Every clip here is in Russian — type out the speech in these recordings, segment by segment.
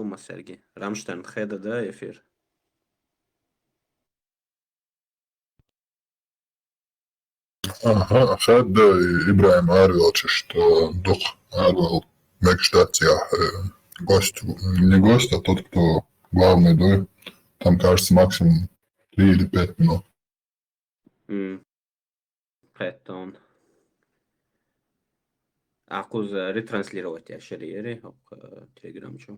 معلومة سيرجي رامشتاين خيدا ده يفير. Aha, sad Ibrahim Arvilčić to duh Arvel Мекштация гость, не гость, а тот, кто главный дует. Там, кажется, максимум 3 или 5 минут. Пэтон. Акуз ретранслировать я шериери, телеграм чё.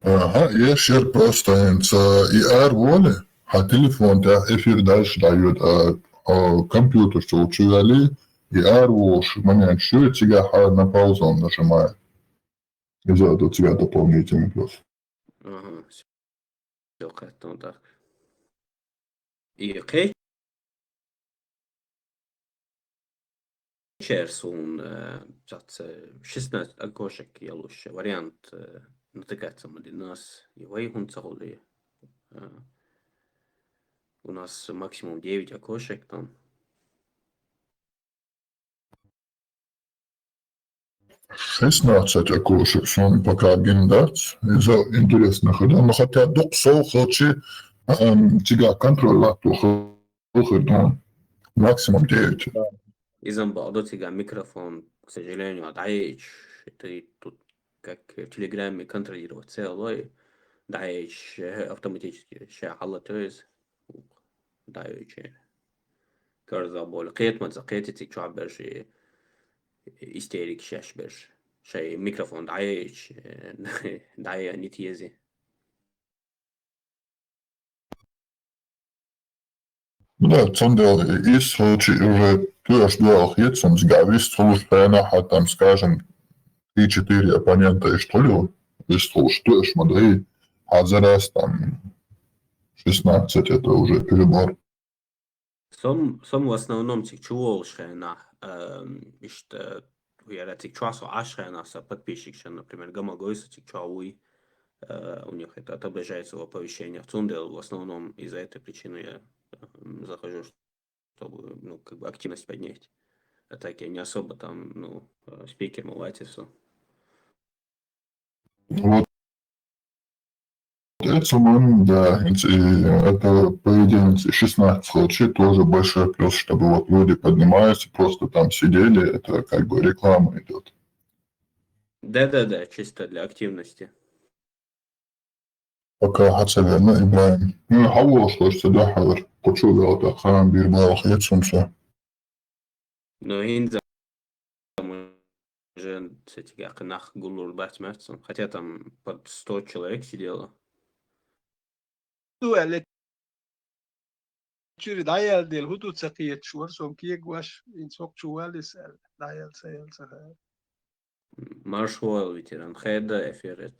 Ага, я шер просто и Airwall, а телефон да эфир дальше дает, а компьютер что учили, и Airwall, момент, что тебя на паузу он нажимает. Из-за этого у тебя дополнительный плюс. Ага, все, Пэтон так. И окей. Šērsun tāds 16 agošek ieluši variant натыкаться на нас и вайхунцаули. У нас максимум 9 окошек там. 16 окошек, он пока один дац. Из-за интересных, да, но хотя дух сол хочет тебя контролировать, то максимум 9. Из-за بعضتي микрофон, к сожалению, ضعيف. Ты тут как в Телеграме контролировать целое. ضعيف автоматически شغالة تويز. ضعيف. كارزا بول قيت ما تزقيتي تعبر شيء истерик شاش برش شيء ميكروفون ضعيف ضعيف نتيزي. Да, zum Beispiel ist уже тоже дуал есть, он сгавist службена, а там, скажем, 3-4 оппонента и что ли, есть что ж, смотри, а зараз там 16 это уже перебор. Сом в основном тик чуол шена, ишт я тик чуасу ашена са подписчик, например, Гама Гойса тик чуауи, у них это отображается в оповещениях. Цундел в основном из-за этой причины я захожу, чтобы, ну, как бы активность поднять. А так я не особо там, ну, спикер Мулатису. Вот это, да, это поведение 16 случаев тоже большой плюс, чтобы вот люди поднимаются, просто там сидели, это как бы реклама идет. Да-да-да, чисто для активности. Пока хацелена Ибраим. Ну, хавош хочется, да, хавар. Кучу велта, хам, бирбал, хецумса. Но инза уже с этих нах гулур батмятся. Хотя там под 100 человек сидело. Duelle Tjuri dajel del hudut sakiet shur som kiek wash in sok chualis dajel sayel saha. Маршвойл ветеран Хеда, эфир,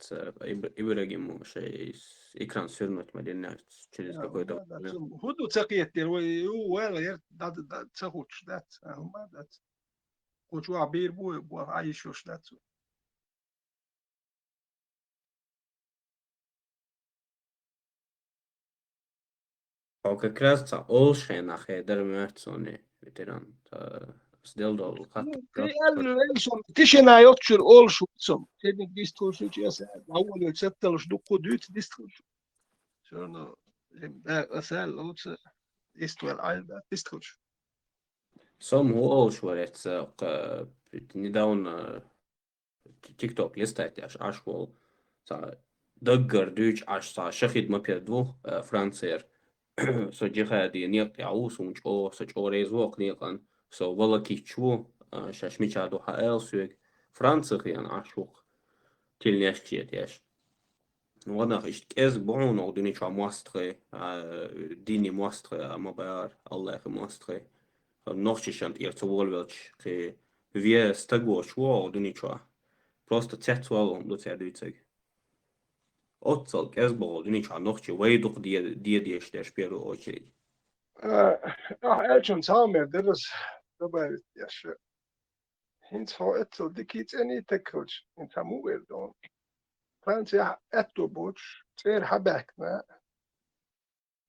Ибрагиму, экран свернуть модельно через какой-то время. Hudut sakiet del well yer dat sahuch dat huma dat. Kochu abir bu ayishosh dat. А как раз Олшена Хедер Мерцони, ветеран, сделал хат. Tishena yotchur ol shutsom. Teknik distortion chesa. Awol yotsettel shduko dyt distortion. Şunu asal olsa istuel alda distortion. Сом Олшварец, недавно TikTok листать аж вол. دقر دوش аж شخيد ما بيدو فرانسير. So jihadi niq yaus un cho so chores wok niqan so wala kichu shashmicha do hael sueg Fransig yan ashuk til nashtiet yash وانا اشت از بون او دني شو ماستري ديني ماستري ما بار الله يخ ماستري نوخش شانت ирцоволвелч ке ве стаго шо дунي шо просто цецвал до цядуйцэг отцал аз бол дунي шо нохч вейдук die штеш в первую очередь. Elçin Samer deres dabei yaş. Hins ho etzel dikit eni tekkelch in tamuel don. Francia etto boch tver habakna.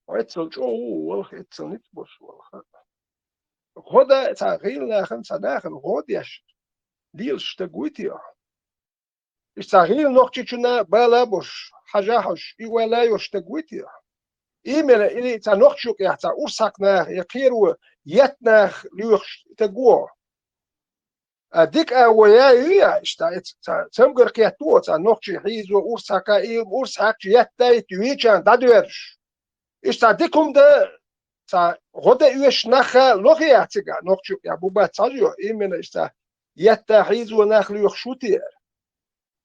Etzel jo wol etzel nit boch wol. Hoda ta gil nachen sadachen rod yash. Diel staguit ja. استغيل نقطة بلا بوش حاجة ولا يشتغوتي إيميل إلي تا نقطة يا تا أوساكنا يقيرو يتنا ليوش تقوى ديك أويا إيا إشتا تمغر كياتو تا نقطة حيزو أوساكا أوساك يتا يتويجان دادويرش إشتا ديكم دا تا غدا إيش نخا لغياتيغا نقطة يا بوبا تاجيو إيميل إشتا يتا حيزو نخ ليوشوتي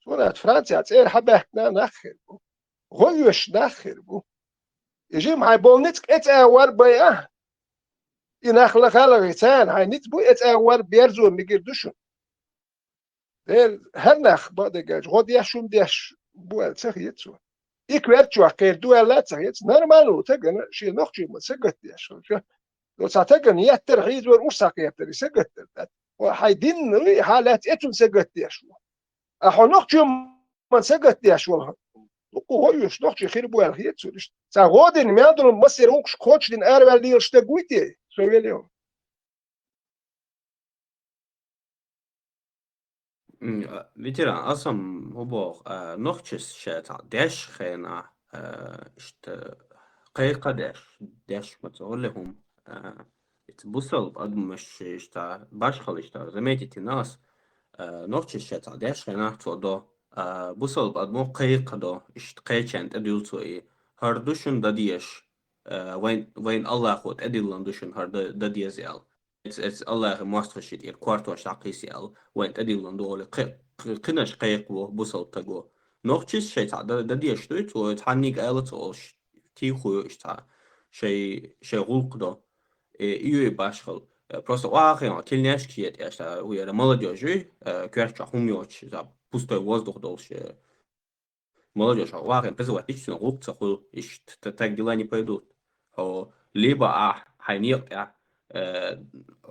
سونات فرانسيا تير حبهتنا نخر غيوش نخر بو يجي معي بولنيتك اتاور بيا ينخل خلغتان هاي نيت بو اتاور بيرزو ميجير دوشن دير هنخ بادگاج غد يشون ديش بو التخيتسو يكويرتشو قير دوالات تخيتس نورمالو تگن شي نوخشي ما سقت ديش لو تاتگن يتر حيز ورساق يتر سقت وحيدين ري حالات اتون سقت ديش احو نوخشي ما سقت ديش والله وقويش نوخشي خير بو الخيتسو تا غودن ميادن مصير اونكش كوتش دين ارول دير شتغويتي سويليو Veteran, asam hobor nochches shet dash khena ist قيقة داش ما تقول لهم تبصل قد مش اشتا باشخل اشتا زميتي ناس نوتش شتا داش خنا تودو بصل قد مو قيقة دو اشت قيچند اديلتو اي هردوشن داديش وين الله خود اديلان دوشن هرد داديزيال it's الله ماسترشيت كوارتوش عقيسيال وين اديلان دول قناش قيق بصل تقو نوتش شتا داديش دوت وتحنيق ايلت تيخو اشتا شيء غلق إيوه باشخل просто واقعا تلناش كيت اشتا ويا молодежи кверча хумёч за пустой воздух должен молодежь واقعا призывать лично глупца хул ищ так дела не пойдут либо حينيق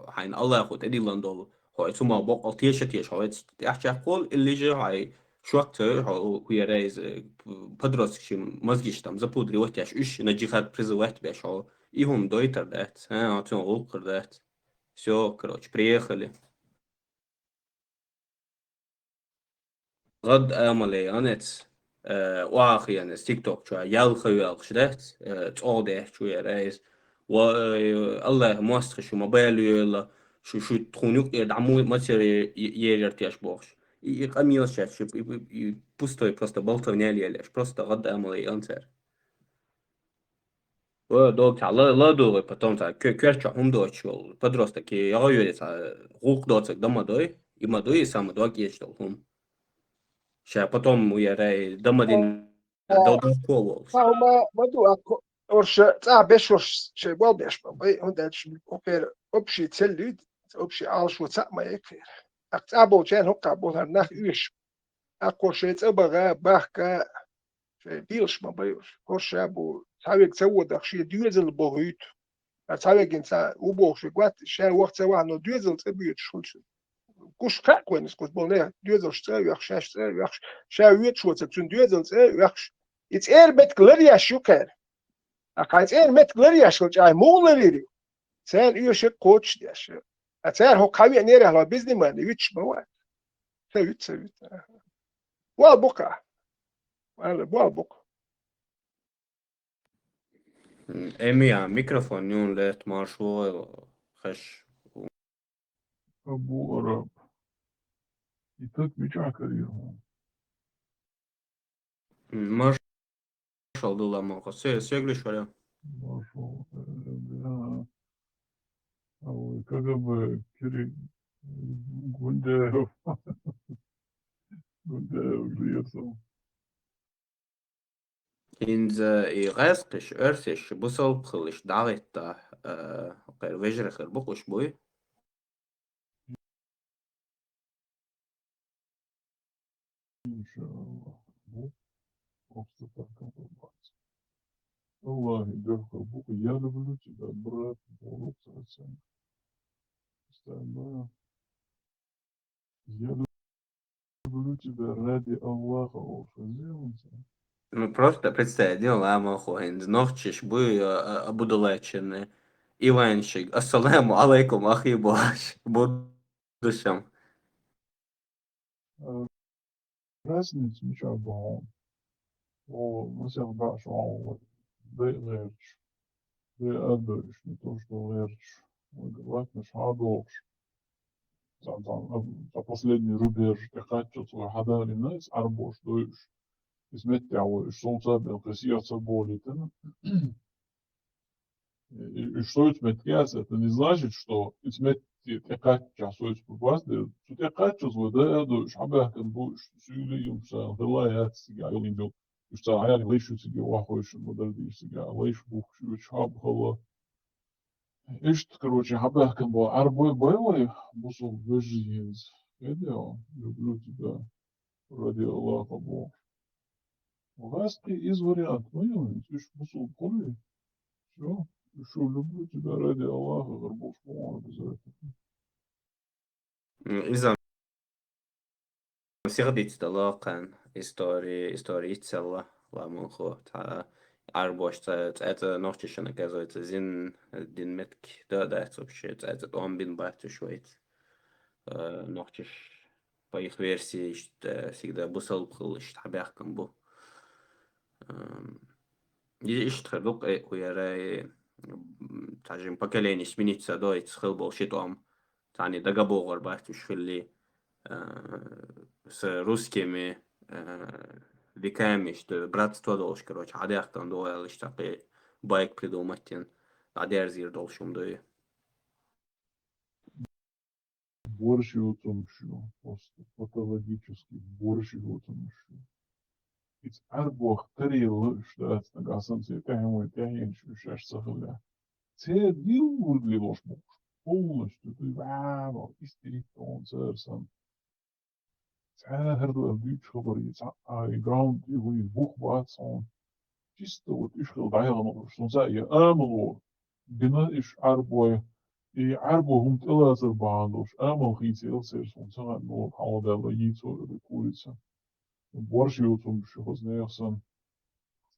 حين الله خد ادي لندول هو ثم بقى تيش هو تحكي قول اللي جاي شو أكتر هو رايز بدرس شيء مزجش تام زبود روتش إيش نجيخات призывать بيش هو إيهم دويتر دات عطيهم غلقر دات все короче приехали غد أملي أنت واقعي أنا تيك توك شو يالخ شدات تعودة شو رايز والله ماستر شو موبايل يلا شو تخونيك يدعمو ما تصير يرتيش بوش يقميص شات شو пустой просто болтовня лелеш просто غد أملي أنتر ودوك على لا دوغ потом تا كيرча هم شو подросток يغير تا غوق دوتك дома دوي има دوي сам دوك يشتغل هم شا потом ويا дома دين دو كول ما دو أكو ورش بيش ورش شيء بول بيش بي هندش أوبر أبشي تلود أبشي عالش وتاع ما يكفير أكتابو جان هو قابو هناك إيش أكو شيء تبغى بحكا شيء بيلش ما بيوش ورش أبو تعرف تسوي شيء دوزل بوريت تعرف إنسان وبور شيء قات شيء وقت سوا إنه دوزل تبيت شولش كوش كاك وين سكوت بولنيا دوزل شتري يخشاش شتري يخش شيء ويت شو تكون دوزل شتري يخش يتقال بتقلريا شو كان أكايتقال متقلريا شو جاي مو لريري سان إيش كوتش ديش أتار هو قوي نيره على بيزني مان يوتش مواد سويت والبقى والبقى إيمي ميكروفون يون لات مارشو خش أبو عرب يتك بيجاكريهم مارشال دولار ماخو سيغلش ولا مارشو أو كذب كري гунде وليسو إنز يغاسقش أرسش بصل بخلش داغيتا غير وجر خير بقوش بوي إن شاء الله أبسطك والله دخل بوك я люблю тебя брат بقولك سلسل استنى я люблю тебя ради Аллаха Ну просто представь, дела маху Инз нохчиш буй абудалечен Иванчик ассаламу алейкум ахи баш будущем разница ничего было. Мы себя спрашивал, да лерч, да отдышь, не то, что лерч. Говорят, наш адолш. За последний рубеж, ты хочешь, что хадали нас, арбош, дуешь. Изметьявый, солнце бел, сердце болит. И что изметьяться, это не значит, что изметьякать часуешь попасть, что ты хочешь, да, дуешь, хабахен дуешь, сюли юмса, дылает себя, юлиндил. Что аяли лейшу себе вахойшу, модерди себя, лейш бухшу, чабхала. Ишт, короче, хабахен был арбой боевой, бусул выжиенс. Я люблю тебя ради Аллаха Бог. Ласки из вариантов, ну, ты ж бусул коли, все. Еще люблю тебя ради Аллаха, горбуш, обязательно. إذا سيغدي تتلاقن истории цела ламонхо та арбош это ночишена газуется зин дин метк да это вообще это он бин бат швейц ночиш по их версии всегда бусал бхыл штабяхкам бу يشتغل ويا تعجم поколение сменится до تخيل болшитом تعني دقابوغر بات مش في اللي с русскими веками, что братство должен, короче, адяхтан дуэл, что такой байк придумать, адерзир должен дуэ. Борщ утомщу, просто патологически борщ утомщу. Ведь арбох тарил, что это нагасан цветаемый тянет, шаш сахля. Це дил ли ложь полностью, ты ваво, истерит он церсан. هردو البيت خبري جراوند يقول بوخ باتسون чисто вот ишхил дайган шунзай амло бина иш арбой и арбо хумт элазер бандош амл хитил сер шунзай но халдала яйцо или курица борщ ютум шхознеясан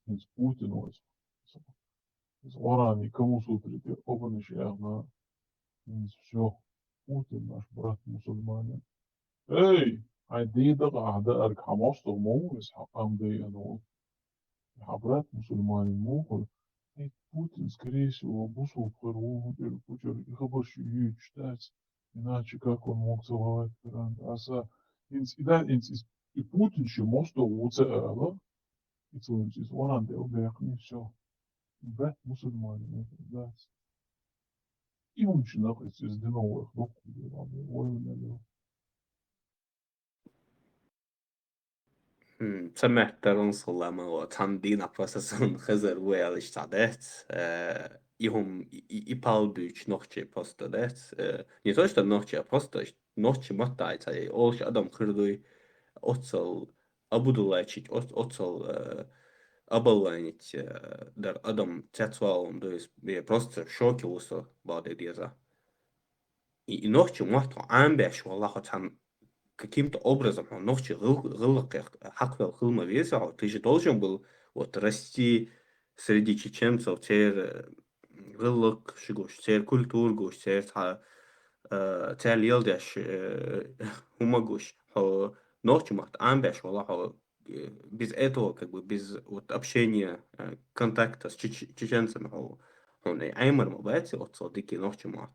из Путина из Орани кому сутрите обаниш явно все Путин наш брат мусульманин эй عديدة أعداء حماس مو حقام دي أنا حضرات مسلمان مو Путин, скорее всего, бусул вторую Путин и хабар шиюет читать, иначе как он мог целовать Коран. И Путин ще мосто уце эла, и целуем из Оран дел бэкни все. Брат мусульманин, да. И он чинах из диновых рук, воин. سمعت ترنص ما هو تندين processun خزر ويا تعدات يهم يبال بيش نوختي postadات не то что нохчи а просто нохчи мотается и олш адам кырдой отсал абудулачить отсал абаланить дар адам цецвалом то есть я просто в шоке усо баде деза и нохчи мото амбеш والله там каким-то образом он ночью хаквел хылма весил, ты же должен был вот расти среди чеченцев, тер гылык шигуш, тер культур гуш, тер елдеш умагуш, ночью махт амбеш, валлаху, без этого, как бы, без вот общения, контакта с чеченцами, он и аймер мабайти, вот дикий ночью махт.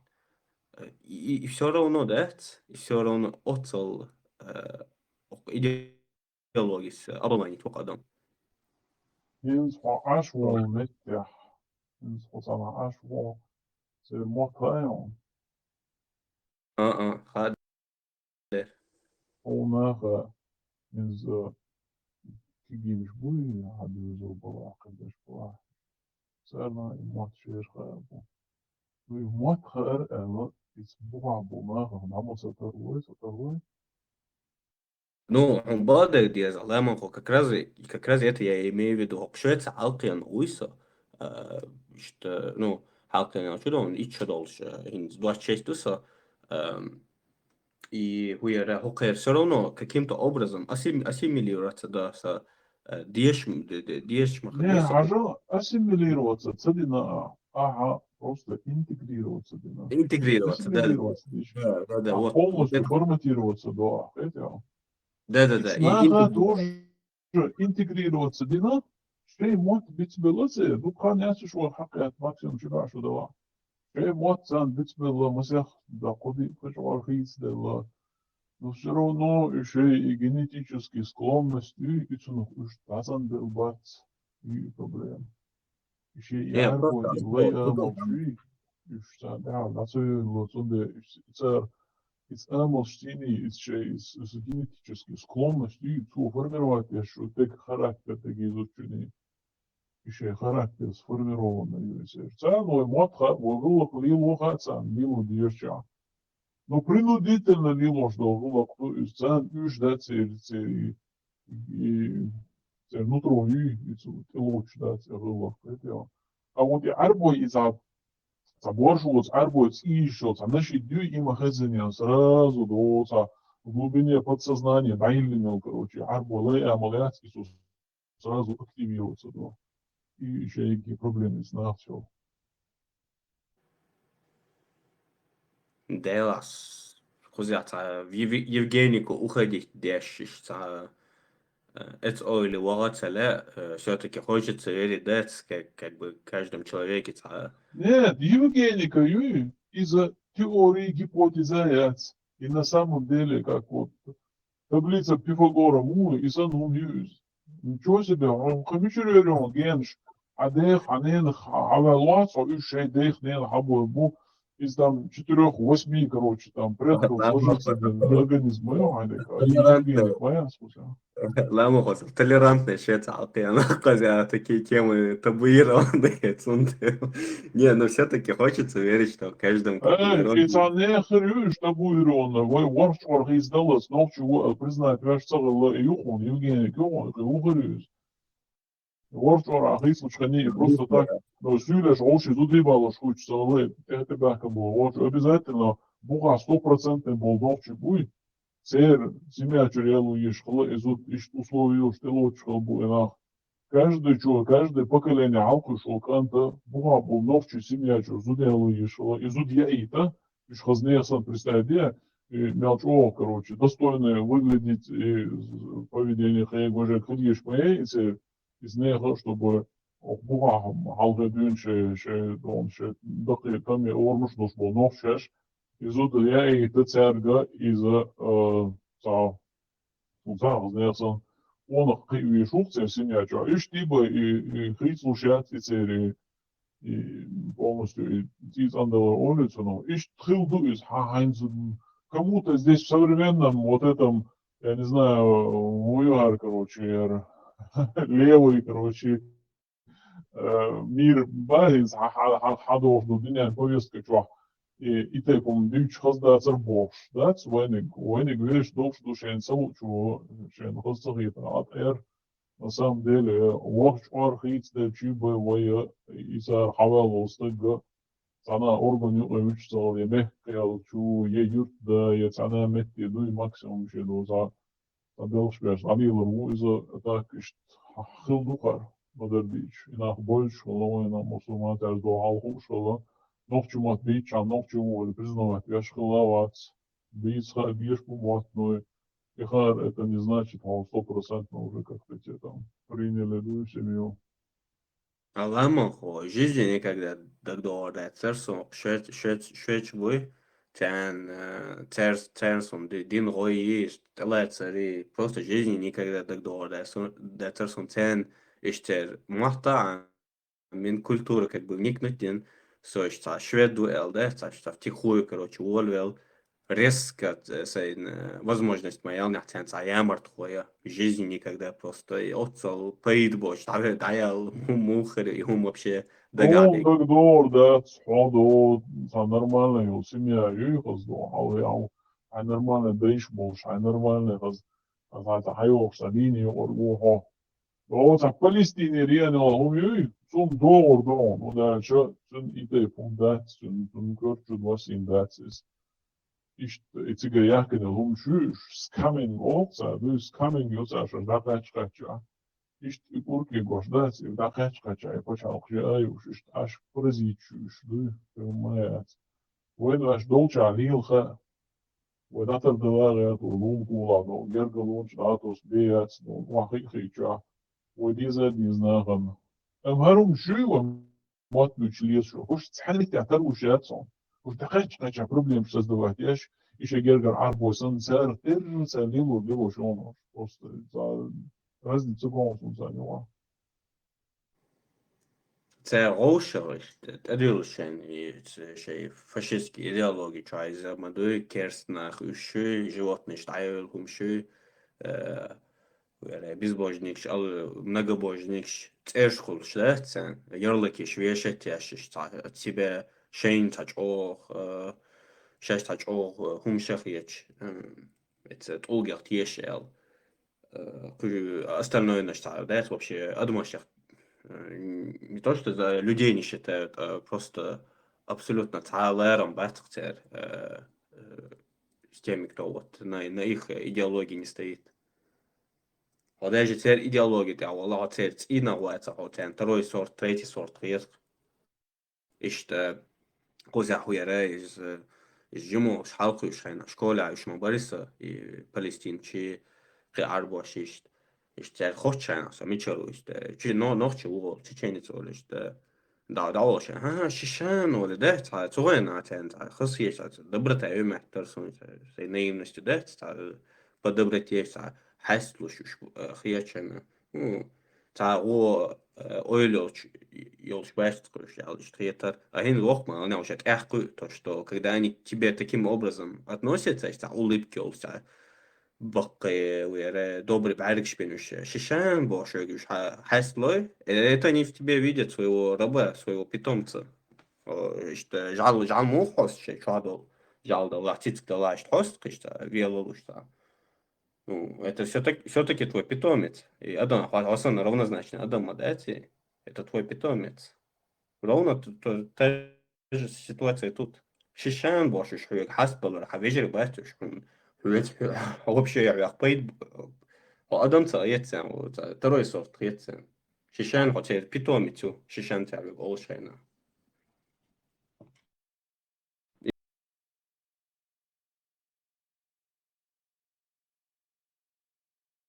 И все равно, да, и все равно отцел идеологис оболанить в adam. Eens van Ashwell met ja. Eens van Sana Ashwell. Ze mocht rijden. هذا Onage. Eens kigimish boeien. Hadden we zo belachelijk. Dus belachelijk. Zerna in wat zeer geërfd. We moet geërfd. Iets boeien. Namens het er ну, он бада где заламан как раз это я имею в виду, что это алкиан уйса, что, ну, алкиан чудо он и чудолше, инс 26 туса, и хуя хокер все равно каким-то образом ассимилироваться, да, с диеш Не, ажо ассимилироваться. Цедина, ага, просто интегрироваться. интегрироваться, да. Ассимилироваться. Да, вот. Полностью форматироваться, да. Это Да-да-да. Надо тоже интегрироваться. Дина, شيء موت بتبلوزه دو كان ياسو شو حقيقة ماكسيموم شبع شو دوا شيء موت سان بتبلو مسيح دا قدي فشوار خيس دلا но все равно еще и генетические склонности и цену уж тазан был бац и проблем. Еще и Е, арбо просто и спорт. лея молчи. И что да, на свою лоцунде из амолштини из генетических склонностей цу формировать я что так характер так изученный. Еще характер сформированный сердца, но и мотха, вогулок лилоха цан, лилу дьявча. Но принудительно лилош должен цан уж да цер нутро и луч да цер лилош. А вот и арбой из-за заборживать, арбой и еще, наши дю им хазиня сразу до в глубине подсознания, наильный, короче, арбой лей амалиат сразу активируется, да. И еще и какие проблемы с нацию. Делас. Хузят, Евгенику уходить дешиш. Это или воротеля, все-таки хочется верить, да, как бы каждом человеке. Нет, Евгеника, из-за теории гипотезы яц. И на самом деле, как вот таблица Пифагора, и санум юз. Ничего себе, он хамичеререн, генш, адех, анен, хавелуац, а еще дех, нен, хабуэбу, из там 4-8, короче, там предков сложится организмы, Евгеник, моя смысл. لا مؤاخذة толерантная счет я нахуй такие темы табуированные. Не, но все-таки хочется верить, что в каждом как бы, народе. İnsan ne xırıyor işte buyuruyor onlar. Vay var izdalas, nokçu признать ваш целый юхон, Евгений, юхон, ухырıyoruz. Var ахислушка просто так, но сюлеш, оши зудыбало шуч целый, это бака было. Вот обязательно буга 100% был нокчу будет. Сер, семья чурелу ешхла, изут условия, что лучше было. Каждое поколение алку шел канта, буга был новчу семья чур, зуделу ешхла, изут яита, уж хазнеясан представь, и мелчо, короче, достойное выглядеть и поведение хаягожа худиш моей, из нега, чтобы буга халга дюнше, он докли там и ормуш был новчеш, изут яита церга из хазнеясан. Он шукция семья, что и штиба, и хрит слушать, и полностью, и из андала улицу, но и штрилду из хахайнзен. Кому-то здесь в современном вот этом, я не знаю, муяр, короче, левый, короче, мир базис, хадов, ну, дня повестка, что и таком дючь хаздацер бош, да, войник, видишь, долж душен салу, чего, шен хаздацер, от на самом деле, вахч архиц, да, чубы, вая, изар хавал, устыга, цана орган юрвич цал, я мехкал, чу, я юрт, да, я цана метти, ну и максимум, шеду, за белшпеш, амилу, иза, так, ишт, хилдухар, модербич, и нах больш, лома, и на мусульман, тез до халху, шала, нохчу мат бич, а нохчу, воли, признавать, я шхилавац, бисха, бишку матной, Ихар это не значит, он 100% уже как-то тебе там приняли, ну и семью. Алама хо, жизнь никогда догдорда, церсом, шеч бой, церсом, дин рой есть, цари, просто жизнь никогда догдорда, да церсом цен, иштер, махта, min культура как бы вникнуть, дин, сочта, шведу да, сочта, втихую, короче, уволвел, резко, возможность моя, нахтянца, ямарт хоя, в жизни никогда просто отцал, поидбоч, даял, мухер, и ум вообще Он догадый. догдор, да, сходу, нормально, его семья, юхас, а нормально, дыш больше, а нормально, это хайох, сабини, оргухо. Вот, а Палестине реально, он, сум дор, ну да, что, идея, пундать, короче, два синдацис. İşte yakın olmuşuz, scamming olsa, bu scamming yoksa şu kaça. İşte urki goşdası, kaça yapacağız, işte aşk parazitçüş, bu mayat. When was dolça lilha, وده الدلاغات والوطولة وجرجلون شلاتوس بيات وحقيقي ودي زاد يزناغم هرم شو ومات نوچليس شو وش تحنك تعتر وشاتهم وش تخيش نجا بروبليم شو دلوقتي إيش جرجر عربو سن سعر تر سليم وجيبو شلون وسط رزق تسقون سنسانيوا Це гошериш, тадилшен і це ще й фашистські ідеології чай замадує керстнах üşü животные штайл хумшü безбожник ал многобожник цершхул шлехцен ярлыки швешет яшиш тебе шейн тач ох шеш тач ох хумшахич это толгер тешел остальное на что да вообще адмашах не то, что за людей не считают, а просто абсолютно цалером баттер с теми, кто вот на их идеологии не стоит. Вот даже теперь идеология, а Аллах теперь и навлается, вот второй сорт, третий сорт, есть. И что قوزع хуяра из جمو حلقة شحنة شكولة عيش مبارسة فلسطين شيء عرب وشيش işte hoşçakalın sami çaru işte çi no çu çiçeğini çolu işte da oluşa ha şişan öyle de ta çoğuna ten ta xısı ta доброта ömek dersin şey neyim işte de ta подобрать ta hasluş xiyachana ta o öyle yolch баст короче işte yeter один лохма она уже эхку то что когда они к тебе таким образом относятся işte улыбки olsa بقي ويرى добрый بعرق шпинуш шишан бошегуш хаслой это они в тебе видят своего раба, своего питомца что жал мухос чадал жал да латит да ласт хост что вело что ну это все-таки твой питомец и адам особенно равнозначно адам мадати это твой питомец ровно та же ситуация тут шишан бошиш хасбал хавежер бастуш вообще я пойд адам цаецен второй сорт цаецен шишан хотел питомицу шишан царь олшайна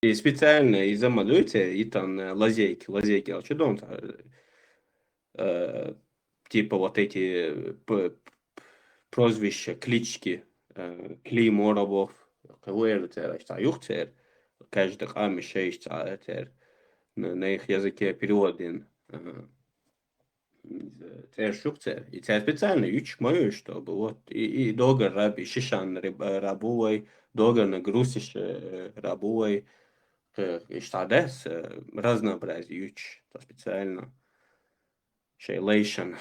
и специально из-за малюте и там лазейки а что дом типа вот эти прозвища клички Климоровов кого это юхтер каждый хам еще есть на их языке переводен шукцер и тебя специально юч мою чтобы вот и долго раби шишан рабуой долго нагрузишь рабуой и штадес разнообразие юч то специально шейлейшн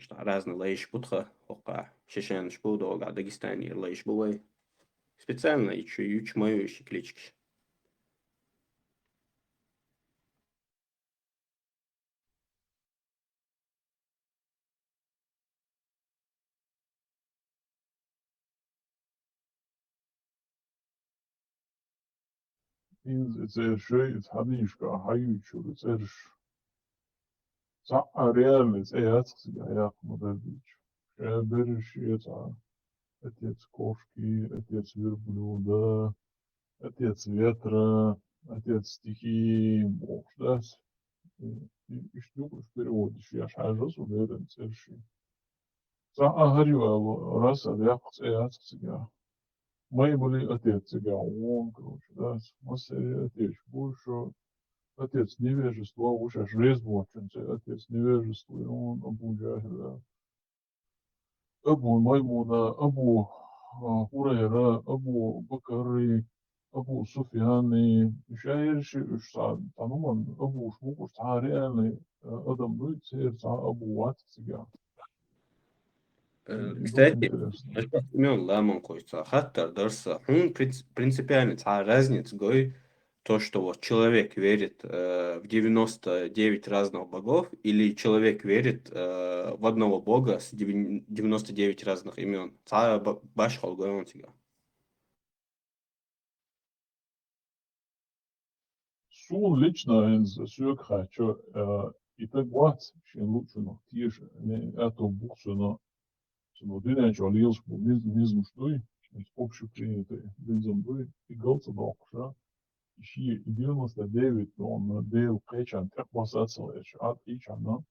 что разные лейш путха ока шишан шпудо ога дагестани лейш буой специально юч мою еще клички это шесть хадишка хаючу это реально это я модельич берешь это отец кошки отец верблюда отец ветра отец стихии бог да и что переводишь я шажу уверен совершенно раз я мои были отец он короче да масса отец больше отец невежества уже жизнь отец невежества и он Абу Джахля Абу Маймуна Абу Хурайра Абу Бакры Абу Суфьяны شاعر شعب تماما أبو شموك реальный Адам будет сердце Абу Ват себя кстати насчет имен ламан койца хаттар дарса он принципиально разница гой то, что вот человек верит в 99 разных богов, или человек верит в одного бога с 99 разных имен. Це баш холгойон тига. Сун лично из сюк хочу и так вот, чем лучше но тише, не это буксу, но но дынянчо алиелш был низмуштой, общепринятый бензомбы и галцедокша. Ищи и 99 он дейл кэчан как басацелэч от ичана.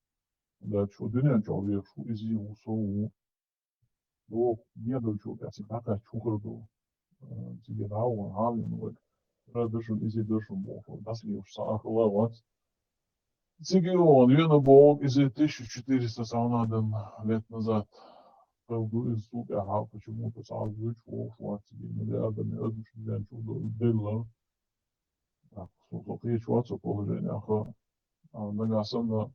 Да, что дынянчо алиелшу изи усоу. До недочу, я всегда как чухарду. Тебе дау, авин, вот. Радышун изи дышун бог. Das лишь сахлават. Цигион, Юнаболг из 1400 лет назад. Правду из супер, а почему-то сам вычел, хватит миллиардами, одушевлен чудо, было. Так, слушал, я чувствую положение, ага. Нагасана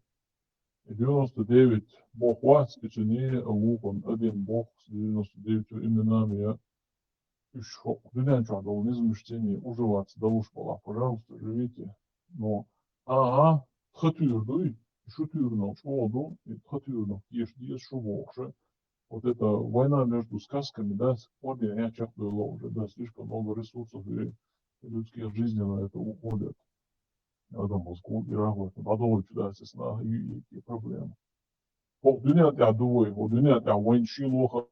99 бог хватит, и не лукон, один бог с 99 именами, еще дынянчо, да, не замещение, уживаться, да уж была, пожалуйста, живите. Но, ага, хатюрдуй, шутюрно, шводу, и хатюрно, ешь шувохше. Вот эта война между сказками, да, обе я чахнула уже, да, слишком много ресурсов и людских жизней на это уходят. Adam mozgu iravot, adolcu dersesine iyi problem. O dünya ya duvoy, o dünya ya wen shilo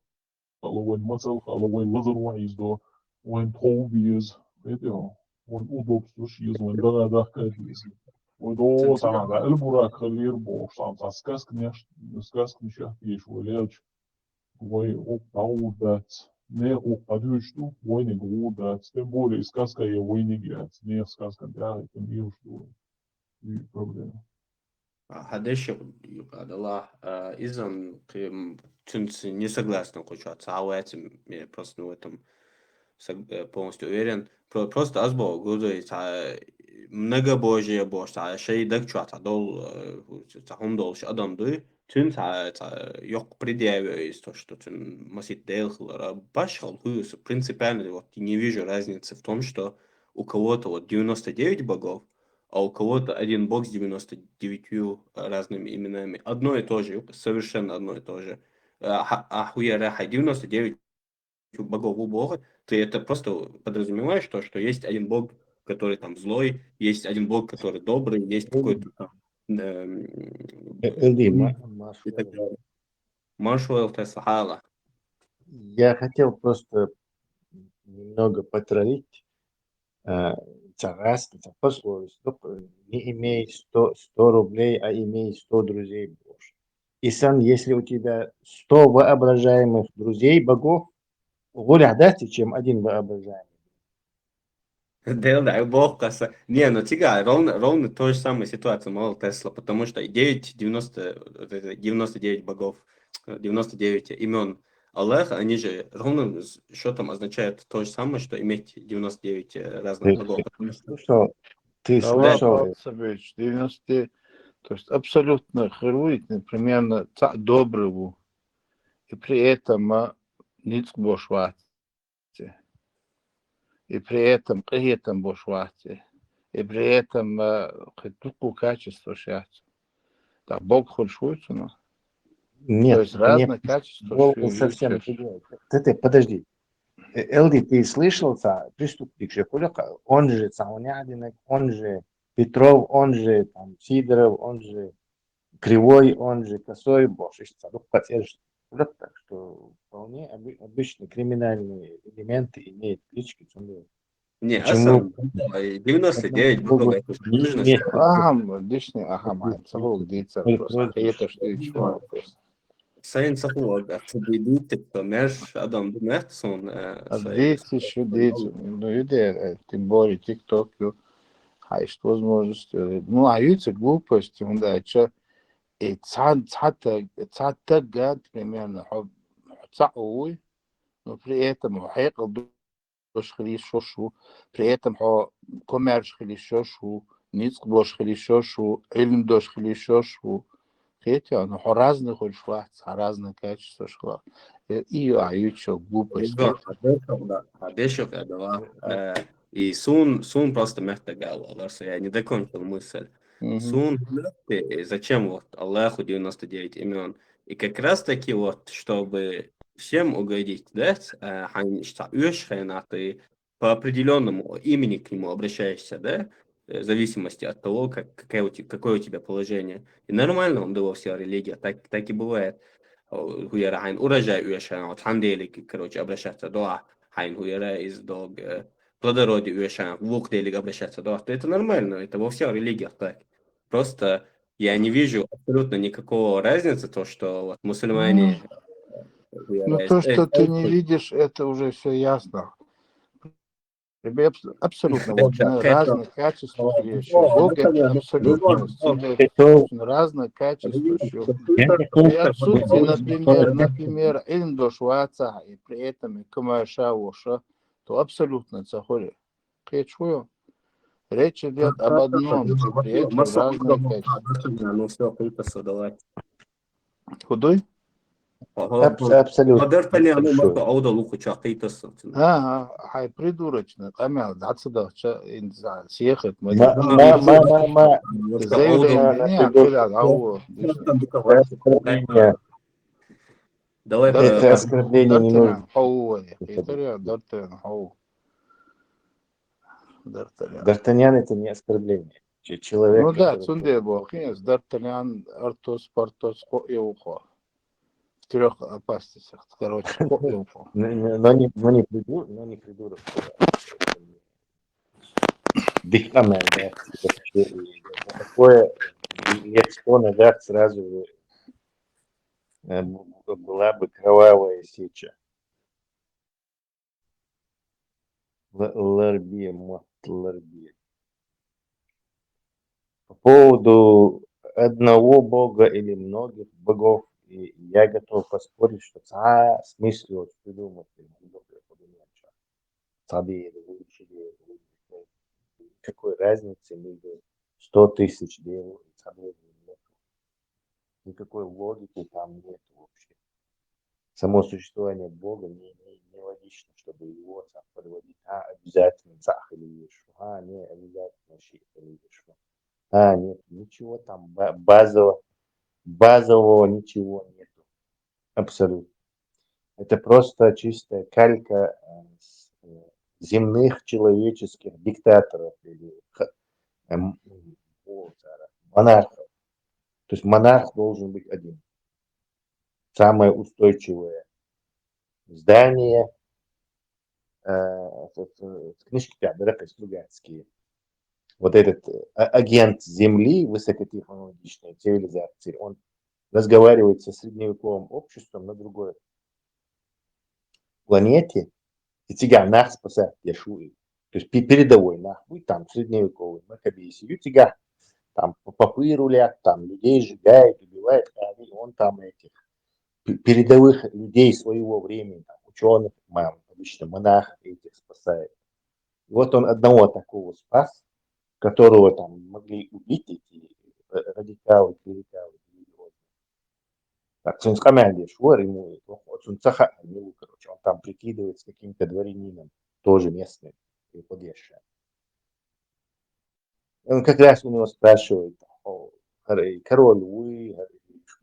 hala wen masal hala wen lazar wise do, wen tobias, video, wen udobstu shiz wen da kafis. Wen do sana da el burak khalir bo, sam сказка не шахтиш, валерч, ой, опаудат, не опадючу, ой, не гудат, тем более сказка я ой не гят, не сказка да, это не что. Проблема. Hadešio юкадала изон тюнц не согласен кучу этим, я просто в этом полностью уверен. Просто азбо гудой многобожие бож шей дакчу дол хомдол адам ды тюн yok предъявляю то, что тюн масит делхлара башал хуюс принципиально вот не вижу разницы в том, что у кого-то вот 99 богов, а у кого-то один бог с 99 разными именами. Одно и то же, совершенно одно и то же. А хуяраха 99 богов у бога, ты это просто подразумеваешь, что есть один бог, который там злой, есть один бог, который добрый, есть какой-то там... Машуэл Тесахала. Я хотел просто немного потроллить. Царас, пословица, не имей 100 рублей, а имей 100 друзей Божьих. И сам, если у тебя 100 воображаемых друзей богов, гулях дасти, чем один воображаемый. Да, бог каса. Не, ну тига, ровно то же самая ситуация, мол, Тесла, потому что 99 богов, 99 имен Аллаха, они же ровно счетом означают то же самое, что иметь 99 разных богов. Ты слышал? 90, то есть абсолютно херует, непременно доброго, и при этом ниц бошвати, и при этом бошвати, и при этом только качество счастья. Так Бог хоть шуется, но нет, то есть разные качества. Совсем ты подожди. Элди, ты слышал, преступник же Куляка, он же Цаунядинок, он же Петров, он же там Сидоров, он же Кривой, он же Косой, Боже, так что вполне обычные криминальные элементы имеют клички. Не, а сам 99 богов. Дышный, майн, деца, просто это что и чего. Sayın Safuoga, видите, что меж Адам Думертсон. Дети, ну идея, тем более ТикТок, есть возможность. Ну, а YouTube глупости, он да, что и цата гад примерно, цауй, но при этом хайкал дош хлишошу, при этом коммерч хлишошу, ницк дош хлишошу, эльм дош хлишошу. Хотя, но разных очень разные качества шла. И аютчо глупость. И Сун просто мягко говорил, я не докончил мысль. Сун, зачем вот Аллаху 99 имен? И как раз таки вот, чтобы всем угодить, да, ты по определенному имени к нему обращаешься, да, в зависимости от того, какое у тебя положение. И нормально он было вся религия, так и бывает. هو حين ورجع يوشان وتحمديلك كروج أبرشات دوع حين هو رئيس دوغ Плодородие уешан, лук делик обращаться до авто. Это нормально, это во всех религиях так. Просто я не вижу абсолютно никакого разницы, то, что вот мусульмане... Ну, то, что ты не видишь, это уже все ясно. Тебе абсолютно важны разные качества, что Бог это абсолютность, разные качества, что при отсутствии, например, Эльмдошваца, и при этом и Камашауша, то абсолютно цахоли. Речь идет об одном, при этом разные качества. Худой? Абсолютно. Хай придурочно. Камел, да, сюда, съехать. Это оскорбление не нужно. Д'Артаньян это не оскорбление. Человек, ну да, Цунде был, Д'Артаньян, Артус, Портос, и ухо. В 3 опасностях, короче, но не придурок. Диктамент, да. Такое легко надо сразу была бы кровавая сеча. Ларби. По поводу одного бога или многих богов, и я готов поспорить, что смысл вот придумать какой разницы между 100 тысяч дел и цадей нет. Никакой логики там нет вообще. Само существование Бога не логично, чтобы его подводить. Обязательно цах или Иешуа, не обязательно щит или Иешуа. Нет, ничего там базового ничего нету. Абсолютно. Это просто чистая калька земных человеческих диктаторов или монархов. То есть монарх должен быть один. Самое устойчивое здание, книжки Стругацкие. Вот этот агент Земли высокотехнологичной цивилизации, он разговаривает со средневековым обществом на другой планете, и тебя нах спасает Яшуи. То есть передовой нах будет там средневековый, Маккабейси, и тебя там попы рулят, там людей сжигают, убивают, и он там этих передовых людей своего времени, там, ученых, обычно монахов этих спасает. И вот он одного такого спас, которого там могли убить эти радикалы, клерикалы. Так, он команде швор ему, он цаха, короче, он там прикидывается каким-то дворянином, тоже местным, подъезжая. Он как раз у него спрашивает, король, вы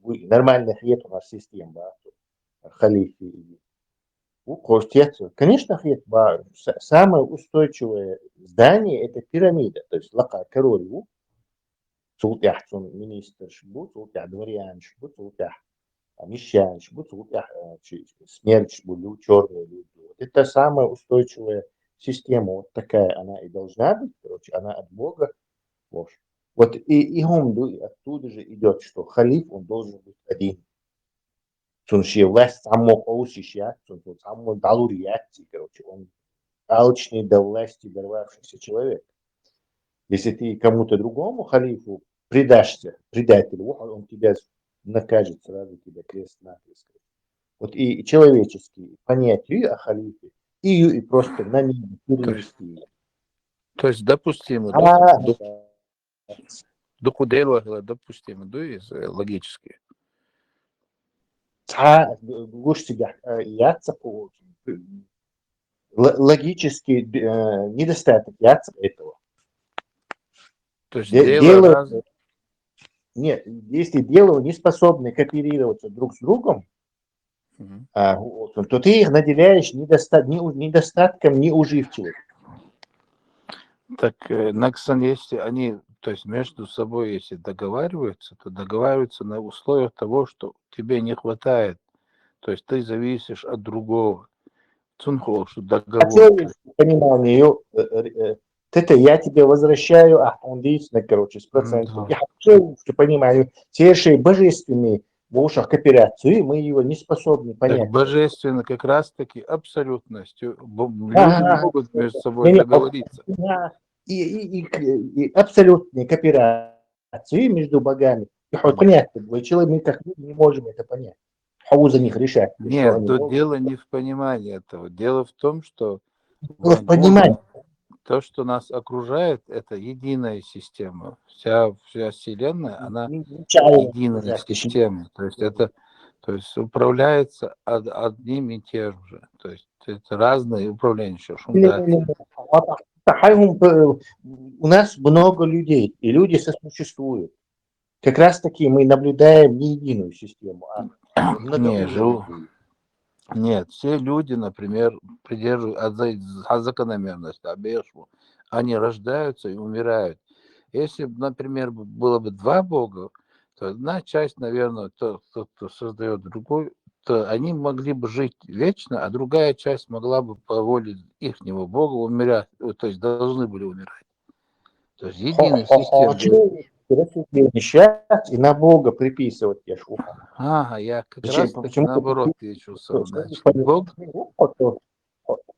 нормальных нет у нас систем, да, халифы. Конечно, самое устойчивое здание это пирамида, то есть лака король, султях, министр, султях, дворян, султях, мещан, султях, смерть, черные люди. Это самая устойчивая система, вот такая она и должна быть, короче, она от Бога. Вот и оттуда же идет, что халиф, он должен быть один. Сунши власть само поусища, само далуриати, короче, он алчный до власти дорвавшийся человек. Если ты кому-то другому халифу предашься, предателю, он тебя накажет, сразу тебя крест-накрест. Вот и человеческие понятия о халифе, и просто на них перенести. То есть допустимо, допустимо, логически. Логический недостаток этого. То есть дело нет, если дело не способны кооперироваться друг с другом, то ты их наделяешь недостатком неуживчивых. Так, Наксан, если они то есть между собой, если договариваются, то договариваются на условиях того, что тебе не хватает. То есть ты зависишь от другого. Цунхо, что договор. Пониманию, это я тебе возвращаю, он действительно, короче, с процентом. Да. Я хочу, что понимаю, те божественные в ушах кооперации, мы его не способны понять. Так божественно как раз-таки абсолютность. Люди могут между собой Не, договориться. И абсолютные кооперации между богами. И хоть понятно, человек, мы как люди не можем это понять. Хау за них решать. Нет, тут дело не в понимании этого. Дело в том, что в понимании. то, что нас окружает, это единая система. Вся Вселенная, она единая система. То есть управляется одним и тем же. То есть это разные управляющие. У нас много людей, и люди сосуществуют. Как раз таки мы наблюдаем не единую систему, а многоуровневую. Нет, все люди, например, придерживаются закономерности, они рождаются и умирают. Если, например, было бы два бога, то одна часть, наверное, тот, кто создает другой, то они могли бы жить вечно, а другая часть могла бы по воле ихнего бога умирать, то есть должны были умирать. То есть единая система. Несчастье и на Бога приписывать я шуха. Ага, я как Зачем? раз Почему? наоборот ответился. Бог...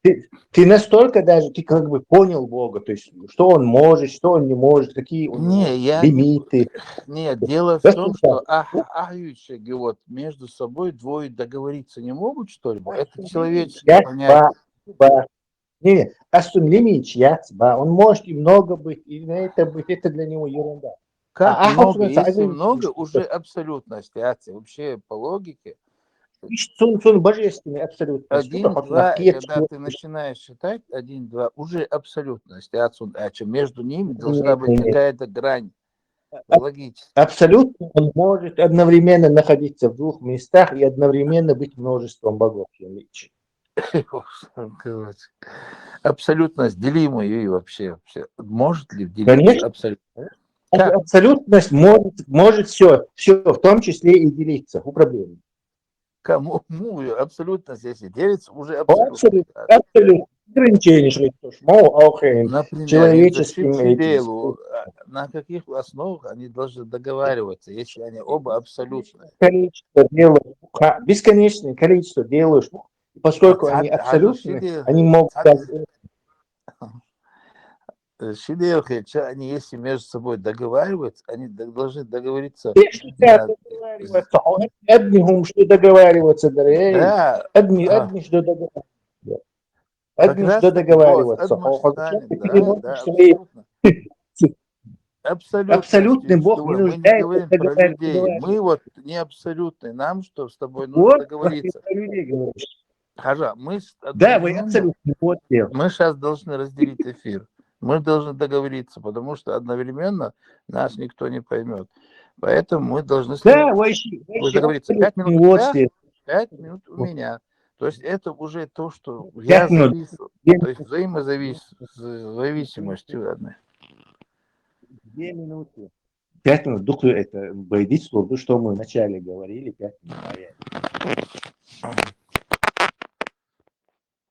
Ты настолько даже, ты как бы понял Бога, то есть что он может, что он не может, какие у него лимиты. Нет, дело в том, что вот между собой двое договориться не могут, что ли? Это человеческое понятие. Не, он может и много быть, и на это быть, это для него ерунда. Как много? Если много, уже абсолютность. Вообще по логике. Божественный абсолютность. 1, 2, когда ты начинаешь считать 1, 2, уже абсолютность. Между ними должна быть какая-то грань. Логически. Абсолютно он может одновременно находиться в двух местах и одновременно быть множеством богов. Абсолютность делимая и вообще. Может ли делиться абсолютность? Абсолютность может все, в том числе и делиться. Управление. Кому абсолютность, если делится, уже абсолютно. Абсолютно. Ограничение, человеческим. На каких основах они должны договариваться, если они оба абсолютны? Бесконечное количество делаешь. Поскольку они абсолютны, они могут... Они, если между собой договариваются, они должны договориться. Одни что договариваться, да. Одни что договариваться. Абсолютный Бог не нуждается в людей. Мы вот не абсолютные. Нам что с тобой нужно договориться? Хажа, мы сейчас должны разделить эфир. Мы должны договориться, потому что одновременно нас никто не поймет. Поэтому мы должны договориться. 5 минут 5 минут у меня. То есть это уже то, что я завису. То есть взаимозависимостью одной. 2 минуты. 5 минут. Думаю, это войдите в что мы вначале говорили. 5 минут.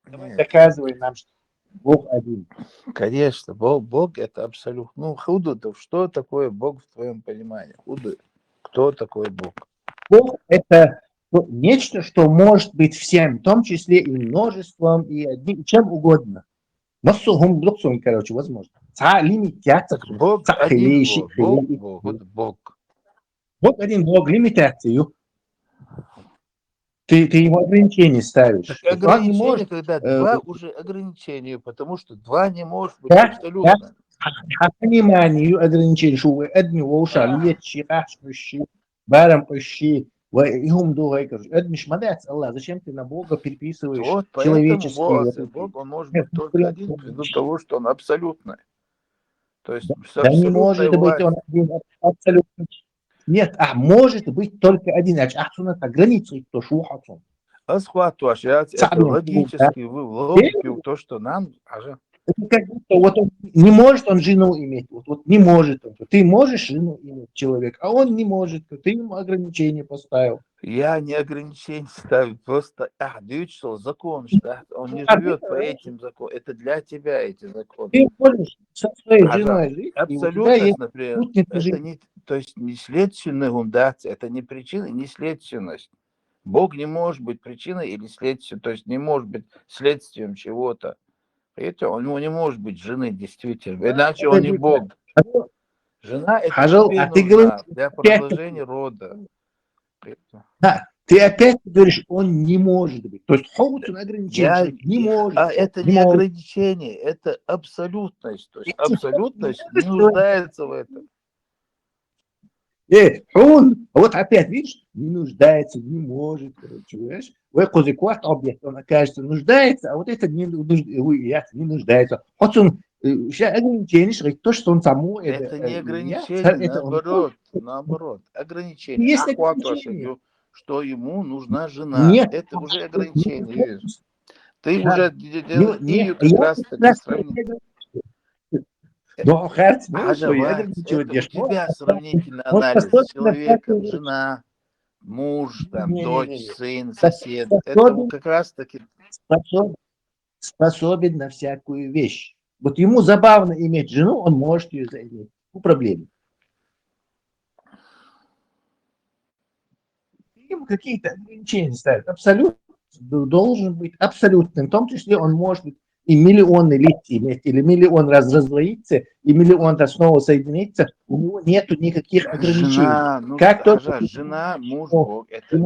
Давай доказывай нам, что Бог один. Конечно, Бог это абсолютно. Худу, что такое Бог в твоем понимании? Худу, кто такой Бог? Бог это нечто, что может быть всем, в том числе и множеством, и одним, чем угодно. Массухум, короче, возможно. Бог один Бог. Бог один Бог, лимитацию. Ты ему ограничения ставишь. Ограничения, может, когда два уже ограничения, потому что два не может быть абсолютно. По пониманию ограничений, что вы одни ушали, чирашущие, барампущие, им дугай, это не шмадец, Аллах, зачем ты на Бога переписываешь человеческие? Бог, он может быть только один, ввиду того, что он абсолютный. То есть да не может быть он один абсолютно. Нет, может быть только один. Это граница, то шухатун. Это логически, в логике, то, что нам... Это как будто вот он не может он жену иметь, вот не может он. Ты можешь жену иметь, человек, а он не может, ты ему ограничения поставил. Я не ограничение ставлю, просто что закон, что он не живет по этим законам. Это для тебя эти законы. Ты можешь со своей Ага. женой жить, и у тебя Абсолютность, есть например, спутник это жизни. не, то есть не следственная гундация, это не причина, не следственность. Бог не может быть причиной или следствием, то есть не может быть следствием чего-то. Видите, у него не может быть жены, действительно, иначе он не Бог. Жена это Хажал, тебе а ты говоришь, нужна для опять продолжения рода. да, ты опять говоришь, он не может быть. То есть он ограничение, не может. Это не может. ограничение, это абсолютность. То есть Если абсолютность не не нуждается в этом. он, вот опять, видишь, не нуждается, не может, короче, понимаешь? Кварт объект, он, окажется, нуждается, а вот это не нуждается. Хоть он ограничение, что то, что он само, Это не ограничение, это наоборот. Ограничение. Есть Ахват ограничение. что ему нужна жена. Нет, Это уже ограничение, видишь. Ты да. уже делаешь Нет, как раз таки сравнение. Но Харт, что я Ажавать, ограничивать это у тебя сравнительный анализ человека, жена, муж, там, дочь, сын, сосед. Это как раз таки... Способен на всякую вещь. Вот ему забавно иметь жену, он может ее заиметь. Проблемы. Ему какие-то ограничения ставят. Абсолют должен быть абсолютным. В том числе он может быть и миллионы лиц иметь, или миллион раз раздвоиться, и миллион раз снова соединиться. У него нету никаких ограничений. Как только жена, муж, Бог. Это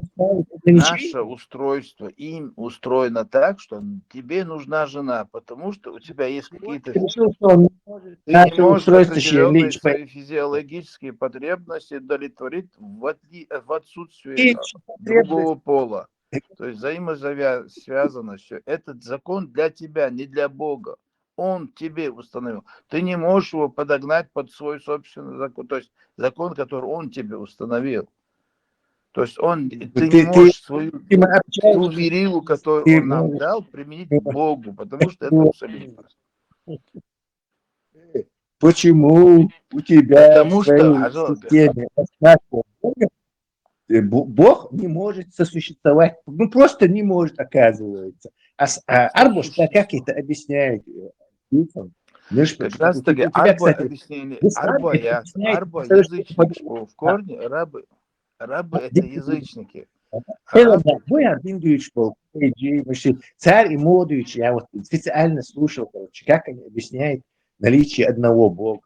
наше устройство. Им устроено так, что тебе нужна жена, потому что у тебя есть какие-то... Ты не можешь определенные свои физиологические потребности удовлетворить в отсутствии другого пола. То есть взаимосвязано все. Этот закон для тебя, не для Бога. Он тебе установил. Ты не можешь его подогнать под свой собственный закон. То есть закон, который он тебе установил. То есть ты не можешь свою ту верилу, которую он нам дал, применить к Богу, потому что это абсолютность. Почему у тебя потому что системе Бог не может сосуществовать, ну просто не может, оказывается. Арбуш как это объясняет? Как раз таки арба объяснение, арба язычник, в корне рабы это язычники. Царь и Модович, я вот специально слушал, короче, как они объясняют наличие одного Бога.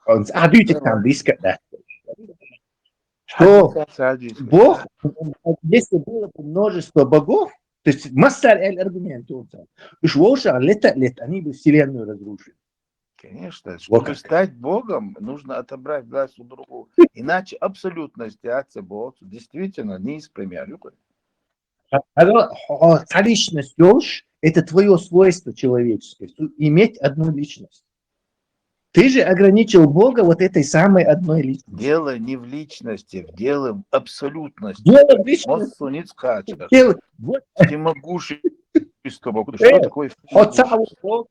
Видите, там близко, да. Что Бог, если было бы множество богов, то есть масса аргументов, лет они бы вселенную разрушили. Конечно, чтобы стать Богом, нужно отобрать власть у другого. Иначе абсолютность отца Бога действительно неиспримерна. Личность это твое свойство человеческое, иметь одну личность. Ты же ограничил Бога вот этой самой одной личностью. Дело не в личности, дело в абсолютности. Дело в личности. Всемогущество. Что такое всемогущество?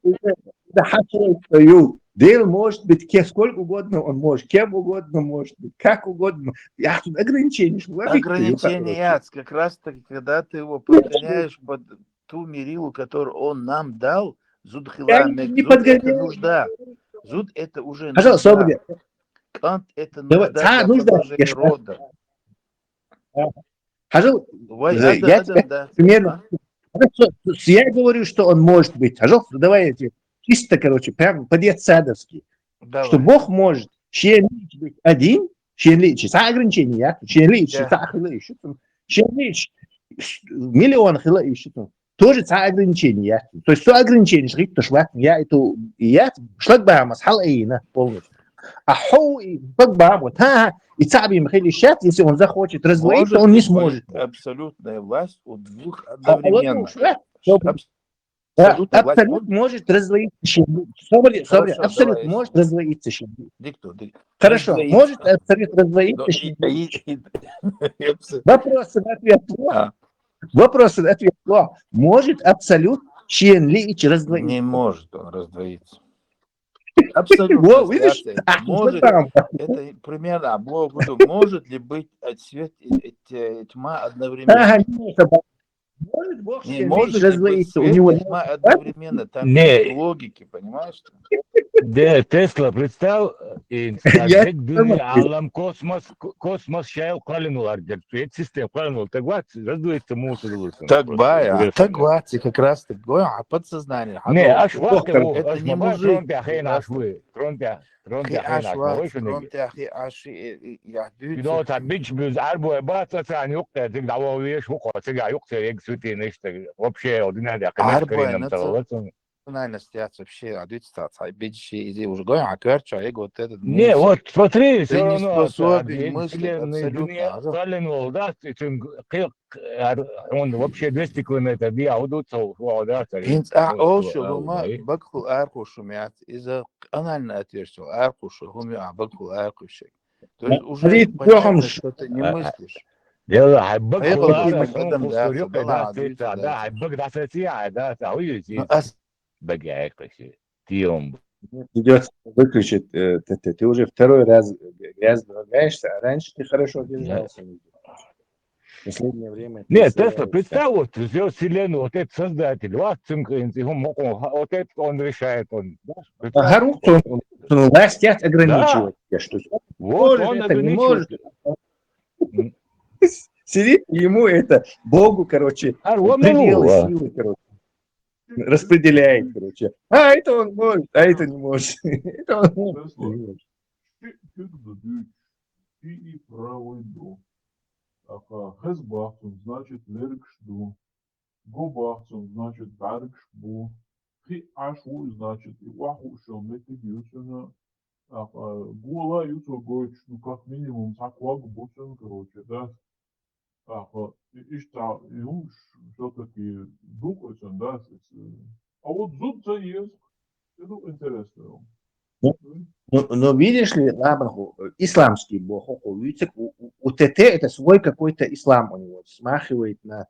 Дело может быть сколько угодно он может, кем угодно может быть, как угодно. Ограничения. Ограничения, как раз таки, когда ты его подгоняешь под ту мерилу, которую он нам дал, это нужда. Зуд это уже нужда. Кант это нужда для продолжения рода. Я говорю, что он может быть. Давай чисто, короче, прям по-детсадовски. Что Бог может быть один, ограничения, миллион тоже ограничения. То есть все ограничения, что шлак, я эту, я шлак бамас, халаина полностью. А хоу и бам, вот, и цаби махилищат, если он захочет раздвоиться, он не сможет. Абсолютная власть у двух одновременно. Абсолют может раздвоиться. Абсолют может раздвоиться. Хорошо, может абсолют раздвоиться. Вопрос на ответ. Вопрос на ответ. Может абсолют Чен лич раздвоится. Не может он раздвоиться. Абсолютно. Во, видишь? Может, это примерно, может ли быть свет и тьма одновременно? Может Бог Не Чен может лич ли быть раздвоиться. У свет него и тьма одновременно? Там Не. нет логики, понимаешь? ده تسلا представ Я إنسان الدنيا عالم كوسموس شايل قالن وارجع في سيستم قالن تقوات раздует тему Так бая, так вати, как раз так гоя, подсознание. Не, аж вахте его, это аж не мобай мужик. тронте ахей наш вы, тронте ахей наш вы, что не. Кидо та бич бюз арбо эбата та нюкте, тик даво веш вуко, тига юкте ег сути нечто, вообще одна да, конечно, коренем тавалатом. Национальная ситуация вообще, а две ситуации, бедщие идеи уже гоя, а кверча, эго вот этот Не, вот смотри, ты все не равно способен мыслить вселенной абсолютно. дуне Сталину, да, он вообще 200 километров, да, удутся, да, Инц ошу лума бакху аркушу мят из-за анальной отверстия аркушу гумя бакху аркушу. То есть уже понятно, что ты не мыслишь. يلا حبك هيك خلاص قيمة شلون قدم فستور دافع يقي بلا دا عدوية تيتا دا حبك دا تيتا دا تعوي Ну, زي بقى هيك شيء تيوم придется выключить. Ты уже второй раз грязно ругаешься, а раньше ты хорошо держался. В последнее время ты нет Тесла срываешься. представь вот все вселенную вот этот создатель вас вот это он решает он Гарут, он власть ограничивает. Что вот может, он это не ограничивает может. Сидит ему это, Богу, короче, пределы силы, короче, распределяет, короче. А это он может, а это не может. Это он может. И правый до. Хезбахтун значит леркшду. Гобахтун значит баркшбу. Хи ашу значит и ваху шелмети бьются. Гула юту гойч, ну как минимум такваг бутен, короче, да. Ишта, все-таки духовен, да. А вот зубца есть. Это интересно. Но видишь ли, Лабраху, исламский бог, у ТТ это свой какой-то ислам у него, смахивает на,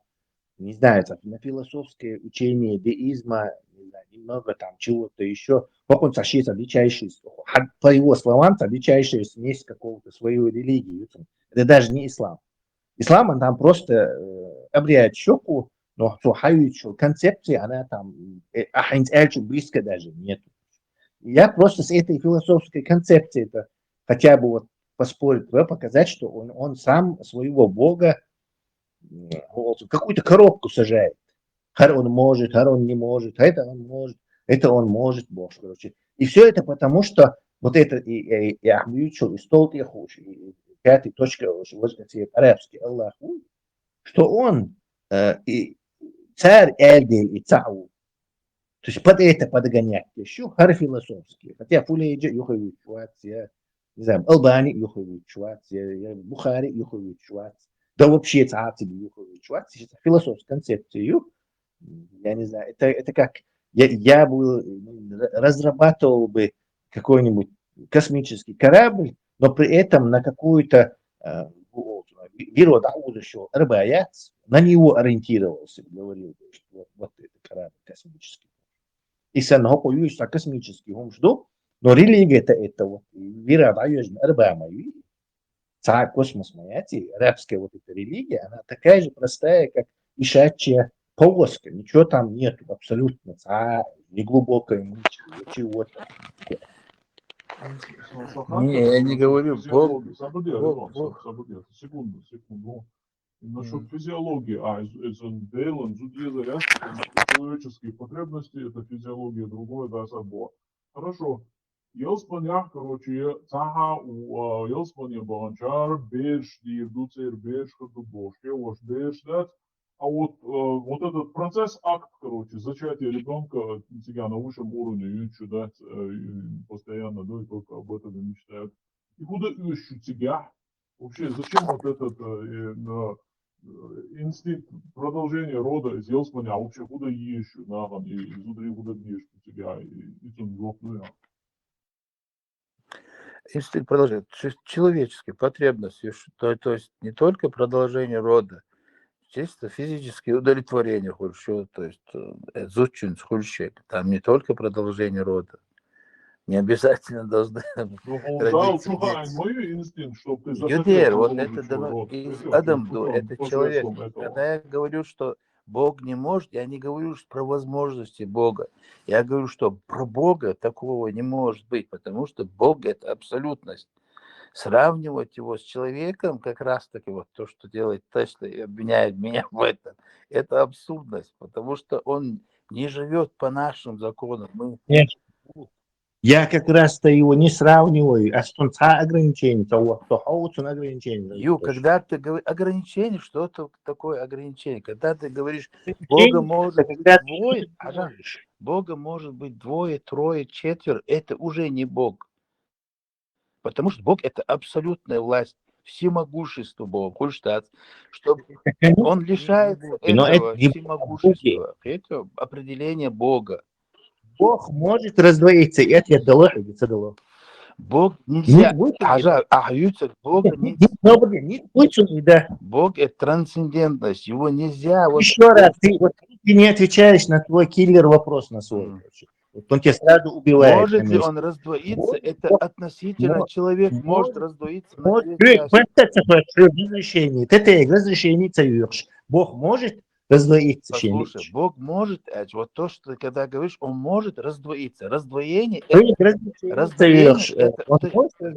не знаю, на философское учение деизма, не знаю, немного там чего-то еще. Он сошли величайший, по его словам, величайшая смесь какого-то своей религии. Это даже не ислам. Ислам, он там просто обряет щеку, но концепции, она там, близко даже нет. Я просто с этой философской концепцией-то хотя бы вот поспорить, показать, что он сам своего бога в какую-то коробку сажает. Он может, он не может, это он может, Бог, короче. И все это потому, что вот это и Ахмючу, и Столт Яхуш, и пятая точка, арабский Аллах, что он и царь Эльдиль и Цау. То есть под это подгонять еще хар философские. Хотя Фулейджа юхович Швация, не знаю, Албани юхович Швация, Бухари юхович Швация, да вообще Цацили юхович Швация, философская концепция. Я не знаю, это как я бы разрабатывал бы какой-нибудь космический корабль, но при этом на какую-то веру будущего рыбаят, на него ориентировался, говорил, что вот это корабль космический. И сам поюсь космический жду, но религия это вот вера даешь арбама царь космос моя арабская вот эта религия, она такая же простая, как ишачья повозка, ничего там нет абсолютно, не глубокая ничего-то. Не, я не говорю, Бог. Секунду. Насчет физиологии, Дейлан, человеческие потребности, это физиология, другое, да, собой. Хорошо. Елспанях, короче, цаха у елспане банчар, беш, дирдуцер, беш, кардубошке, ваш беш, да. А вот этот процесс, акт, короче, зачатия ребенка тебя на высшем уровне ищут, да, постоянно, да, и только об этом и мечтают. И куда ищут тебя? Вообще, зачем вот этот инстинкт продолжения рода из Елспаня, а вообще куда ищут, да, там, и изнутри куда ищут тебя, и там глупную. Инстинкт продолжения, человеческие потребности, то есть не только продолжение рода, чисто физическое удовлетворение, хорошо, то есть зучин, хульщик, там не только продолжение рода, не обязательно должны Но он дал родиться дети. мой инстинкт, чтобы ты захотел Юдер, вот продолжить это свой дано род. из Это Адамду, это человек. посредством этого. Когда я говорю, что Бог не может, я не говорю про возможности Бога. Я говорю, что про Бога такого не может быть, потому что Бог – это абсолютность. Сравнивать его с человеком, как раз-таки вот то, что делает Тесла и обвиняет меня в этом, это абсурдность, потому что он не живет по нашим законам. Нет. Я как раз-то его не сравниваю, а что ограничение, то ограничение. Когда ты говоришь ограничение, что это такое ограничение? Когда ты говоришь, Бога может быть двое, Бога может быть двое, трое, четверо, это уже не Бог. Потому что Бог – это абсолютная власть, всемогущество Бога, Хульштадт, что он лишается этого всемогущества. Это определение Бога. Бог может раздвоиться, и это я дало. Бог нельзя. Бога нельзя. Бог – это трансцендентность, его нельзя. Еще раз, ты не отвечаешь на твой киллер вопрос на свой. Он тебя сразу убивает. Может ли он раздвоиться? Это относительно человек может раздвоиться на две части. Разрешение. Бог может раздвоиться. Послушай, Бог может, вот то, что ты когда говоришь, он может раздвоиться. Раздвоение это...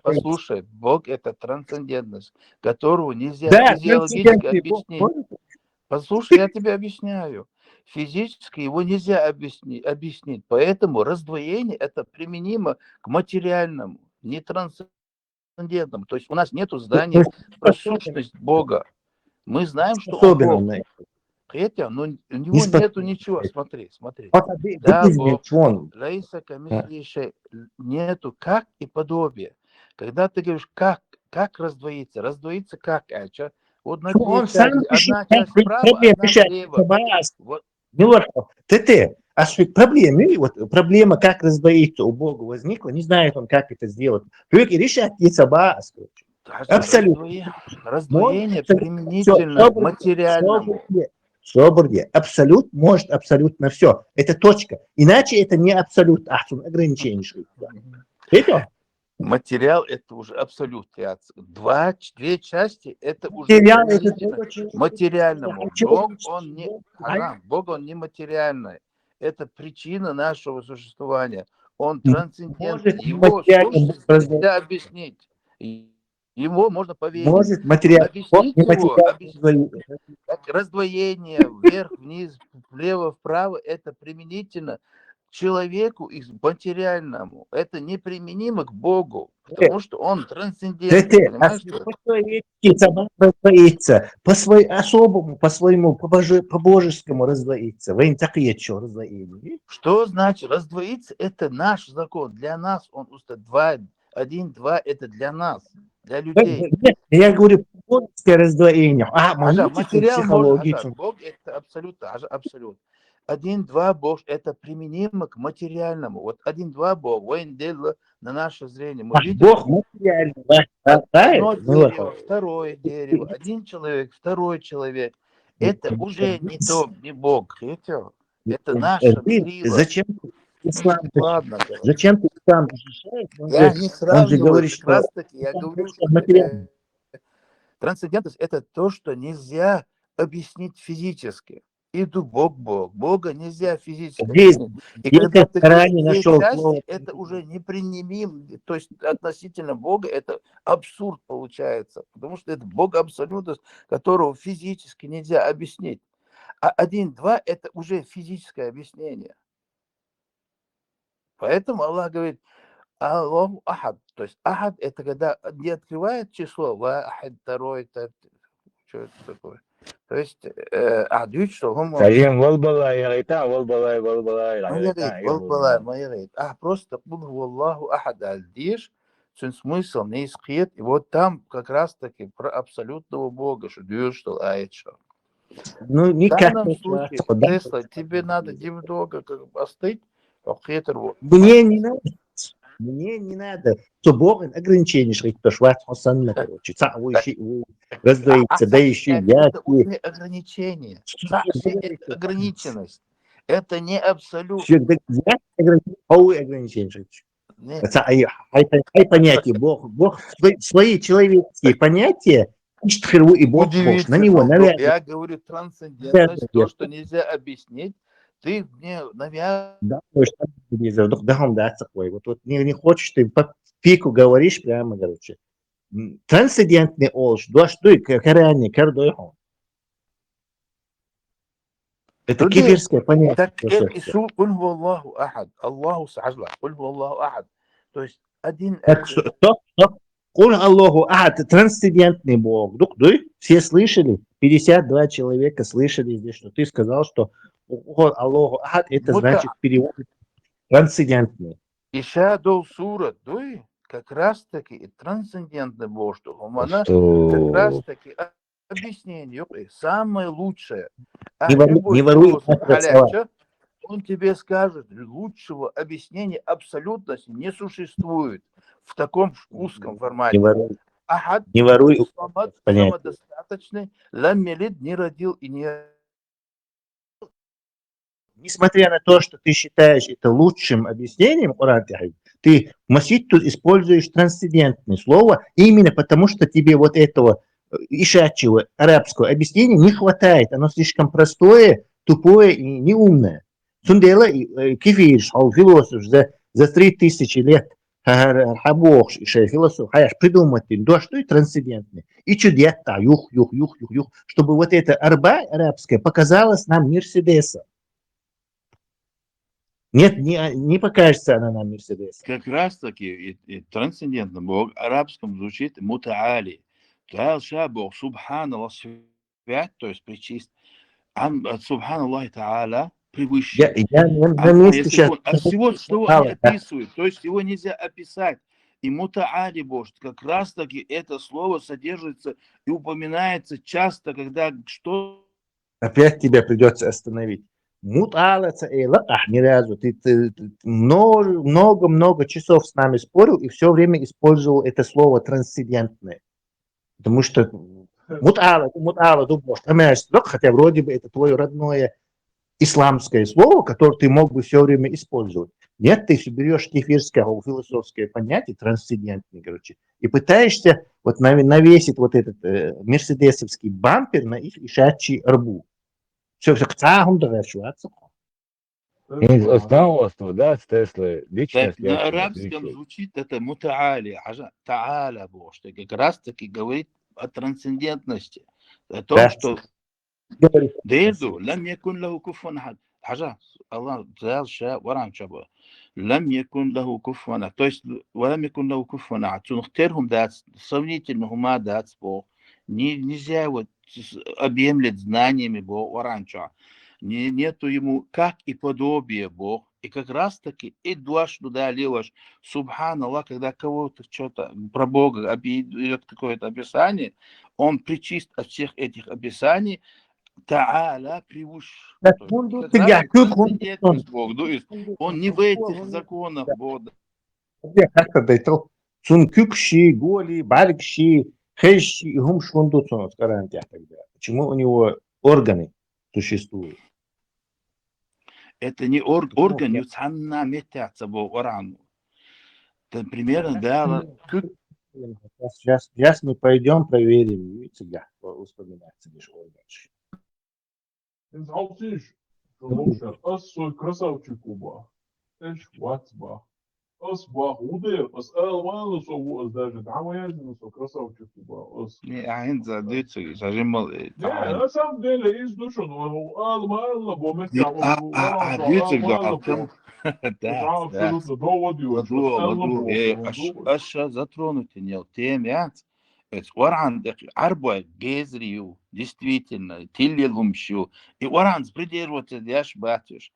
Послушай, Бог это трансцендентность, которую нельзя физиологически объяснить. Послушай, я тебе объясняю. Физически его нельзя объяснить. Поэтому раздвоение это применимо к материальному, не трансцендентному. То есть у нас нету здания про сущность Бога. Мы знаем, что он Бог. Хотя, но у него нету ничего. Смотри. Да, Бог. Лейса камислише нету как и подобие. Когда ты говоришь, как раздвоиться? Раздвоиться как? Вот на две части. Одна часть справа, одна слева. Проблема, как раздвоиться у Бога возникла, не знает он, как это сделать. Решать абсолютно. Раздвоение применительно к материальному. Соборде. Абсолют может абсолютно все. Это точка. Иначе это не абсолют, а ограничение. Это? Материал это уже абсолют. Две части это уже материальному. Бог он не материальный. Это причина нашего существования. Он трансцендентный. Его сущность нельзя объяснить. Ему можно поверить. Может материал. Объяснить его. Раздвоение вверх, вниз, влево, вправо это применительно человеку и материальному. Это неприменимо к Богу, потому что он трансцендентный. Раздвоится по своему, по божескому раздвоится. Что значит раздвоиться? Это наш закон. Для нас он один, два, это для нас, для людей. Я говорю, божеское раздвоение. Материал может. Бог это абсолют. Один, два, Бог это применимо к материальному. Вот один, два, Бог, на наше зрение. Мы видим, Бог материальный. Одно дерево, второе дерево, один человек, второй человек. Это уже не Бог. Это наша сила. Зачем ислам? Ладно, зачем ты ислам защищаешь? Я не сравниваю, как раз таки, я говорю, что трансцендентность это то, что нельзя объяснить физически. Это Бога нельзя физически объяснить. И когда ты говоришь части, это уже неприменим, то есть относительно Бога это абсурд получается, потому что это Бог абсолютность, которого физически нельзя объяснить. А один, два это уже физическое объяснение. Поэтому Аллах говорит, Аллаху ахад. То есть ахад это когда не открывает число, ахад, второй, что это такое? То есть что он просто Аллаху ахад альдиш, смысл не искрит. И вот там как раз таки про абсолютного Бога, что что. Ну, никак не Тесла, тебе надо немного остыть. Мне не надо. Мне не надо. То Бог ограничение, что то шват хосанна, короче. Вы раздается, да еще я. Это уже ограничение. Это ограниченность. Это не абсолют. Ограничение. Нет. Хай понятие. Бог свои человеческие понятия, и Бог похож на него. Я говорю, трансцендентность, то, что нельзя объяснить, ты мне навязываешь. Да, вот не хочешь, ты по пику говоришь прямо, короче. Трансцендентный олш, что и корянный, кардойхон. Это кефирское понятие. Так Иисус, куль ху Аллаху ахад, Аллаху сажла, куль ху Аллаху ахад. То есть один... Так, стоп. Куль Аллаху ахад, трансцендентный Бог. Все слышали? 52 человека слышали здесь, что ты сказал, что Аллаху ахад, это значит перевод трансцендентный. Иша дол сура, как раз таки трансцендентный Бог, что она как раз таки объяснение, самое лучшее. Не воруй слова. Он тебе скажет, лучшего объяснения абсолютности не существует в таком узком формате. Ахад, не воруй самодостаточный, лам ялид, не родил и не... Несмотря на то, что ты считаешь это лучшим объяснением, ты масид тут используешь трансцендентное слово именно потому, что тебе вот этого ишачьего арабского объяснения не хватает. Оно слишком простое, тупое и неумное. Сундела кефир, философ за 3000 лет хабох, философ, придумать, да что и трансцендентное. И чудеса, юх, чтобы вот это арба арабская показалась нам Мерседесом. Нет, не покажется она нам Мерседес. Как раз таки трансцендентно Бог в арабском звучит мутаали. Бог субханаллах свят, то есть причист. Субханаллах та'аля превыше. Я на месте сейчас. А всего, что они описывают, то есть его нельзя описать. И мутаали Бог, как раз таки это слово содержится и упоминается часто, когда что... Опять тебя придется остановить. Муталаца и лаках ни разу. Ты много часов с нами спорил и все время использовал это слово трансцендентное. Потому что мутала, хотя вроде бы это твое родное исламское слово, которое ты мог бы все время использовать. Нет, ты берешь кефирское философское понятие, трансцендентное, короче, и пытаешься вот навесить вот этот мерседесовский бампер на их ишачий арбу. Все, к цахам довершиваться. Основанство, да, с Теслы, личность. На арабском звучит это мутаали, та'аля Бог, что как раз таки говорит о трансцендентности, о том, что Дейду, лам якун лаху куфуан ахад. Аллах взял ворам шаба. Лам якун лаху куфуан ахад. То есть, лам якун лаху куфуан ахад. Сунхтерхум дац, сомнительно хума дац Бог. Нельзя вот объемлять знаниями Бог воранча. Нету ему как и подобие Бог. И как раз таки и дуаш туда лилаш субханаллах, когда кого-то что-то про Бога идет какое-то описание, он причист от всех этих описаний. Та'аля превыше. Он не в этих законах Бога. Почему у него органы существуют? Это не орган, юцанна метятся Бог орану. Это примерно, да. Сейчас мы пойдем проверим. Видите, вспоминается лишь орган. Красавчик Куба. Эш вацба. Удер, даже красавчик Куба. Не, عند ديتسي سجمل. На самом деле есть душа, но Алла бомет. ديتسي ده абсолютно доводил. أشياء затронуты темят. Варан арба гезрию, действительно, тиллелумщу. И варан придерживаться дяш батюш.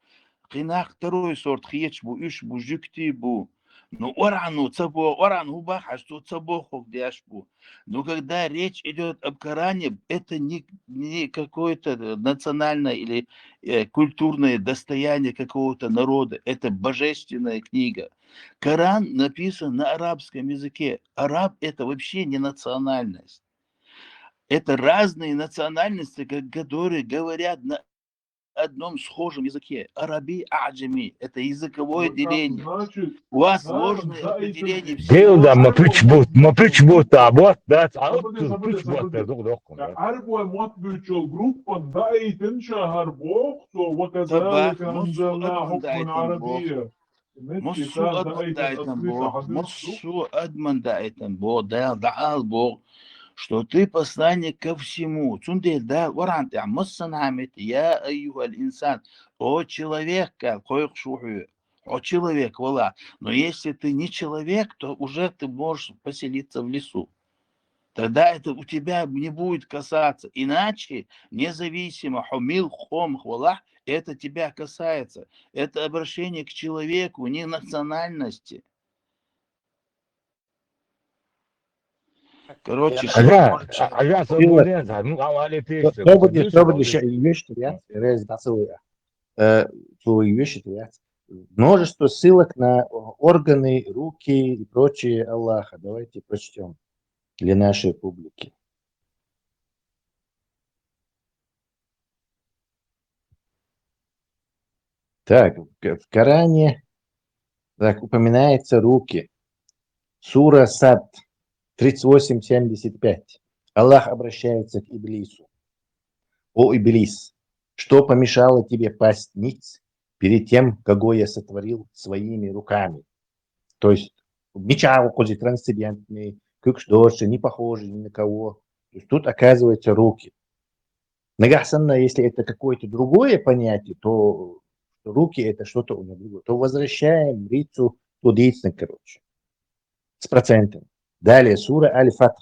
Кинах второй сорт хечбу, ишбу, жюктибу. Ну, Орану, Цабо, Орану, Баха, что Цабоху, где Ашбу. Но когда речь идет об Коране, это не какое-то национальное или культурное достояние какого-то народа. Это божественная книга. Коран написан на арабском языке. Араб – это вообще не национальность. Это разные национальности, которые говорят на одном схожем языке. Араби, аджами. Это языковое деление. Значит, У вас да, сложные да, определения это- всего. Gilda, Arbo ma pitch boot, abort, that's Sabırdı, out, sabırdı, pitch boot, sabırdı. دوق. Arbo matbu'ul gruppa da'i تنشهر بوقته وكذلك طباخ مصو أنزلنا أدمن حكما دايتن بوخ عربيا. متى مصو كان أدمن دايتن دايتن أصلي بوخ حديثه مصو أدمن دايتن بوخ دعال بوخ что ты посланник ко всему. Цундель, да, варант, я массанамит, я аюхаль инсан. О человек, какой шуху. О человек, вала. Но если ты не человек, то уже ты можешь поселиться в лесу. Тогда это у тебя не будет касаться. Иначе, независимо, хумил, хом, хвала, это тебя касается. Это обращение к человеку, не национальности. Короче, Ага, свободен, ну, авали пишет, Сободи вещи, множество ссылок на органы, руки и прочее Аллаха. Давайте прочтем для нашей публики. Так, в Коране так, упоминаются руки. Сура Сад 38-75. Аллах обращается к Иблису. О, Иблис, что помешало тебе пасть ниц перед тем, кого я сотворил своими руками? То есть меча трансцендентный, кукшдоши, не похожи ни на кого. То есть тут оказываются руки. Нагахсанна, если это какое-то другое понятие, то руки это что-то у него другое. То возвращаем рицу тудийцна, короче. С процентом. Далее сура Аль-Фатх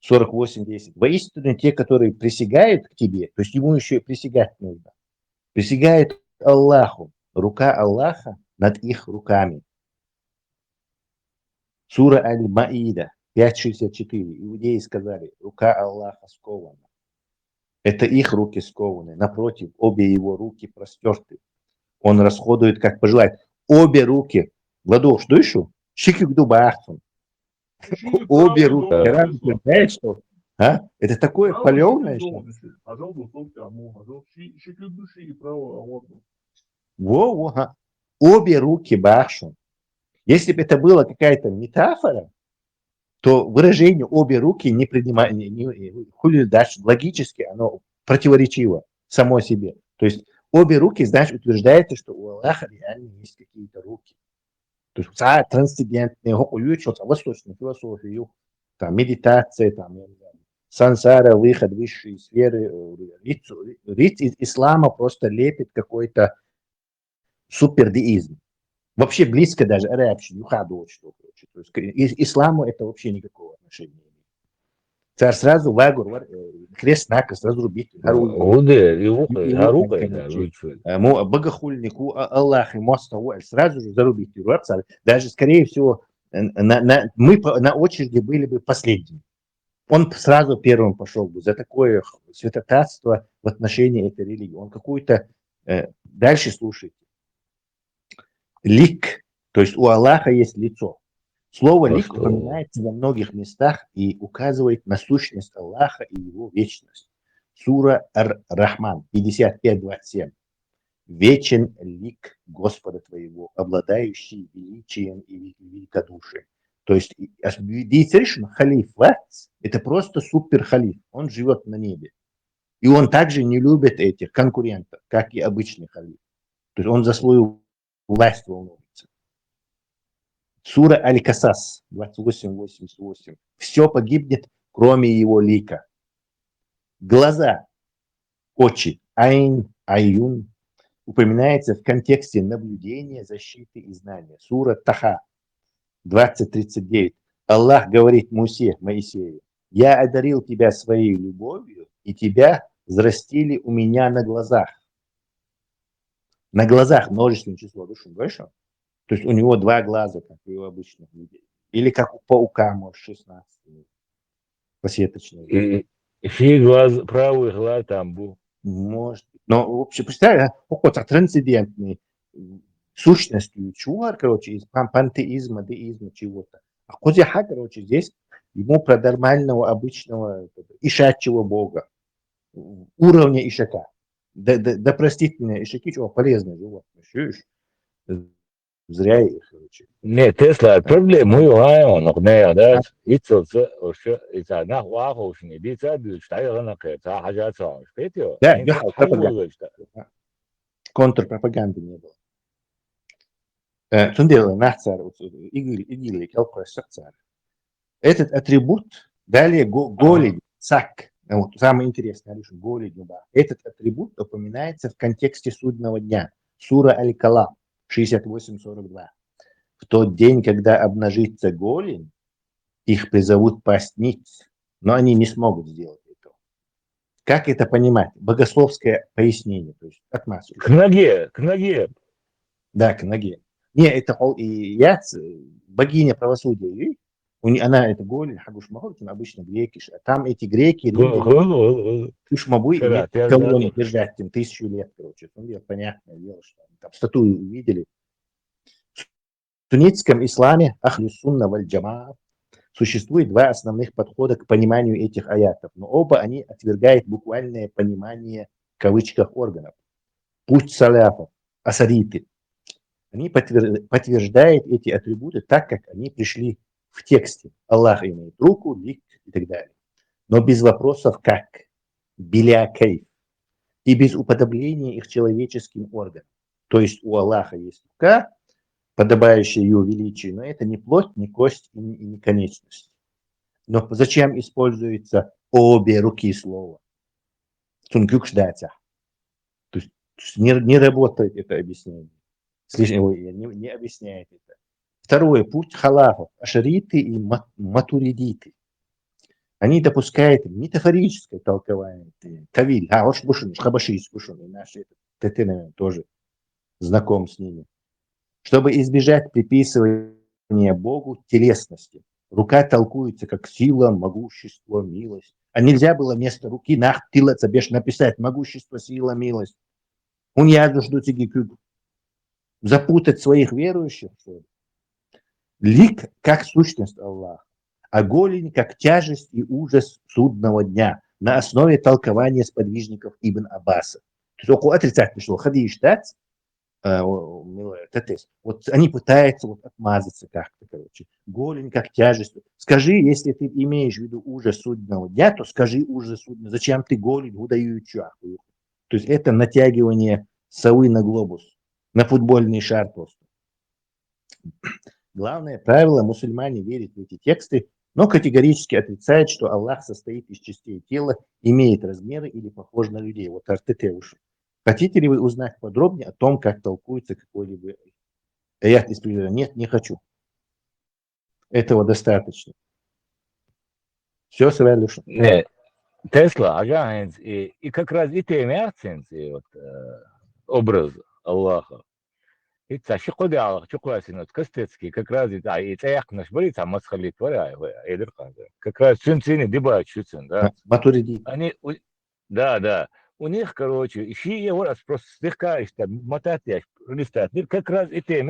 48-10. Воистину те, которые присягают к тебе, то есть ему еще и присягать нужно, присягают Аллаху. Рука Аллаха над их руками. Сура Аль-Маида 5.64. Иудеи сказали, рука Аллаха скована. Это их руки скованы. Напротив, обе его руки простерты. Он расходует, как пожелает. Обе руки. Владуш, душу? Шикик дубахтун. Обе руки. Знаешь что? А? Это такое паленое. Во-во. Обе руки бахшун. Если бы это была какая-то метафора, то выражение «обе руки» не принимает, логически оно противоречиво само себе. То есть обе руки, значит, утверждается, что у Аллаха реально есть какие-то руки. То есть трансцендентные, восточную философию, там, медитация, там, сансара, выход, высшие сферы. Рит из ислама просто лепит какой-то супердеизм. Вообще близко даже арабщине, юхаду, что короче. То есть к исламу это вообще никакого отношения не имеет. Царь сразу вагур, крест-накрест разрубить. Богохульнику, Аллах, ему сразу же зарубить. Даже, скорее всего, мы на очереди были бы последними. Он сразу первым пошел бы за такое святотатство в отношении этой религии. Он какую-то... Дальше слушайте. Лик, то есть у Аллаха есть лицо. Слово лик упоминается во многих местах и указывает на сущность Аллаха и его вечность. Сура Ар-Рахман 55-27. Вечен лик Господа твоего, обладающий величием и великодушием. То есть халиф, это просто супер халиф. Он живет на небе. И он также не любит этих конкурентов, как и обычный халиф. То есть он за свою власть волнуется. Сура Аль-Касас 28-88. Все погибнет, кроме его лика. Глаза, очи, айн, аюн упоминается в контексте наблюдения, защиты и знания. Сура Таха 20-39. Аллах говорит Моисею: я одарил тебя своей любовью, и тебя взрастили у меня на глазах. На глазах множественное число. То То есть у него 2 глаза, как у обычных людей. Или как у паука, может, 16 посеточный. И фи глаз, правый глаз там был. Может быть. Но вообще, представляешь, какой-то трансцендентный сущностью чувак, короче, из пантеизма, деизма, чего-то. А Козяха, короче, здесь ему про нормального, обычного, ишачьего бога. Уровня ишака. Да простите меня, ишаки чего полезные животные. Чуешь? Зря их, короче. Не, Тесла, проблема его, но не, да, ицелся, что это на ваху не бица, что на это хажа сам, что Да, это, я контрпропаганды не было. Тундела нахцар, игили, келпросцар. Этот атрибут, далее голень, цак. Вот, самое интересное, Алиша, голень. Этот атрибут упоминается в контексте судного дня. Сура Аль-Калам, 68-42. В тот день, когда обнажится голень, их призовут пасть ниц, но они не смогут сделать этого. Как это понимать? Богословское пояснение. То есть, от нас. К ноге, к ноге. Да, к ноге. Не, это Яц, богиня правосудия. Она это голень, Хагуш Махот, обычно греки. А там эти греки, римляне, Ушмабуй имеют колонии держать им 1000 лет, короче. Понятное дело, что там статую увидели. В суннитском исламе Ахлюс-Сунна валь-Джамаа существует 2 основных подхода к пониманию этих аятов, но оба они отвергают буквальное понимание в кавычках органов. Путь саляфов, асариты, они подтверждают эти атрибуты так, как они пришли в тексте. Аллах имеет руку, лик и так далее. Но без вопросов как, биля кайф, и без уподобления их человеческим органам. То есть у Аллаха есть рука, подобающая ее величию, но это не плоть, не кость и не конечность. Но зачем используются обе руки слова? Цунгюкшдатя. То есть не работает это объяснение. Не объясняет это. Второе, путь халафов, ашариты и матуридиты. Они допускают метафорическое толкование. Тавиль, хабашис, наши, ты, наверное, тоже знаком с ними. Чтобы избежать приписывания Богу телесности. Рука толкуется как сила, могущество, милость. А нельзя было вместо руки нахтилаться, беш написать могущество, сила, милость. Он я жду запутать своих верующих. Лик как сущность Аллаха, а голень как тяжесть и ужас судного дня на основе толкования сподвижников Ибн Аббаса. То есть около отрицательного, что ходи считать, вот они пытаются вот отмазаться как-то, короче. Голень как тяжесть. Скажи, если ты имеешь в виду ужас судного дня, то скажи ужас судного. Зачем ты голень удающую? То есть это натягивание совы на глобус, на футбольный шар просто. Главное правило, мусульмане верят в эти тексты, но категорически отрицают, что Аллах состоит из частей тела, имеет размеры или похож на людей. Вот артете уши. Хотите ли вы узнать подробнее о том, как толкуется какой-либо аят из примера? Нет, не хочу. Этого достаточно. Все, Савелюш. Не, Тесла, ага, и как раз и те вот образ Аллаха. И что куда, что классный, костецкий, как раз и цех наш борит, а масхалит варя, как раз цинцины дебают чуцин, да. Матуриди. Они, да. У них, короче, еще его раз просто слегка мотать, листать. Как раз и те,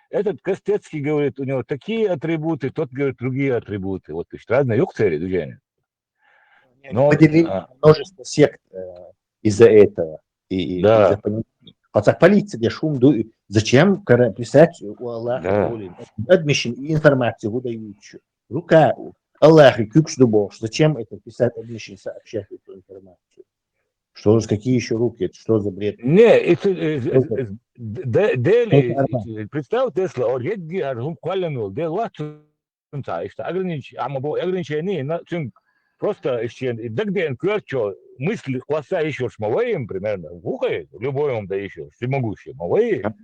этот Костецкий говорит, у него такие атрибуты, тот говорит другие атрибуты. Вот, то есть разные юкцери, движения. Но множество сект из-за этого. И да. из-за понимания. Хотя полиция, где шум, зачем писать у Аллаха адмишин и информацию выдающую. Рука Аллаха, кюкш дубов. Зачем это писать адмишин, сообщать эту информацию? Что, какие еще руки? Это что за бред? Не, Дели, представь, Тесла, оргедги, аргум кваленул, дел лачу, ограничение, просто еще, дагден кверчо, мысли класса еще шмоваем, примерно, вухает, любой он да еще, всемогущий, моваем.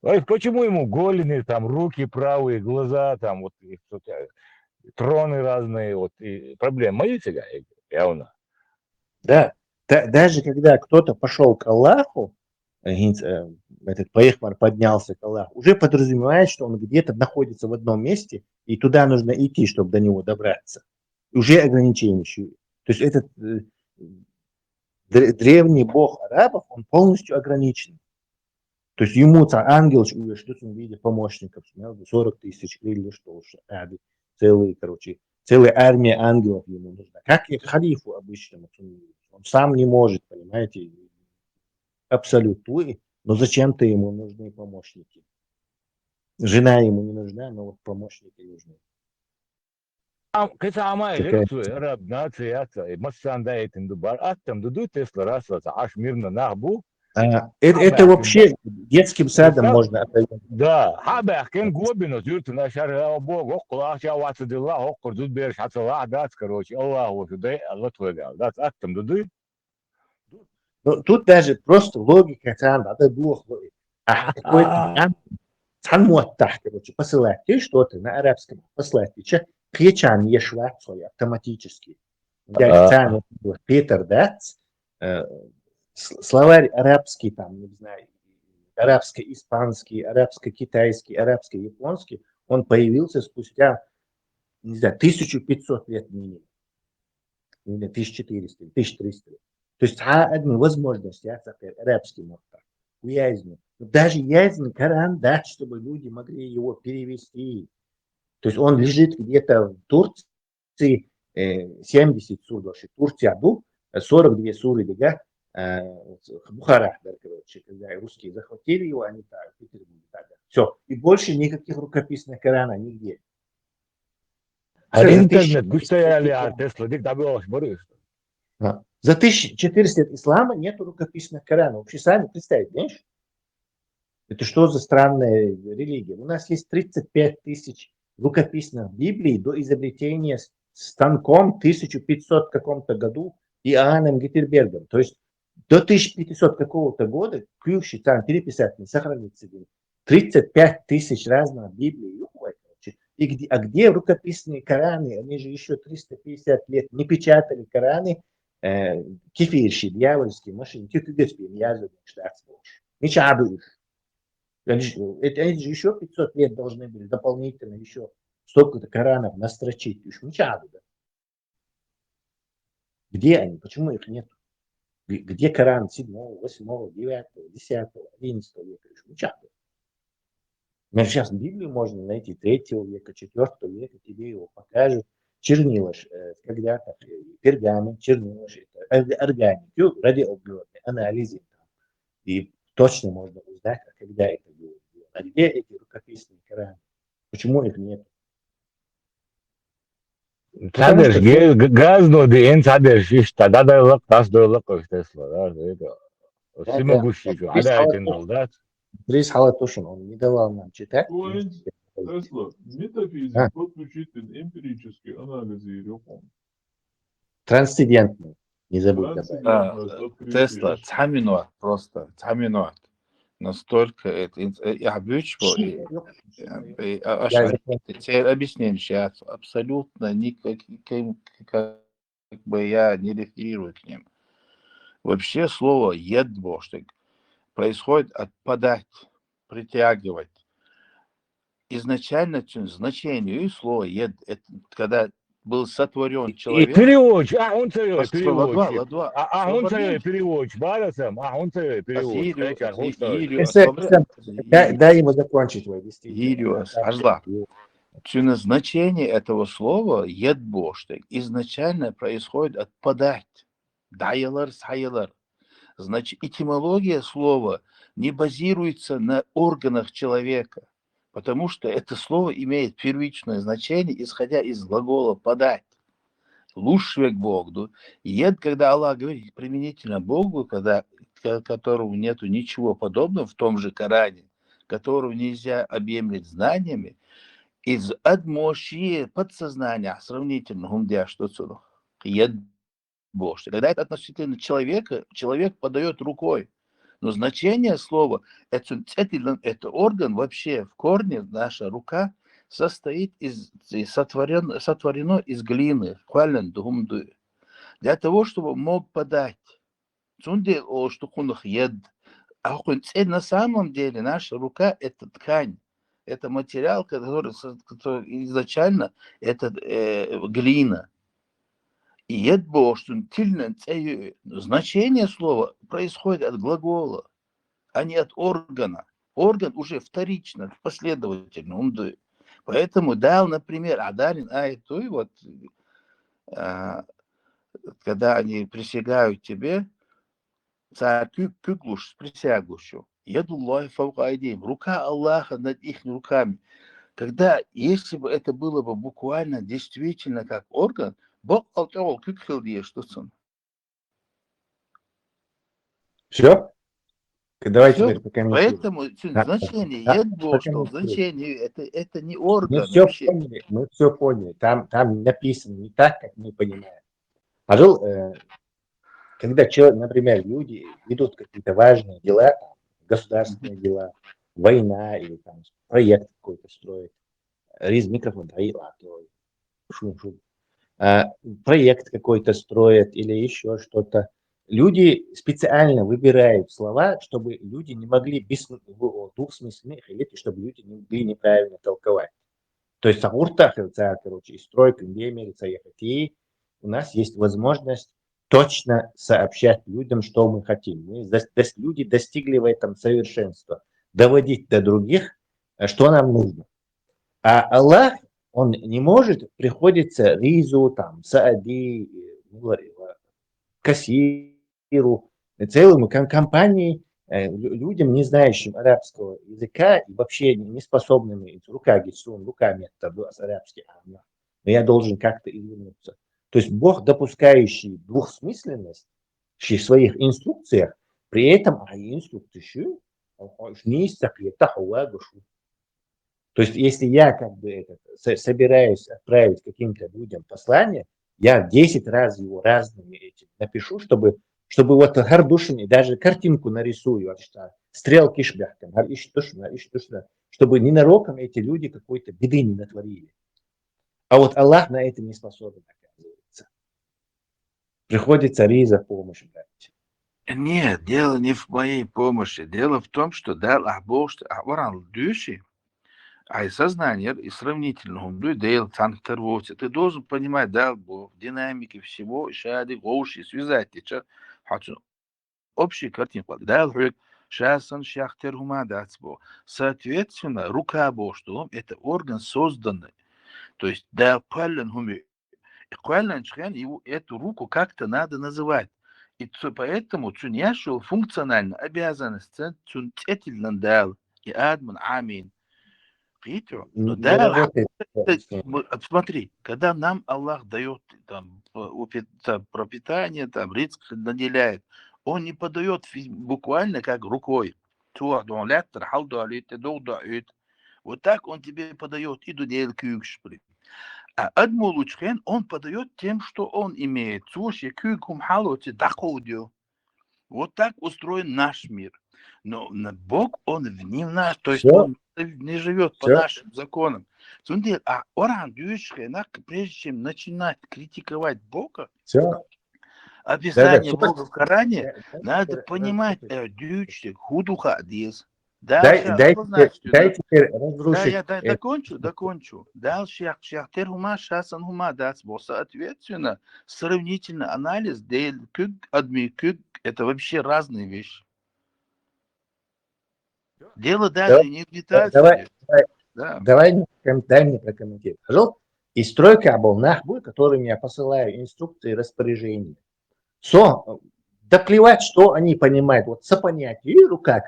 Почему ему голени, там, руки правые, глаза, там, вот, троны разные, вот, и проблемы мои сега, явно. Да. Даже когда кто-то пошел к Аллаху, этот Пейхман поднялся к Аллаху, уже подразумевает, что он где-то находится в одном месте, и туда нужно идти, чтобы до него добраться. Уже ограничение. То есть этот древний бог арабов, он полностью ограничен. То есть ему ангел что в виде помощников, 40 тысяч или что, целая армия ангелов ему нужна. Как и халифу обычному. Он сам не может, понимаете, абсолютно. Но зачем-то ему нужны помощники. Жена ему не нужна, но вот помощники нужны. Кстати, амай лекцию араб нации ата и массанда этим дубар аттам дуду Тесла раса аш мирно нахбу. Это вообще детским садом можно отдать. Да, хабах кен глобину зюрту на шар бог около ача ватдилла окор дуд берш хатла дат короче Аллах вот да Аллах твоя да аттам дуду. Ну, тут даже просто логика надо было какой-то короче, посылать ты что-то на арабском послать кричан ешвацой автоматически. Питер Дац, словарь арабский, там, не знаю, арабско-испанский, арабско-китайский, арабско-японский, он появился спустя, не знаю, 1500 лет минимум. Или 1400, 1300 лет. То есть одни возможности, арабский мохтар. Даже язнь Коран дать, чтобы люди могли его перевести. То есть он лежит где-то в Турции, 70 сур, Турция был, 42 суры, да, Бухара, короче, когда русские захватили его, они так, все. И больше никаких рукописных Корана нигде. Интернет, куштаяли Тесла, дик добилось борис. За 1400 лет ислама нет рукописных Коранов. Вообще сами представьте, знаешь? Это что за странная религия? У нас есть 35 тысяч рукописных Библий до изобретения станком в 1500 каком-то году Иоанном Гитербергом. То есть до 1500 какого-то года ключи там переписать, не сохранится. 35 тысяч разных Библий. А где рукописные Кораны? Они же еще 350 лет не печатали Кораны. Кефирши, дьявольские машины. Они же еще 500 лет должны были дополнительно еще столько-то Коранов настрочить. Где они? Почему их нет? Где Коран 7, 8, 9, 10, 11 века? Сейчас Библию можно найти 3 века, 4 века, тебе его покажут. Чернила, когда-то пергамент, чернила, органику, радиоуглеродные анализы. И точно можно узнать, когда это было. А где эти рукописные Кораны? Почему их нет? Садер газ ноды, садер шиш, тогда дайлак, тас дайлак, Тесла, да, это. Всемогущий, а это да. Дрис Халатушин, он не давал нам читать. Тесла, метафизик подключитель эмпирический анализ Ерехом. Трансцендентный, не забудь добавить. Тесла, цаминуат, просто цаминуат. Настолько это, я объявил, объяснение сейчас абсолютно никаким, как бы я не реферирую к ним. Вообще слово едбоштик происходит от подать, притягивать. Изначально значение и слово ед, это когда был сотворен человек. И переводчик, он царь переводчик. Он царь переводчик, барасам, он царь переводчик. Дай ему закончить твой действительно. Значение этого слова едбоштик изначально происходит от подать. Дайлар, сайлар. Значит, этимология слова не базируется на органах человека, потому что это слово имеет первичное значение, исходя из глагола «подать». Лушвек Богу. Ед, когда Аллах говорит применительно Богу, которому нету ничего подобного в том же Коране, которого нельзя объемлять знаниями, из адмоши подсознания, сравнительно гумдя, что сюда. Ед Бог. Когда это относительно человека, человек подает рукой. Но значение слова, это орган вообще в корне, наша рука состоит сотворено из глины. Для того, чтобы мог подать. на самом деле наша рука – это ткань. Это материал, который изначально это глина. И значение слова происходит от глагола, а не от органа. Орган уже вторично, последовательно. Поэтому дал, например, Адарин Айту, и вот когда они присягают тебе, царь Кюглуш с присягущим, Ядуллахи фаука айдейхим, рука Аллаха над их руками. Когда, если бы это было бы буквально, действительно как орган, Бог алтарол кюкхил что-то. Все? Давайте Все. теперь покомментируем. Поэтому значение Ядбо, что значение это не орган Мы все вообще. поняли, мы все поняли. Там написано не так, как мы понимаем. Пожалуй, когда человек, например, люди ведут какие-то важные дела, там, государственные дела, война или там проект какой-то строят, микрофон, шум. Проект какой-то строят или еще что-то. Люди специально выбирают слова, чтобы люди не могли двухсмысленных, или чтобы люди не могли неправильно толковать. То есть из стройки, у нас есть возможность точно сообщать людям, что мы хотим. Люди достигли в этом совершенства. Доводить до других, что нам нужно. А Аллах, он не может, приходится Ризу, там, Саади, кассиру, целым компании, людям, не знающим арабского языка и вообще не способными руками арабский, но я должен как-то извернуться. То есть Бог, допускающий двухсмысленность в своих инструкциях, при этом инструкции то есть, если я собираюсь отправить каким-то людям послание, я 10 раз его разными этим напишу, чтобы вот гардушин, даже картинку нарисую, стрелки шбяхтам, чтобы ненароком эти люди какой-то беды не натворили. А вот Аллах на это не способен, оказывается. Приходится Риза помощь брать. Нет, дело не в моей помощи. Дело в том, что дал Бог, что Аваран души, а и сознание, и сравнительно, ты должен понимать, дал Бог, динамики всего, шады, гоуши, связать, общий картинку. Дал шасан шахтер гумадацбо. Соответственно, рука Божья, это орган созданный. То есть, дал пален хуми. Его эту руку как-то надо называть. И поэтому цуняшил функционально обязанность цунтетельно дал и адман амин. Но да, смотри, когда нам Аллах дает там, пропитание, там, риск наделяет, он не подает буквально как рукой. Вот так он тебе подает и дудел кюкшпри. А Адмулучхен он подает тем, что он имеет. Вот так устроен наш мир. Но Бог, он не в нас, то есть он не живет по нашим законам. А прежде чем начинать критиковать Бога, описание Бога в Коране, надо понимать, худуха адис. Дайте теперь разрушить. Да, я докончу. Дальше соответственно, сравнительный анализ, это вообще разные вещи. Дело даже не в деталях. Дай мне прокомментировать. Пожалуйста. И стройка Абалнахбу, которым я посылаю инструкции и распоряжения. Да плевать, что они понимают. Вот понятие рука,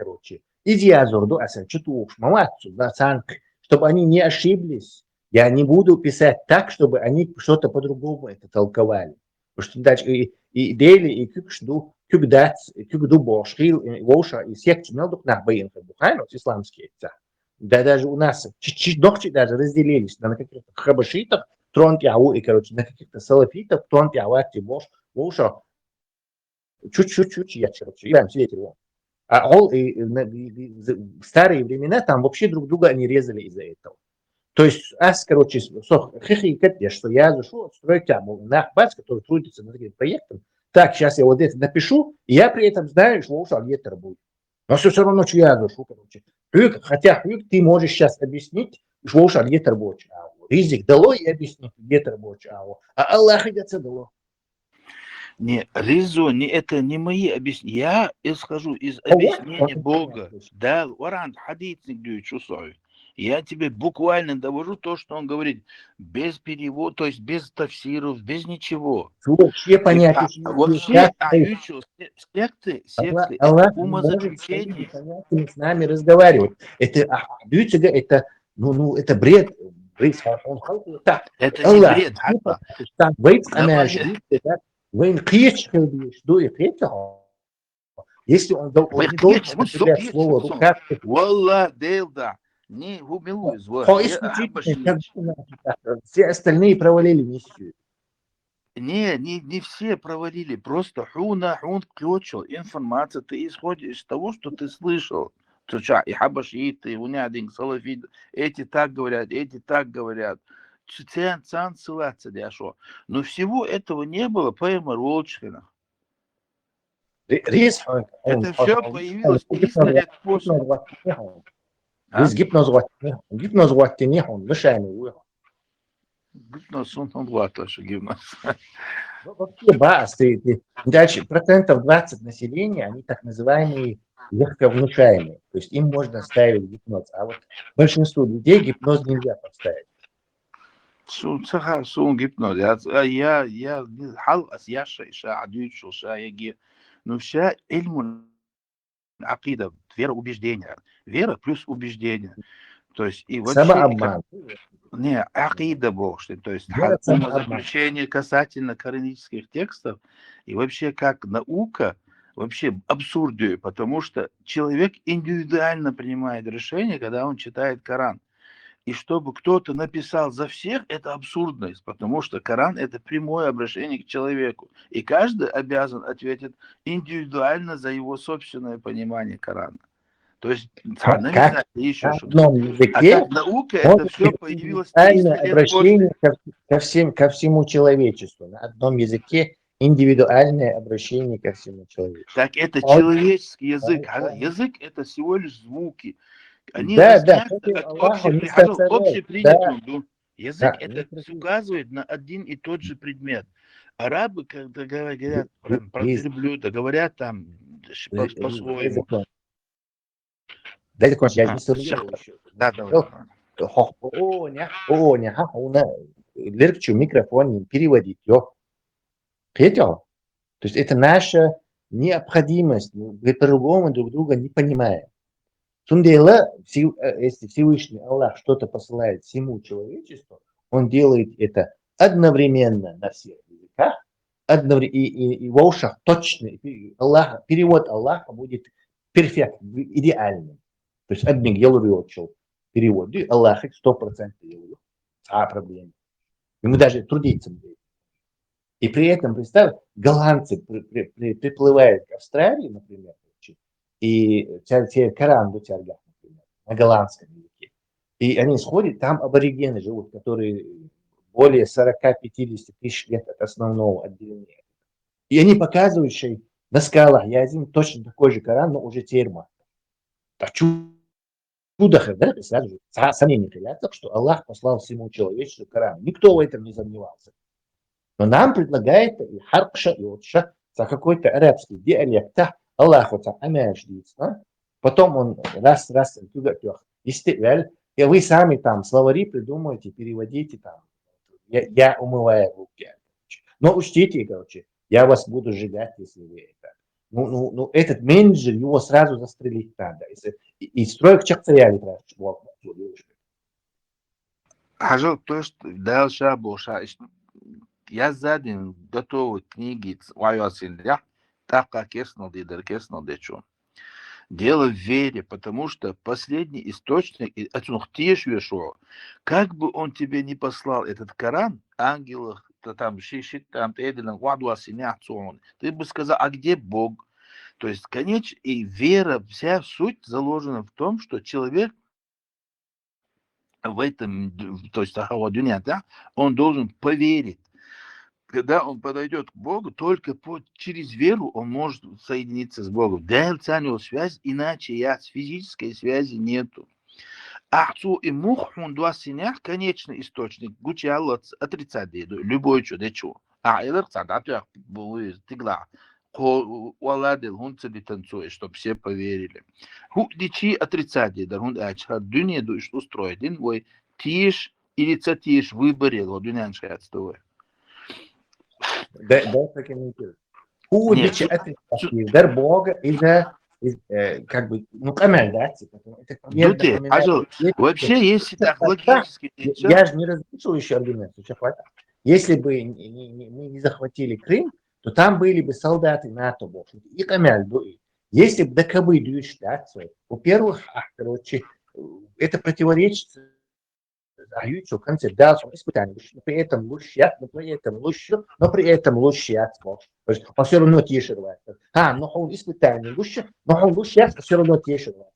чтобы они не ошиблись. Я не буду писать так, чтобы они что-то по-другому это толковали. Потому что дальше и дели, и кюкду бошхил, воша, и секти мелдук нахбаин, исламские. Да даже у нас чуть-чуть даже разделились на каких-то хабашитов, тронтиау, и, на каких-то салафитов, тронтиауати, воша, чуть-чуть, я прям свидетель. А в старые времена там вообще друг друга они резали из-за этого. То есть, что я зашел строить нахбац, который трудится над этим проектом. Так, сейчас я вот это напишу, и я при этом знаю, что ветер будет. Но все равно чья душу, короче. Хотя ты можешь сейчас объяснить, что уж где рабочий. Ризик дало и объяснить, где рабочий. А Аллах идет дало. Не, Ризо, это не мои объяснения. Я исхожу из объяснения Бога. Да, Варан, хадитник дюй, чусой. Я тебе буквально довожу то, что он говорит, без перевода, то есть без тафсиров, без ничего. Вообще понятия. Вообще, секты, это умозаключение. С нами разговаривать. Это это бред. Это не бред. Если он должен употреблять слово рука, Валла, Дейлда, не гумилуй зло. Все остальные провалили миссию. Не все провалили, просто хун включил информацию, ты исходишь из того, что ты слышал. И хабашиты, унядинг, салафид, эти так говорят, эти так говорят. Цан ссылаться, но всего этого не было по Эмаролчкинах. Это все появилось 300 лет после. Гипноз, он тоже гипноз. Вообще, дальше, 20% населения, они так называемые легковнушаемые. То есть им можно ставить гипноз. А вот большинству людей гипноз нельзя поставить. Сун гипноз. Я но вся ильму акида, вера убеждения. Вера плюс убеждение. То есть и вообще... Самообман. Не, акида бог, то есть заключение касательно коранических текстов и вообще как наука вообще абсурдию, потому что человек индивидуально принимает решение, когда он читает Коран. И чтобы кто-то написал за всех, это абсурдность, потому что Коран – это прямое обращение к человеку. И каждый обязан ответить индивидуально за его собственное понимание Корана. То есть, как еще языке, как наука, это все появилось 300 лет обращение ко всему человечеству. На одном языке индивидуальное обращение ко всему человечеству. Так это человеческий язык. Язык – это всего лишь звуки. Они общепринятую. Язык это указывает на один и тот же предмет. Арабы, когда говорят про верблюда, говорят там по-своему. Дай закончить, я не сформулировал еще. Легче микрофон переводить. То есть это наша необходимость. Мы по-другому друг друга не понимаем. Если Всевышний Аллах что-то посылает всему человечеству, он делает это одновременно на всех языках, и в ушах точно. Перевод Аллаха будет перфектным, идеальным. То есть одни делают перевод, и Аллах 100% делает. Проблема. Ему даже трудиться будет. И при этом, представь, голландцы приплывают к Австралии, например, и Коран до Тяргах, например, на голландском языке. И они сходят, там аборигены живут, которые более 40-50 тысяч лет от основного отделения. И они показывают, что на скалах Язин точно такой же Коран, но уже термо. Так чудо, да, сразу же сомнение появляется, что Аллах послал всему человечеству Коран. Никто в этом не сомневался. Но нам предлагает и харкша, и отша, за какой-то арабский диалект, Аллах потом он раз, и вы сами там словари придумаете, переводите там. Я умываю руки. Но учтите, короче, я вас буду сжигать, если вы это. Ну, этот менеджер, его сразу застрелить надо. И строек чакцаяли. Хажал, то, что дальше Боша, я за день готовы книги Вайосинля, так как кеснул дечу. Дело в вере, потому что последний источник, как бы он тебе не послал этот Коран, ангелах, там, ты бы сказал, а где Бог? То есть, конечно, и вера, вся суть заложена в том, что человек в этом, то есть, он должен поверить. когда он подойдет к Богу, только через веру он может соединиться с Богом. Дается у него связь, иначе физической связи нету. Ахцу и мух, он два синях, конечный источник. Гучало отрицать любой чудо. Илер цадатуях было тигла. Уаладил, он цади танцует, чтобы все поверили. Дичи отрицать да он ачхар дюне душ устроит. Ой, тишь или цатишь выборел, дюняншая отстовая. Да прокомментирую. هو Нет, ديش أتذكر Бога إذا как бы, ну, камель, да, типа, это пример Дуте, напоминает. вообще, если так логически... Я же не разрешил еще аргумент, все хватает. Если бы мы не захватили Крым, то там были бы солдаты НАТО больше. И камель были. Если бы докабы дюш, да, во-первых, короче, это противоречит в конце дальше испытание. Но при этом лучше, но при этом лучше. Он все равно тешивает. Но он испытание лучше, но он лучше, все равно тешивает.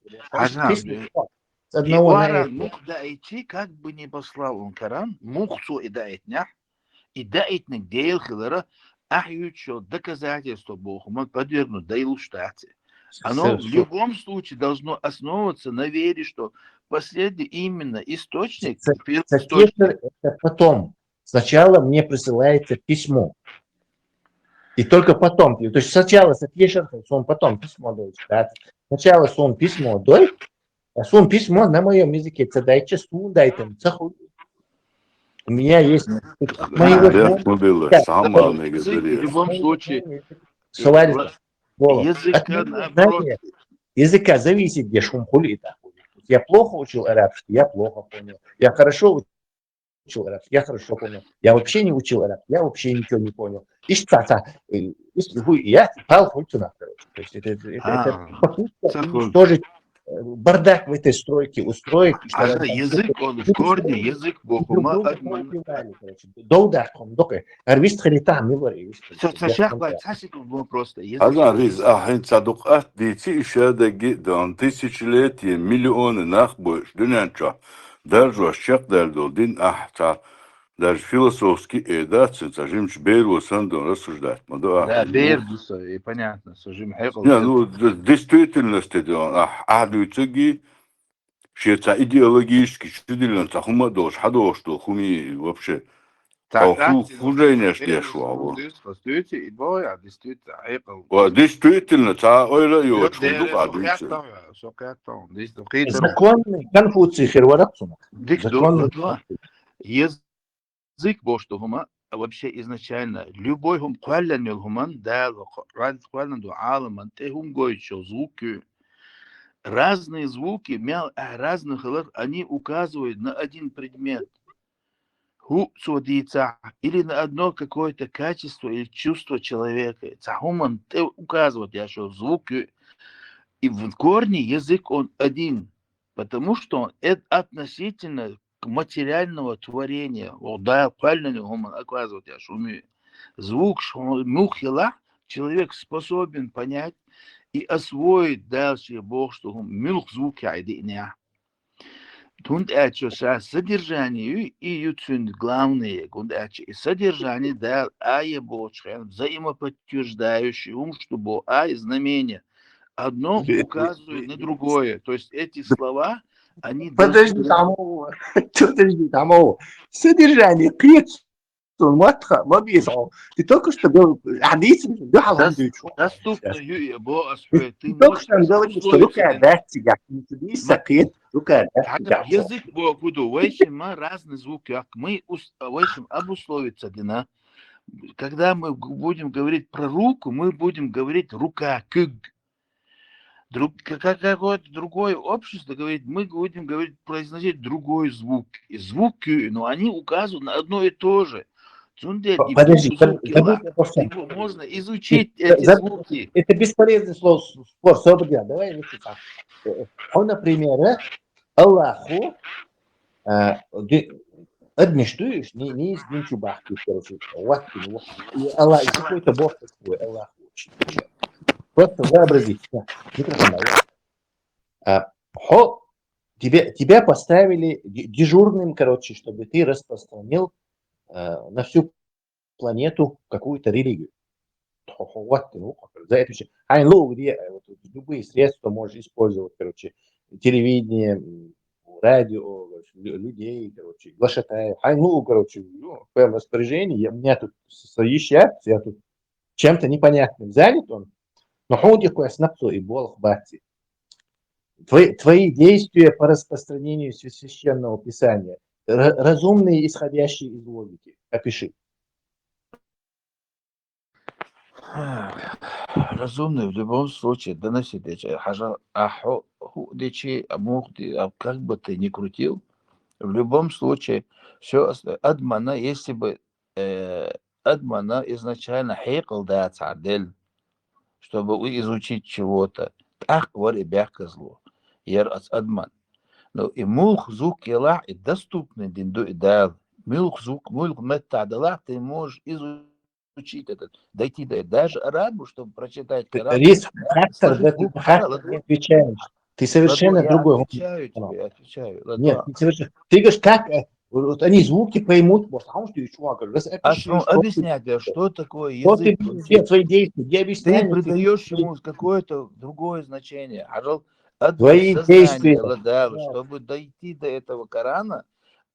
С одного на это. Мух да идти, как бы не послал он Коран, мухсу и да этня, и да этник дейл хилера, ахючо доказательство Богу, мы подвергнут дейлу штате. Оно в любом случае должно основываться на вере, что последний именно источник. Это потом. Сначала мне присылается письмо. И только потом. То есть сначала Сатьешер, сон потом письмо дает. Да? Сначала сон письмо дает, а сон письмо на моем языке. Цадайче сун дайте. У меня есть... В любом случае... Языка зависит, где шумхули. Я плохо учил арабский, я плохо понял. Я хорошо учил арабский, я хорошо понял. Я вообще не учил арабский, я вообще ничего не понял. Я пал хоть на, короче. То есть это попытка уничтожить бардак в этой стройке, устроить. Язык, он в корне, язык Богу. Доудахом, дока. Арвист халита, мы говорим. Просто. Азарис, цадукат, дити, ишадаги, дан, тысячелетия, миллионы нахбош, дюнянча. Даже щак дальдол, дин ахта. Даже философский эдат, сажим шбейру, сандон рассуждать. Да, бейрбуса, и понятно, сажим хэкл. Не, ну, действительности, ахдуйцаги, шеца идеологически, чудилен, цахума дош, хадош, что хуми вообще. Хуже что шло. Действительно, законный Конфуций Херварацуна. Язык Божьего вообще изначально любой гуман звуки, разные звуки, разных они указывают на один предмет. Или на одно какое-то качество или чувство человека. Цахуман указывает, что звуки. И в корне язык он один, потому что это относительно к материального творения. Звук мухила человек способен понять и освоить дальше Бог, что он мюх звуки айдиня. Тут содержание и ютюн главные, и содержание дал ая Божья, взаимоподтверждающий что Бог знамение. Одно указывает на другое. То есть эти слова, они... Подожди, там содержание, ты только что говорил, доступно ты только что говорил, что рука дать тебя, язык буду, разные звуки, мы обусловиться, когда мы будем говорить про руку, мы будем говорить рука, какое-то другое общество говорит, мы будем говорить, произносить другой звук. И звуки, но они указывают на одно и то же. Подожди, его можно изучить эти звуки. Это бесполезный спор, свободен. Давай вместе так. Он, например, Аллаху адмиштуешь, не из Нинчубахки, короче, Аллах, какой-то Бог такой, Аллах. Просто вообразить. Тебя поставили дежурным, короче, чтобы ты распространил на всю планету какую-то религию. Вот, за это все. Где любые средства можешь использовать, короче, телевидение, радио, людей, короче, глашатаев. Короче, в твоем распоряжении, у меня тут совещать, я тут чем-то непонятным занят он, но ходит кое снапсу и болох бати. Твои действия по распространению священного писания разумные, исходящие из логики. Опиши. Разумный в любом случае доносит как бы ты ни крутил, в любом случае все адмана, если бы адмана изначально хейкал да цадель, чтобы изучить чего-то, ахвар и бяхка зло, адман. Но и мулх звук елах и доступный динду и дал. Мулх звук, мулх метадалах, ты можешь изучить этот, дойти до даже арабу, чтобы прочитать Коран. Риск, фактор, да, ты не отвечаешь. Ты совершенно другой. Я отвечаю. Нет, ты совершенно. Ты говоришь, как вот они звуки поймут, может, а что еще говоришь? Объяснять, что такое что язык. Ты свои действия, где объясняешь? Ты придаешь ему какое-то другое значение. Твои действия. Чтобы дойти до этого Корана,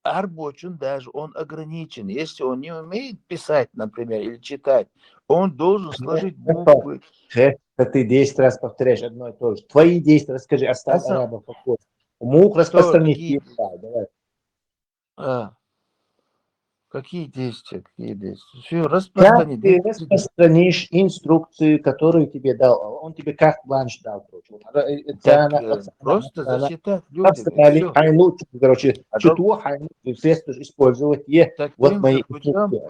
арбочин даже он ограничен. Если он не умеет писать, например, или читать, он должен сложить буквы. Ты 10 раз повторяешь одно и то же. Твои действия расскажи, оставь арабов покой. Мог распространить. Какие действия? Все, распространить. Как ты распространишь инструкцию, которую тебе дал? Он тебе как бланш дал. Просто зачитать людям. Короче, что средства использовать. Вот мои инструкции.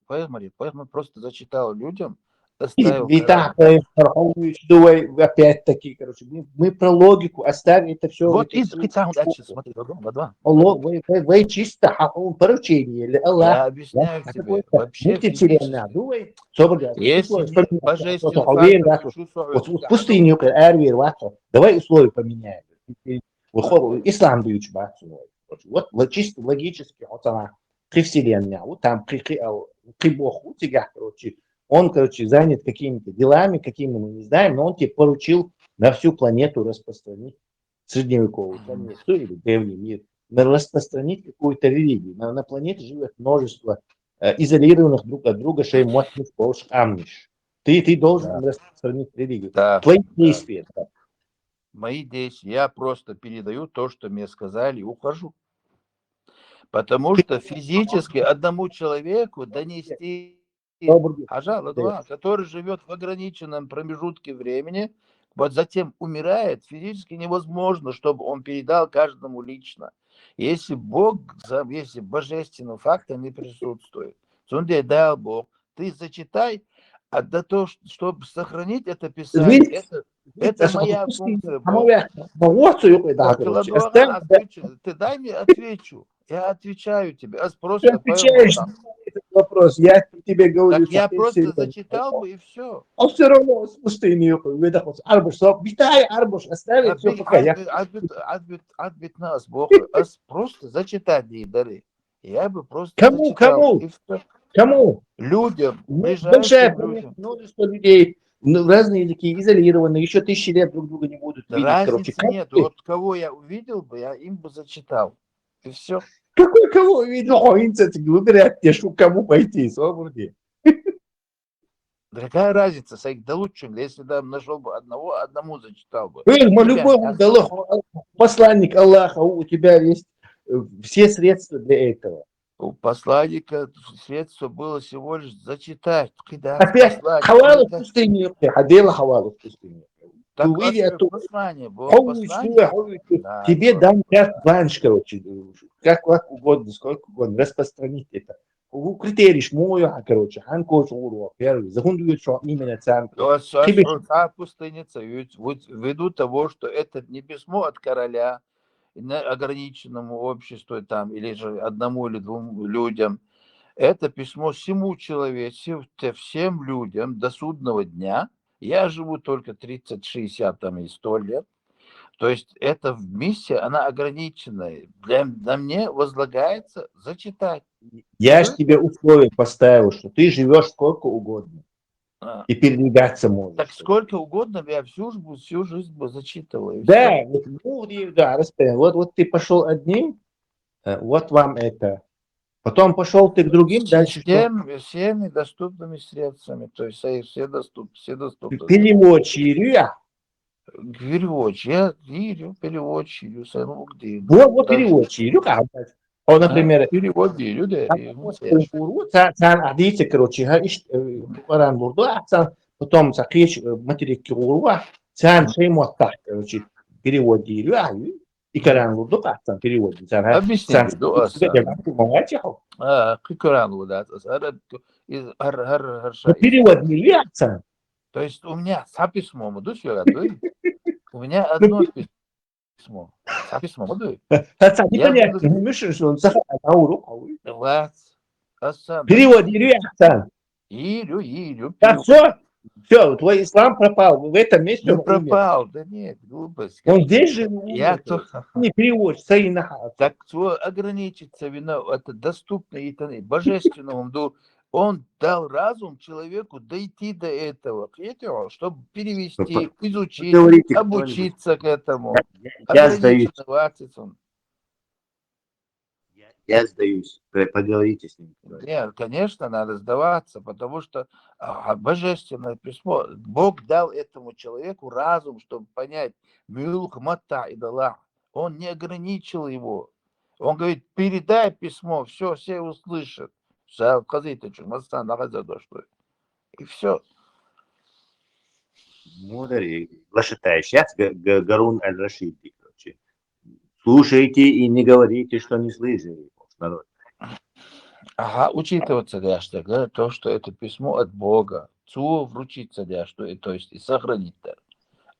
Поэтому просто зачитал людям. Опять-таки, короче, мы про логику оставим это все. Вот и дальше, смотри, два. Вы чисто поручение или Аллах. Я объясняю тебе, вообще если божественный факт, пустыню, давай условия поменяем. Ислам дают вот чисто логически, вот она, при вселенной, вот там при Богу, у тебя, короче, он, короче, занят какими-то делами, какими мы не знаем, но он тебе поручил на всю планету распространить средневековую планету или древний мир, распространить какую-то религию. На планете живет множество изолированных друг от друга шеймотных полш амниш. Ты должен распространить религию. Твои действия. Мои действия. Я просто передаю то, что мне сказали, и ухожу. Потому что физически одному человеку донести который живет в ограниченном промежутке времени, вот затем умирает, физически невозможно, чтобы он передал каждому лично. Если если божественный факт не присутствует, он дал Бог, ты зачитай, а до того, чтобы сохранить это писание, это моя функция. Ты дай мне отвечу. Я отвечаю тебе. Ты отвечаешь на этот вопрос. Я тебе говорю. Так я просто зачитал бы и все. Он все равно с пустыней выдохнулся. Арбуш, витай, Арбуш, оставить все пока. Отбит нас, Бог. Просто зачитать ей дары. Я бы просто зачитал. Кому? Людям. Большая множество людей. Разные языки, изолированные, еще 1000 лет друг друга не будут видеть. Разницы нет. Вот кого я увидел бы, я им бы зачитал. И все. Кого увидел? Выбирать тебе, что кому пойти, свободе. Какая разница, да лучше, если там нашел бы одному зачитал бы. Посланник Аллаха, у тебя есть все средства для этого. У посланника средство было всего лишь зачитать. Опять хавалу в пустыне. Ходила хавалу в пустыне. Послание. Тебе дам бланш, короче, как угодно, сколько угодно, распространить это. Критерий шмоя, короче, ханкоч уру, первый, захундуют, что именно центр. Пустыница, ввиду того, что это не письмо от короля, ограниченному обществу там, или же одному или двум людям. Это письмо всему человечеству, всем людям до судного дня. Я живу только 30, 60 там, и 100 лет. То есть эта миссия, она ограниченная. Для мне возлагается зачитать. Я же тебе условия поставил, что ты живешь сколько угодно А, и передвигаться можешь. Так сколько угодно, я всю жизнь бы зачитывал. И Да, всё. вот, ну, да, расстояние. Вот ты пошел одним, вот вам это. Потом пошел ты к другим, дальше что? Всеми доступными средствами. То есть все доступны. Переводчик. Переводчик. Я верю переводчику. Где? Вот переводчик. Он, например, Перевод верю, да. sen adıysa короче, öğren burada, sen потом sakış materik kurwa, sen şey muhakkak короче, перевод geliyor, и karan burada, sen перевод. Объясни, Sen Кикаран вот это. перевод geliyor, sen. То есть у меня с письмом, у меня одно письмо. С письмом, Sen Я непонятно, буду- мышишь, он сахар, Асан. перевод geliyor, sen. Ирю. Да все, твой ислам пропал, в этом месте Не он умер. пропал, да нет, глупость. Он здесь же Я умер. то... Не перевод, Саинаха. Так ограничиться вина, это доступно и божественному. Он дал разум человеку дойти до этого, чтобы перевести, изучить, Говорите, обучиться к этому. Я сдаюсь. Ограниченно. Я сдаюсь. Поговорите с ним. Нет, конечно, надо сдаваться, потому что божественное письмо, Бог дал этому человеку разум, чтобы понять, мата и дала. Он не ограничил его. Он говорит, передай письмо, все услышат. И все. Мудрый. Лошатай. Сейчас Гарун аль-Рашиди. Слушайте и не говорите, что не слышали. Народ. Ага, учитываться, да, что, да, то, что это письмо от Бога. Вручиться, да, что, то есть и сохранить. Да.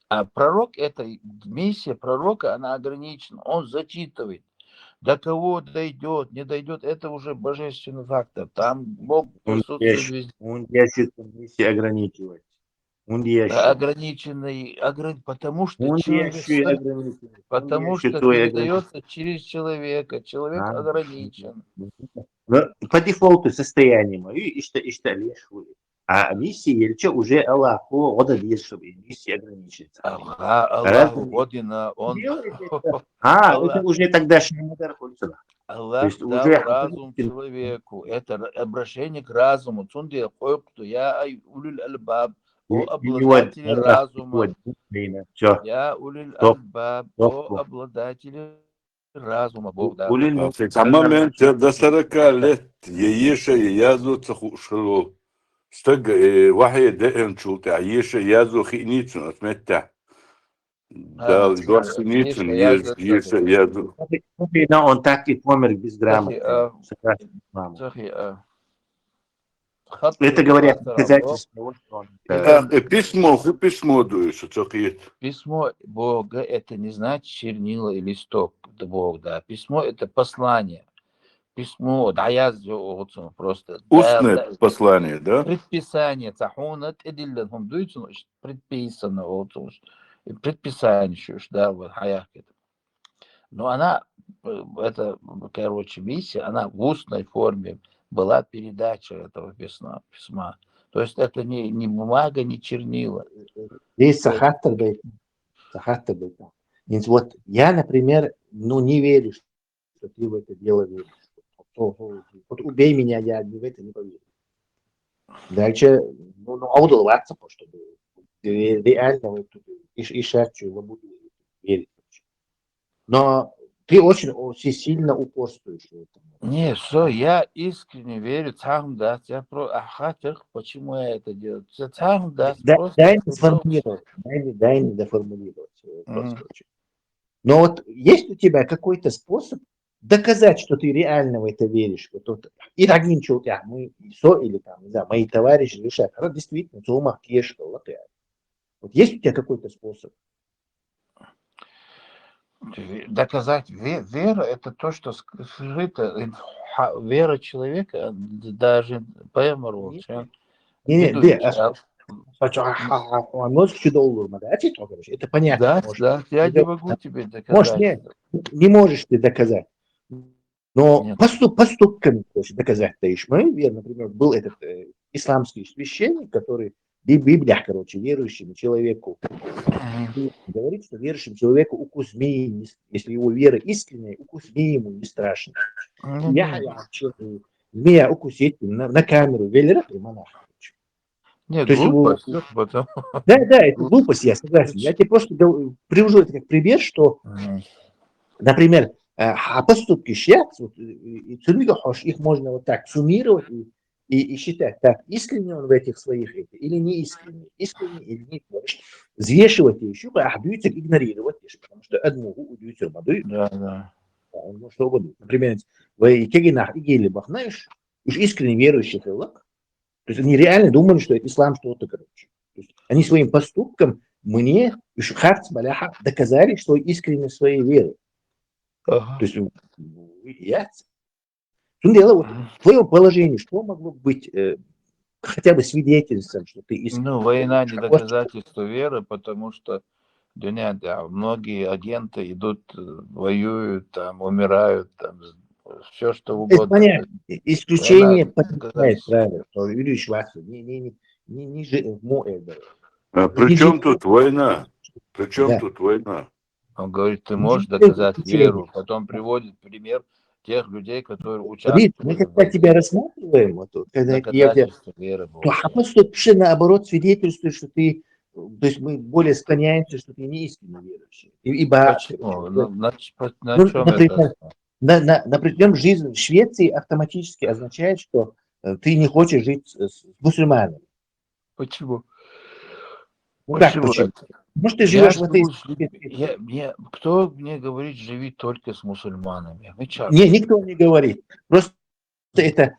А пророк, это миссия пророка, она ограничена. Он зачитывает. До кого дойдет, не дойдет, это уже божественный фактор. Там Бог присутствует везде. Он держит миссии ограничивать. Он Ограниченный, потому что человек, потому что передается через человека. Человек ограничен. По дефолту состояние мое, и что лишь. А миссия Ельча уже Аллаху, вот миссия ограничится. Аллах Година, он... это уже тогдашний мудар Хульцина. Аллах дал разум человеку. Это обращение к разуму. Цунди койкту, я улюль альбаб. О обладателе разума. Я улюль альбаб. О обладателе разума. Бог, да. В момент до 40 лет Ееша Язу Цахушелу. Стаг вахи дэн чулта Ееша Язу Хиницун отметта. Да, Горсиницун Ееша Язу. Он так и помер безграмотный. Это говорят доказательства. Письмо дуешь, Письмо Бога это не значит чернила и листок Бога, да. Письмо это послание. Письмо, да, я просто. Устное послание, да? Предписание. Предписано. Предписание, да, вот хаях. Но она, это, короче, миссия, она в устной форме была передача этого письма. То есть это не бумага, не чернила. Здесь сахаттер бейт. Вот я, например, не верю, что ты в это дело веришь. Вот убей меня, я в это не поверю. Дальше, аудалваться, чтобы реально в эту ишачью буду верить. Но ты очень сильно упорствуешь в этом. Не, все, я искренне верю, там да, я почему я это делаю? Там да, дай мне сформулировать, дай мне доформулировать. Но вот есть у тебя какой-то способ доказать, что ты реально в это веришь? Вот, и один человек, мы или там, не знаю, мои товарищи решают, действительно, Зумах Кешка, вот есть у тебя какой-то способ? Доказать вера это то, что скрыто, вера человека, даже пойму. Это понятно. Да, я не могу тебе доказать. Может, не можешь ты доказать. Но Нет. поступками хочешь доказать мою веру. Например, был этот исламский священник, который в Библиях, верующему человеку говорит, что верующему человеку укус змеи, если его вера искренняя, укус змеи ему не страшно. Змея укусить на камеру, велера и монах. Нет, То есть глупость, потому... Да, это глупость, я согласен. Я тебе просто привожу это как пример, что, например, поступки шьяц, их можно вот так суммировать и считать, так, искренне он в этих своих или не искренне или не хочет. Взвешивать еще, а дюйцер игнорировать, потому что одну дюйцер мадуй, Да. он может что угодно. Например, в Кегинах и Гелебах, знаешь, уж искренне верующих Аллах, то есть они реально думали, что это ислам что-то, короче. То есть они своим поступком мне, доказали, что искренне своей веры. То есть я... Дело вот в твоем положении, что могло быть хотя бы свидетельством, что ты искренне. Ну, война не доказательство веры, потому что многие агенты идут, воюют, там, умирают, там, все что угодно. Это понятно. Исключение подтверждает правило, что Юрий вас не жил При чем тут война? При чем тут война? Он говорит, ты можешь доказать веру, потом приводит пример тех людей, которые участвуют. Мы когда тебя рассматриваем, вот, когда доказательство веры было. То вообще наоборот свидетельствует, что ты, то есть мы более склоняемся, что ты не искренне верующий. Почему? На чем например, например, жизнь в Швеции автоматически означает, что ты не хочешь жить с мусульманами. Почему? Почему? Потому что ты живешь в этой... Кто мне говорит, живи только с мусульманами? Никто не говорит. Просто это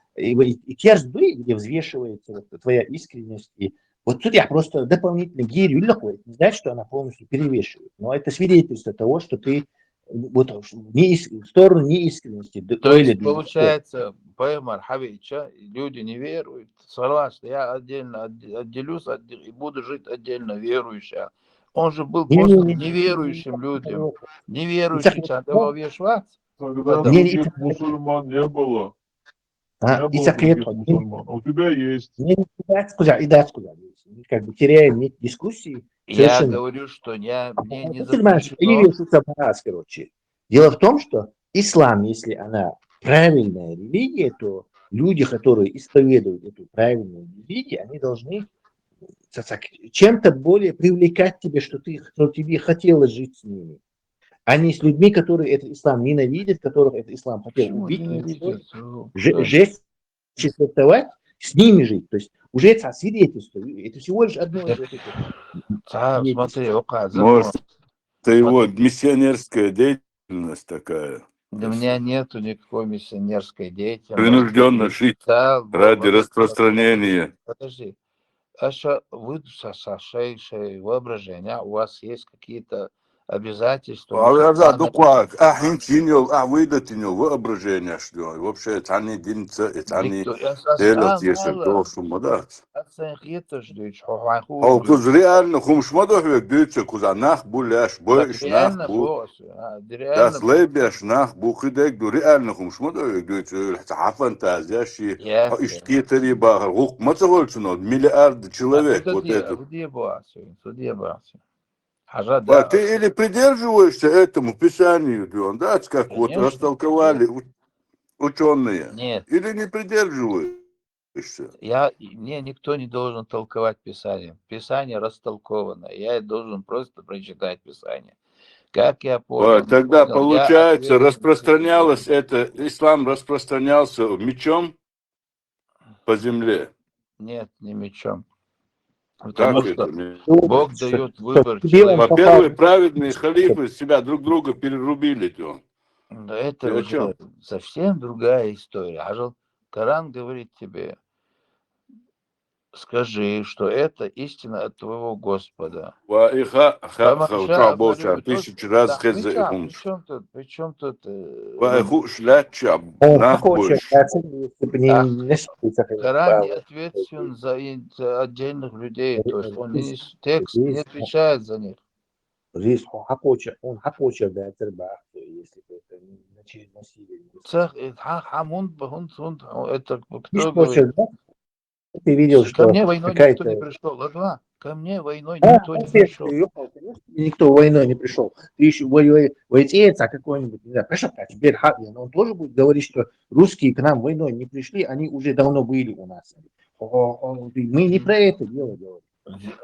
керсбы, где взвешивается твоя искренность. И вот тут я просто дополнительно гирю легкой, не значит, что она полностью перевешивает. Но это свидетельство того, что ты вот в сторону неискренности. То есть, получается, Паймар Хавича, люди не веруют, согласны, я отдельно отделюсь и буду жить отдельно верующим. Он же был просто неверующим людям. Неверующий, давал вешать. Тогда других мусульман не было. Не было других мусульман. У тебя есть. Как бы теряем нить дискуссии. Я говорю, что мне не запрещено. Дело в том, что ислам, если она правильная религия, то люди, которые исповедуют эту правильную религию, они должны чем-то более привлекать тебя, что тебе хотелось жить с ними. А не с людьми, которые этот ислам ненавидят, которых этот ислам хотел убить, жесть, чествовать, с ними жить. То есть уже это свидетельство. Это всего лишь одно из этих. Смотри, может, это его миссионерская деятельность такая. У меня нету никакой миссионерской деятельности. Принужденно жить ради распространения. Подожди. Вы сошедшее воображение, у вас есть какие-то обязательства. Воображение, что вообще это они единица, это они делают, если должен модать. Куз реально хумшмадох век дюйце кузанах буляш бойш нах бу. Das лебяш нах бу хидек ду реально хумшмадох век дюйце фантазия ши иштитери ба хук мацагольцно миллиард человек вот это. Ты или придерживаешься этому писанию, да, как вот растолковали ученые, или не придерживаешься? Мне никто не должен толковать Писание. Писание растолковано. Я должен просто прочитать Писание. Как я понял. Тогда получается, распространялось это, ислам распространялся мечом по земле? Нет, не мечом. Потому что Бог дает выбор. Во-первых, праведные халифы себя друг друга перерубили. Но это уже совсем другая история. Коран говорит тебе, скажи, что это истина от твоего Господа. Тысячу раз При чем тут? Коран не ответственен за отдельных людей. То есть он текст не отвечает за них. Он хакоча, если бы это через насилие. Это кто Видишь, говорит? да? Ты видел, Ко что мне войной никто не какая-то... пришел. Ладва, ко мне войной никто не пришел. Никто войной не пришел. Ты еще войтеец, а какой-нибудь, не знаю, Пешапач, Бельхабин, он тоже будет говорить, что русские к нам войной не пришли, они уже давно были у нас. Мы не про это дело говорим.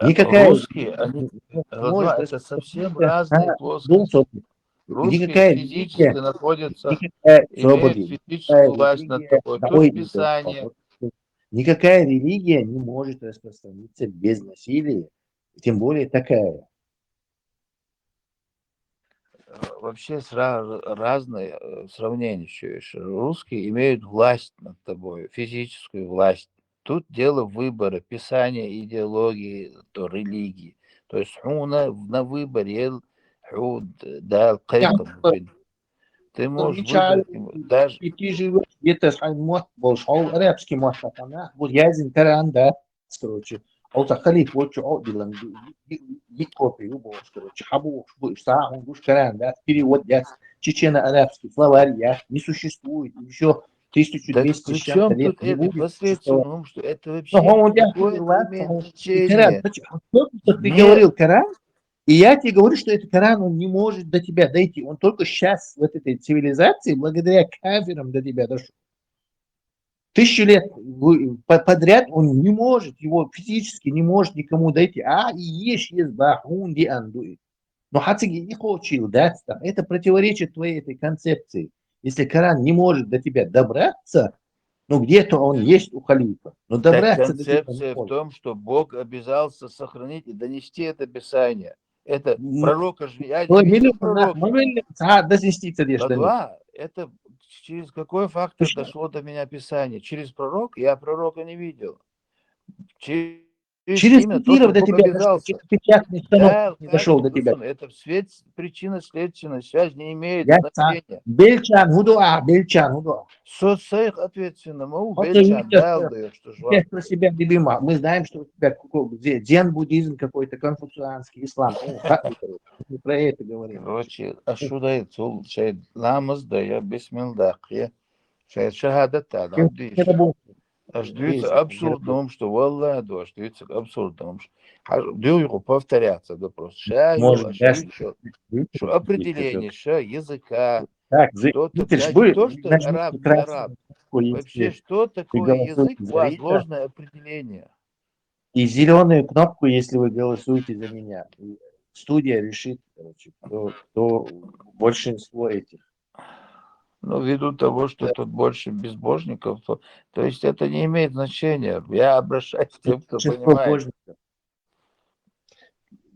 Никакая... Русские, они, Ладва, это совсем разные плоскости. Русские никакая физически религия, находятся, никакая имеют свобода, физическую власть над тобой. Тут Писание. Никакая религия не может распространиться без насилия, тем более такая. Вообще разные сравнения чуешь. Русские имеют власть над тобой, физическую власть. Тут дело выбора, писания, идеологии, то религии. То есть на выборе да, ты можешь выбрать даже... Ты живешь где-то арабский мастер, вот я из интернета, короче, خليك وجه عقدي يكوبي يبوش короче حبوش будешь сам будешь каранда перевод я чечено-арабский словарь я не существует еще 1200 с чем-то Причем лет тут не это будет посредством, что это вообще он какое имеет Коран, значение? ты говорил Коран, и я тебе говорю, что этот Коран, он не может до тебя дойти, он только сейчас в этой цивилизации, благодаря кафирам до тебя дошел. 1000 лет подряд он не может, его физически не может никому дойти. И есть бахунди андуи. Но хациги не хочет дать, это противоречит твоей этой концепции. Если Коран не может до тебя добраться, где-то он есть у халифа, но добраться до тебя концепция в том, что Бог обязался сохранить и донести это Писание. Это пророка же, я не видел пророка. Ладва, это через какой фактор дошло до меня Писание? Через пророк? Я пророка не видел. Через имя то, что Бог обязался. Да, не дошел до тебя. Это причинно-следственная связь не имеет значения. Бельчан, худуа. Соцсех ответственно, Бельчан, что я про себя любима. Мы знаем, что у тебя дзен-буддизм какой-то, конфуцианский, ислам. Мы про это говорим. Короче, ашуда шайд ламаз да я бисмилдах я шайд шахадата да Аждуется абсурдным, что валла, аждуется абсурдным. Дюйгу повторяться, да просто шаю, что определение ша языка, что-то, не то, что араб, не араб. Вообще, что такое язык, сложное определение. И зеленую кнопку, если вы голосуете за меня. Студия решит, короче, кто большинство этих. Ввиду того, что тут больше безбожников, то есть это не имеет значения. Я обращаюсь к тем, кто понимает.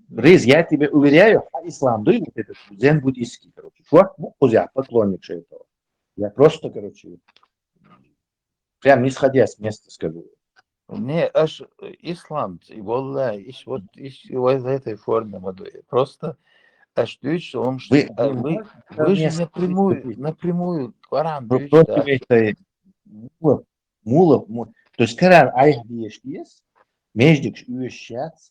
Рыз, я тебе уверяю, ислам, да, вот этот дзен-буддийский, короче, поклонник этого. Я просто, короче, прям не сходя с места скажу. Не, аж ислам, волла, вот в этой форме, просто аж что он что вы же напрямую Коран мулов, то есть Коран айхдиешкиес, между уещац,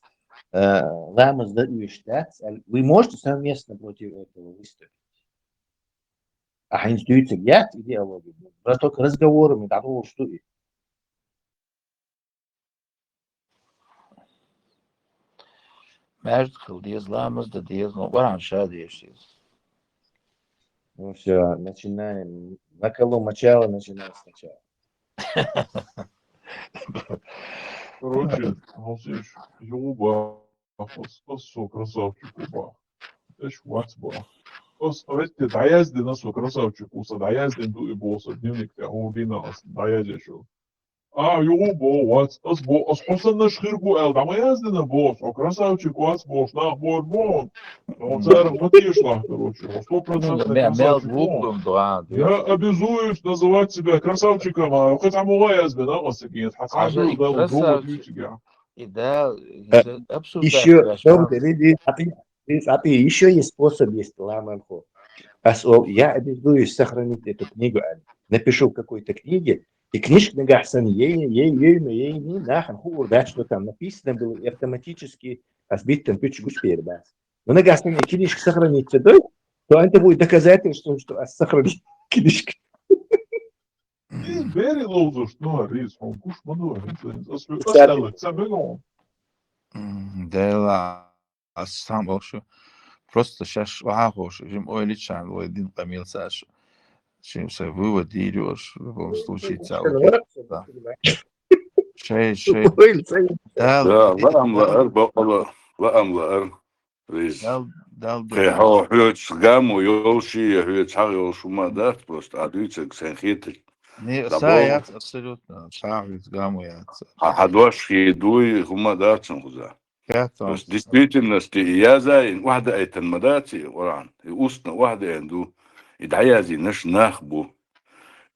ламаз да уещац, вы можете совместно против этого выступить. Институты нет идеологии, просто только разговорами того, что Между диезламаз да диезлом, Коран шадиешкиес. Ну все, начинаем. На колу мочало, начинаем сначала. Короче, Алсиш, Юба, со красавчику, эш вацба. Ведь даязды на со красавчику, даязды ду и босса, дневник те ординас, даязешу. Юба, спасана шхиргу эл, дамаязды на босс, красавчику босс, нахбор бон. Царь матишла, короче, 100% красавчик. Я обязуюсь называть себя красавчиком, хотя язды, да, масакин, хасабю, да, друга ключика. И да, еще, еще есть способ, есть ламанху. Я обязуюсь сохранить эту книгу, напишу в какой-то книге, и книжка нагасан, ей, нахуй, да, что там написано было, и автоматически сбить там пичку спереди. Но нагасан, и книжка сохранится, то это будет доказательство, что сохранить. كديش Is very losers no ris on kush manu asdalık sabelon. Дела сам вообще просто сейчас вахош, им ойличан, один помил Сашу. Чем се вывод идешь, в любом случае целый. Да. شيء لا لا أملا بقلا لا أملا ريز دال قيحو حيوت قامو يوشي حيوت حاجة يوشو ما دارت بس عدويتك سنخيتك не саят абсолютно саят гамуят. حدوش يدوي هما دارتن خذا Пятом. بس действительности я زين واحدة أي تنمداتي وران يوصنا واحدة عنده يدعيازي نش ناخبو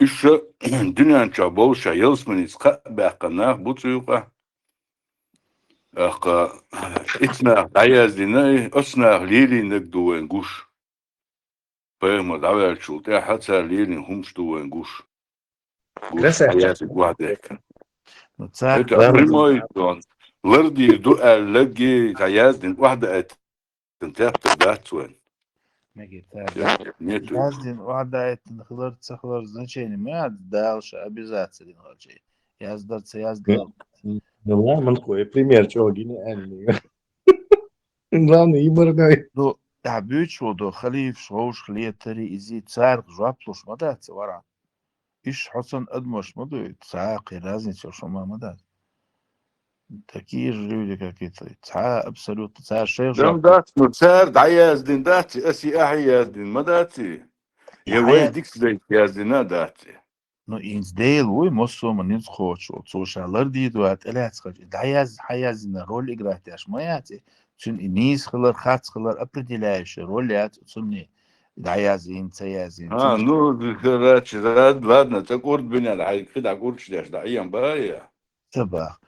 إيش الدنيا نشابو شايلس من يسقى باقا ناخبو تسيوقا أخا إتنا عيازي ناي أسنا ليلي نقدو ونقوش فهم دعوة الشوطة حتى ليلي همش دو ونقوش قوش عيازي واحدة هيك هيك بريموي دون لردي دو لقي عيازي واحدة تنتاق داتوين нету. Яздин вадает хлор значение. Мы дальше обязательно хочу. Яздаться яздал. Ну ладно, такой пример, чего гениальный. Главное, иборной. Ну, تعبيش ودو خليف شوش خليتري إزي تسارق جوابلوش مدات ورا. إيش حسن أدمش مدو تساقي رازني شو ما مدات. Такие же люди какие-то. Абсолютно. دم دات متسار دعياز دين داتي أسي أحياز دين ما داتي يوي ديكس دين ياز دين داتي Ну, индейл, ой, моссома, не схочу. Слушалар дидуат, элят схочу. Даяз, хаязина роль играть, аж мояти. Чун и нисхалар, хацхалар, определяющая роль, ят, цунни. Даязин, цаязин. ну, короче, ладно, так урд бинят, ай, кида гурч деш, да, иям бая. Таба.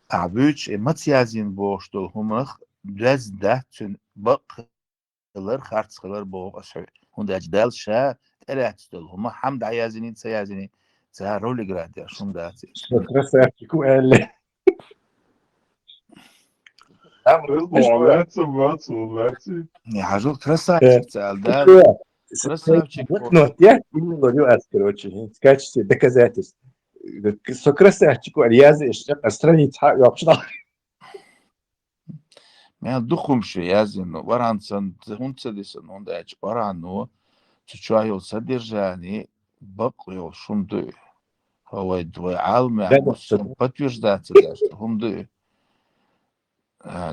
Абюч, матьязин боштол, хумах, дез да, чун, бақхалар, хацхалар, боқ, асху. Хундаж дал ша, элятстол, хума, хам даязин, цаязин. Ça roule grande, schon da. Красавчик, Уэлли. Не, хожу красавчик, да. Красавчик. Ну, я не говорю, короче, в качестве доказательств. Со красавчик, я страница, я вообще. Я духомши, я зину, варанцан, хунцадисан, он дач, варану, чучайол содержание, бакуел, шумду. هو двое عالم подтверждается, да, что хумды.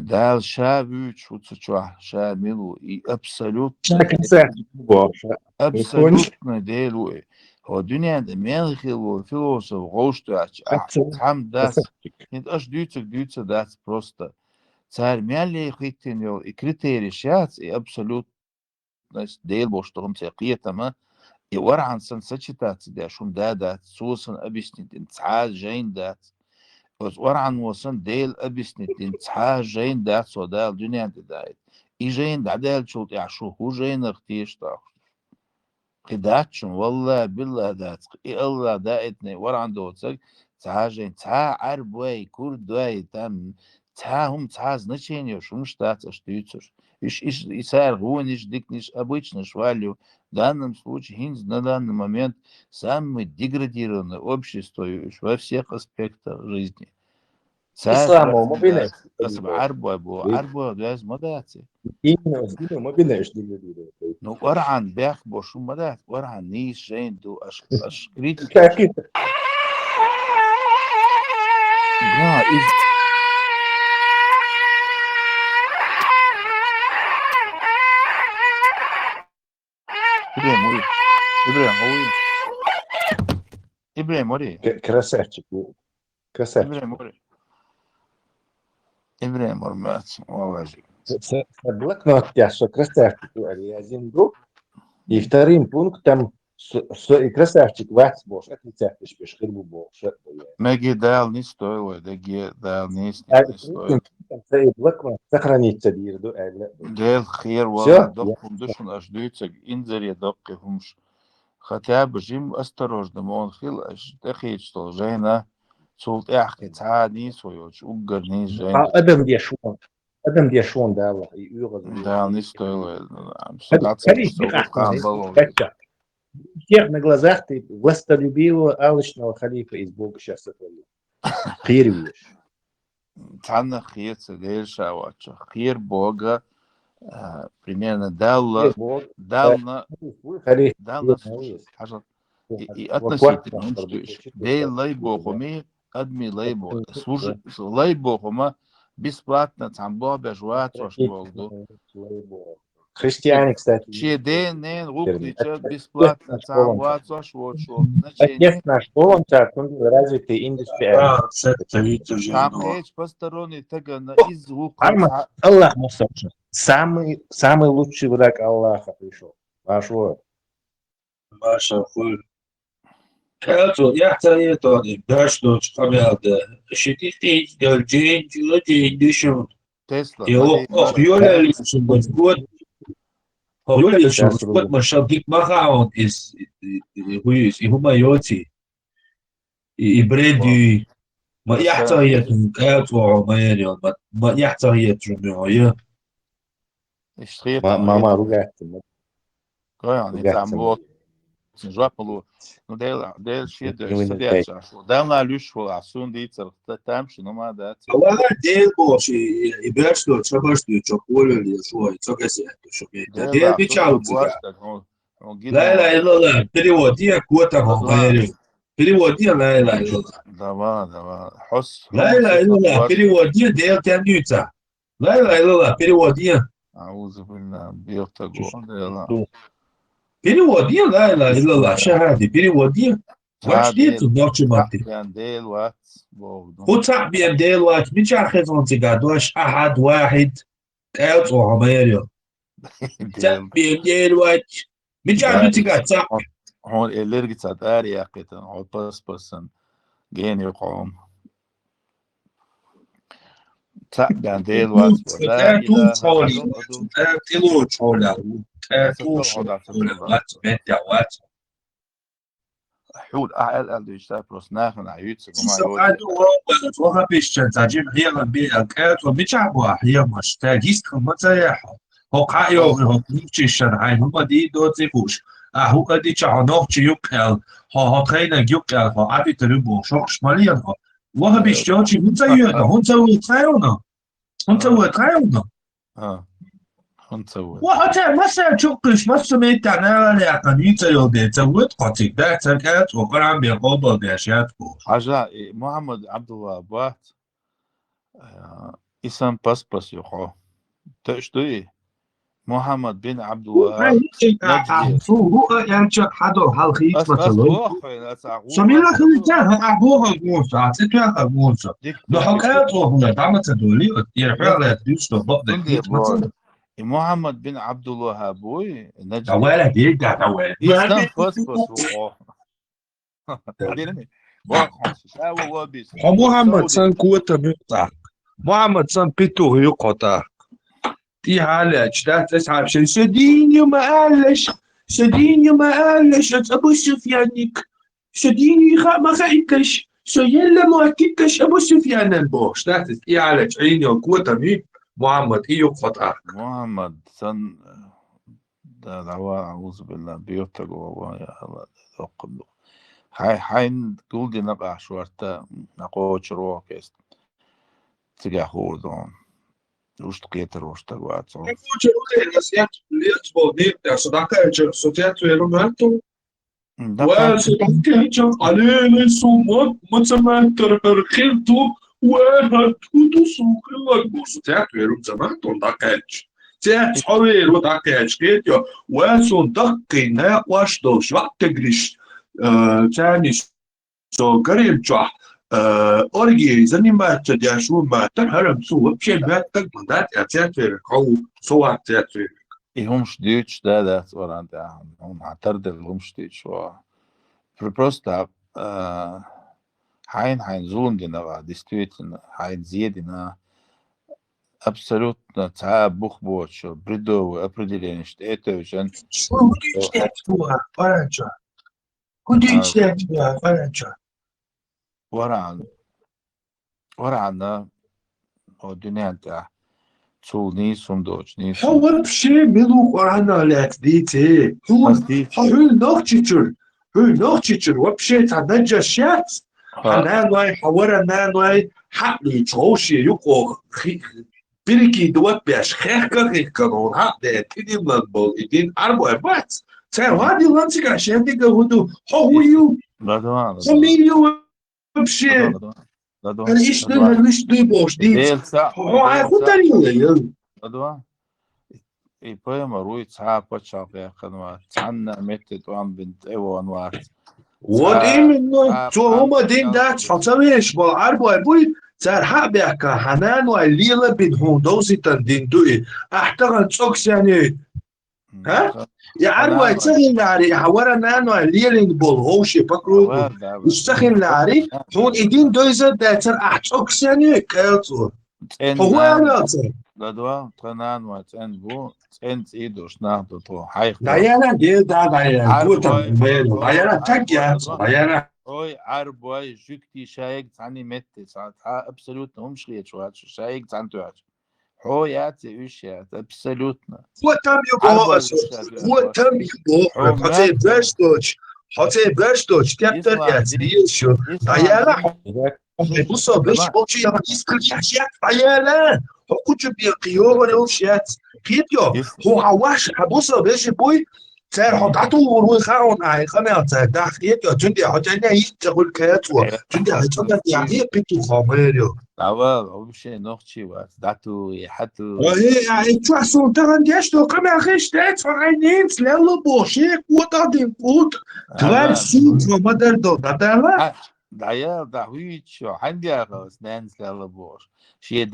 Дал шабю чуцуча, шамилу и абсолютно делует. هو دنيا ده مелхилу философ гоштач, хам дас. Нет, аж дюйца дас просто. Царь мяли хитинил и критерий шац и абсолютность дел боштом цеқиетама. И варансан сочетаться, да, шум да, сусан объяснить, инца жейн да. Вот варан восан дейл объяснить, инца жейн да, содал дюня дает. И жейн да, дейл чулт, я шуху жейн ахтиштах. Кидачум, валла, билла да, и алла да, этне варан доцак, ца жейн, ца арбуэй, курдуэй, там, ца хум, ца значение, шум штаца, штуйцуш. И сэр, гонишь, дикнешь, обычно швалю. В данном случае Хинз на данный момент самое деградированное общество во всех аспектах жизни. Исламу мобильный. Арбу, да, модати. Именно мобильный, что деградирует. Ну, варан, бях, бошу модат, варан, ниш, жейн, ду, аш критик. Да, и... Ибрahim Ори. Красавчик. Ибрahim Ормат, уважаемый. Блокнот я, что красавчик, один друг. И вторым пунктом, и красавчик, вать бож, это не спешишь, хлебу бож. Маги дал не стоило, дал не стоило. Блокнот сохранится дирду. Дел хер вала, допум душун аж дуется, инзаре допкихумш. Хотя бы жим осторожно, он хил аж тахит, что жена султ яхки цаадни свой, угар не жена. Адам дешон, да, и дал не стоило. всех на глазах ты властолюбивого алчного халифа из Бога сейчас сотворил. Хир видишь. Цанна хир цедел шавача. Хир Бога примерно дал на халиф. حاجة относительно, что дей лайбохуми, адми лайбо, служит лайбохума бесплатно, там Бога жват, ваш Богу. Христиане, кстати. Че дей рухлича бесплатно, там ват ваш вот что. Отечественная школа, он так, он развитый индустриальный. Там хеч посторонний тага на из рухлича. Аллах мусаджа. Самый лучший враг Аллаха пришел. Ваш вот. Маша хуй. Кэлцо, я тебе то, да что камерда. Шитики, день, дышим. Тесла. И Юля лишь год. Юля лишь год машабик магаун из хуис, и хумайоти. И бреди. ما يحتاج كاتو ما يريد ما يحتاج جميع ماما رجعت يعني تعمل جابلو no deel shit daar naar lus voor afzoen die tam شنو ما ده والله ديل بوشي يبرشلو تشبرشلو تشوكولو شو تشوكسي شو ديل بيچاوتسا لا لا لا переводи كوتا говорю переводи لا لا давай حس لا لا переводи дел тянется لا لا переводи أعوذ بالله بيرتقو переводи لا لا شهادي переводи واش ديت نوتش ماتي ديل وات وتاع بين ديل وات مش اخذون تقادوش احد واحد قاعد وهميريو تاع بين ديل وات مش عارف تقاد صح هون اللي صار اريا قيتن هو بس جين يقوم تاع بين ديل وات لا اله تلو تشولا حول أعلى الديجيتال بروس ناخن عيوت وها بيشتن تجيب هي بالكات وبيشعبوا هي مش تاجيس كم تريحه هو قايو هو نيتشن هاي هم دي دو تيبوش هو قدي تشعو نوخ يوكل هو ترينا يوكل هو أبي تربو شوكش ماليان هو وها بيشتوشي هم تسوي ترايونا هم تسوي ترايونا وحتى مثلا تشوفش مثلا تعمل لي قنيت يودي تزود قتيل ده تكات وقال عم بيقبض بأشياء حاجة محمد عبد الله بات اسم بس يخو تشتري محمد بن عبد الله هو يعني حدا هالخيط مثلا سميلا خليتها أبوها موسى تتوقع موسى لحكايات وهنا دعمت دولي يرفع لها تدوس لبقى محمد بن عبد الله أبوي نجد ولا بيرجع دوالة إسلام بس محمد سان كوتا بيقطع محمد سان بيتو يقطع دي حالة اجتاعت تسعب شيء سديني ما قالش أبو سفيانك سديني ما خايتش سيلا ما أكيدش أبو سفيان البوش تحت إيه على عيني وكوتا مين محمد إيه يقطع محمد سن دعوة أعوذ بالله بيوتقوا يا الله أقبل حين تقول دي نبقى شوارتا نقول شروع كيست تجاه هوردون وش تقيتر وش تقوات صو نقول شروع نسيت ليت بودي صداقة صوتيات ويرومانتو وصداقة عليه سومات متمتر خيرتو وهتوتو سوقي صوتيات ويرومانتو داكاتش تيات حوير وداكاتش كيتيو وصداقة ناقواش دوش وقت تجريش تاني سو قريب جوح أورجي занимается дяшума тархарам су вообще баттак мандат театр кау сова театр همش ديتش ده ورا ده هم اعترض همش ديتش просто حين زون دينا действительно حين زيادنا абсолютно تعب بخبوش бредовое определение что это уже что это парача куда это парача ورا هو الدنيا انت цул нисум доч, هو нисум. вообще милу قرانا لك ديتي هو نوخشيتشر вообще تنجا شات حنانوي حورانانوي حقلي تروشي يقو بريكي دوات بيش خيخ كانون حقلي تيدي مبول إدين أربع بات تاير هادي لانسك عشان ديك هدو هو يو لدوان خميليو вообще أنا إيش دي بوش ديت ديلسا هو هاخد دليل لدوان اي بويما روي تسعة بوتشا في قنوات تعنا متت وان بنت ايوان وات What именно? Tuhuma din dat fatsawish bol arbo bui zar habeka hanan wa lila bin hundositan din dui ahtagan tsoks yani ha ya arbo tsahin lari hawara nan wa lilin bol hoshi pakru ustakhin lari hon idin doiza datar ahtsoks yani kayotu هو أنا لدوا تنان واتن بو تن تيدوش ناخدو تو حيخ دايانا دي دا دايانا بوتا بيلو دايانا تاكيا دايانا اوي عربوي جوكتي شايك تعني متي ساعتها ابسولوتنا هم شغيت شو هاتشو شايك تعنتوهاتش هو ياتي وش يات ابسولوتنا هو تم يبو حتى برشتوش كابتن ياتريشو دايانا بصوا باش بوتشي يا يسكر حاجات دايانا هو كنت بيقيو ولا وشات كيبيو هو عواش بصوا باش بوي تار حطاتو وروي خاون اي خمات داخليه جندي حاجه يتقول كياتو جندي حاجه يعني بيتو خاميريو اول وبشي نوختي وات داتو يحتو وهي تحسون تغنديش تو كما خيش تات فغينين سلالو بوشي كوتا دين كوت تغار سوت ومدر دو داتالا دايا داويتشو عندي اغاز نانس لا بوش جي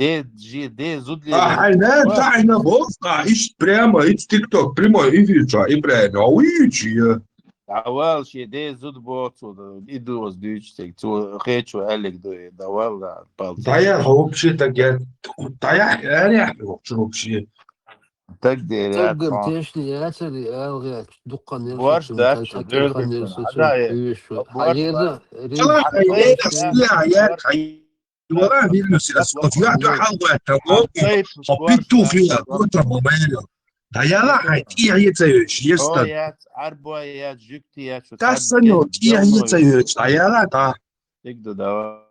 دي زود لي حنا تاعنا بوفقا ايش بريما ايش تيك توك بريما ايفيتشا ابراهيم ويجي اول شي دي زود بوتو ايدوز ديتشتك تو خيتشو الك دو داوال بالتا دايا هو بشي تاجي دايا انا شنو بشي تقدر تقدر تشتري ياسري ألغي دقة بورش نرسل داتشو تاكل ديرتك نرسل هذا بيش بورش حاجة وراه بيلمس الاسود يا حلوه تمام حبيتو فيها كنت مميزه دايا حكي هي تيش يستد يات عربويات جوكتيات شو تاسنو تي هي تيش دايا تا تقدر دوا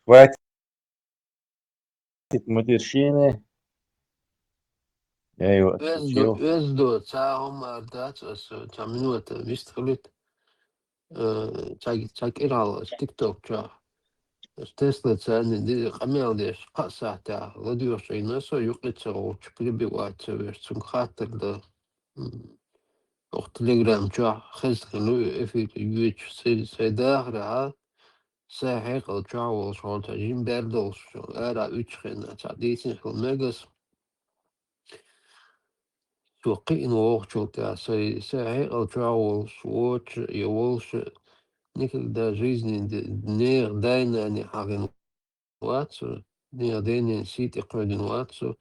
وقت مدير شينه ايوه وزدو تاهم أردات تعملوه بيستخلت تاك إيرال تيك توك جا تسلا تاني دي قميل ديش قاسة تاع راديو شيناسو يقلتو تشكريبي واتسويش تنخاطر دا أو تليجرام جا خزخلو إفي يويتش سيداغرها ساحق أو جا والشون تاجين بردوش أرى أتشخنا تعديتين في المجلس توقين ووغشو تاع ساحق أو جا والشوش يوالش نيكل دا جيزني نير داينا ني حاغن واتسو نير داينا نسيت إقعدن واتسو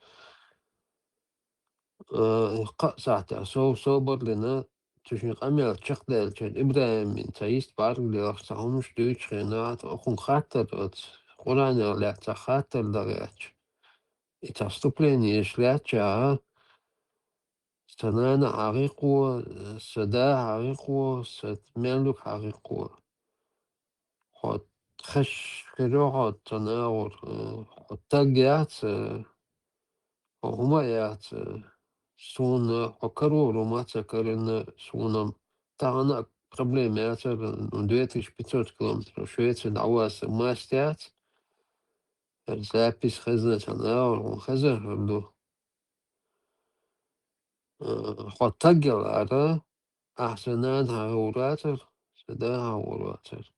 قا ساعتا صوبر لنا تشين قميل تشقدال تشين إبراهيم من تايست بارك لي رخصهمش دويتش خينات أخون خاطر قرآن لا تخاطر درياتش إتاستوبليني إشلاتشا سنانا عريقو سدا عريقو ستملك عريقو خد خش كروها تناول تاجيات هما يات سون حكروا لما تكرن سونم تاعنا проблемات ندويتش 500 كيلومتر شوية دعواس ماستات запись خزنة تناول خزر له خد تاجل على أحسنان هاوراتر سدا هاوراتر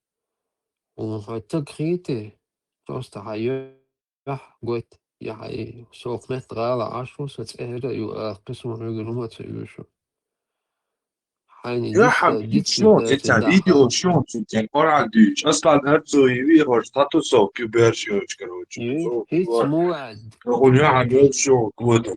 ومحتاج خيتي توست حيوح قلت يعني سوق متر 10 ستأهل قسم الرجل تيوشو حين يا حبيبي شلون انت فيديو شلون انت قرعة ديش اصلا هرتزو يبي هو ستاتوسو كبيرشيوش كروش هيت موعد يقول يا حبيبي شو قوته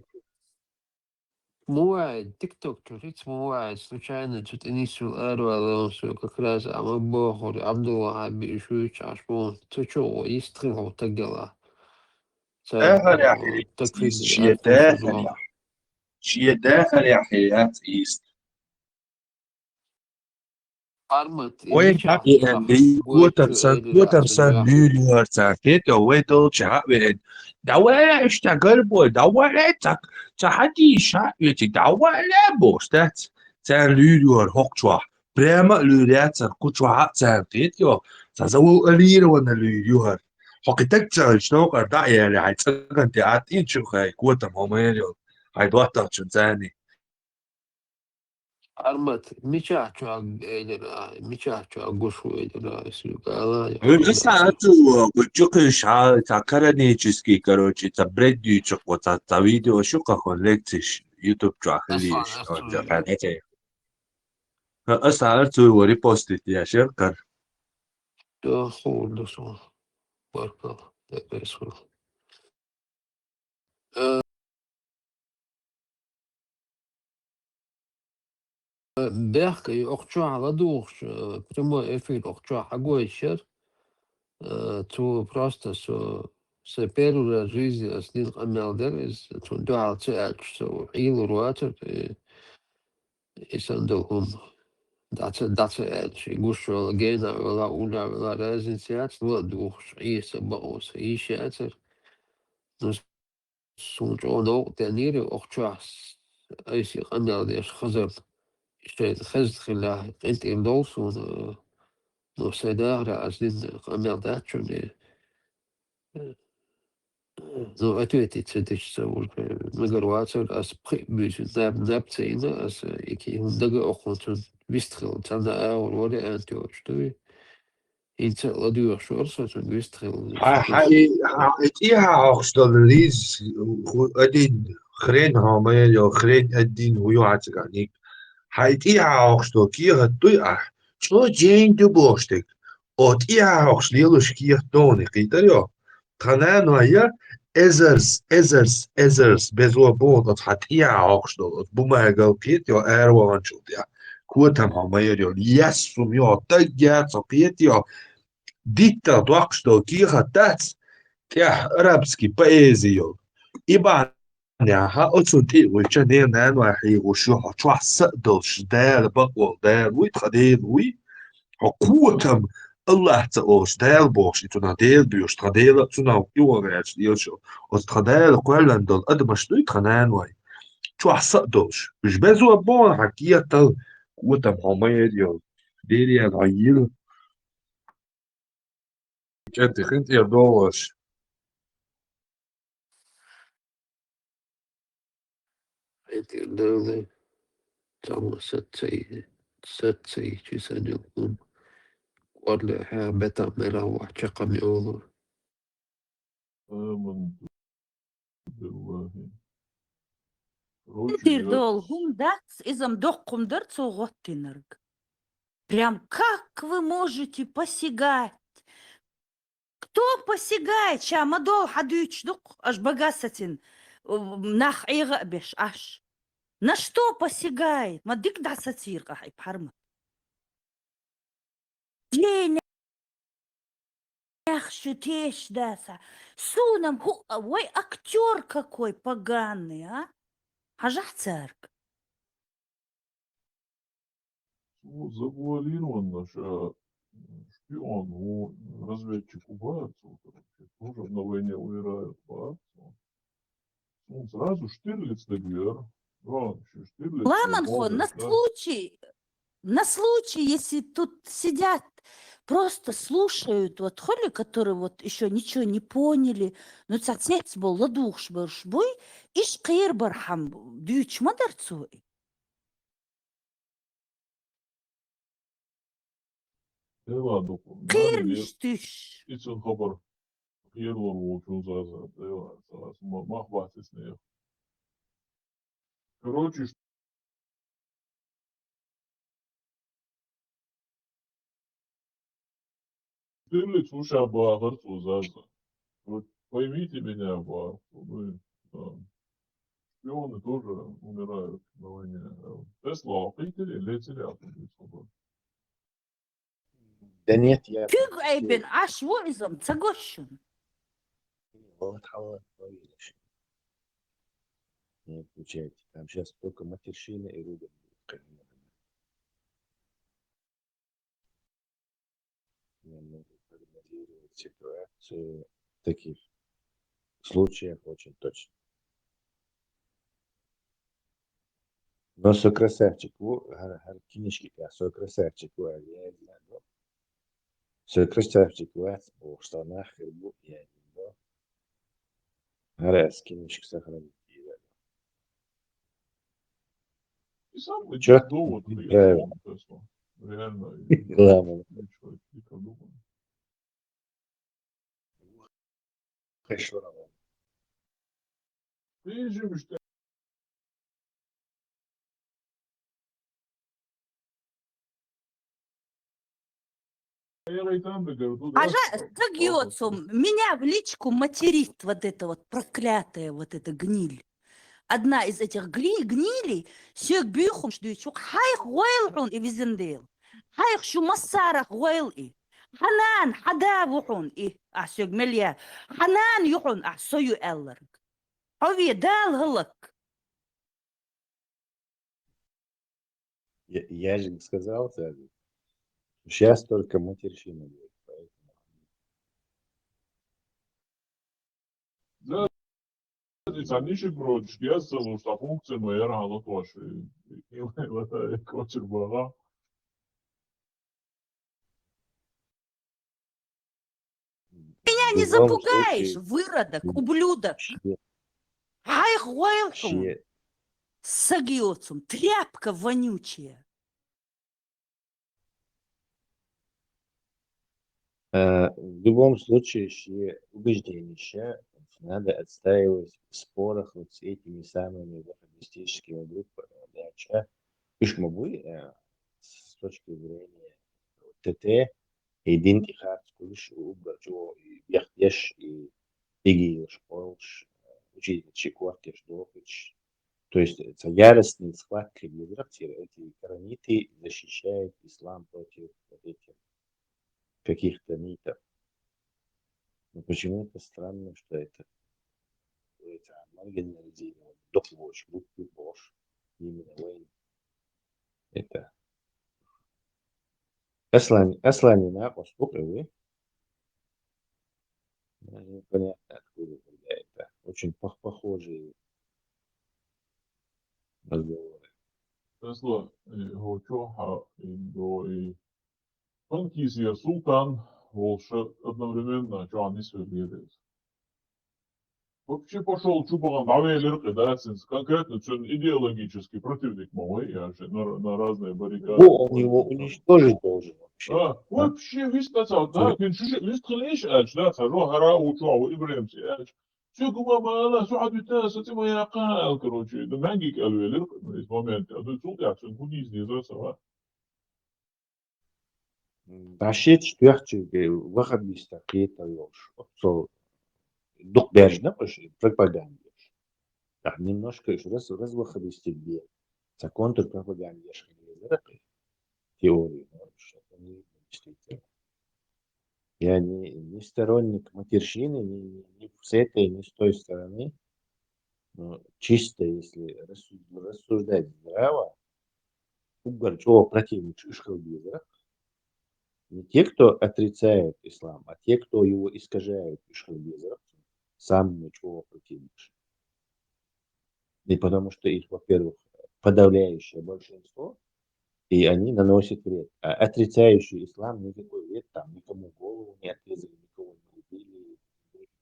موعد تيك توك هيت موعد случайно тут инису Алонсо как раз Амабохор Абдулла Абишуич Ашбон то чё истрил тагела داخل يا أخي تكفي شيء داخل يا أخي شيء داخل يا أخي إيست أرمت وين حقي أندي كوتر سن مليار ساكت ويدل شعبين دوا اشتغل بو دوا لتك تحدي شعبتي دوا لا بوستات سان مليار هوكشوا بريما لوريات سان كوتشوا سان كيتيو سازو ألير وانا مليار حقيقة شنو قردا يعني هاي تكن تأتين شو هاي كوتر ماميريو هاي دواتر شنزاني أرمت ميشاچو أغوشو إلى سلوكالا Представляю, чукаешь, каранический, короче, это бредючок, вот это видео, что как он лекции, YouTube чахлишь, أستعرض وريبوستت يا شركة تقول لسو بركة تقسو Berke ochcha ладуш прямой эфир ochcha агойшер то просто со первой жизни ослин амелдер из тундуал цеч so ил руатер и сандалхум dat edge гушо гена вела уна вела разинциат ладуш и собаос и шатер ну сунчо до тенир ochcha ايش амелдер خزر شيء خزت خلا انت امدوس no se daar als dit gemeldet schon no het weet het is zo megawatt als muziek napzene als ik hundige ochtend wist gewoon dan de worden en toen stuur iets wat duur soort zo wist gewoon إيها أخشى ليز أدين خرين هامين يا خرين أدين ويو عتقاني إيها أخشى كيه الطيئة شو جين دبوشتك أوت إيها أخشى ليلوش كيه دوني قيتر يو تنان ويا إزرس بزوا بون أتحت إيها أخشى بوما يقل قيت يو أروان شو ديا كوتم هامين يو يسوم يو تجات سقيت يو ديتا دوخشتو كيه تاتس كيه أرابسكي بأيزيو إبان ها أتصدق ويشانين نانو حي وشوح تروح سقدلش دال بقوة دال ويتخدين وي حقوتم الله تقوش دال بوش إتونا دال بيوش تخديل تنا يوغيش ديوشو وتخديل قوالن دل أدمش دو يتخنان وي تروح سقدلش مش بازو أبون حكية تل قوتم حميد يو ديري العيل كنت خنت يردوش انت الدولة تو ستي تسنيكم ولا حابة مروح شقم يوضو آمنت بالله Дир долгум дац изам дохкум дырцу готтинерг. Прям как вы можете посягать? Кто посягает? Чама дол хадуич дук аж багасатин нах ига беш аш. На что посягает? Ma dik da сатир кахай парма. День шутешь даса. Сунам ху, ой, актер какой поганый, а? Хажах церк. Завуалировано, что шпион, разведчик убивается, тоже на войне умирают по акции. Ну, сразу Штирлиц договор. Да, еще Штирлиц. Ламанхон, на случай, если тут сидят, просто слушают, вот холи, которые вот еще ничего не поняли, но цацец был ладуш баршбой, и шкир бархам, дюч мадарцуй. ладно, Кир ништыш. için haber yerler olsun zaten. Evet, mahbahsız ne? Короче, Штирлиц слушай Абахарцу заza. Вот поймите меня, Абахарцу. Мы, да, шпионы тоже умирают на войне. Тесла опитали, летели автомобиль. Да нет, я... Küg eben aş wo isam, zagoşun. Вот халат повелишь. Не включайте. Там сейчас только матерщина и ругань будет. Я могу прогнозировать ситуацию в таких случаях очень точно. Но со красавчик, кинешки, со красавчик, я не знаю. Со красавчик, в штанах, я не знаю. Раз, кинешки сохранить. И самый Чё? довод это Правильно. я Тесла. Реально. Главное. Человек дико думает. Хорошо. Ты же что Сагиотсум, меня в личку материт вот эта вот проклятая вот эта гниль. Одна из этих гнилей, сёк бюхум, что ещё хайх уэлхун и визендейл. Хайх шу массарах уэль. Ханан хадавухун и сёк мелья. Ханан юхун сою эллерг. Хови дал галак. Я же сказал, сейчас только матерщина будет. Да, заниши бродишь, я целую, что функция моя рано тоже. И это кочер была. Меня не запугаешь, выродок, ублюдок. Хайх уэлхун. Сагиотсум, тряпка вонючая. В любом случае, убеждение надо отстаивать в спорах вот с этими самыми ваххабистическими группами. Ишмабуй с точки зрения ТТ, идентихат, кулиш, убгачо, бяхдеш, и игиеш, полш, учитель чеквартиш, дохич. То есть это яростные схватки эти караниты защищают ислам против вот этих каких-то митов. Но почему это странно, что это маргинализировано, дохвоч, группы бош, именно Уэйн. Это Асланина, успокоили. Непонятно откуда это. Очень похожие разговоры. Тесла, Гочоха, и Панкизия Султан, Волша одновременно, что они свергли. Вообще пошел Чубаган Давелер, да, конкретно идеологический противник Малайи, на разные баррикады. Он его уничтожить должен вообще. Вообще, весь нацал, да, весь клеш, да, сажу гора учу, Ибрahim Сиач. Все гума она, сюда битас, это моя кал, короче, да магик Алвелер, из момента, а тут султан, все куниз не засава. Рашид Штюрчик, вахабиста, это ложь. Дух бежно, пропаганда. Так, немножко еще раз вахабисты где. За контрпропаганда, теории, что это не действительно. Я не сторонник матерщины, ни с этой, ни с той стороны. Но чисто, если рассуждать здраво, Угарчева противник Ишхалбиза, не те, кто отрицает ислам, а те, кто его искажает Ишхалбиза, самые чего противник. И потому что их, во-первых, подавляющее большинство, и они наносят вред. А отрицающий ислам никакой вред там никому голову не отрезали, никого не убили,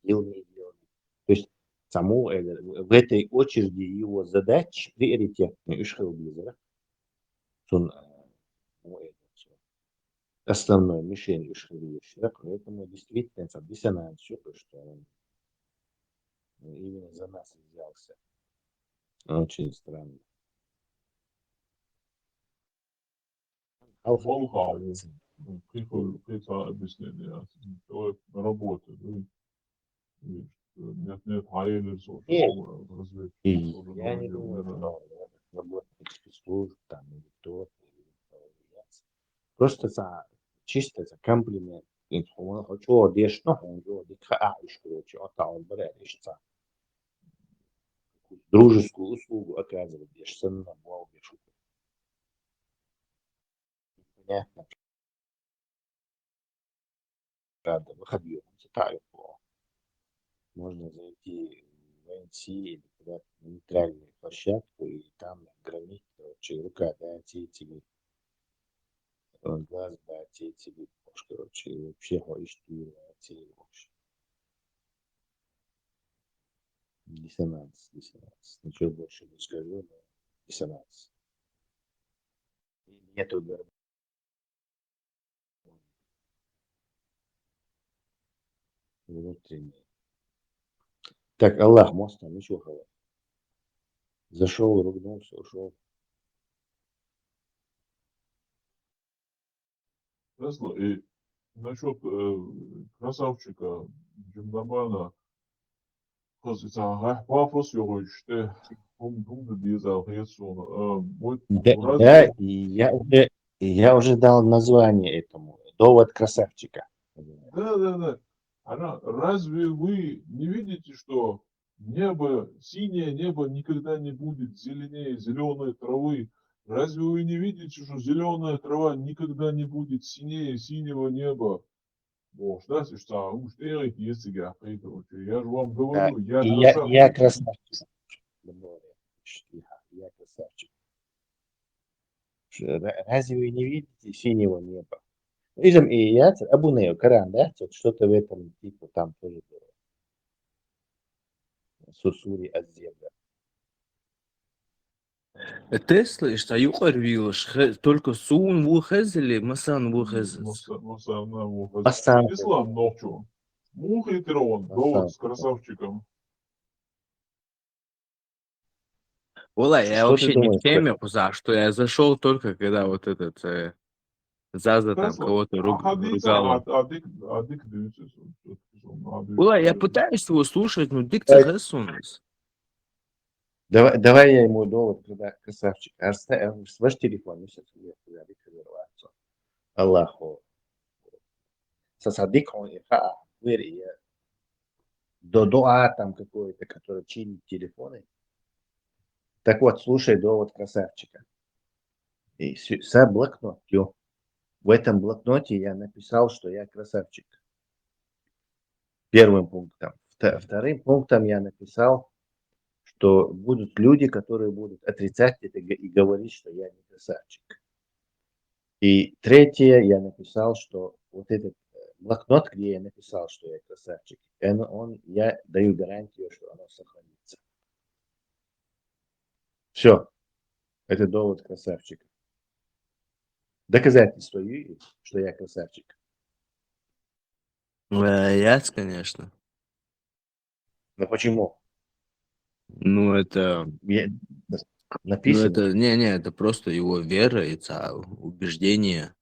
дел не делали. То есть в этой очереди его задач приоритетные Ишхалбиза. Основной мишень Ишхалбиза. Поэтому действительно это диссонанс, что он именно за нас взялся. Очень странно. Волхау, приходится объяснение, человек на работе, нет хайлер, разведки. Я не думаю, что работник спецслужб там или кто-то. Просто чисто за комплимент. هو شو ديش نحن جو ديك خاعش короче отал брядиш ца дружескую услугу оказывать дешь сын на балбешу. Понятно. Правда, выходил, читаю по. Можно зайти в НС или куда-то на нейтральную площадку и там громить, короче, рука, да, тебе глаз, да, тебе, короче, вообще ходишь, ты, вообще. Диссонанс. Ничего больше не скажу, но диссонанс. И нету внутренней. Так, Аллах, мост там, ничего хавать. Зашел, ругнулся, ушел. Тесла, и насчет красавчика Джимдамана, вопрос его, что он дизал, Да, и я уже дал название этому. Довод красавчика. Да. Разве вы не видите, что небо, синее небо никогда не будет зеленее зеленой травы? Разве вы не видите, что зеленая трава никогда не будет синее синего неба? Бог, das ist da устарый язык, короче. Я же вам говорю, Я красавчик. Я красавчик. Разве вы не видите синего неба? Изм и я, Абу Нео, Коран, да? Что-то в этом типа там тоже было. Сусури Аззебра. Тесла, что юхар вилаш, только сун вухезели, масан вухезес. Масан. Ислам ночью. Мухитрон, довод с красавчиком. Ола, я Что вообще ты не в думаешь, теме, за что я зашел только когда вот этот Заза там Тесла, кого-то хадица, ругала. адик дивится. Ола, я пытаюсь его слушать, но дикция хэсунус. Давай я ему довод, когда красавчик. Ваш телефон, сейчас я рекомендую. Аллаху. Сасадик он и до дуа там какой-то, который чинит телефоны. Так вот, слушай довод красавчика. И с блокнотью. В этом блокноте я написал, что я красавчик. Первым пунктом. Вторым пунктом я написал, что будут люди, которые будут отрицать это и говорить, что я не красавчик. И третье, я написал, что вот этот блокнот, где я написал, что я красавчик, я даю гарантию, что оно сохранится. Все. Это довод красавчика. Доказательство есть, что я красавчик. Яс, конечно. Но почему? Ну, это... Написано. Ну, это... Не, это просто его вера и убеждение.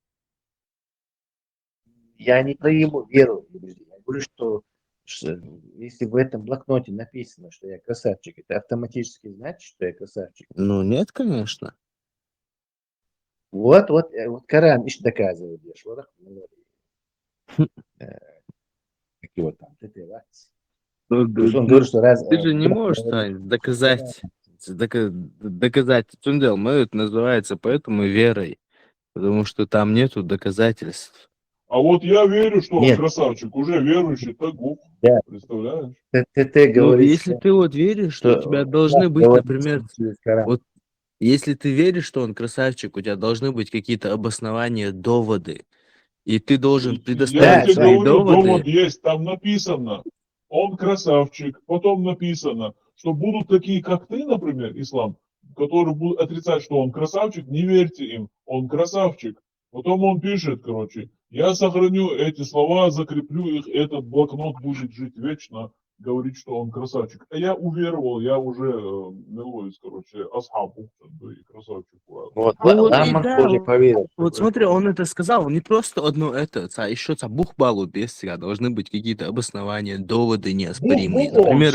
Я не про его веру и убеждение. Я говорю, что если в этом блокноте написано, что я красавчик, это автоматически значит, что я красавчик. Ну, нет, конечно. Вот Коран ищет доказывает. Как его там, он говорит, что Ты же не можешь, Тань, доказать. Тундел, мы это называется поэтому верой. Потому что там нету доказательств. А вот я верю, что он красавчик, уже верующий, так глуп. Да. Представляешь? Ты говоришь, если ты вот веришь, что у тебя должны быть, например, вот если ты веришь, что он красавчик, у тебя должны быть какие-то обоснования, доводы. И ты должен предоставить свои доводы. Довод есть, там написано, он красавчик, потом написано, что будут такие, как ты, например, ислам, которые будут отрицать, что он красавчик, не верьте им, он красавчик. Потом он пишет, короче, я сохраню эти слова, закреплю их, этот блокнот будет жить вечно, говорит, что он красавчик. А я уверовал, я уже милуюсь, короче, асхабу, и красавчик. Вот смотри, он это сказал, он не просто одно это, а еще бухбалу без себя, должны быть какие-то обоснования, доводы неоспоримые. Например,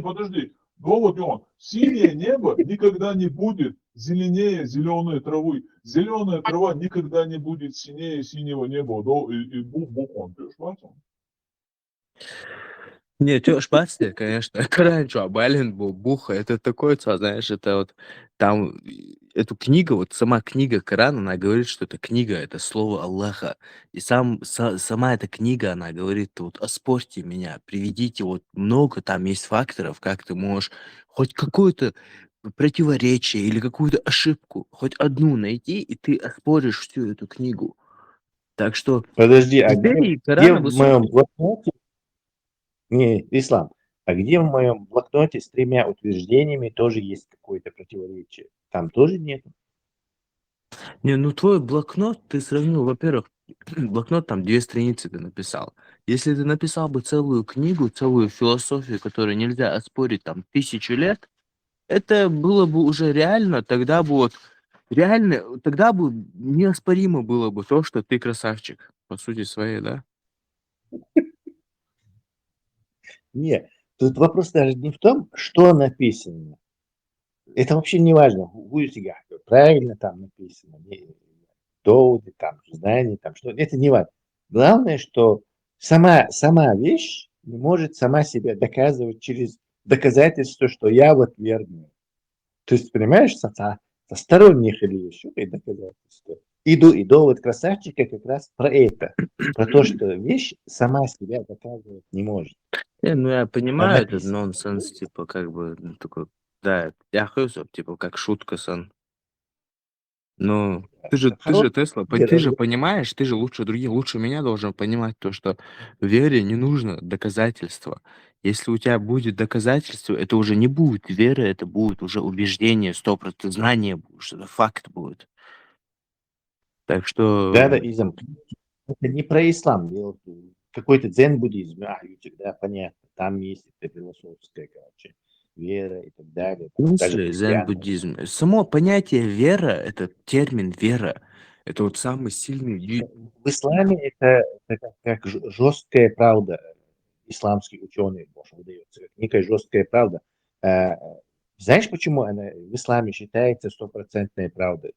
подожди. Довод он. Синее небо никогда не будет зеленее зеленой травы. Зеленая трава никогда не будет синее синего неба. И бух он, ты шпатон. Не, Тёш Басти, конечно, раньше Балин был, Буха, это такое, знаешь, это вот там эту книгу, вот сама книга Коран, она говорит, что эта книга, это слово Аллаха. И сама эта книга, она говорит, вот оспорьте меня, приведите, вот много там есть факторов, как ты можешь хоть какое-то противоречие или какую-то ошибку, хоть одну найти, и ты оспоришь всю эту книгу. Так что Подожди, а критерии где Корана в моем высокие. блокноте, не, Ислам, а где в моем блокноте с 3 утверждениями тоже есть какое-то противоречие? Там тоже нет. Не, ну твой блокнот ты сравнил, во-первых, блокнот там 2 страницы ты написал. Если ты написал бы целую книгу, целую философию, которую нельзя оспорить там 1000 лет, это было бы уже реально, тогда бы вот реально, тогда бы неоспоримо было бы то, что ты красавчик, по сути своей, да? Нет, тут вопрос даже не в том, что написано. Это вообще не важно, правильно там написано, доводы, там, знания, там, что, это не важно. Главное, что сама вещь не может сама себя доказывать через доказательство, что я вот верный. То есть, понимаешь, со сторонних или еще и доказательства. И довод красавчика как раз про это. Про то, что вещь сама себя доказывать не может. Не, ну я Она понимаю этот написана. нонсенс, типа, как бы, ну, такой, да, я хуёсоп, типа, как шутка, сан. Ну, ты же Хороший Тесла, ты пример. же понимаешь, ты же лучше других, лучше меня должен понимать то, что вере не нужно доказательства. Если у тебя будет доказательство, это уже не будет веры, это будет уже убеждение, 100% знание будет, что это факт будет. Так Да, что, изм. Это не про ислам. Какой-то дзен-буддизм, да, понятно. Там есть это философская, короче, вера и так далее. в Даже смысле христиан. зен-буддизм? Само понятие вера, это термин вера. Это вот самый сильный В исламе это как жесткая правда. Исламский ученый, может, выдается, как некая жесткая правда. Знаешь, почему она в исламе считается стопроцентной правдой?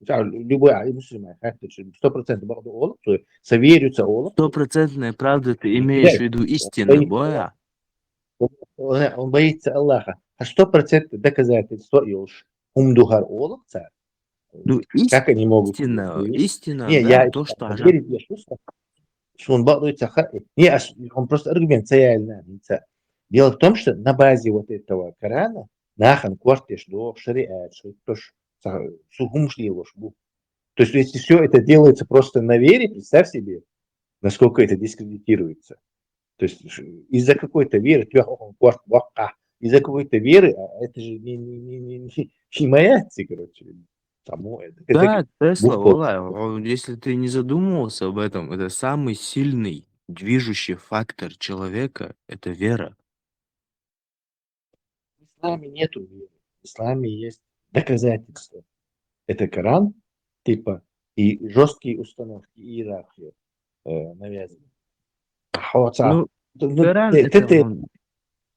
Любой мусульман, 100% правда олух, то соверится олух. 100% правда, ты имеешь в виду истинно, боя? Он боится Аллаха. А 100% доказательства и уж умдухар олух, Ну, как они могут истина, Не, да, я то, что верить я чувствую, что он боится. Не, он просто аргумент реально. Дело в том, что на базе вот этого Корана нахан квартеш до шариат, что тоже сухумшлилош. То есть, если все это делается просто на вере, представь себе, насколько это дискредитируется. То есть из-за какой-то веры, из-за какой-то веры, это же не моя, короче. Да, Тесла, Бух Валай, если ты не задумывался об этом, это самый сильный движущий фактор человека, это вера. В исламе нету веры. В исламе есть доказательства. Это Коран, типа, и жесткие установки, иерархия навязаны. Ну, Ну, Коран это он...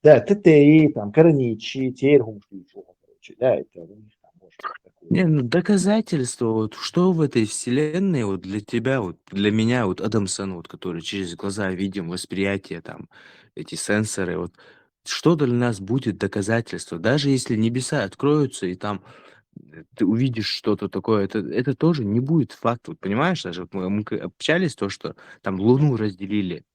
да, ТТИ, там, Кораничи, Терхум, короче, да, это у них там может такое. Не, ну доказательство, вот что в этой вселенной вот для тебя, вот для меня, вот Адамсон, вот который через глаза видим, восприятие там, эти сенсоры, вот что для нас будет доказательство, даже если небеса откроются и там ты увидишь что-то такое, это тоже не будет факт, вот понимаешь, даже вот мы общались то, что там Луну разделили,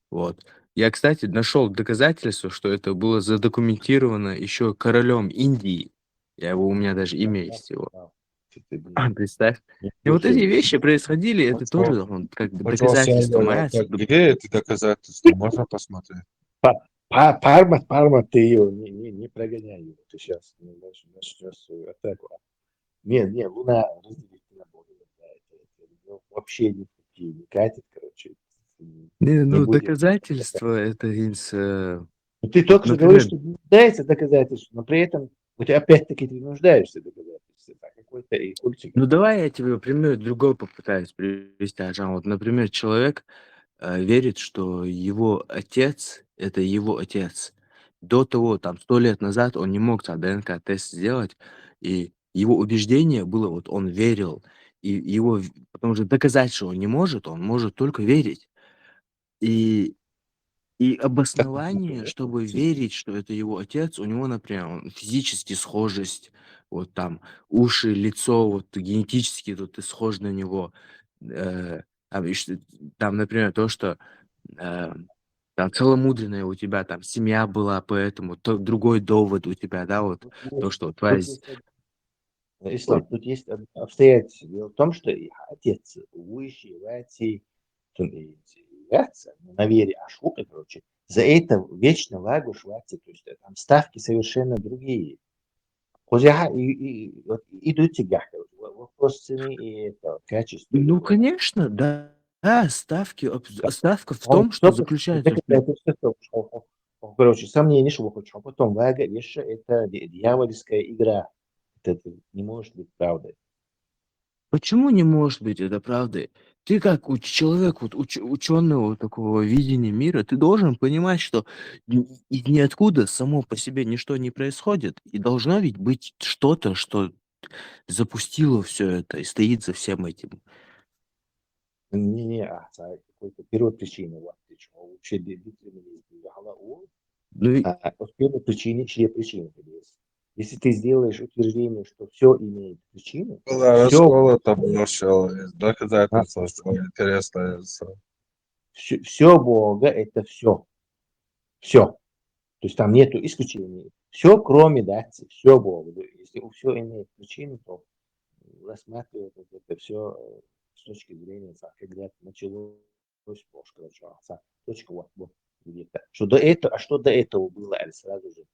вот. Я, кстати, нашел доказательство, что это было задокументировано еще королем Индии. У меня даже имя есть его. Представь. И вот эти вещи происходили, это тоже как бы доказательство. Моя Где это доказательство? Можно посмотреть? Парма, ты ее не прогоняй его. Ты сейчас начнешь свою атаку. Не, Луна разделить на Бога. Вообще не катит, короче. Не, ну будет. доказательство это из... Но ты только что говоришь, что нуждается доказательство, но при этом у тебя опять-таки ты нуждаешься в доказательстве. Какой-то и культик. Ну давай я тебе пример другой попытаюсь привести, Ажан. Вот, например, человек верит, что его отец это его отец. до того, там, 100 лет назад он не мог там ДНК-тест сделать, и его убеждение было, вот он верил, и его, потому что доказать, что он может только верить. И обоснование, чтобы верить, что это его отец, у него, например, физически схожесть, вот там уши, лицо, вот генетически тут ты схож на него. Там, там, например, то, что э, там целомудренная у тебя там семья была, поэтому другой довод у тебя, да, вот то, что твоя... Тут есть, Ислам, тут есть обстоятельства. Дело в том, что отец выше, на вере Ашука, короче, за это вечно лагуш вати, то есть там ставки совершенно другие. Вот идут тебя, вопрос цены и это, качества. Ну, конечно, да. Да, ставка в том, что заключается... Короче, сомнение, что хочешь, а потом лага, еще это дьявольская игра. Это не может быть правдой. Почему не может быть это правдой? Ты как человек, вот ученого такого видения мира, ты должен понимать, что из ниоткуда само по себе ничто не происходит, и должно ведь быть что-то, что запустило все это и стоит за всем этим. Не, какой-то первопричины, вот, вообще детерминизм. Ну, От первой причины, чьи причины есть. Если ты сделаешь утверждение, что все имеет причину, Да, все, раскол это было все. Доказательства, что интересно. все Бога это все. Все. То есть там нету исключений. Все, кроме дати, все Бога. Если все имеет причину, то рассматривать это все с точки зрения, как говорят, началось ложка начала. Точка вот где-то. Что до этого, а что до этого было, сразу же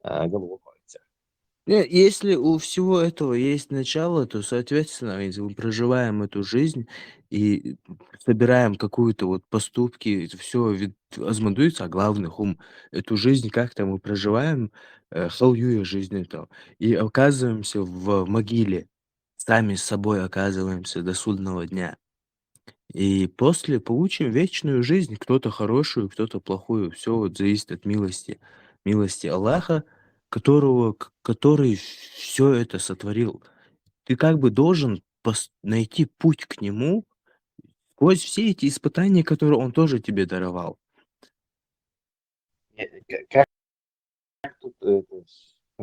голова колется. Если у всего этого есть начало, то, соответственно, если мы проживаем эту жизнь и собираем какую-то вот поступки, это все азмандуется, а главных эту жизнь как-то мы проживаем, халюя жизнь это, и оказываемся в могиле, сами с собой оказываемся до судного дня. И после получим вечную жизнь, кто-то хорошую, кто-то плохую. Все вот зависит от милости Аллаха, который все это сотворил. Ты как бы должен найти путь к нему сквозь все эти испытания, которые он тоже тебе даровал. Как тут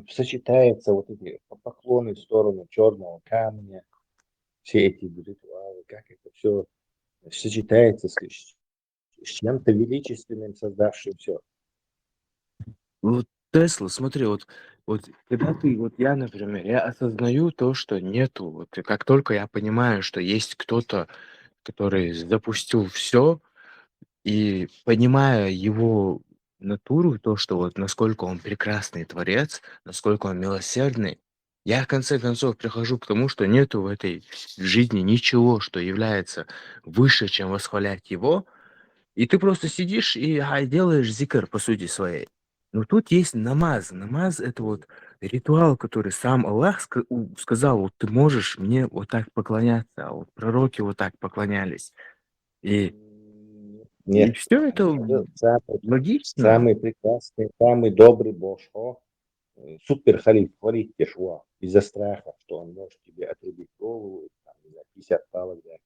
сочетается вот эти поклоны в сторону черного камня, все эти ритуалы, как это все сочетается с чем-то величественным, создавшим все. Вот Тесла, смотри, вот когда ты, вот я, например, я осознаю то, что нету, вот и как только я понимаю, что есть кто-то, который запустил все, и понимая его натуру, то, что вот насколько он прекрасный творец, насколько он милосердный, я в конце концов прихожу к тому, что нету в этой жизни ничего, что является выше, чем восхвалять его, и ты просто сидишь и делаешь зикр по сути своей. Но тут есть намаз. Намаз — это вот ритуал, который сам Аллах сказал, вот ты можешь мне вот так поклоняться, а вот пророки вот так поклонялись. И Нет, все это логично. самый прекрасный, самый добрый Бог, супер халиф, хвалит Тешуа из-за страха, что он может тебе отрубить голову, там, 50 палок, да.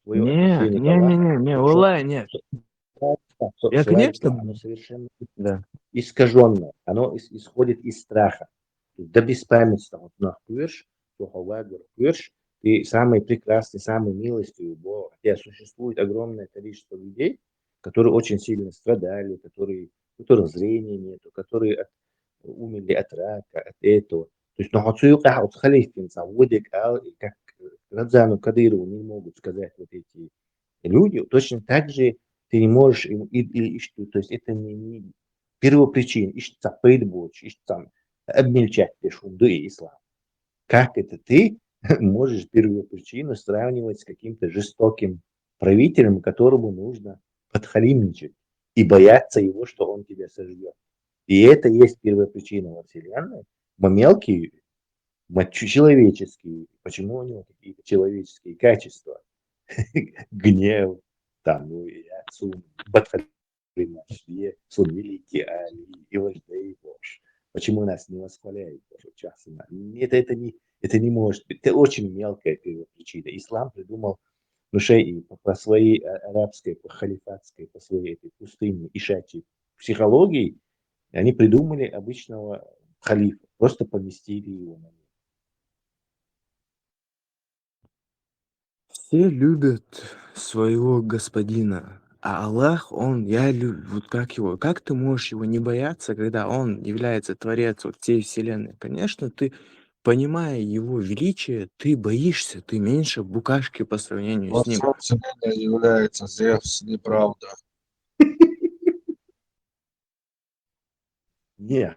Твое отношение к Аллаху, валлахи, нет. Я, конечно, оно совершенно да. искаженное, оно исходит из страха. До беспамятства, вот нахуешь, и самый прекрасный, самый милостивый Бог. Хотя существует огромное количество людей, которые очень сильно страдали, у которых зрения нету, которые умерли от рака, от этого. То есть, вот халифин, как Рамзану Кадырову не могут сказать вот эти люди, точно так же ты не можешь то есть это не первопричина, обмельчать пешунду и ислам. Как это ты можешь первопричину сравнивать с каким-то жестоким правителем, которому нужно подхалимничать и бояться его, что он тебя сожжет. И это есть первопричина во Вселенной. Мы мелкие, мы человеческие. Почему у него какие-то человеческие качества? Гнев, там, подхалимничать. нашли, сон великий Али и вождей Божь. Почему нас не восхваляют Божьи часы? Это не может быть. Это очень мелкая первопричина. Ислам придумал и по своей арабской, по халифатской, по своей этой пустыне ишачьей психологии, они придумали обычного халифа, просто поместили его на него. Все любят своего господина, а Аллах, вот как ты можешь его не бояться, когда он является творец вот всей вселенной? Конечно, ты, понимая его величие, ты боишься, ты меньше букашки по сравнению с ним. Творцом вселенной является Зевс, неправда. Не,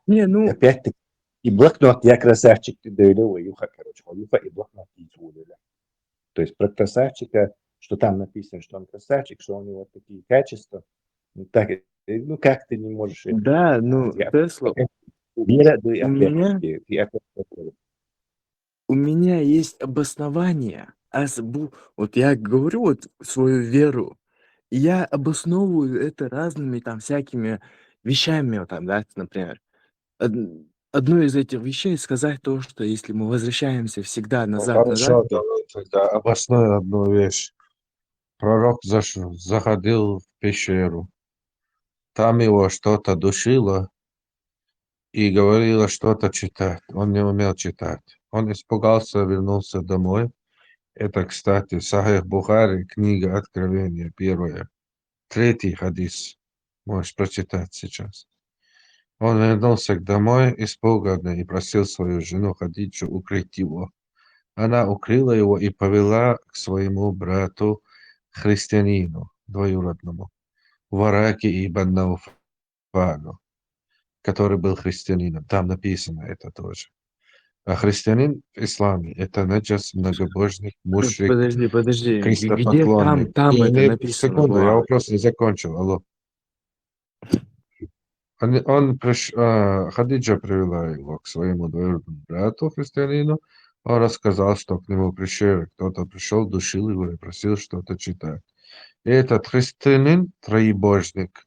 Не, ну, опять-таки, и блокнот, я красавчик, ты даёшь, юха, короче, юха и блокнот изучили. То есть про красавчика, что там написано, что он красавчик, что у него такие качества, ну как ты не можешь это? да, ну, Тесла, Вера, у меня есть обоснование. Вот я говорю вот свою веру, и я обосновываю это разными там всякими вещами, вот там, да, например. Одно из этих вещей сказать то, что если мы возвращаемся всегда назад, Хорошо, то давай тогда обоснуй одну вещь. Пророк заходил в пещеру. Там его что-то душило и говорило что-то читать. Он не умел читать. Он испугался, вернулся домой. Это, кстати, Сахих Бухари, книга Откровения, 1. 3 хадис. Можешь прочитать сейчас. Он вернулся домой испуганный и просил свою жену Хадиджу укрыть его. Она укрыла его и повела к своему брату христианину, двоюродному, Вараке ибн Науфану, который был христианином. Там написано это тоже. А христианин в исламе – это наджас, многобожник, мушрик, подожди, где крестопоклонник. там это написано Секунду, я было? вопрос не закончил. Алло. Хадиджа привела его к своему двоюродному брату, христианину. Он рассказал, что к нему пришел, кто-то пришел, душил его и просил что-то читать. И этот христианин, троебожник,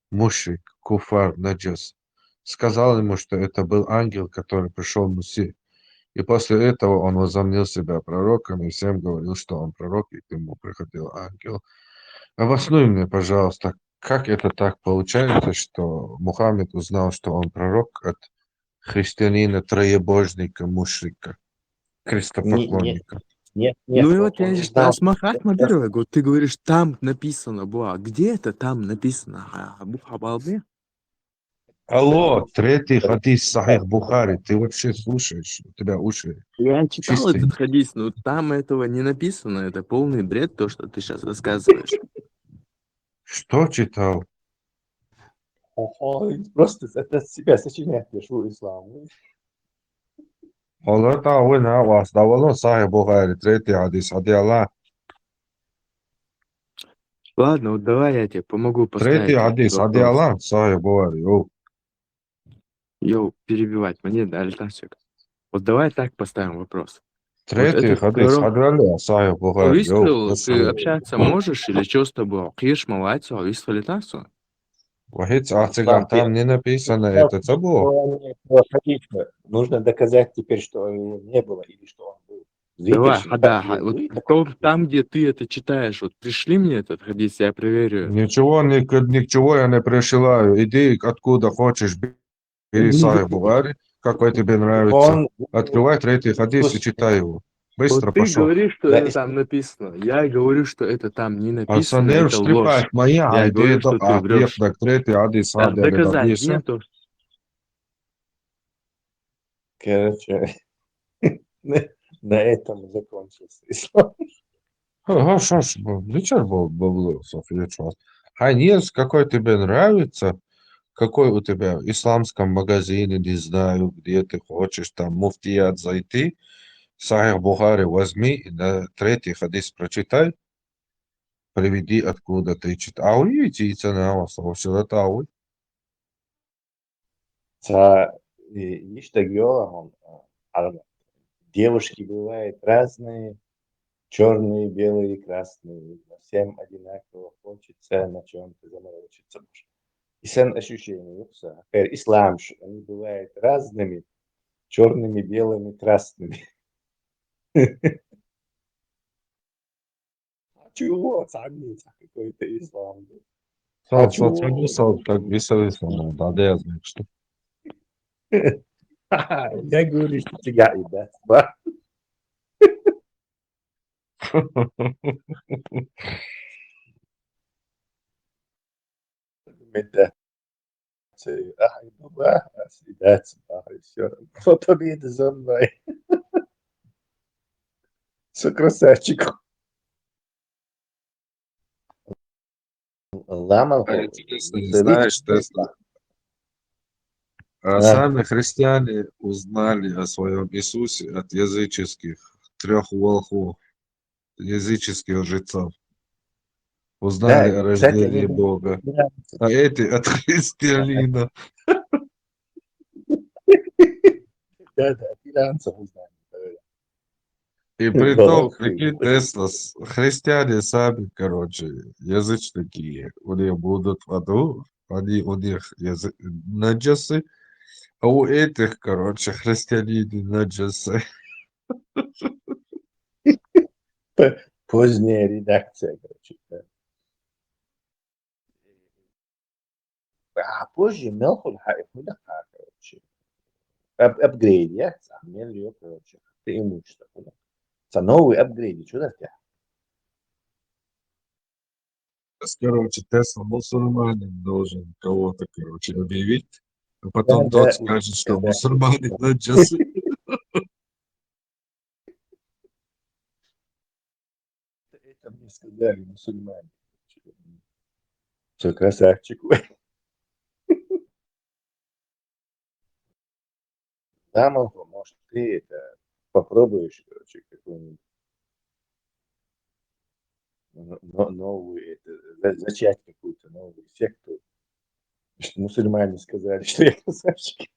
мушрик, куфар, наджас, сказал ему, что это был ангел, который пришел Мусе. И после этого он возомнил себя пророком и всем говорил, что он пророк, и к нему приходил ангел. Обоснуй мне, пожалуйста, как это так получается, что Мухаммед узнал, что он пророк от христианина, троебожника, мушрика, крестопоклонника? Нет, Ну и вот я он здесь узнал, Махат Мадырова, вот ты говоришь, там написано, где это там написано? Бухабалбе? Алло, 3 хадис Сахих Бухари, ты вообще слушаешь? У тебя уши Я читал чистые? этот хадис, но там этого не написано. Это полный бред, то, что ты сейчас рассказываешь. Что читал? просто это себя сочиняет, пишу ислам. Allah ta'ala was давало Сахих Бухари, 3 хадис, Ади Аллах. Ладно, вот давай я тебе помогу 3 поставить этот хадис, Ади вопрос. Аллах, Сахих Бухари. Йоу, перебивать мне, да, Альтасик. Вот давай так поставим вопрос. Вот 3 этот хадис, пророк, Ади Аллах, Сахих Бухари. выстрелил, ты общаться можешь или что с тобой? Киш, малайцу, выстрелил тасу? Вахид Ациган, там не написано это забыл. Нужно доказать теперь, что его не было или что он был. Давай, Видишь, да, вот там, где ты это читаешь, вот пришли мне этот хадис, я проверю. Ничего я не присылаю. Иди откуда хочешь, бери Сахих Бухари, какой тебе нравится. Открывай 3 хадис и читай его. Быстро Вот ты пошел. говоришь, что это там написано. Я говорю, что это там не написано, Асанер это ложь. штрипает моя Я говорю, идея, что ты врешь. так 3 хадис, Да, Ади доказать написано. нету. Короче, на этом закончился ислам. Хорошо, вечер был, София, Хайнес, какой тебе нравится? Какой у тебя в исламском магазине, не знаю, где ты хочешь, там, муфтият зайти, Сахих Бухари возьми и на 3 хадис прочитай, приведи, откуда ты читал. Ауи, идти цена, вообще это ауи. Ништяк девушки бывают разные, Черные, белые, красные. Всем одинаково хочется на чем-то заморочиться. И сын ощущение, юкса. Ислам, они бывают разными, черными, белыми, красными. Чего? Садница какой-то ислам. А чего? Сот, как веселый, да, да, я знаю, что. Я говорю, что тебя и да. Медитация. Ай, ну да, съедаться, и все. Вот обиды за мной. Все красавчик. Лама, Знаешь, Тесла, А, сами христиане узнали о своем Иисусе от языческих трех волхвов, языческих жрецов. Узнали да, о кстати, они рождении были Бога. иранцы. А эти от христианина. Да, да, иранцев узнали. И при том, Волхвы. прикинь, Тесла, христиане сами, короче, язычники, у них будут в аду, они у них наджасы, а у этих, короче, христиане наджасы. Поздняя редакция, короче. Да. А позже Мелхуль Хайфудаха, короче. Апгрейд, я сам ее, короче. Ты имущество. Новый апгрейд, что это? Короче, Тесла мусульманин должен кого-то, короче, объявить, а Да, потом да, тот и скажет, что сказать, мусульмане да. наджасы. Это мне сказали мусульмане. Все, красавчик. Да, могу, может, ты это попробуешь, короче, какую-нибудь новую, зачать какую-то новую секту. Что мусульмане сказали, что я красавчик.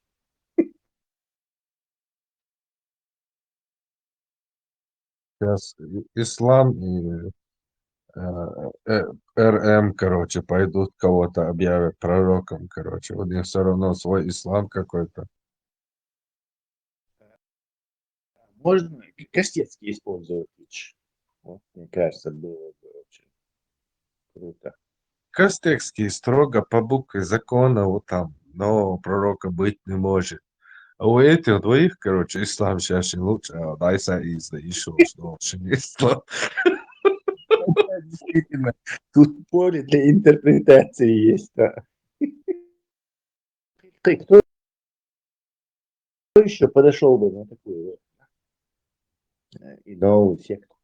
Сейчас ислам и РМ, короче, пойдут кого-то объявят пророком, короче. У них все равно свой ислам какой-то. Можно Костецкий использовать. Вот, мне кажется, было бы очень круто. Костекский строго по букве закона вот там, но пророка быть не может. А у этих двоих, короче, ислам сейчас лучше, а Дайса из еще что ислам. Да, действительно, тут поле для интерпретации есть. Да. Кто еще подошел бы на такую вот, и новую секту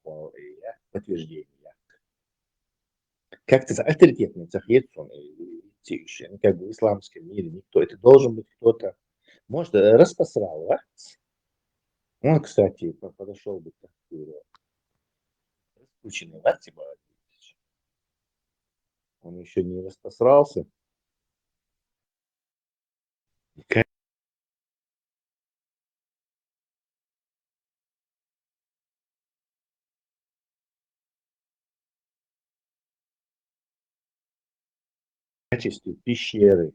подтверждения? Как ты авторитетный цахетсон, как бы в исламском мире никто. Это должен быть кто-то, может, распространял, да? Он, кстати, подошел бы к такой раскрученной власти, он еще не распросрался. В качестве пещеры.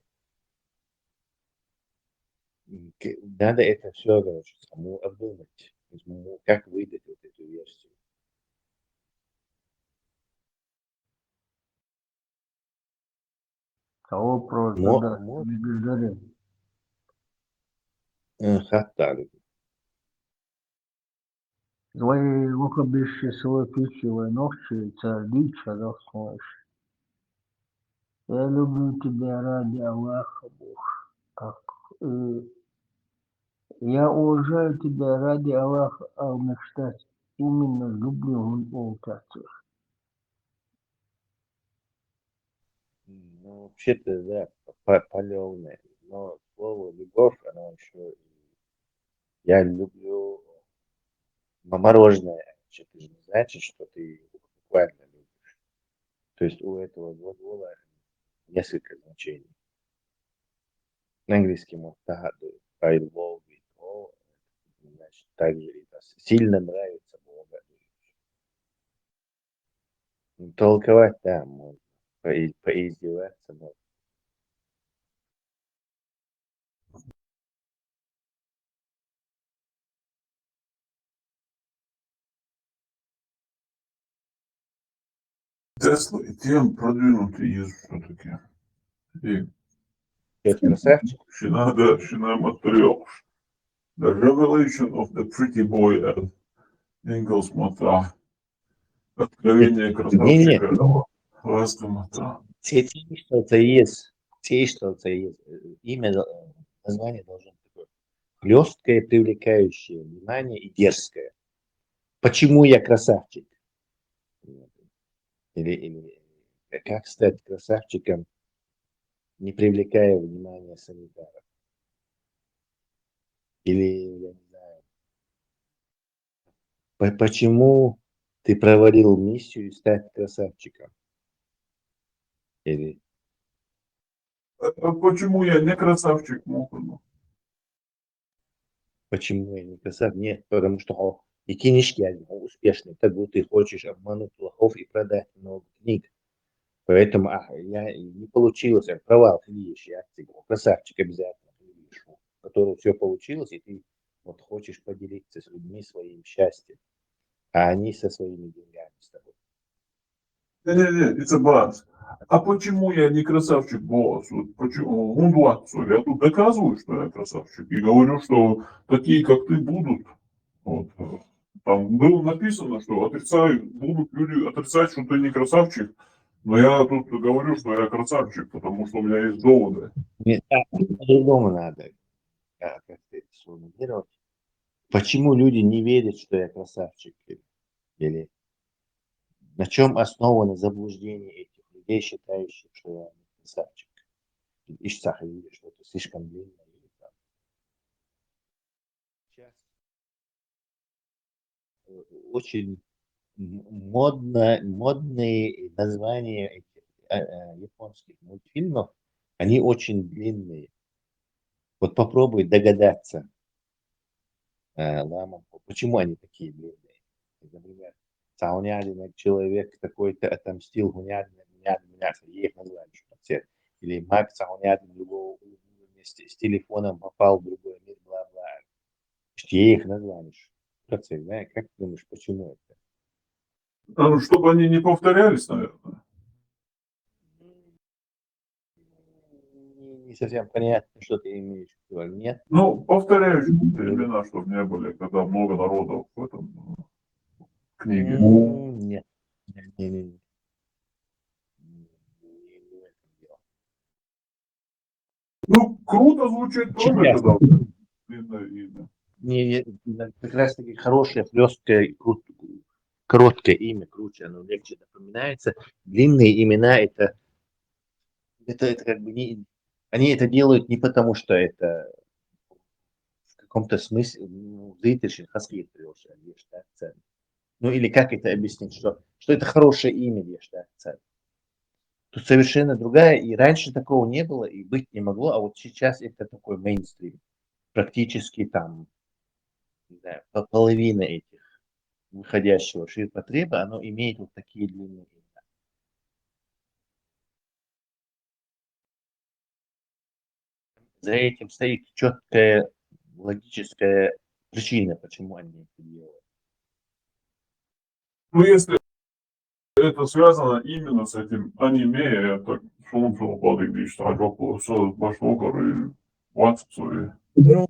Надо это все, короче, самому обдумать. Как выдать вот эту версию. Того просто, да, Мо, благодарю. хаттали. Твои лукобище свой пищевой ногти, царь да слышь. Я люблю тебя ради Аллаха, Бог. Я уважаю тебя ради Аллаха, Ал-Миштас. Именно люблю он олтаться. Ну, вообще-то, да, палевная. Но слово любовь, оно еще... Я люблю мороженое. Это же не значит, что ты его буквально любишь. То есть у этого глагола несколько значений. На английском он тагадует. I love it all. Значит, также это сильно нравится Бога. Толковать, да, можно. Поиздеваться можно. Тесла и тем продвинутый есть все-таки. И Это красавчик. Шина материал. The revelation of the pretty boy at Инглсмота. Откровение красавчика Ластомата. Те, что это есть. Имя, название должно быть такое. Хлесткое, привлекающее внимание и дерзкое. Почему я красавчик? Или как стать красавчиком, не привлекая внимания санитаров? Или, я не знаю, почему ты провалил миссию стать красавчиком? Или Почему я не красавчик, Мухану? почему я не красавчик? Нет, потому что и книжки они успешные, как будто ты хочешь обмануть лохов и продать много книг. Поэтому я не получилось, провал, ты видишь, я красавчик обязательно, ты видишь, у которого все получилось, и ты вот хочешь поделиться с людьми своим счастьем, а они со своими деньгами с тобой. Не, it's a buzz. А почему я не красавчик, босс? Вот почему? Я тут доказываю, что я красавчик. И говорю, что такие, как ты, будут. Вот. Там было написано, что будут люди отрицать, что ты не красавчик. Но я тут говорю, что я красавчик, потому что у меня есть доводы. Нет, по-другому надо как-то это сформулировать. Почему люди не верят, что я красавчик? Или на чем основано заблуждение этих людей, считающих, что я не красавчик? Ишцах видишь, что это слишком длинно. Сейчас очень модные названия этих японских мультфильмов, они очень длинные. Вот попробуй догадаться, Лама, почему они такие длинные. Например, Саунядин, человек такой-то отомстил Гунядин, я их назвали, что все. Или Мак Саунядин вместе с телефоном попал в другой мир, бла-бла. Я их назвали. Как ты думаешь, почему это? Чтобы они не повторялись, наверное. Не совсем понятно, что ты имеешь в виду. Нет? Ну, повторяющиеся имена, чтобы не были, когда много народов в этом книге. Нет. Не. Ну, круто звучит тоже, когда длинное имя. Не, как раз таки хорошее, хлесткое, короткое имя круче, оно легче запоминается. Длинные имена это как бы не, они это делают не потому, что это в каком-то смысле зритель хаскит ну или как это объяснить, что это хорошее имя, тут совершенно другая, и раньше такого не было, и быть не могло, а вот сейчас это такой мейнстрим. Практически там, не знаю, половина этих выходящего ширпотреба, оно имеет вот такие длинные имена. За этим стоит четкая логическая причина, почему они это делают. Ну, если это связано именно с этим аниме, это шумшел подыгришь, а жопу башнокор и ватсуи. Ну,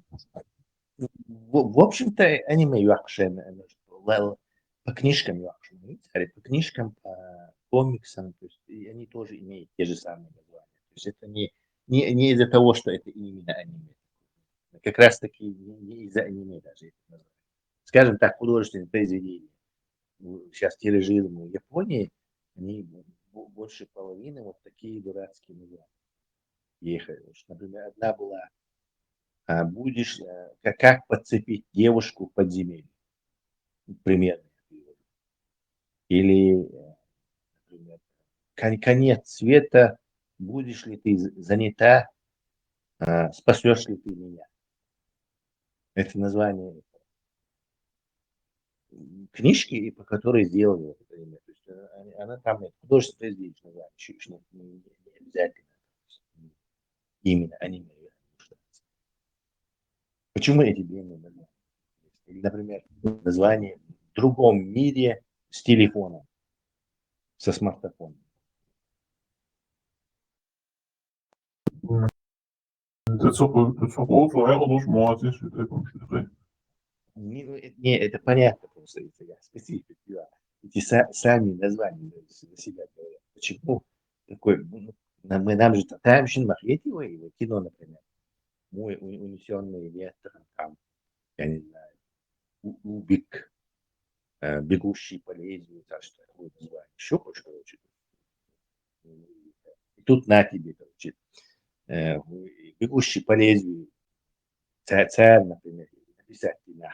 в общем-то, аниме юакшен, по книжкам юакшен, по книжкам, по комиксам, то есть они тоже имеют те же самые названия. То есть это не из-за того, что это именно аниме. Как раз таки не из-за аниме даже это название. Скажем так, художественные произведения. Сейчас тиражируемые в Японии, они больше половины вот такие дурацкие названия. Например, одна была будешь, как подцепить девушку в подземелье. Примерно. Или, например, конец света, будешь ли ты занята, спасешь ли ты меня. Это название книжки, по которой сделали это имя. То есть она там художественное произведение называется, еще не обязательно именно аниме. Почему эти длинные названия? Или, например, название в другом мире с телефоном, со смартфоном. Это сопословие Engels maat is, het even misschien. Не, это понятно просто, это я специфика. Эти сами названия за себя говорят. Почему такой, нам же там его кино, например. Мой унесенный ветром, там, я не знаю, Убик, бегущий по лезвию, так что такое название. Еще хочешь, короче. И тут на тебе, короче, бегущий по лезвию, царь, например, написать имя.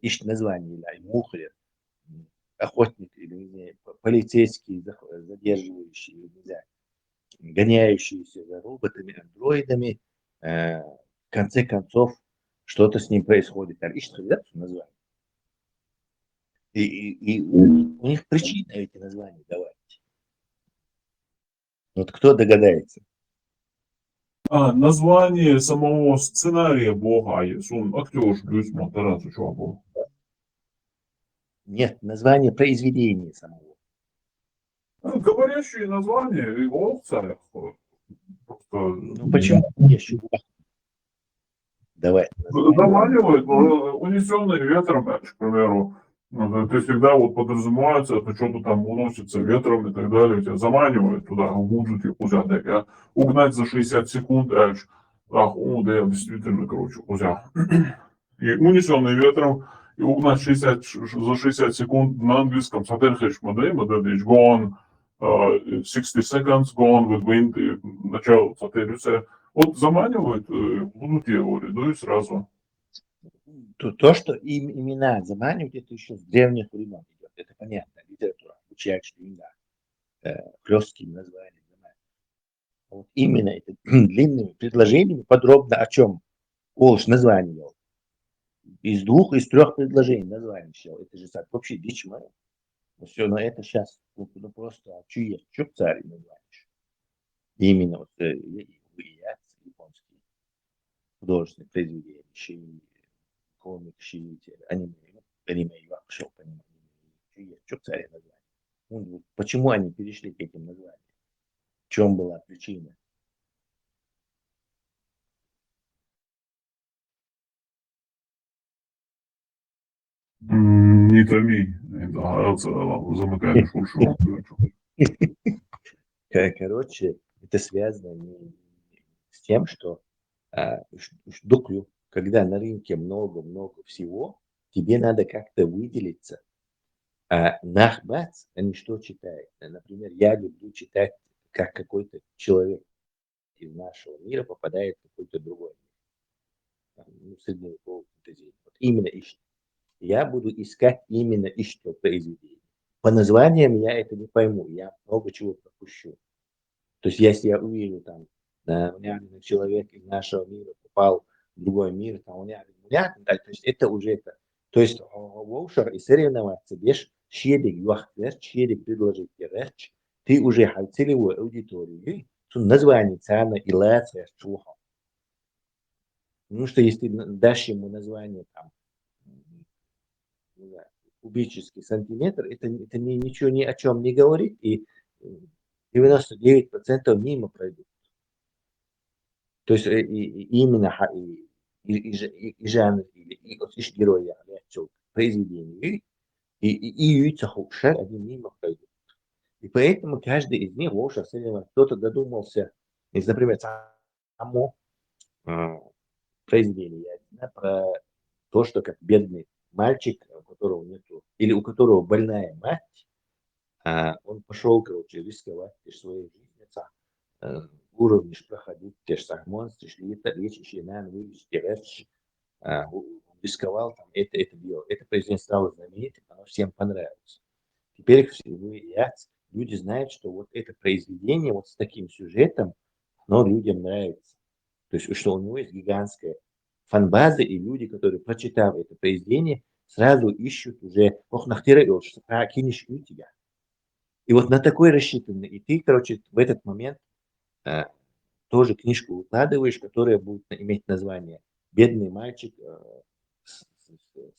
Ищет название, или мухлер, охотник, или не знаю, полицейский, задерживающий, не знаю, гоняющиеся за роботами, андроидами, в конце концов, что-то с ним происходит. Там ищет название. И у них причина эти названия давать. Вот кто догадается? Название самого сценария Бога, он актер плюс монтарацию чего. Нет, название произведения самого. Говорящие названия и Бог царь. Ну почему говорящий Бог? Давай. Заманивает, унесенный ветром, к примеру. Ты всегда вот подразумевается, это что-то там уносится ветром и так далее, тебя заманивают туда, будут их узять, угнать за 60 секунд, да, я действительно, короче, узят. И унесенный ветром, и угнать за 60 секунд на английском, сатерхеш модей, gone, 60 seconds, gone with wind, и начало сатерюся. Вот заманивают, будут делать, да и сразу. То, что им имена заманивают, это еще с древних времен идет. Это понятно. Литература учат, что имена хлесткими названиями. Вот именно это длинными предложениями, подробно о чем Олш название. Из 2, из 3 предложений название сделал. Это же так, вообще дичь моя. Ну все, но это сейчас просто чуешь, что царь называешь. Именно вот японские художественные произведения, комик, аниме, вообще понимаю, что царь название. Почему они перешли к этим названиям? В чем была причина? Не томи, замыкаешь ушел. Короче, это связано не с тем, что дуклю, когда на рынке много-много всего, тебе надо как-то выделиться. А нахбац, они что читают? Например, я люблю читать, как какой-то человек из нашего мира попадает в какой-то другой мир. Средневековый фэнтези. Вот именно ищет. Я буду искать именно ищет произведение. По названиям я это не пойму, я много чего пропущу. То есть, если я увижу там, человек из нашего мира попал в другой мир, там, да, то есть это уже это. То есть, воушер и соревноваться, без щедик юахтер, щедик предложить реч, ты уже целевую аудиторию, название цана и лация чуха. Потому что если ты дашь ему название там, кубический сантиметр, это ничего ни о чем не говорит, и 99% мимо пройдут. То есть именно и жанр, и герои произведения, и они мимо пройдут. И поэтому каждый из них, кто-то додумался, если, например, само произведение про то, что как бедный мальчик, у которого нету, или у которого больная мать, он пошел, короче, рисковать своей жизнью, уровни проходить, те же самые монстры, лечащие, вывести речь, рисковал, там, это делал. Это произведение стало знаменитым, оно всем понравилось. Теперь люди знают, что вот это произведение вот с таким сюжетом, оно людям нравится. То есть, что у него есть гигантская фан-база, и люди, которые, прочитав это произведение, сразу ищут уже, кинешь у тебя. И вот на такой рассчитанный. И ты, короче, в этот момент тоже книжку выкладываешь, которая будет иметь название «Бедный мальчик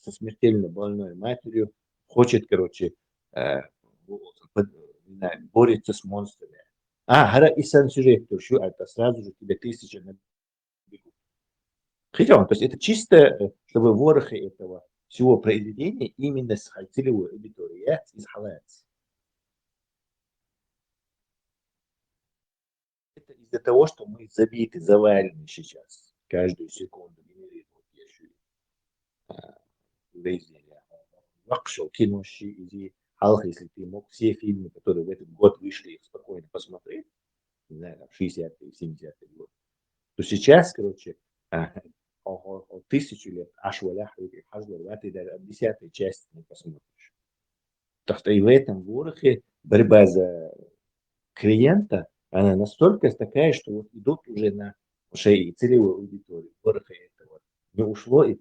со смертельно больной матерью хочет, короче, не знаю, борется с монстрами». Хара и сам сюжет, то что это сразу же тебе 1000 набегут. Хотя, то есть это чисто, чтобы ворохи этого всего произведения именно с целевой аудиторией из халats. Это из-за того, что мы забиты, завалены сейчас. Каждую секунду генерируют еще везде. Вакшо, киноши, иди. Халх, если ты мог все фильмы, которые в этот год вышли, их спокойно посмотреть, не знаю, там 60-е, 70-е годы, то сейчас, короче, 1000 лет, аж валях, ты даже 10-й части не посмотришь. Так что и в этом ворохе борьба за клиента, она настолько такая, что вот идут уже на шее целевой аудитории. Вороха этого не ушло, и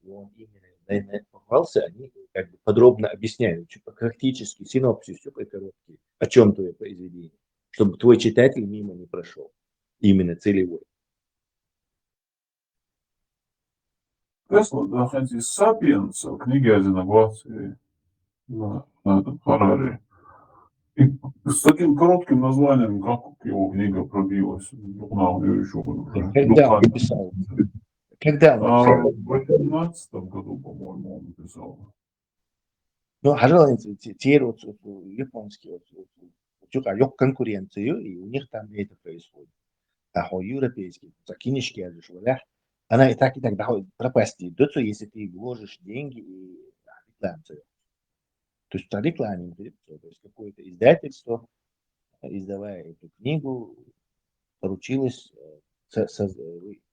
он именно попался, они как бы подробно объясняют, практически синопсис супер короткий, о чем твое произведение, чтобы твой читатель мимо не прошел, именно целевой. Тесла, да, хотите, «Сапиенс», книги одиногласые на этом Харари. И с таким коротким названием, как его книга пробилась, у нее еще уже Когда он написал? Когда он написал? В 18 году, по-моему, он написал. Ну, пожалуйста, теперь вот японские, yok конкуренцию, и у них там это происходит. А у европейских, книжки, она и так доходит пропасть идет, если ты вложишь деньги и рекламу. То есть рекламе, то есть какое-то издательство, издавая эту книгу, поручилось,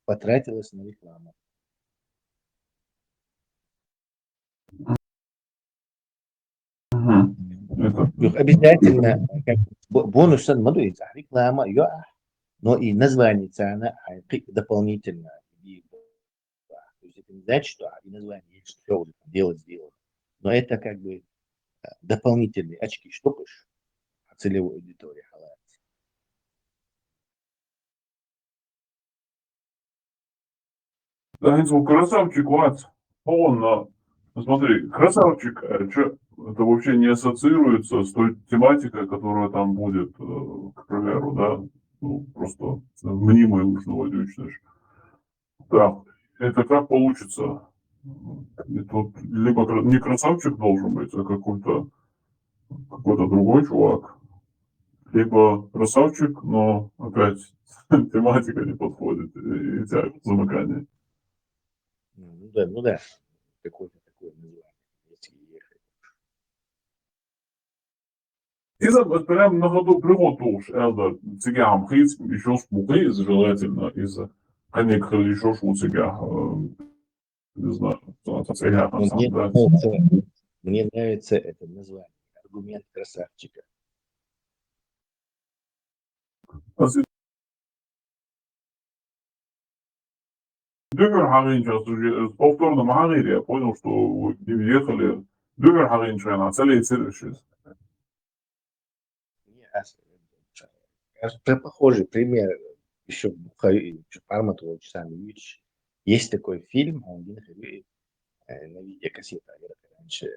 потратилось на рекламу. Обязательно бонус реклама, но и название она дополнительно. То есть это не значит, что название все уже дело сделано. Но это как бы дополнительные очки штукаешь целевой аудитории. Да, красавчик, Вац. Он, смотри, красавчик, это вообще не ассоциируется с той тематикой, которая там будет, к примеру, да, ну, просто мнимый уж наводючишь. Да, это как получится? И тут либо не красавчик должен быть, а какой-то другой чувак, либо красавчик, но опять тематика не подходит, и тянет замыкание. Ну да, какое-то такое название. И прям на ходу приготовишь, это цигам хиц, еще шпуки, желательно из конек еще шпуцигя, не знаю, цигя на самом деле. Мне нравится это название, аргумент красавчика. Дюгер Харин сейчас повторно Магария, я понял, что вы не въехали. Дюгер Харин на целый сейчас. Похожий пример еще Парматович Самович. Есть такой фильм, он на видеокассете раньше.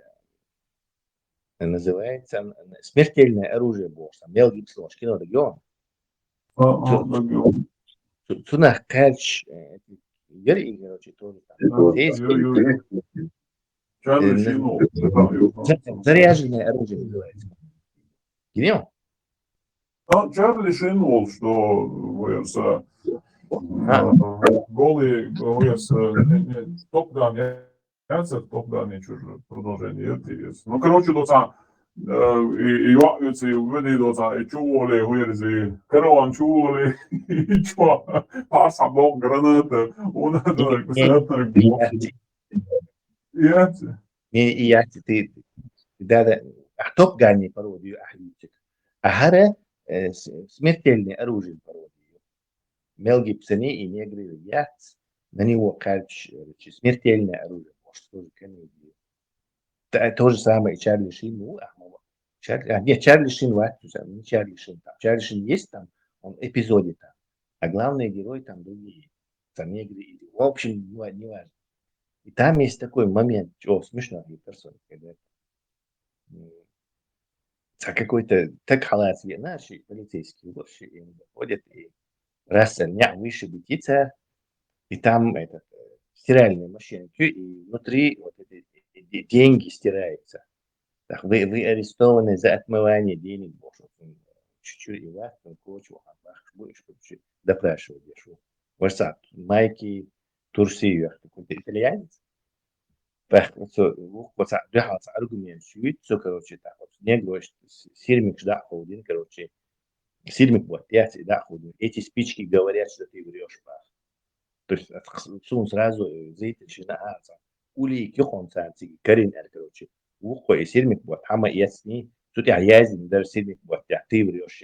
Называется «Смертельное оружие Босса». Мел Гибсон, кино регион. Тунах Кач, Гори, короче, тоже там. Заряженное оружие называется. Гнев? Чарли Шинол, что вырос голый, вырос топ-дан, топ-дан, ничего, продолжение, это есть. Ну, короче, и вакуется, и выйдет, и чували, вырези, караван чували, и чува, пасабок, граната, он это, и я, ты, да, топ-гане пародию, ахлитик. Ахара смертельное оружие пародию. Мел Гибсон и негры едят, на него Кач, смертельное оружие, может, тоже комедию. То же самое Чарли Шин, Нет, Чарли Шин, не Чарли Шин. Чарли Шин есть там, он эпизоде там. А главный герой там другие. Там негры. В общем, не важно. И там есть такой момент, смешно, персона, когда какой-то так халат наши полицейские ходят и раз не вышибить, и там этот стиральная машинка, и внутри вот эти деньги стираются. Так, вы арестованы за отмывание денег, чуть-чуть, и вас там кучу, будешь допрашивать, Варсат, Майки, Турсию, какой-то итальянец. Вот аргумент швид, все, короче, так вот, не говоришь, сирмик жда ходин, короче, сирмик вот, я всегда ходин. Эти спички говорят, что ты врешь, То есть, сразу зритель на улей кихон цанци, карин, короче, ухо сирмик вот, хама ясни, тут я язин, даже сирмик вот, ты врешь.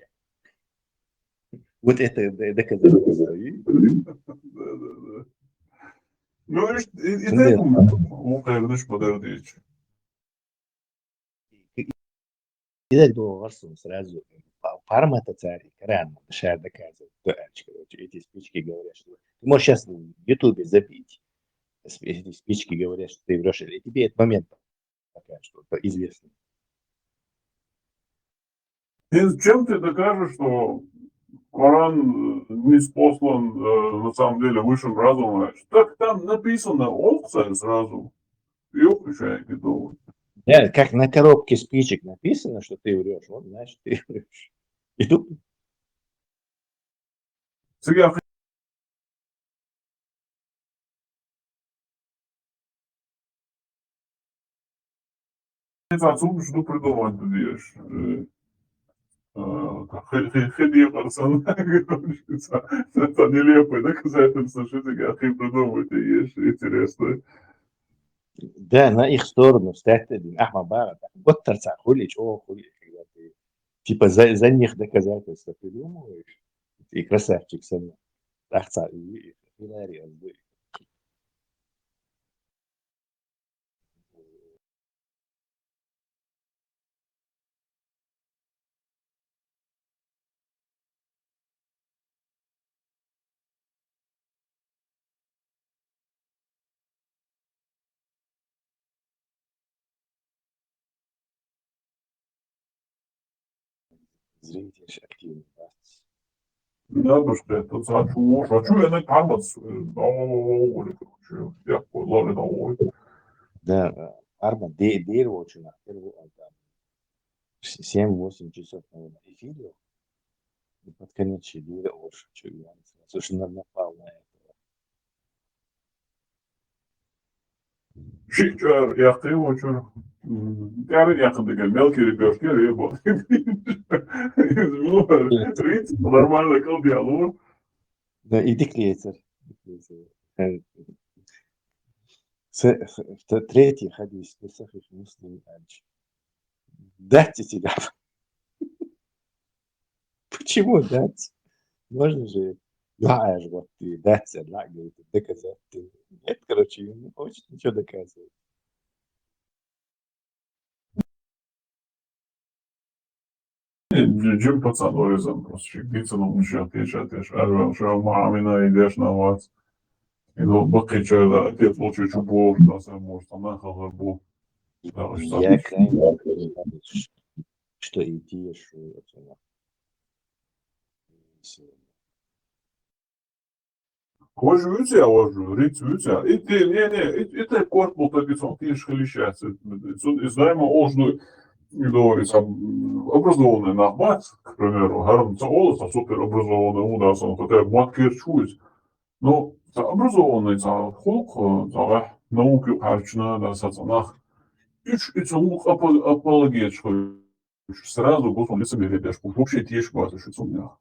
Вот это доказательство. Ну, и так у kardeş kadar değil. И так думал, сразу парма-то царь, кран, шар доказывает, короче, эти спички говорят, что ты можешь сейчас в Ютубе забить, эти спички говорят, что ты врешь, и тебе этот момент покажет, что это известно. И чем ты докажешь, что Коран не спослан на самом деле высшим разумом? Так там написано опция сразу. И включай готово. Да, как на коробке спичек написано, что ты врешь, вот значит ты врешь. И тут Сега отсюда что придумать ты делаешь? Хедия парсан, это нелепое доказательство, что ты придумать и ешь, интересно. да, на их сторону встать один Ахмабара, вот торца хулич, когда ты типа за них доказательства придумываешь, и красавчик сам. Ахца, и Хилария. Зритель активный, да. Да, потому что это а что я на камас, короче, я ловлю на Да, Арма, дерево очень, 7-8 часов на эфире, и под конец щадили, что я, слушай, напал на это. Шикчар, я хочу. Yani yakındaki belki ripörtler ya bu. Рить, нормально кал диалог. Да, и деклейцер. Третий хадис, Сахих Муслим Альч. Дайте тебя. Почему дать? Можно же, знаешь, вот ты дать, говорит, доказать. Нет, короче, не хочет ничего доказывать. Джим пацан орезан просто гитса на мужа течатеш. Арвал шо мамина идешь на вас. И до бакича да те получу чубов, да сам может она халабу. Я крайне не знаю, что идти, что это. Hoje ütsä ožu, rits ütsä. Это корпус такой тишь хлещается. Знаемо ожну, говорится, образованный нахбат, к примеру, гарантия олоса, супер образованный ударсон, хотя мат керчует. Но образованный хук, науки харчна, да, сацанах. Это лук апологет, что сразу готов не себе ведешь, вообще тишь батыши сумнях.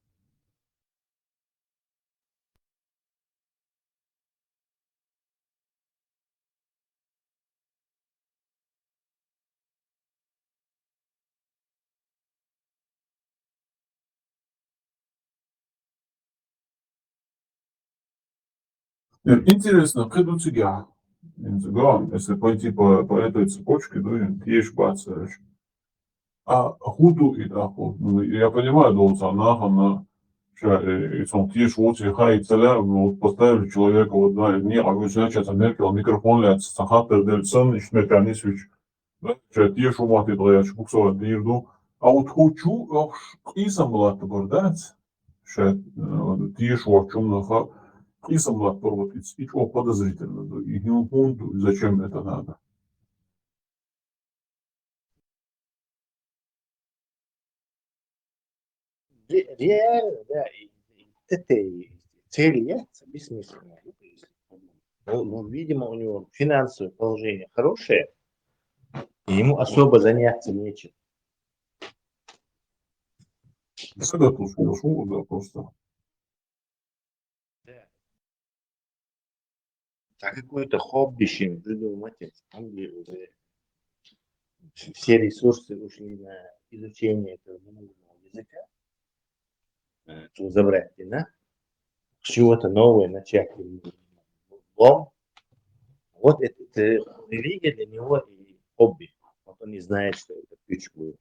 Интересно, когда у тебя, если пойти по этой цепочке, есть бац, А худу и да, ну, я понимаю, долца нахана, и сон тишь вот и хай целя, вот поставили человека вот да, не, а вы значит Меркел микрофон лет сахатер дель сон, ich mir gar nicht switch. Да, тишь умат и дряч буксова дирду, а вот хочу, ах, кисам была то гордать, тишь вот чем наха, кисам была то вот и чего подозрительно, и не пункту, зачем это надо. Реально, да, это цель яйца бессмысленная. Ну, видимо, у него финансовое положение хорошее, и ему особо заняться нечем. Всегда тут шел, да, просто. Да. А какое-то хобби чем придумать, там где уже все ресурсы ушли на изучение этого нового языка, чтобы забрать, да? Чего-то новое начать. Вот это религия для него и хобби. Вот он не знает, что это ключ будет.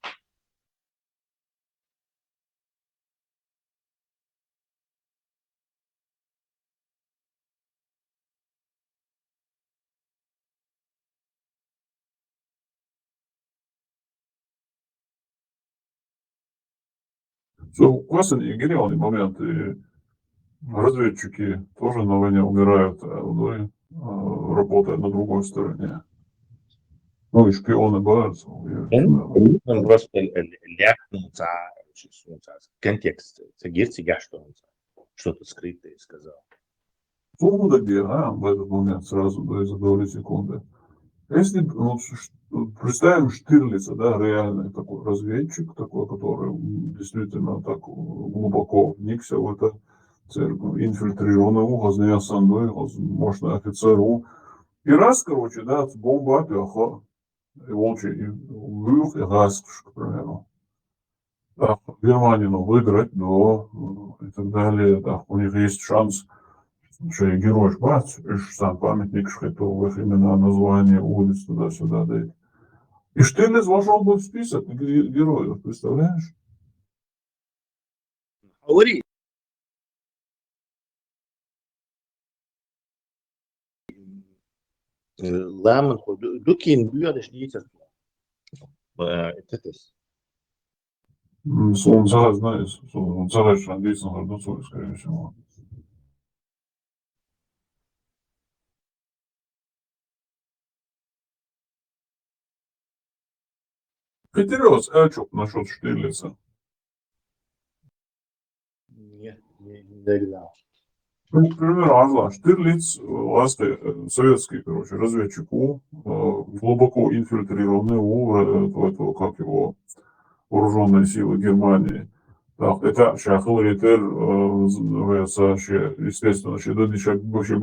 Классный, гениальный момент. И разведчики тоже на войне умирают, а работая на другой стороне. Ну и шпионы борются. Он просто ляпнул контекст, герцога, что он что-то скрытое сказал. Фурмуда где, в этот момент сразу, да, за доли секунды. Если вот, представим Штирлица, да, реальный такой разведчик, такой, который действительно так глубоко вникся в это, инфильтрированный угознеясан, мощный офицеру. И раз, короче, да, бомба опяха, и волчий, и вых, и газ, к примеру. Да, Германину выиграть, да, и так далее, да, у них есть шанс, что и герой бац, и сам памятник, что их имена, название улиц туда-сюда, да. И Штирлиц вошел бы в список героев, представляешь? Говори. Ламан, дукин, бьёдешь, дитя. Это Он зараз, знаешь, он зараз английский гордоцой, скорее всего. Петерёс, а что насчет Штирлица? Нет, не догнал. Ну, к примеру, Азла Штирлиц, советский, короче, разведчик глубоко инфильтрированный в этого, как его, вооруженные силы Германии. Так, это шахал ретер, естественно, вообще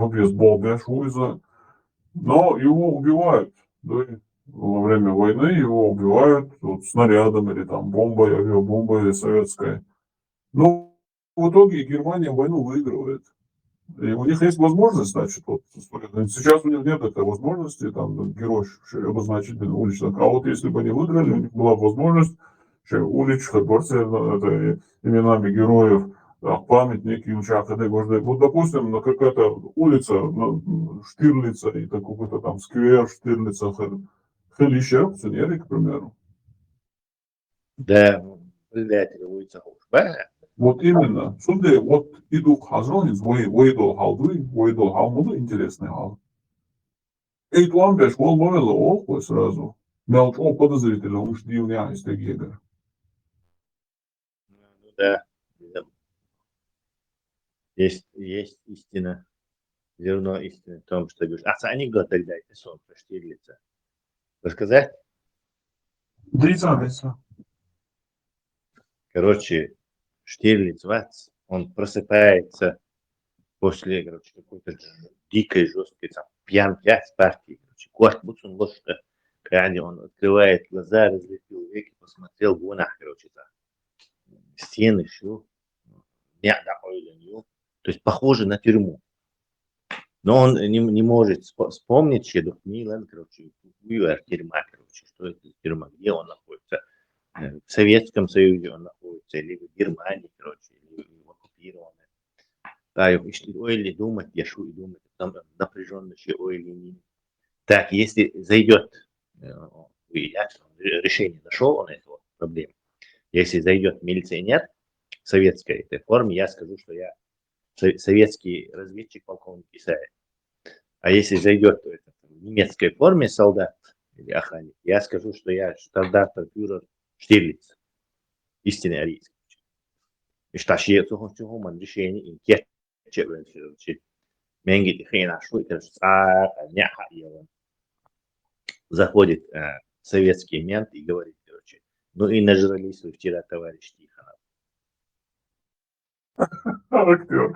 без бога шуйза, но его убивают, да, во время войны его убивают вот, снарядом или там бомбой, авиабомбой советской. Но в итоге Германия войну выигрывает. И у них есть возможность, значит, вот, сейчас у них нет этой возможности, там, герой обозначить уличных, а вот если бы они выиграли, у них была возможность, что уличных, это именами героев, памятник, вот, допустим, на какая-то улица, Штирлица, и какой-то там сквер Штирлица, Хелищер, к примеру. Да, приятель улица Хушба. Вот именно. Şimdi вот иду hazırız, voydol haldı, voydol halmalı интересный хал. И там беш вол мовила охо сразу. Мелч о подозрительно, уж дивня из тегега. Ну да. Есть истина, зерно истины в том, что говоришь. А анекдот тогда, это сон про Штирлица. Рассказать? Дрицавица. Короче, Штирлиц, он просыпается после, короче, какой-то дикой, жесткой там, пьянки с партии. Короче, будто он ложь-то, когда он открывает глаза, разлепил веки, посмотрел, вон, короче, там, стены, все. То есть похоже на тюрьму. Но он не может вспомнить, что Милан, короче, тюрьма, короче, что это тюрьма, где он находится. в Советском Союзе он находится, или в Германии, короче, или в оккупированной. Да, и что ойли думать, я шу и думать, там напряженно ще ойли не. Так, если зайдет, решение нашел он эту проблему, если зайдет милиционер в советской этой форме, я скажу, что я советский разведчик, полковник Исаев. А если зайдет в немецкой форме солдат или охранник, я скажу, что я штандартенфюрер Штирлиц, истинный арийский. И что я цього man решение и кетче венчить. Менги тихина шуйка няха его. Заходит советский мент и говорит, короче, ну и нажрались вы вчера, товарищ Тихонов. Актер.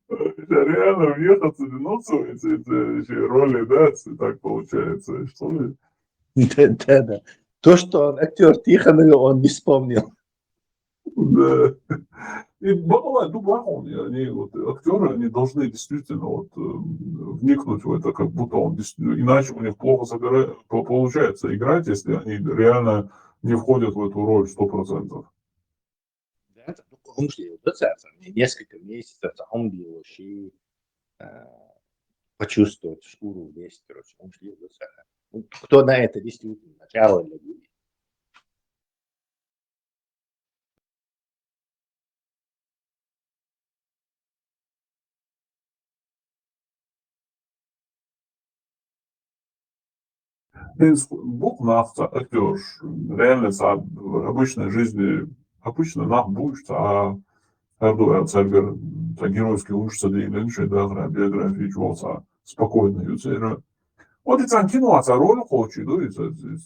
Реально въехаться в эти роли, да, так получается, что ли? Да. То, что он актер Тихонова, он не вспомнил. Да. И бывает, они вот актеры, они должны действительно вот вникнуть в это, как будто он иначе у них плохо получается играть, если они реально не входят в эту роль 100%. Да, он несколько месяцев он был вообще почувствовать шкуру весь, короче, он шли. Кто на это действительно начало для людей. Бог нафта, актер, реально в обычной жизни, обычно нах будешь, а царгар, геройский учится дейленше, да, биографии чего-то спокойно юцера. Вот это кино, роль хочет, да,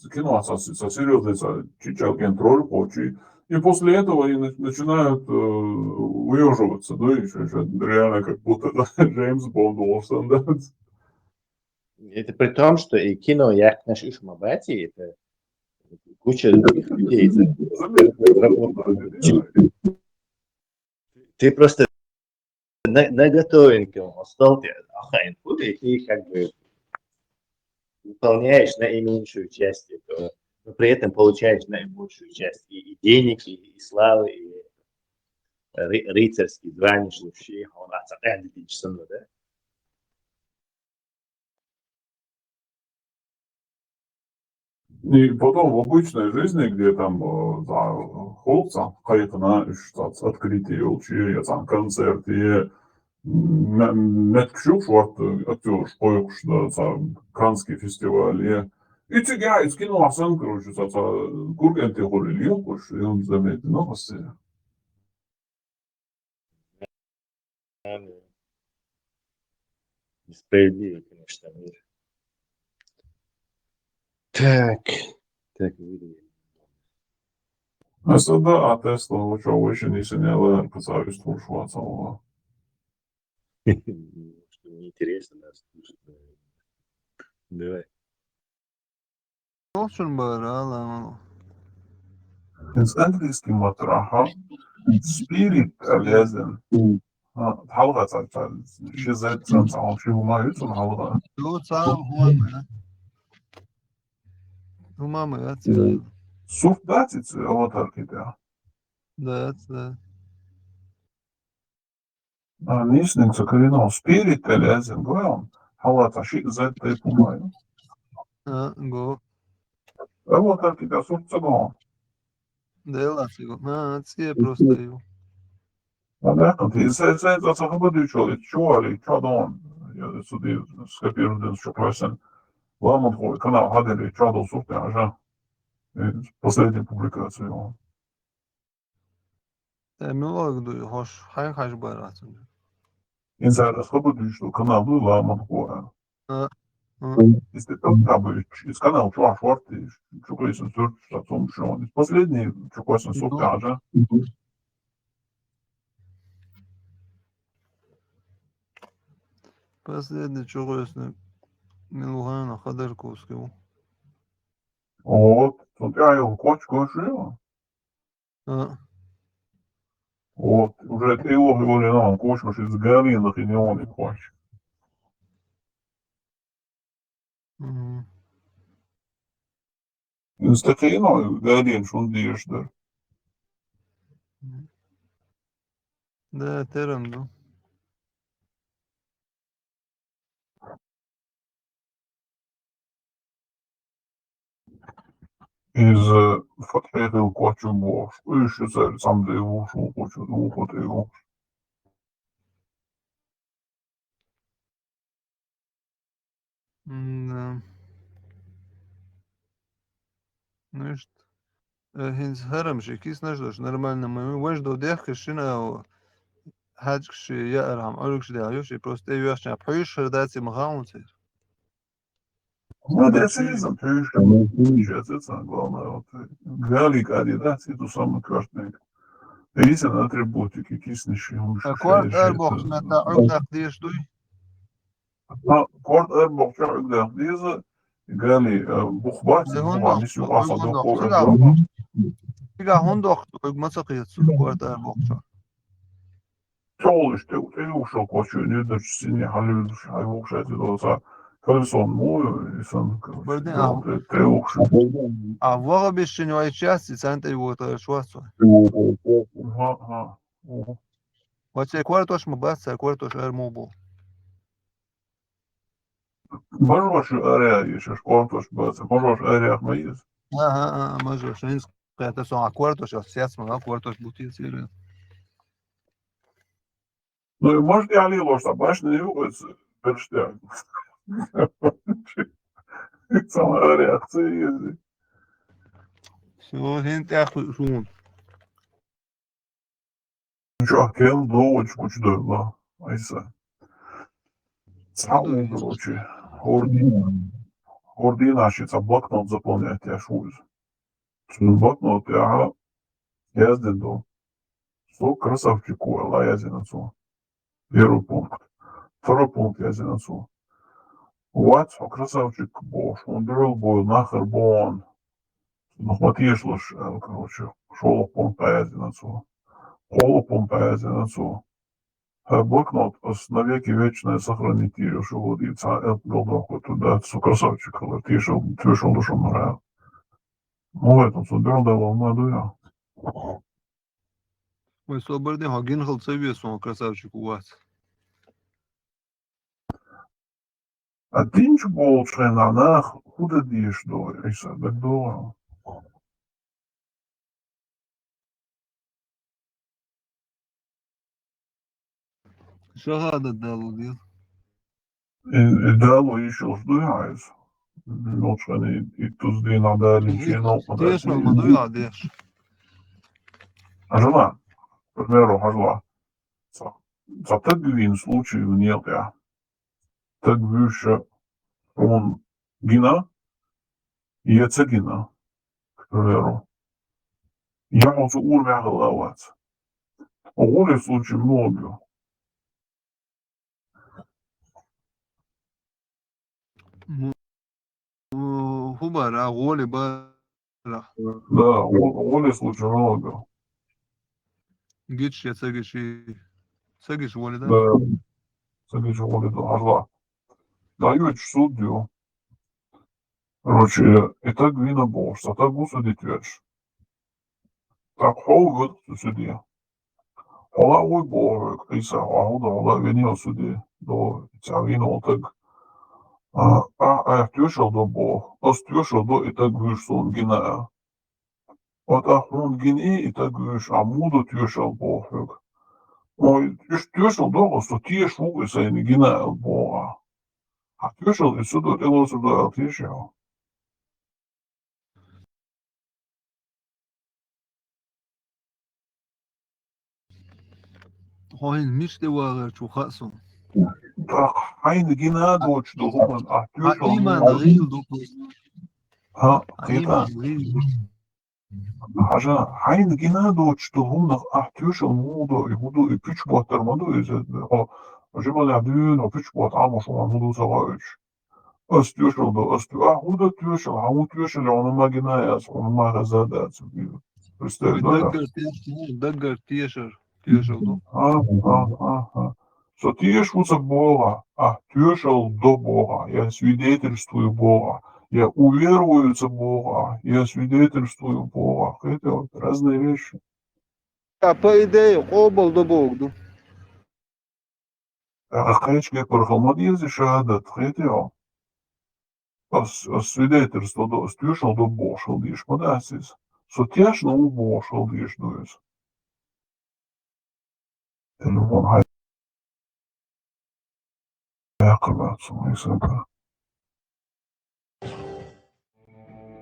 кино, серьезно, чичалкент роль хочет. И после этого они начинают уеживаться, да, еще реально как будто Джеймс Бонд Уолсон, да. Это при том, что и кино «Як наш Ишмабати» это куча других людей. Ты просто на готовеньком остался, и как бы выполняешь наименьшую часть этого, но при этом получаешь наибольшую часть и денег, и славы, и рыцарские звания, вообще, он отцепляет, да? И потом в обычной жизни, где там хлопца, кайтана, открытие, учи, там концерты, net kuşuk актер, шпойкуш, да, Каннский фестиваль, и тебя из кино асан, короче, кургенты хорили, ёкуш, и он заметит новости. Несправедливо, конечно, мир. Так, видели. Да, Тесла, уча очень не синяла, пацаны, слушала. Что неинтересно нас слушать. Давай. Olsun bari Allah'ım. Из английским матраха spirit полезен. حلقة شي زاد تنصحهم شي هما يوتون حلقة. Yo sağ humamı. Humamı ya. Суф датиц аватар кида. Да. Нисник закалено spirit полезен. Главное, حلقة شي زاد تيпумаю. Go. Аватар кида суф цагон. Дела фиго. Ție просто его. Да, ты за захабаду чуали, чадон. Я суди скопирую что классен. Ламон хой канал хадели чадо суф даже. Последняя публикация. Emil du hoş. Hangi kaç bari atın. Инсайд захабаду что канал был ламон хой. Если там были из канала Чувашварт, Чукайсон Сюрт, Штатом Шон. Последний Чукайсон Суф даже. Последний чугойсный Милугана Ходорковского. Вот, тут я его кочку жил. Вот, уже ты его говорили, ну, кочку из Галинах и не он и коч. Инстакейно гадин шундиеш дар. Да, терем, да. Из фатхетил кочу бош. Иши царь сам да его шел кочу, ухот его. Да. Ну и что? Хинс харамши, кис наждош, нормально. Мы вождо дехкашина, хаджкши, я арам, алюкши да, алюкши, просто я вяшча, пьюш, дати махаунцы. Ну, да, цивизм, пьюш, сейчас это главное. Вот, гали, кандидации, то самое красное. Истинные атрибутики, киснищи, Аквард арбох, мета عقدك ديش دوي. كورد اربع شهر قدام ديزا قالي بخباتي زهون بخبا دخت، نسيو هون قاصد دخت، دخول فيها هون دخت، ما سقيت كورد اربخ شهر. شغل اشتو تيو شو كوشو ندر سيني حلل شاي وخشاتي دوسا كالسون مو يسان بعدين تيو خشو عوض بيشنو أي شيء سانت يوتر شواسو. ها واتش كوارتوش مباس كوارتوش ارموبو. مجرش اريا يشش كورتوش بس مجرش اريا ميز مجرش هنس قاعد سون كوارتوش سياس ما كوارتوش بوتي سير. Ну и может я ли ложь, собачь на него перштяг. Самая реакция есть. Все, хент яху шумун. Чё, кел довольно кучу дорога. Айса. Сам, короче, орди наши, блокнот заполнять я шуз. Блокнот я ездил до. Сто красавчику, а я зинацу. Первый пункт. Второй пункт я зинацу. Вот, красавчик бош, он дрыл бой, нахер бон. Ну, хватишь лишь, короче, шел пункт я зинацу. Холу пункт я зинацу. Блокнот навеки вечное сохранить ее, что вот и голдоху туда, су красавчик, ты шел душом нравил. Ну, это судел дало надо я. Мы собрали хагин халтсеве сон красавчик у вас. А ты ничего больше на нах, куда дишь до, Иса, так до. Шагада дало дел. И дало еще ждуясь. Лучше и тут сдвинь надо личину. Деш на маду я деш. А жена, к примеру, хожла. За таким случаем нет я. Так выше он гина, и это гина, к примеру. Я хочу уровень головать. А в случае много. Хубара, голи бара. Да, в случае много. Гич я цагиши. Цагиш воли, да? Да, цагиш воли, да, хожла. Даю судью. Короче, и так вина бош, а так усудить веш. Так ховгут суди. Ола ой бор, Иса, ауда, ола винил суди. До цавино так. Тюшел до бог. Тюшел до и так виш сон гина. Вот он гини и так виш, а муду тюшел бог. Ой, тюшел до, что тие шву и сайн гина бога. А тюшел и сюда, дело сюда, тюшел. Хоин миште вагар чухасу. Так, хайна гина дочь, до хуман, а тюшел. Иман рил дупус. Иман рил. Хажа, хайна гина дочь, до хуман, а тюшел мудо, и буду, и пич батер мудо, и жибал ябдюн, а пич бат амош, он мудо завач. Ас тюшел до, ас тюшел, худа тюшел, хаму тюшел, он магина яс, он мага задаться. Даггар тешер. Тешел до. Что тешутся Бога, а тешил до Бога. Я свидетельствую Бога. Я уверуюсь в Бога, я свидетельствую Бога. Это вот разные вещи. А по идее, قابل ده بوجده. Ахач как пархалмадьез и шахадат, хэтио. Свидетельство до стюшал до бошал диш подасис. Сотяшно у бошал диш дуис. Вон хай. Якобаться, мы сапа.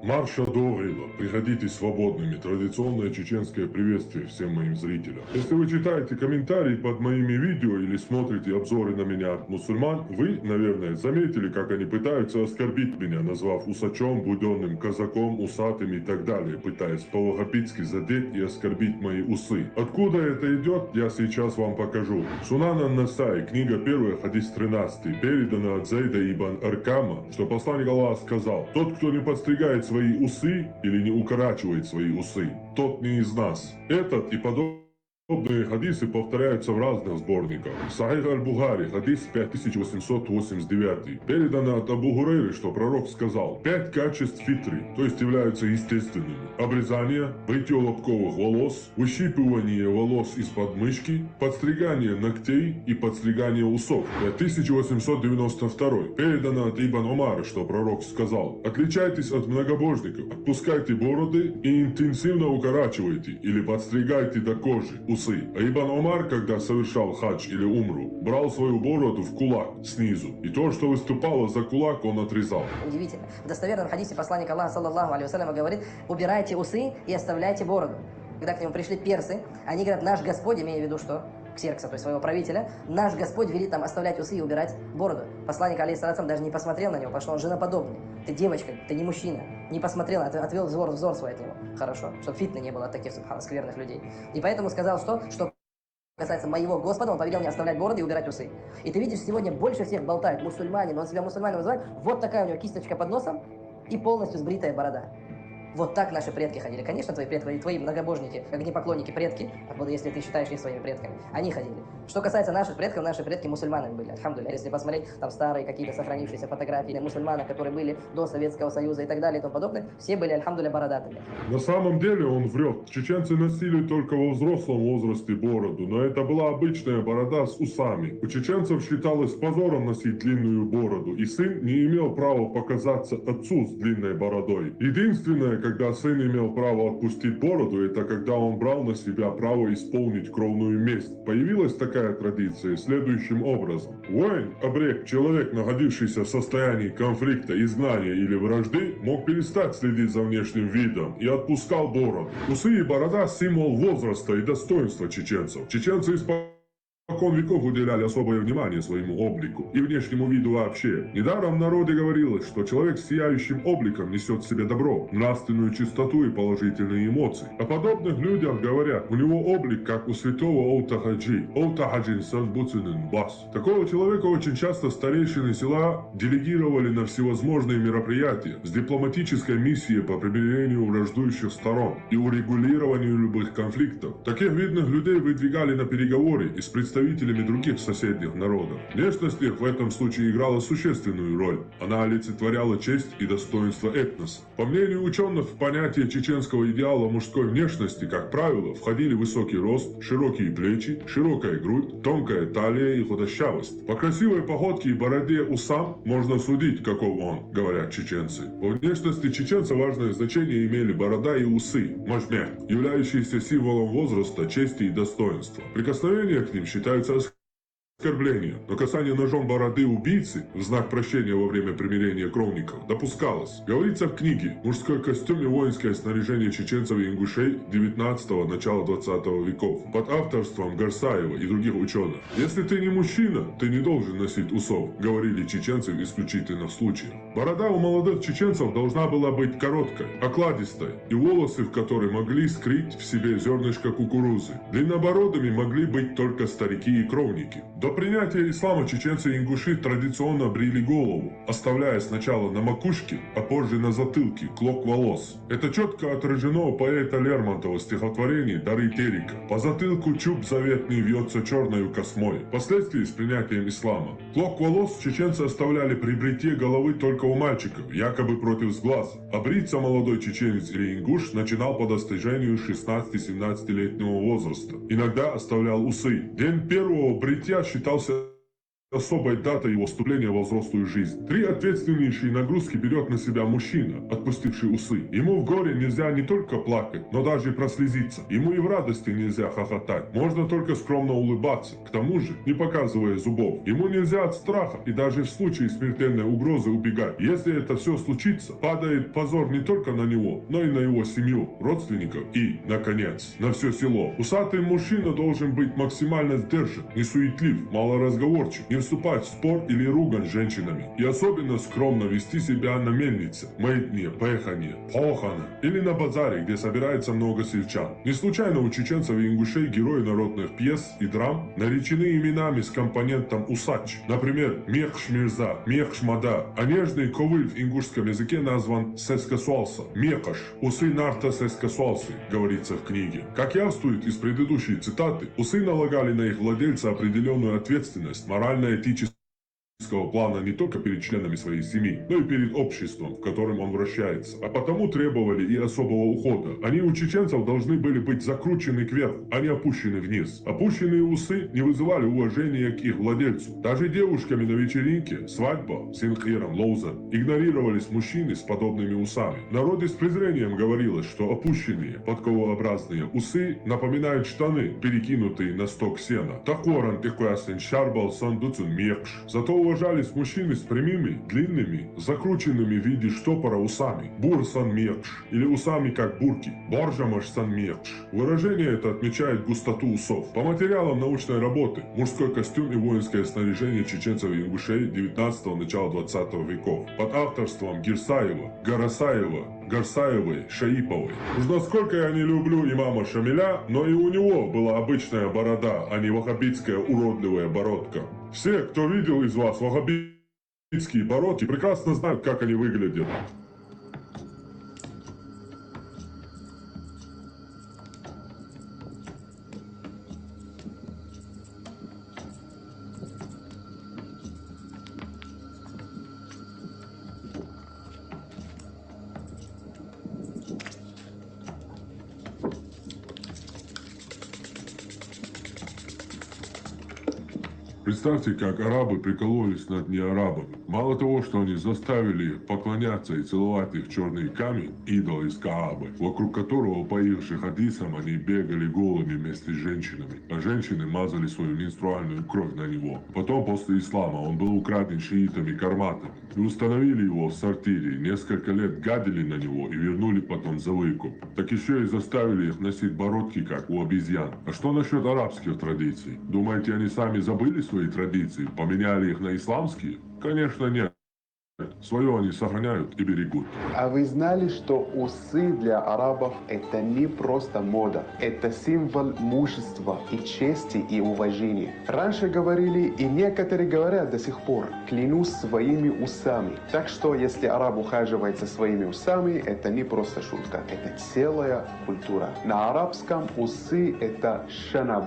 Марша Доврила. Приходите свободными. Традиционное чеченское приветствие всем моим зрителям. Если вы читаете комментарии под моими видео или смотрите обзоры на меня от мусульман, вы, наверное, заметили, как они пытаются оскорбить меня, назвав усачом, буденным казаком, усатым и так далее, пытаясь по-ваххабитски задеть и оскорбить мои усы. Откуда это идет, я сейчас вам покажу. Сунан ан-Насай, книга 1, хадис 13, передана от Зейда ибн Аркама, что посланник Аллаха сказал: «Тот, кто не подстригает свои усы или не укорачивает свои усы, тот не из нас». Этот и подобные хадисы повторяются в разных сборниках. Сахих аль-Бухари, хадис 5889. Передано от Абу Гурейры, что пророк сказал: 5 качеств фитры, то есть являются естественными. Обрезание, бритье лобковых волос, выщипывание волос из подмышки, подстригание ногтей и подстригание усов. 1892. Передано от Ибн Омара, что пророк сказал: отличайтесь от многобожников, отпускайте бороды и интенсивно укорачивайте или подстригайте до кожи усы. А Ибн Омар, когда совершал хадж или умру, брал свою бороду в кулак снизу, и то, что выступало за кулак, он отрезал. Удивительно. В достоверном хадисе посланник Аллаха, саллаллаху алейхи вассалям, говорит: убирайте усы и оставляйте бороду. Когда к нему пришли персы, они говорят: наш Господь, имея в виду что? Ксеркса, то есть своего правителя, наш Господь велит нам оставлять усы и убирать бороду. Посланник, алейхиссалям, даже не посмотрел на него, потому что он женоподобный. Ты девочка, ты не мужчина. Не посмотрел, отвел взор свой от него. Хорошо, чтобы фитны не было от таких скверных людей. И поэтому сказал, что касается моего Господа, он повелел мне оставлять бороды и убирать усы. И ты видишь, сегодня больше всех болтают мусульманин, он себя мусульманином называет, вот такая у него кисточка под носом и полностью сбритая борода. Вот так наши предки ходили. Конечно, твои предки, твои многобожники, огнепоклонники, предки, если ты считаешь их своими предками, они ходили. Что касается наших предков, наши предки мусульманами были, альхамдулилля. Если посмотреть там старые какие-то сохранившиеся фотографии мусульманов, которые были до Советского Союза и так далее и тому подобное, все были, альхамдулилля, бородатыми. На самом деле он врет. Чеченцы носили только во взрослом возрасте бороду, но это была обычная борода с усами. У чеченцев считалось позором носить длинную бороду, и сын не имел права показаться отцу с длинной бородой. Единственное, когда сын имел право отпустить бороду, это когда он брал на себя право исполнить кровную месть. Появилась такая традиция следующим образом. Воин, обрек, человек, находившийся в состоянии конфликта, изгнания или вражды, мог перестать следить за внешним видом и отпускал бороду. Усы и борода – символ возраста и достоинства чеченцев. Чеченцы испокон веков уделяли особое внимание своему облику и внешнему виду вообще. Недаром в народе говорилось, что человек с сияющим обликом несет в себе добро, нравственную чистоту и положительные эмоции. О подобных людях говорят: у него облик, как у святого Оутахаджи, Оутахаджин Санбуцинин Бас. Такого человека очень часто старейшины села делегировали на всевозможные мероприятия с дипломатической миссией по примирению враждующих сторон и урегулированию любых конфликтов. Таких видных людей выдвигали на переговоры и с представителями других соседних народов. Внешность их в этом случае играла существенную роль. Она олицетворяла честь и достоинство этноса. По мнению ученых, в понятие чеченского идеала мужской внешности, как правило, входили высокий рост, широкие плечи, широкая грудь, тонкая талия и худощавость. По красивой походке и бороде усам можно судить, каков он, говорят чеченцы. Во внешности чеченца важное значение имели борода и усы, мажмя, являющиеся символом возраста, чести и достоинства. Прикосновение к ним считается оскорбление, но касание ножом бороды убийцы в знак прощения во время примирения кровников допускалось. Говорится в книге «Мужской костюм и воинское снаряжение чеченцев и ингушей 19-го, начала 20 веков» под авторством Гарсаева и других ученых. Если ты не мужчина, ты не должен носить усов, говорили чеченцы в исключительных случаях. Борода у молодых чеченцев должна была быть короткой, окладистой, и волосы в которой могли скрыть в себе зернышко кукурузы. Длиннобородыми могли быть только старики и кровники. До принятия ислама чеченцы и ингуши традиционно брили голову, оставляя сначала на макушке, а позже на затылке клок волос. Это четко отражено у поэта Лермонтова в стихотворении «Дары Терека». По затылку чуб заветный вьется черною космой. Впоследствии с принятием ислама клок волос чеченцы оставляли при бритье головы только у мальчиков, якобы против сглаза. А бриться молодой чеченец или ингуш начинал по достижению 16-17-летнего возраста. Иногда оставлял усы. День первого бритья считался особой датой его вступления во взрослую жизнь. 3 ответственнейшие нагрузки берет на себя мужчина, отпустивший усы. Ему в горе нельзя не только плакать, но даже и прослезиться. Ему и в радости нельзя хохотать. Можно только скромно улыбаться. К тому же, не показывая зубов. Ему нельзя от страха и даже в случае смертельной угрозы убегать. Если это все случится, падает позор не только на него, но и на его семью, родственников и, наконец, на все село. Усатый мужчина должен быть максимально сдержан, не суетлив, малоразговорчив, не вступать в спор или ругань с женщинами. И особенно скромно вести себя на мельнице, маятне, пехане, похане или на базаре, где собирается много сельчан. Не случайно у чеченцев и ингушей герои народных пьес и драм наречены именами с компонентом усач. Например, Мехш Мирза, Мехш Мада. А нежный ковыль в ингушском языке назван Сескасуалса. Мекаш, усы нарта Сескасуалсы, говорится в книге. Как явствует из предыдущей цитаты, усы налагали на их владельца определенную ответственность, морально этического плана не только перед членами своей семьи, но и перед обществом, в котором он вращается. А потому требовали и особого ухода. Они у чеченцев должны были быть закручены кверху, а не опущены вниз. Опущенные усы не вызывали уважения к их владельцу. Даже девушками на вечеринке, свадьба, синхиром, лоузен, игнорировались мужчины с подобными усами. В народе с презрением говорилось, что опущенные, подковообразные усы напоминают штаны, перекинутые на сток сена. Такоран текуясен шарбал сандуцун мекш. Зато уважались мужчины с прямыми, длинными, закрученными в виде штопора усами. Бурсан мекш, или усами как бурки. Боржамаш сан мекш. Выражение это отмечает густоту усов. По материалам научной работы, мужской костюм и воинское снаряжение чеченцев и ингушей 19-го, начала 20 веков. Под авторством Гирсаева, Гарасаева, Гарсаевой, Шаиповой. Уж насколько я не люблю имама Шамиля, но и у него была обычная борода, а не ваххабитская уродливая бородка. Все, кто видел из вас ваххабитские бородки, прекрасно знают, как они выглядят. Представьте, как арабы прикололись над неарабами. Мало того, что они заставили их поклоняться и целовать их черный камень, идол из Каабы, вокруг которого по их же хадисам они бегали голыми вместе с женщинами, а женщины мазали свою менструальную кровь на него. Потом, после ислама, он был украден шиитами-карматами и установили его в сортире, несколько лет гадили на него и вернули потом за выкуп. Так еще и заставили их носить бородки, как у обезьян. А что насчет арабских традиций? Думаете, они сами забыли свои традиции, поменяли их на исламские? Конечно, нет. Свое они сохраняют и берегут. А вы знали, что усы для арабов это не просто мода, это символ мужества и чести и уважения. Раньше говорили, и некоторые говорят до сих пор, клянусь своими усами. Так что, если араб ухаживает за своими усами, это не просто шутка, это целая культура. На арабском усы это шанаб.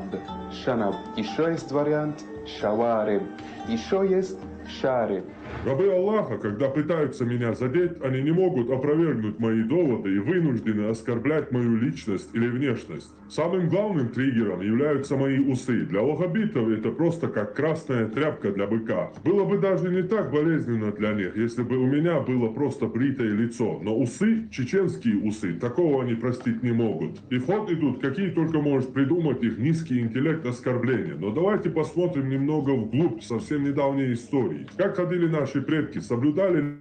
Шанаб. Еще есть вариант шавариб. Еще есть шариб. Рабы Аллаха, когда пытаются меня задеть, они не могут опровергнуть мои доводы и вынуждены оскорблять мою личность или внешность. Самым главным триггером являются мои усы. Для ваххабитов это просто как красная тряпка для быка. Было бы даже не так болезненно для них, если бы у меня было просто бритое лицо. Но усы, чеченские усы, такого они простить не могут. И в ход идут, какие только может придумать их низкий интеллект оскорбления. Но давайте посмотрим немного вглубь совсем недавней истории. Как ходили наши предки, соблюдали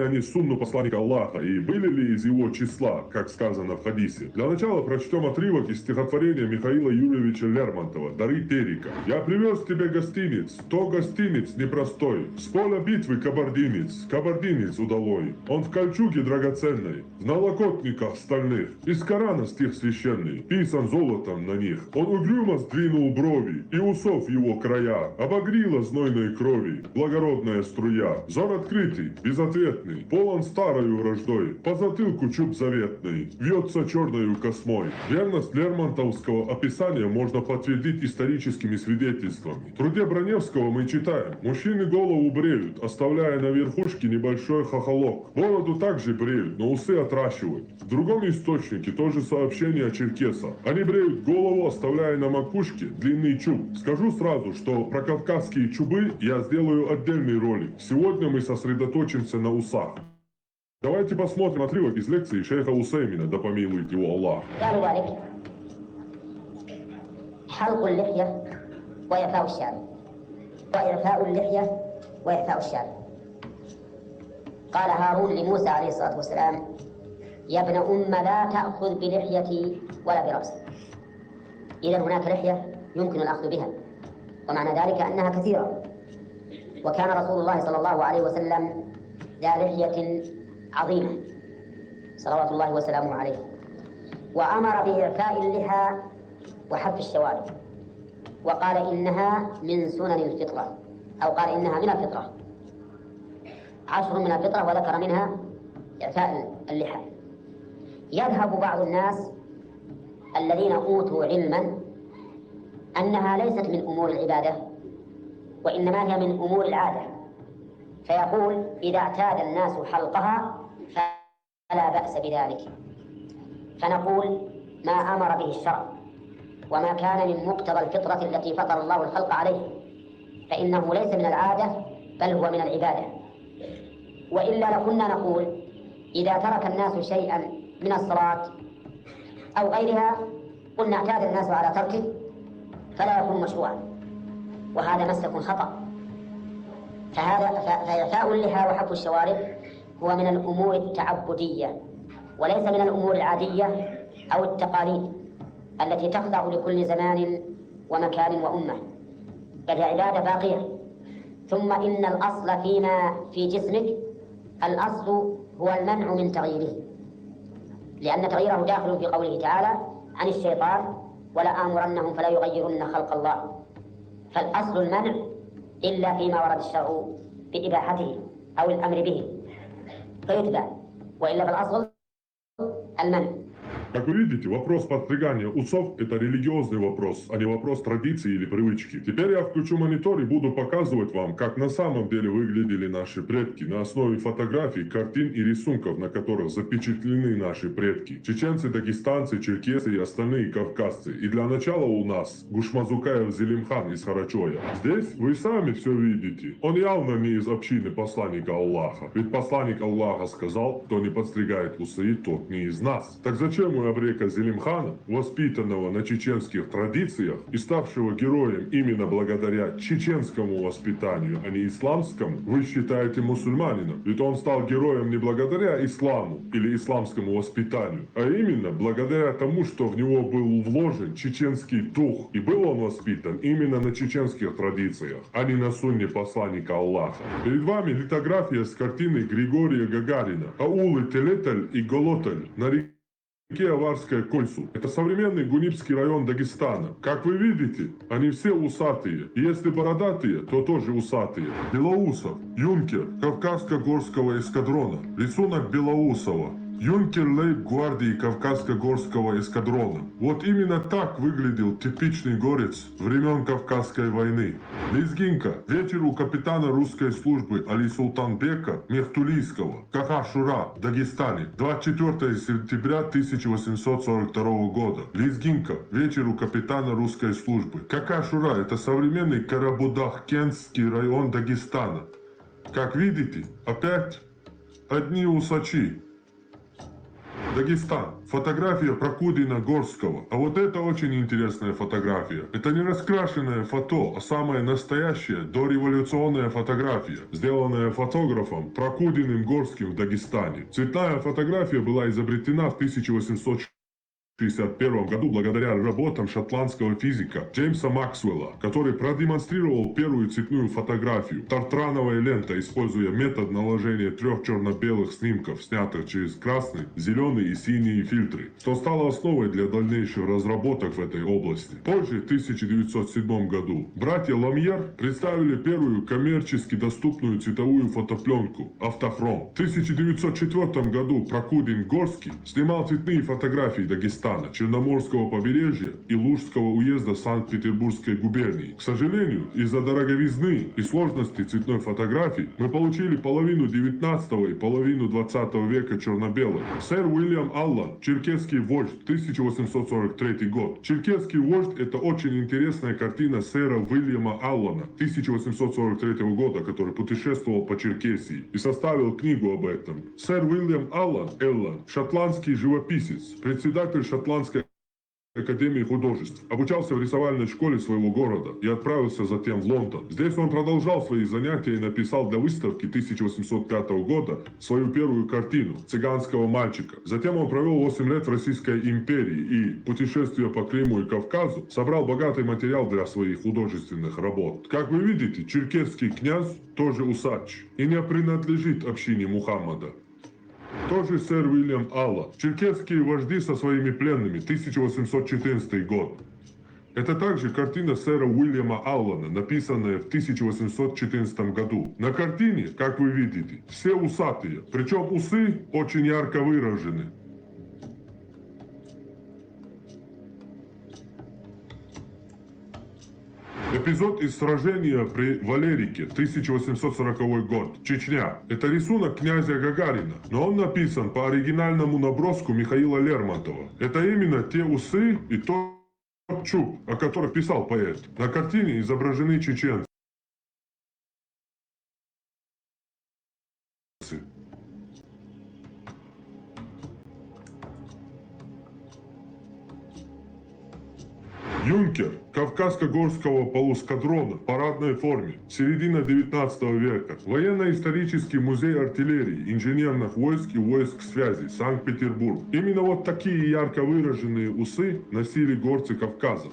они сунну посланника Аллаха и были ли из его числа, как сказано в хадисе? Для начала прочтем отрывок из стихотворения Михаила Юрьевича Лермонтова «Дары Терека». «Я привез тебе гостиниц, то гостиниц непростой, с поля битвы кабардинец удалой. Он в кольчуге драгоценной, в налокотниках стальных, из Корана стих священный, писан золотом на них. Он угрюмо сдвинул брови, и усов его края обогрила знойной крови благородная струя. Взор открытый, безответный, полон старою враждой, по затылку чуб заветный, вьется черною космой». Верность лермонтовского описания можно подтвердить историческими свидетельствами. В труде Броневского мы читаем: мужчины голову бреют, оставляя на верхушке небольшой хохолок. Бороду также бреют, но усы отращивают. В другом источнике тоже сообщение о черкесах. Они бреют голову, оставляя на макушке длинный чуб. Скажу сразу, что про кавказские чубы я сделаю отдельный ролик. Сегодня мы сосредоточимся на усах. Давайте посмотрим отрывок из лекции шейха Усеймина, да помилует его Аллах. حلق اللحية وإعفاء الشعر وإعفاء اللحية وإعفاء الشعر. قال هارون لموسى عليه الصلاة والسلام: يا ابن أم لا تأخذ بلحيتي ولا برأسي. إذا هناك لحية يمكن الأخذ بها، ومعنى ذلك أنها كثيرة. وكان رسول الله صلى الله عليه وسلم ذا لحية عظيمة صلوات الله وسلامه عليه، وأمر بإعفاء اللحى وحف الشوارب، وقال إنها من سنن الفطرة، أو قال إنها من الفطرة، 10 من الفطرة، وذكر منها إعفاء اللحى. يذهب بعض الناس الذين أوتوا علما أنها ليست من أمور العبادة، وإنما هي من أمور العادة، فيقول إذا اعتاد الناس حلقها فلا بأس بذلك. فنقول ما أمر به الشرع وما كان من مقتضى الفطرة التي فطر الله الخلق عليه فإنه ليس من العادة بل هو من العبادة. وإلا لكنا نقول إذا ترك الناس شيئا من الصلاة أو غيرها قلنا اعتاد الناس على تركه فلا يكون مشروعا، وهذا مسلك خطأ. فإعفاء اللحى وحف الشوارب هو من الأمور التعبدية وليس من الأمور العادية أو التقاليد التي تخضع لكل زمان ومكان وأمة، بل هي عبادة باقية. ثم إن الأصل فيما في جسمك، الأصل هو المنع من تغييره، لأن تغييره داخل في قوله تعالى عن الشيطان: ولا آمرنهم فلا يغيرن خلق الله. فالأصل المنع إلا فيما ورد الشرع بإباحته أو الأمر به فيتبع، وإلا فالأصل المنع. Как вы видите, вопрос подстригания усов – это религиозный вопрос, а не вопрос традиции или привычки. Теперь я включу монитор и буду показывать вам, как на самом деле выглядели наши предки на основе фотографий, картин и рисунков, на которых запечатлены наши предки. Чеченцы, дагестанцы, черкесы и остальные кавказцы. И для начала у нас Гушмазукаев Зелимхан из Харачоя. Здесь вы сами все видите. Он явно не из общины посланника Аллаха. Ведь посланник Аллаха сказал: кто не подстригает усы, тот не из нас. Так зачем мы Абрека Зелимхана, воспитанного на чеченских традициях и ставшего героем именно благодаря чеченскому воспитанию, а не исламскому, вы считаете мусульманином? Ведь он стал героем не благодаря исламу или исламскому воспитанию, а именно благодаря тому, что в него был вложен чеченский дух, и был он воспитан именно на чеченских традициях, а не на сунне посланника Аллаха. Перед вами литография с картины Григория Гагарина «Аулы Телетель и Голотель» на реке Аварская Кольсу. Это современный Гунипский район Дагестана. Как вы видите, они все усатые. И если бородатые, то тоже усатые. Белоусов, юнкер Кавказско-Горского эскадрона. Рисунок Белоусова. Юнкер лейб-гвардии Кавказско-Горского эскадрона. Вот именно так выглядел типичный горец времен Кавказской войны. Лезгинка. Вечер у капитана русской службы Али Султанбека Мехтулийского, Кака-Шура, Дагестане, 24 сентября 1842 года. Лезгинка. Вечер у капитана русской службы. Кака-Шура – это современный Карабудах-Кентский район Дагестана. Как видите, опять одни усачи. Дагестан. Фотография Прокудина Горского. А вот это очень интересная фотография. Это не раскрашенное фото, а самая настоящая дореволюционная фотография, сделанная фотографом Прокудиным Горским в Дагестане. Цветная фотография была изобретена в 1861 году благодаря работам шотландского физика Джеймса Максвелла, который продемонстрировал первую цветную фотографию. Тартрановая лента, используя метод наложения 3 черно-белых снимков, снятых через красный, зеленый и синий фильтры, что стало основой для дальнейших разработок в этой области. Позже, в 1907 году, братья Ламьер представили первую коммерчески доступную цветовую фотопленку «Автохром». В 1904 году Прокудин Горский снимал цветные фотографии Дагестана, Черноморского побережья и Лужского уезда Санкт-Петербургской губернии. К сожалению, из-за дороговизны и сложности цветной фотографии мы получили половину 19 и половину 20 века черно-белых. Сэр Уильям Аллан, черкесский вождь, 1843 год. Черкесский вождь — это очень интересная картина сэра Уильяма Аллана 1843 года, который путешествовал по Черкесии и составил книгу об этом. Сэр Уильям Аллан, шотландский живописец, председатель Шотландской академии художеств, обучался в рисовальной школе своего города и отправился затем в Лондон. Здесь он продолжал свои занятия и написал для выставки 1805 года свою первую картину «Цыганского мальчика». Затем он провел 8 лет в Российской империи и, путешествуя по Крыму и Кавказу, собрал богатый материал для своих художественных работ. Как вы видите, черкесский князь тоже усач и не принадлежит общине Мухаммада. Тоже сэр Уильям Аллан. Черкесские вожди со своими пленными, 1814 год. Это также картина сэра Уильяма Аллана, написанная в 1814 году. На картине, как вы видите, все усатые, причем усы очень ярко выражены. Эпизод из сражения при Валерике, 1840 год, Чечня. Это рисунок князя Гагарина, но он написан по оригинальному наброску Михаила Лермонтова. Это именно те усы и тот чуб, о которых писал поэт. На картине изображены чеченцы. Юнкер Кавказско-Горского полускадрона в парадной форме, середина 19 века. Военно-исторический музей артиллерии, инженерных войск и войск связи, Санкт-Петербург. Именно вот такие ярко выраженные усы носили горцы Кавказа.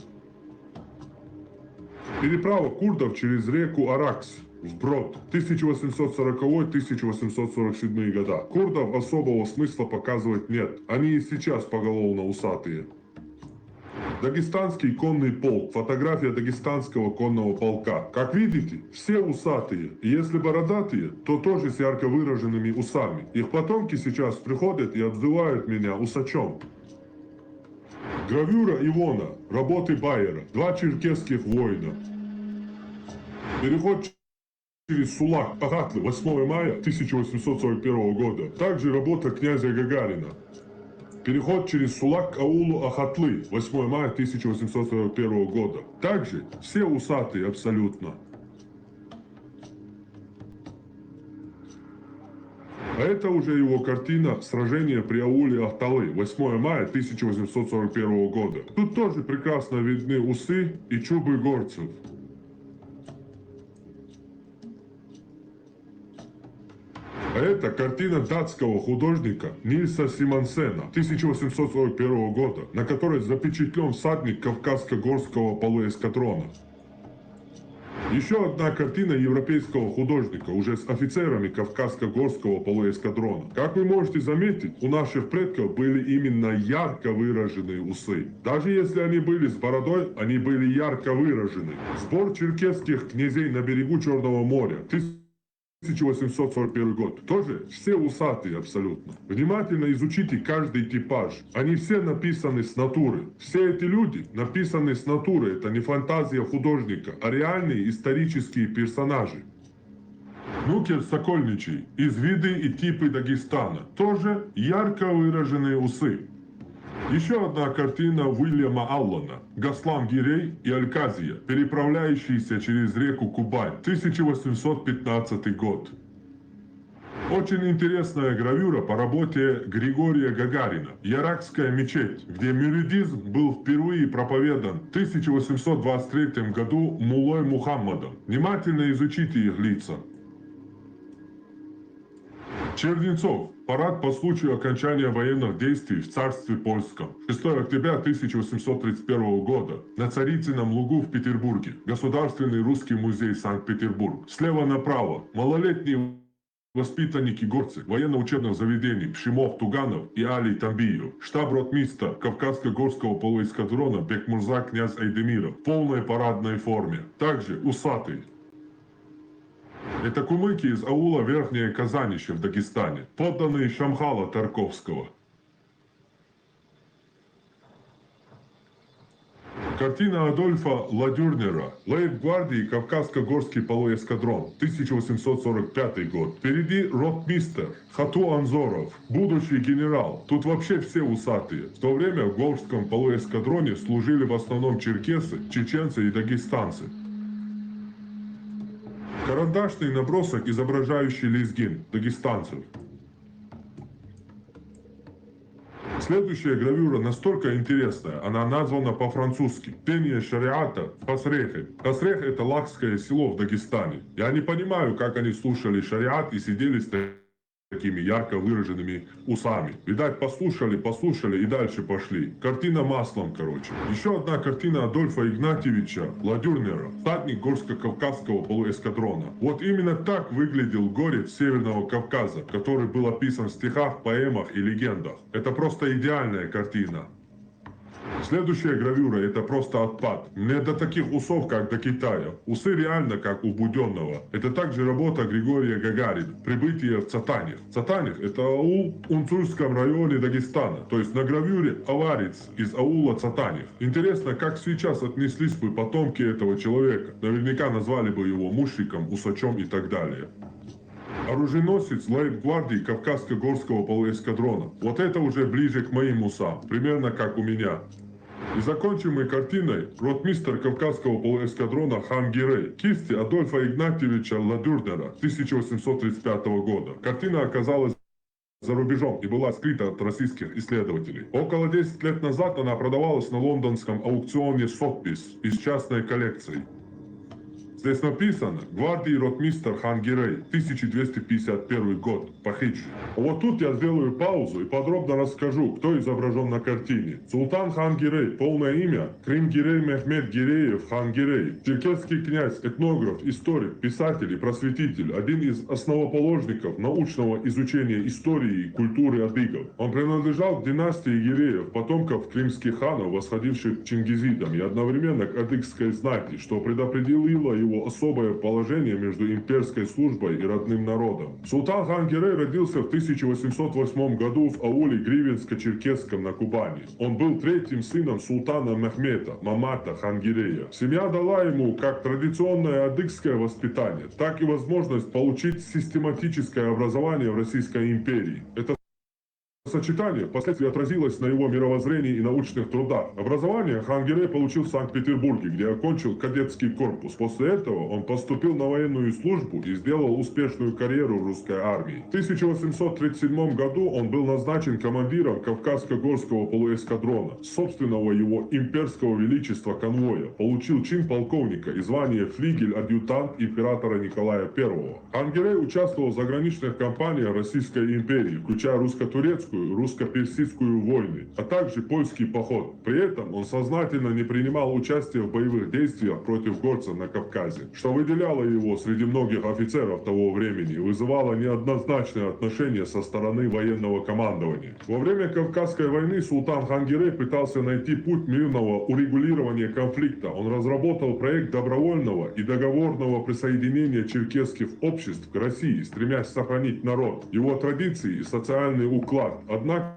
Переправа курдов через реку Аракс. Вброд. 1840-1847 года. Курдов особого смысла показывать нет. Они и сейчас поголовно усатые. Дагестанский конный полк. Фотография дагестанского конного полка. Как видите, все усатые. И если бородатые, то тоже с ярко выраженными усами. Их потомки сейчас приходят и обзывают меня усачом. Гравюра Ивона. Работы Байера. 2 черкесских воина. Переход через Сулак, Ахатлы, 8 мая 1841 года. Также работа князя Гагарина. Переход через Сулак к аулу Ахатлы, 8 мая 1841 года. Также все усатые абсолютно. А это уже его картина «Сражение при ауле Ахталы», 8 мая 1841 года. Тут тоже прекрасно видны усы и чубы горцев. А это картина датского художника Нильса Симонсена 1841 года, на которой запечатлен всадник Кавказско-Горского полуэскадрона. Еще одна картина европейского художника, уже с офицерами Кавказско-Горского полуэскадрона. Как вы можете заметить, у наших предков были именно ярко выраженные усы. Даже если они были с бородой, они были ярко выражены. Сбор черкесских князей на берегу Черного моря. 1841 год. Тоже все усатые абсолютно. Внимательно изучите каждый типаж. Они все написаны с натуры. Все эти люди написаны с натуры. Это не фантазия художника, а реальные исторические персонажи. Нукер Сокольничий. Из виды и типы Дагестана. Тоже ярко выраженные усы. Еще одна картина Уильяма Аллана «Гаслам Гирей и Аль-Казия, переправляющиеся через реку Кубань», 1815 год. Очень интересная гравюра по работе Григория Гагарина. Яракская мечеть, где мюридизм был впервые проповедан в 1823 году муллой Мухаммадом. Внимательно изучите их лица. Чернецов. Парад по случаю окончания военных действий в царстве польском. 6 октября 1831 года. На Царицыном лугу в Петербурге. Государственный русский музей Санкт-Петербург. Слева направо. Малолетние воспитанники горцы военно-учебных заведений Пшимов Туганов и Алий Тамбиев. Штаб-ротмистр Кавказско-горского полуэскадрона Бекмурза князь Айдемиров в полной парадной форме. Также усатый. Это кумыки из аула Верхнее Казанище в Дагестане, подданные Шамхала Тарковского. Картина Адольфа Ладюрнера «Лейб-гвардии Кавказско-горский полуэскадрон», 1845 год. Впереди ротмистер Хату Анзоров, будущий генерал. Тут вообще все усатые. В то время в Волжском полуэскадроне служили в основном черкесы, чеченцы и дагестанцы. Карандашный набросок, изображающий лезгин дагестанцев. Следующая гравюра настолько интересная, она названа по-французски. Пение шариата в Хасрехе. Хасрех — это лакское село в Дагестане. Я не понимаю, как они слушали шариат и сидели с такими ярко выраженными усами. Видать, послушали и дальше пошли. Картина маслом, короче. Еще одна картина Адольфа Игнатьевича Ладюрнера, статник Горско-Кавказского полуэскадрона. Вот именно так выглядел горец Северного Кавказа, который был описан в стихах, поэмах и легендах. Это просто идеальная картина. Следующая гравюра — это просто отпад. Не до таких усов, как до Китая. Усы реально как у Буденного. Это также работа Григория Гагарина. Прибытие в Цатанех. Цатанех — это аул в Унцурском районе Дагестана. То есть на гравюре аварец из аула Цатанех. Интересно, как сейчас отнеслись бы потомки этого человека. Наверняка назвали бы его мушриком, усачом и так далее. Оруженосец лейб-гвардии Кавказско-горского полуэскадрона. Вот это уже ближе к моим усам. Примерно как у меня. И закончим мы картиной ротмистр Кавказского полуэскадрона Хан Гирей, кисти Адольфа Игнатьевича Ладюрнера 1835 года. Картина оказалась за рубежом и была скрыта от российских исследователей. Около 10 лет назад она продавалась на лондонском аукционе Sotheby's из частной коллекции. Здесь написано «Гвардии ротмистр Хан Гирей, 1251 год, по хиджре». Вот тут я сделаю паузу и подробно расскажу, кто изображен на картине. Султан Хан Гирей, полное имя Крим Гирей Мехмед Гиреев Хан Гирей, черкесский князь, этнограф, историк, писатель и просветитель, один из основоположников научного изучения истории и культуры адыгов. Он принадлежал к династии Гиреев, потомков крымских ханов, восходивших к чингизидам, и одновременно к адыгской знати, что предопределило его особое положение между имперской службой и родным народом. Султан Хан Гирей родился в 1808 году в ауле Гривенско-Черкесском на Кубани. Он был третьим сыном султана Мехмета, Мамата Хан Гирея. Семья дала ему как традиционное адыгское воспитание, так и возможность получить систематическое образование в Российской империи. Это сочетание впоследствии отразилось на его мировоззрении и научных трудах. Образование Хан Гирей получил в Санкт-Петербурге, где окончил кадетский корпус. После этого он поступил на военную службу и сделал успешную карьеру в русской армии. В 1837 году он был назначен командиром Кавказско-горского полуэскадрона, собственного его имперского величества конвоя. Получил чин полковника и звание флигель-адъютант императора Николая I. Хан Гирей участвовал в заграничных кампаниях Российской империи, включая русско-турецкую, русско-персидскую войны, а также польский поход. При этом он сознательно не принимал участие в боевых действиях против горцев на Кавказе, что выделяло его среди многих офицеров того времени и вызывало неоднозначное отношение со стороны военного командования. Во время Кавказской войны султан Хан Гирей пытался найти путь мирного урегулирования конфликта. Он разработал проект добровольного и договорного присоединения черкесских обществ к России, стремясь сохранить народ, его традиции и социальный уклад. Однако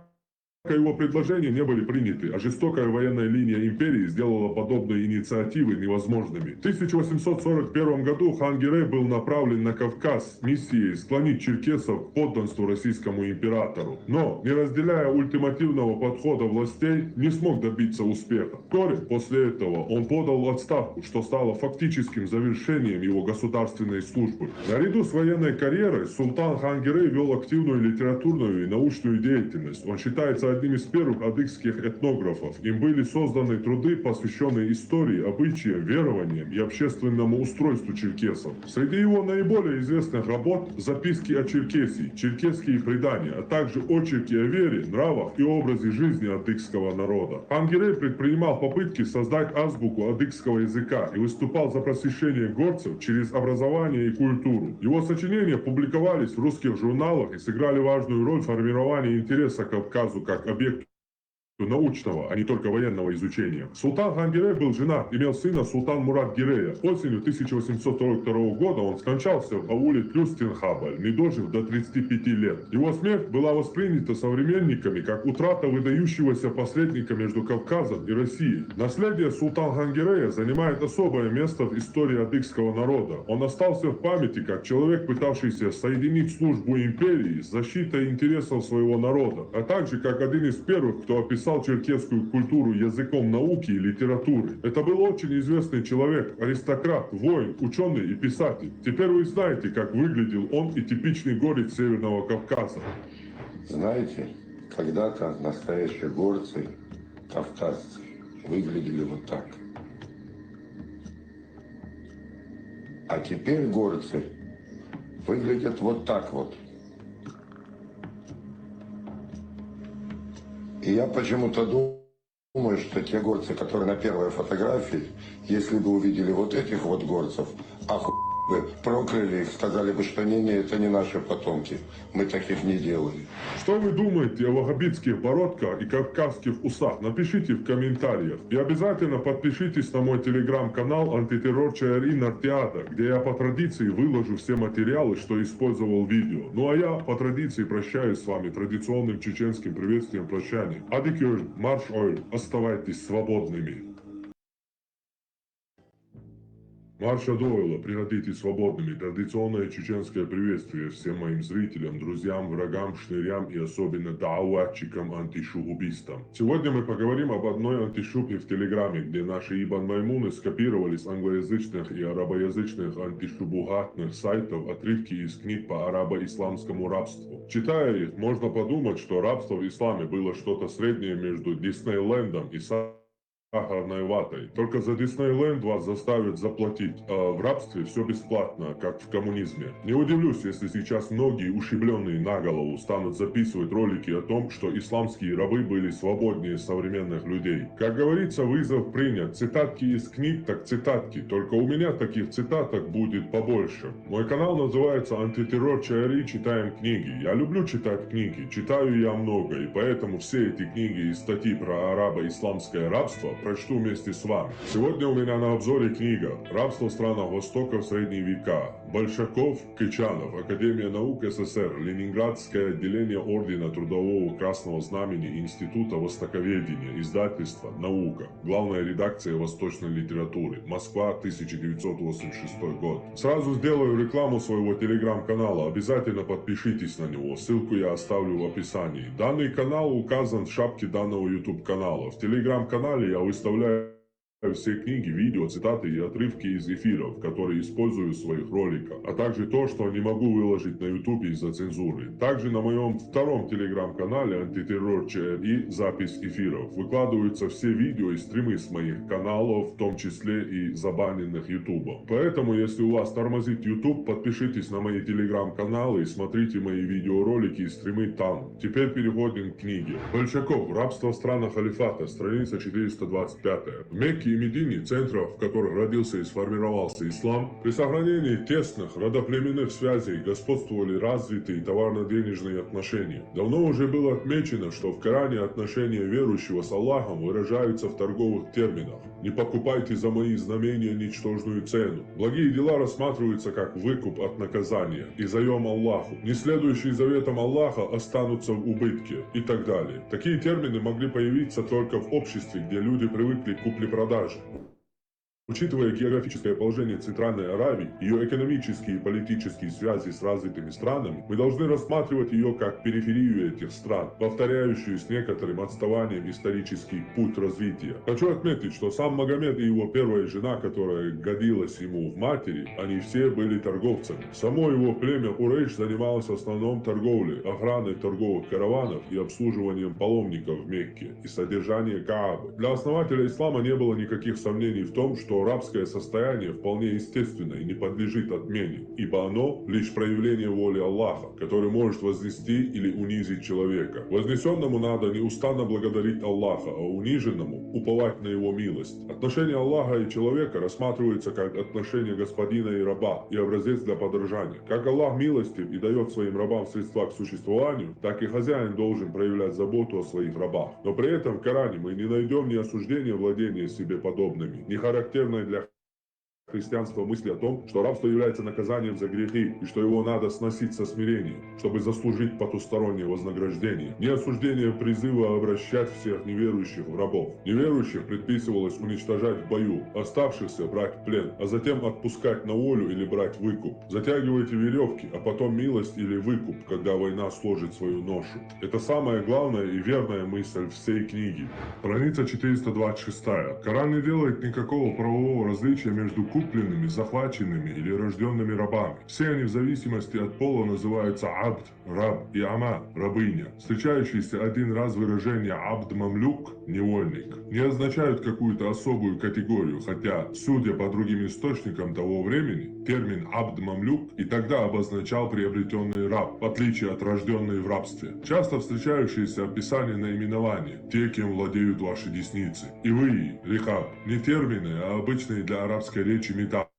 его предложения не были приняты, а жестокая военная линия империи сделала подобные инициативы невозможными. В 1841 году хан Гирей был направлен на Кавказ с миссией склонить черкесов к подданству российскому императору. Но, не разделяя ультимативного подхода властей, не смог добиться успеха. Вскоре после этого он подал отставку, что стало фактическим завершением его государственной службы. Наряду с военной карьерой султан хан Гирей вел активную литературную и научную деятельность. Он считается одним из первых адыгских этнографов. Им были созданы труды, посвященные истории, обычаям, верованиям и общественному устройству черкесов. Среди его наиболее известных работ – записки о Черкесии, черкесские предания, а также очерки о вере, нравах и образе жизни адыгского народа. Хан Гирей предпринимал попытки создать азбуку адыгского языка и выступал за просвещение горцев через образование и культуру. Его сочинения публиковались в русских журналах и сыграли важную роль в формировании интереса к Кавказу как объекту научного, а не только военного изучения. Султан хан Гирей был женат, имел сына Султан Мурат Гирея. Осенью 1842 года он скончался в ауле Тлюстенхабаль, не дожив до 35 лет. Его смерть была воспринята современниками как утрата выдающегося посредника между Кавказом и Россией. Наследие Султан хан Гирея занимает особое место в истории адыгского народа. Он остался в памяти как человек, пытавшийся соединить службу империи с защитой интересов своего народа, а также как один из первых, кто описал черкесскую культуру языком науки и литературы. Это был очень известный человек, аристократ, воин, ученый и писатель. Теперь вы знаете, как выглядел он и типичный горец Северного Кавказа. Знаете, когда-то настоящие горцы, кавказцы, выглядели вот так. А теперь горцы выглядят вот так вот. И я почему-то думаю, что те горцы, которые на первой фотографии, если бы увидели вот этих вот горцев, бы прокляли их, сказали бы, что не, это не наши потомки, мы таких не делали. Что вы думаете о ваххабитских бородках и кавказских усах? Напишите в комментариях. И обязательно подпишитесь на мой телеграм-канал «Антитеррор ЧРИ Нартиада», где я по традиции выложу все материалы, что использовал в видео. Ну а я по традиции прощаюсь с вами традиционным чеченским приветствием прощания. Адикёль, марш ойль, оставайтесь свободными. Марша Дойла, пригодитесь свободными. Традиционное чеченское приветствие всем моим зрителям, друзьям, врагам, шнырям и особенно дааватчикам, антишубистам. Сегодня мы поговорим об одной антишубе в Телеграме, где наши Ибн Маймуны скопировали с англоязычных и арабоязычных антишубугатных сайтов отрывки из книг по арабо-исламскому рабству. Читая их, можно подумать, что рабство в исламе было что-то среднее между Диснейлендом и сахарной ватой. Только за Диснейленд вас заставят заплатить, а в рабстве все бесплатно, как в коммунизме. Не удивлюсь, если сейчас многие ушибленные на голову станут записывать ролики о том, что исламские рабы были свободнее современных людей. Как говорится, вызов принят. Цитатки из книг, так цитатки. Только у меня таких цитаток будет побольше. Мой канал называется «Антитеррор ЧРИ. Читаем книги». Я люблю читать книги, читаю я много, и поэтому все эти книги и статьи про арабо-исламское рабство прочту вместе с вами. Сегодня у меня на обзоре книга «Рабство в странах Востока в средние века». Большаков, Кычанов, Академия наук СССР, Ленинградское отделение Ордена Трудового Красного Знамени Института Востоковедения, издательство «Наука», главная редакция восточной литературы, Москва, 1986 год. Сразу сделаю рекламу своего телеграм-канала, обязательно подпишитесь на него, ссылку я оставлю в описании. Данный канал указан в шапке данного YouTube канала. В телеграм-канале я выставляю все книги, видео, цитаты и отрывки из эфиров, которые использую в своих роликах, а также то, что не могу выложить на YouTube из-за цензуры. Также на моем втором телеграм-канале «Антитеррор ЧРИ» запись эфиров. Выкладываются все видео и стримы с моих каналов, в том числе и забаненных YouTube. Поэтому, если у вас тормозит YouTube, подпишитесь на мои телеграм-каналы и смотрите мои видеоролики и стримы там. Теперь переходим к книге. Большаков. Рабство в странах халифата. Страница 425. В Мекке и Медине, центров, в которых родился и сформировался ислам, при сохранении тесных родоплеменных связей господствовали развитые товарно-денежные отношения. Давно уже было отмечено, что в Коране отношения верующего с Аллахом выражаются в торговых терминах. «Не покупайте за мои знамения ничтожную цену». Благие дела рассматриваются как выкуп от наказания и заем Аллаху. Не следующие заветам Аллаха останутся в убытке и так далее. Такие термины могли появиться только в обществе, где люди привыкли к купле-продаже. Учитывая географическое положение Центральной Аравии, ее экономические и политические связи с развитыми странами, мы должны рассматривать ее как периферию этих стран, повторяющую с некоторым отставанием исторический путь развития. Хочу отметить, что сам Магомед и его первая жена, которая годилась ему в матери, они все были торговцами. Само его племя Курейш занималось в основном торговлей, охраной торговых караванов и обслуживанием паломников в Мекке и содержанием Каабы. Для основателя ислама не было никаких сомнений в том, что рабское состояние вполне естественно и не подлежит отмене, ибо оно лишь проявление воли Аллаха, который может вознести или унизить человека. Вознесенному надо неустанно благодарить Аллаха, а униженному уповать на его милость. Отношения Аллаха и человека рассматриваются как отношения господина и раба и образец для подражания. Как Аллах милостив и дает своим рабам средства к существованию, так и хозяин должен проявлять заботу о своих рабах. Но при этом в Коране мы не найдем ни осуждения владения себе подобными, ни характерной для христианства мысли о том, что рабство является наказанием за грехи и что его надо сносить со смирением, чтобы заслужить потустороннее вознаграждение. Не осуждение призыва обращать всех неверующих в рабов. Неверующих предписывалось уничтожать в бою, оставшихся брать в плен, а затем отпускать на волю или брать выкуп. Затягивайте веревки, а потом милость или выкуп, когда война сложит свою ношу. Это самая главная и верная мысль всей книги. Страница 426. Коран не делает никакого правового различия между купленными, захваченными или рожденными рабами. Все они в зависимости от пола называются абд, раб и ама, рабыня. Встречающиеся один раз выражение абд-мамлюк, невольник, не означают какую-то особую категорию, хотя, судя по другим источникам того времени, термин абд-мамлюк и тогда обозначал приобретенный раб, в отличие от рожденный в рабстве. Часто встречающиеся описание наименования, те, кем владеют ваши десницы. И вы, рихаб, не термины, а обычные для арабской речи метафоры.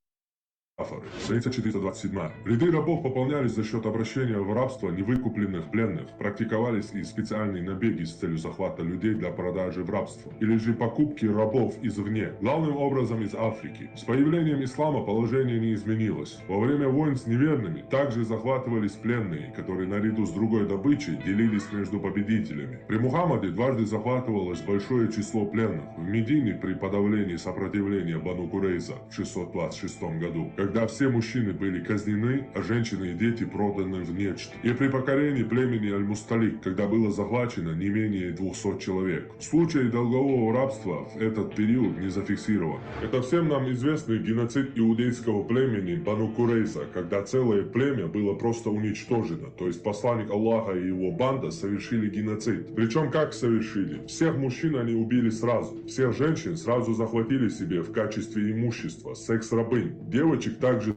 Страница 427. Ряды рабов пополнялись за счет обращения в рабство невыкупленных пленных, практиковались и специальные набеги с целью захвата людей для продажи в рабство, или же покупки рабов извне, главным образом из Африки. С появлением ислама положение не изменилось. Во время войн с неверными также захватывались пленные, которые наряду с другой добычей делились между победителями. При Мухаммаде дважды захватывалось большое число пленных. В Медине при подавлении сопротивления Бану Курейза в 626 году, когда все мужчины были казнены, а женщины и дети проданы в нечто. И при покорении племени Аль-Мусталик, когда было захвачено не менее 200 человек. Случай долгового рабства в этот период не зафиксирован. Это всем нам известный геноцид иудейского племени Бану Курейза, когда целое племя было просто уничтожено, то есть посланник Аллаха и его банда совершили геноцид. Причем как совершили? Всех мужчин они убили сразу, всех женщин сразу захватили себе в качестве имущества, секс-рабынь, девочек также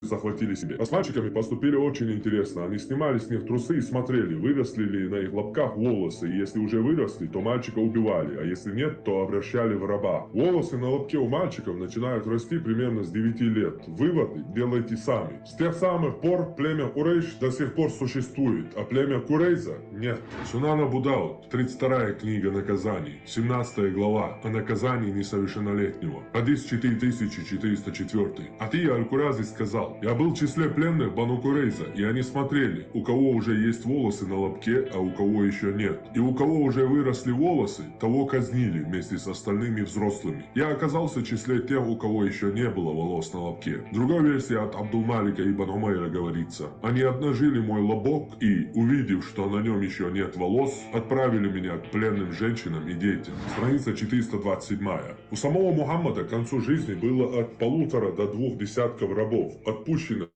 захватили себе. А с мальчиками поступили очень интересно. Они снимали с них трусы и смотрели, выросли ли на их лобках волосы. И если уже выросли, то мальчика убивали, а если нет, то обращали в раба. Волосы на лобке у мальчиков начинают расти примерно с 9 лет. Выводы делайте сами. С тех самых пор племя Курейш до сих пор существует, а племя Курейза нет. Сунан Абу Дауд, 32 книга наказаний, 17 глава о наказании несовершеннолетнего. Хадис 4404. Атия Аль-Курази сказал: «Я был в числе пленных Бану Курейза, и они смотрели, у кого уже есть волосы на лобке, а у кого еще нет. И у кого уже выросли волосы, того казнили вместе с остальными взрослыми. Я оказался в числе тех, у кого еще не было волос на лобке». В другой версии от Абдул-Малика ибн Умайра говорится: «Они обнажили мой лобок и, увидев, что на нем еще нет волос, отправили меня к пленным женщинам и детям». Страница 427. У самого Мухаммада к концу жизни было от 1,5 до 2 десятков рабов, отпущенных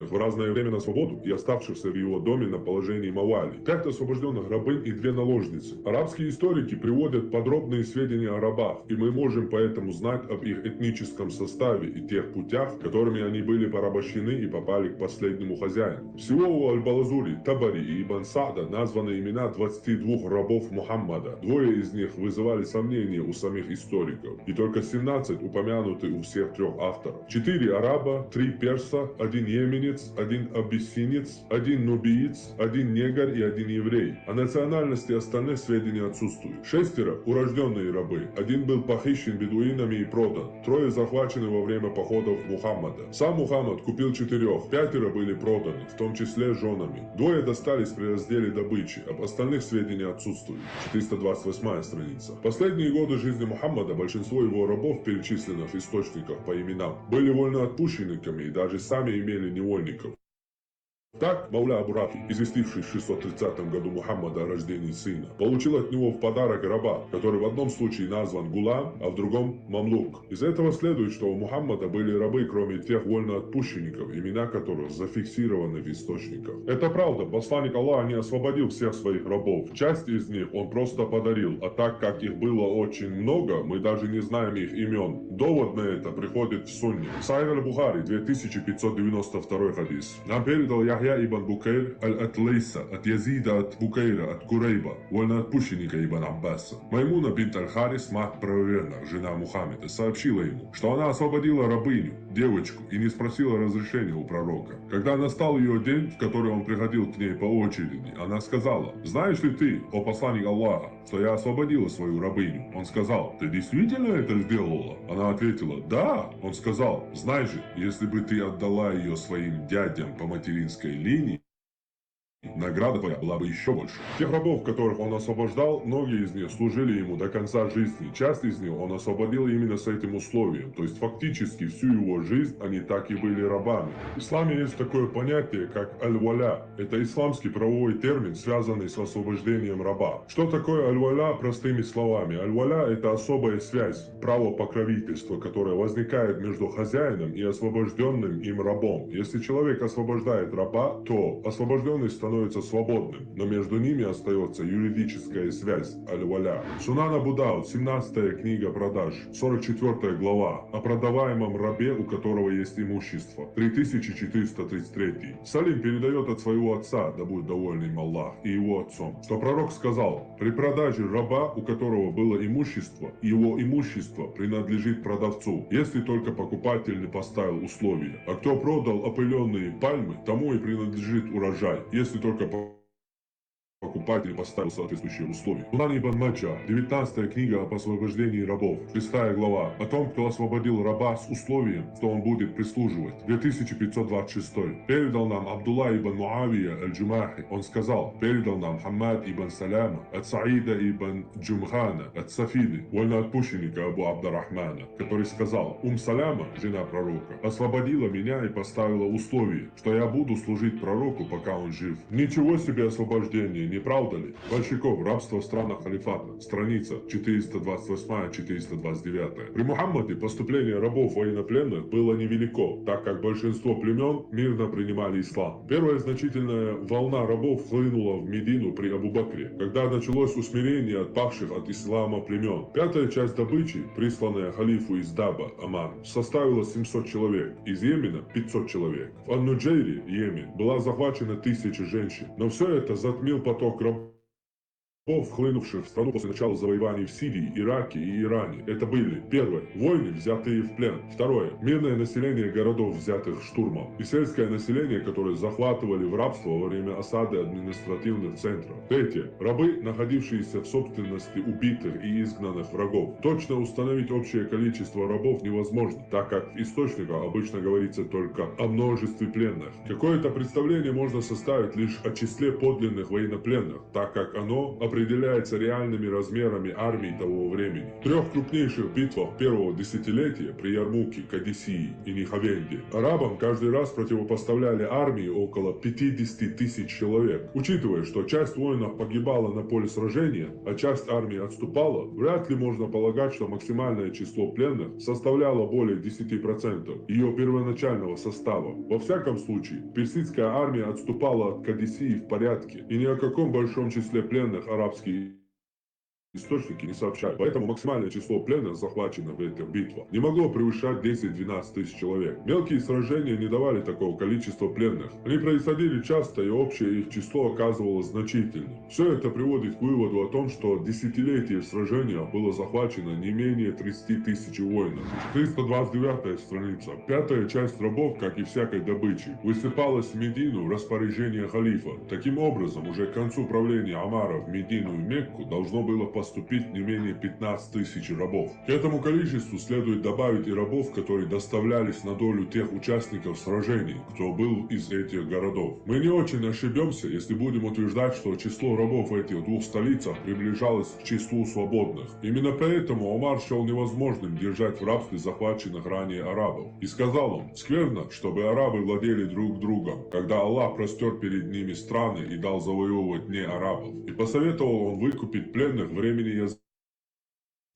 в разное время на свободу и оставшихся в его доме на положении мавали, 5 освобожденных рабынь и 2 наложницы. Арабские историки приводят подробные сведения о рабах, и мы можем поэтому знать об их этническом составе и тех путях, которыми они были порабощены и попали к последнему хозяину. Всего у Аль-Балазури, Табари и Ибн Са'да названы имена 22 рабов Мухаммада. 2 из них вызывали сомнения у самих историков, и только 17 упомянуты у всех 3 авторов. 4 араба, 3 перса, 1 йеменец, 1 абиссинец, 1 нубиец, 1 негр и 1 еврей. О национальности остальных сведений отсутствуют. 6 урожденные рабы. 1 был похищен бедуинами и продан. 3 захвачены во время походов Мухаммада. Сам Мухаммад купил 4, 5 были проданы, в том числе женами. 2 достались при разделе добычи. Об остальных сведений отсутствуют. 428 страница. В последние годы жизни Мухаммада большинство его рабов, перечисленных в источниках по именам, были вольноотпущенниками и даже сами имели невольников. Так, Мауля Абу-Рафи, известивший в 630 году Мухаммада о рождении сына, получил от него в подарок раба, который в одном случае назван Гулам, а в другом Мамлук. Из этого следует, что у Мухаммада были рабы, кроме тех вольноотпущенников, имена которых зафиксированы в источниках. Это правда, посланник Аллаха не освободил всех своих рабов. Часть из них он просто подарил, а так как их было очень много, мы даже не знаем их имен. Довод на это приходит в Сунне. Сахих аль-Бухари, 2592 хадис. Нам передал Яхья ибн Букейр аль-Атлейса от Язида от Букейра от Курейба, вольноотпущенника ибн Аббаса. Маймуна бинт аль-Харис, мать правоверных, жена Мухаммеда, сообщила ему, что она освободила рабыню, девочку, и не спросила разрешения у пророка. Когда настал ее день, в который он приходил к ней по очереди, она сказала: «Знаешь ли ты, о посланник Аллаха, что я освободила свою рабыню?» Он сказал: «Ты действительно это сделала?» Она ответила: «Да». Он сказал: «Знай же, если бы ты отдала ее своим дядям по материнской линии, награда твоя была бы еще больше». Тех рабов, которых он освобождал, многие из них служили ему до конца жизни. Часть из них он освободил именно с этим условием. То есть фактически всю его жизнь они так и были рабами. В исламе есть такое понятие, как аль-валя. Это исламский правовой термин, связанный с освобождением раба. Что такое аль-валя простыми словами? Аль-валя — это особая связь, право покровительства, которое возникает между хозяином и освобожденным им рабом. Если человек освобождает раба, то освобожденный становится свободным, но между ними остается юридическая связь, аль-валя. Сунан Абу Дауд, 17 книга продаж, 44 глава, о продаваемом рабе, у которого есть имущество, 3433. Салим передает от своего отца, да будет доволен им Аллах, и его отцом, что пророк сказал: при продаже раба, у которого было имущество, его имущество принадлежит продавцу, если только покупатель не поставил условия. А кто продал опыленные пальмы, тому и принадлежит урожай, если только покупатель поставил соответствующие условия. Сунан ибн Маджа, 19 книга об освобождении рабов, 6 глава, о том, кто освободил раба с условием, что он будет прислуживать, 2526. Передал нам Абдулла ибн Муавия аль-Джумахи. Он сказал: передал нам Хаммад ибн Саляма от Саида ибн Джумхана от Сафиды, вольноотпущенника Абу Абдарахмана, который сказал: Саляма, жена пророка, освободила меня и поставила условие, что я буду служить пророку, пока он жив. Ничего себе освобождение, не правда ли? Большаков, рабство в странах халифата, страница 428-429. При Мухаммаде поступление рабов военнопленных было невелико, так как большинство племен мирно принимали ислам. Первая значительная волна рабов хлынула в Медину при Абу Бакре, когда началось усмирение отпавших от ислама племен. 5-я часть добычи, присланная халифу из Даба, Аман, составила 700 человек, из Йемена 500 человек. В Ан-Нуджейре, Йемен, была захвачена 1000 женщин, но все это затмил поток рабов, хлынувших в страну после начала завоеваний в Сирии, Ираке и Иране. Это были: первое, войны, взятые в плен; второе, мирное население городов, взятых штурмом; и сельское население, которое захватывали в рабство во время осады административных центров; третье, рабы, находившиеся в собственности убитых и изгнанных врагов. Точно установить общее количество рабов невозможно, так как в источниках обычно говорится только о множестве пленных. Какое-то представление можно составить лишь о числе подлинных военнопленных, так как оно определяется определяется реальными размерами армий того времени. В 3 крупнейших битвах первого десятилетия при Ярмуке, Кадисии и Нихавенде арабам каждый раз противопоставляли армии около 50 тысяч человек. Учитывая, что часть воинов погибала на поле сражения, а часть армии отступала, вряд ли можно полагать, что максимальное число пленных составляло более 10% ее первоначального состава. Во всяком случае, персидская армия отступала от Кадисии в порядке, и ни о каком большом числе пленных арабские источники не сообщают. Поэтому максимальное число пленных, захваченных в этих битвах, не могло превышать 10-12 тысяч человек. Мелкие сражения не давали такого количества пленных. Они происходили часто, и общее их число оказывалось значительным. Все это приводит к выводу о том, что десятилетие в сражениях было захвачено не менее 30 тысяч воинов. 329 страница. 5-я часть рабов, как и всякой добычи, высыпалась в Медину в распоряжение халифа. Таким образом, уже к концу правления Омара в Медину и Мекку должно было поступить не менее 15 тысяч рабов. К этому количеству следует добавить и рабов, которые доставлялись на долю тех участников сражений, кто был из этих городов. Мы не очень ошибемся, если будем утверждать, что число рабов в этих двух столицах приближалось к числу свободных. Именно поэтому Омар счел невозможным держать в рабстве захваченных ранее арабов. И сказал он: скверно, чтобы арабы владели друг другом, когда Аллах простер перед ними страны и дал завоевывать не арабов. И посоветовал он выкупить пленных времени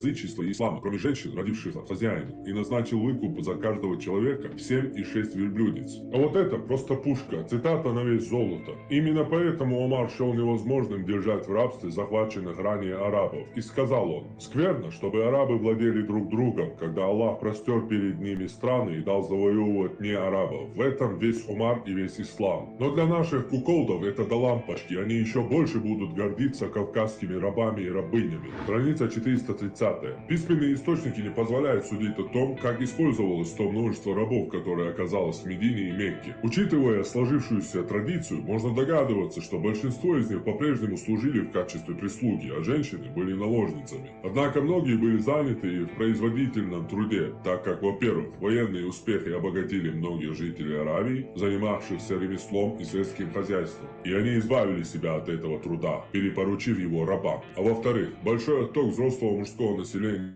язычества и ислама, кроме женщин, родивших от хозяина, и назначил выкуп за каждого человека в 7 и 6 верблюдец. А вот это просто пушка, цитата на вес золота. Именно поэтому Омар счел невозможным держать в рабстве захваченных ранее арабов. И сказал он: скверно, чтобы арабы владели друг другом, когда Аллах простер перед ними страны и дал завоевывать не арабов. В этом весь Омар и весь ислам. Но для наших куколдов это до лампочки, они еще больше будут гордиться кавказскими рабами и рабынями. Страница 430. Письменные источники не позволяют судить о том, как использовалось то множество рабов, которое оказалось в Медине и Мекке. Учитывая сложившуюся традицию, можно догадываться, что большинство из них по-прежнему служили в качестве прислуги, а женщины были наложницами. Однако многие были заняты и в производительном труде, так как, во-первых, военные успехи обогатили многих жителей Аравии, занимавшихся ремеслом и сельским хозяйством, и они избавили себя от этого труда, перепоручив его рабам. А во-вторых, большой отток взрослого мужского населения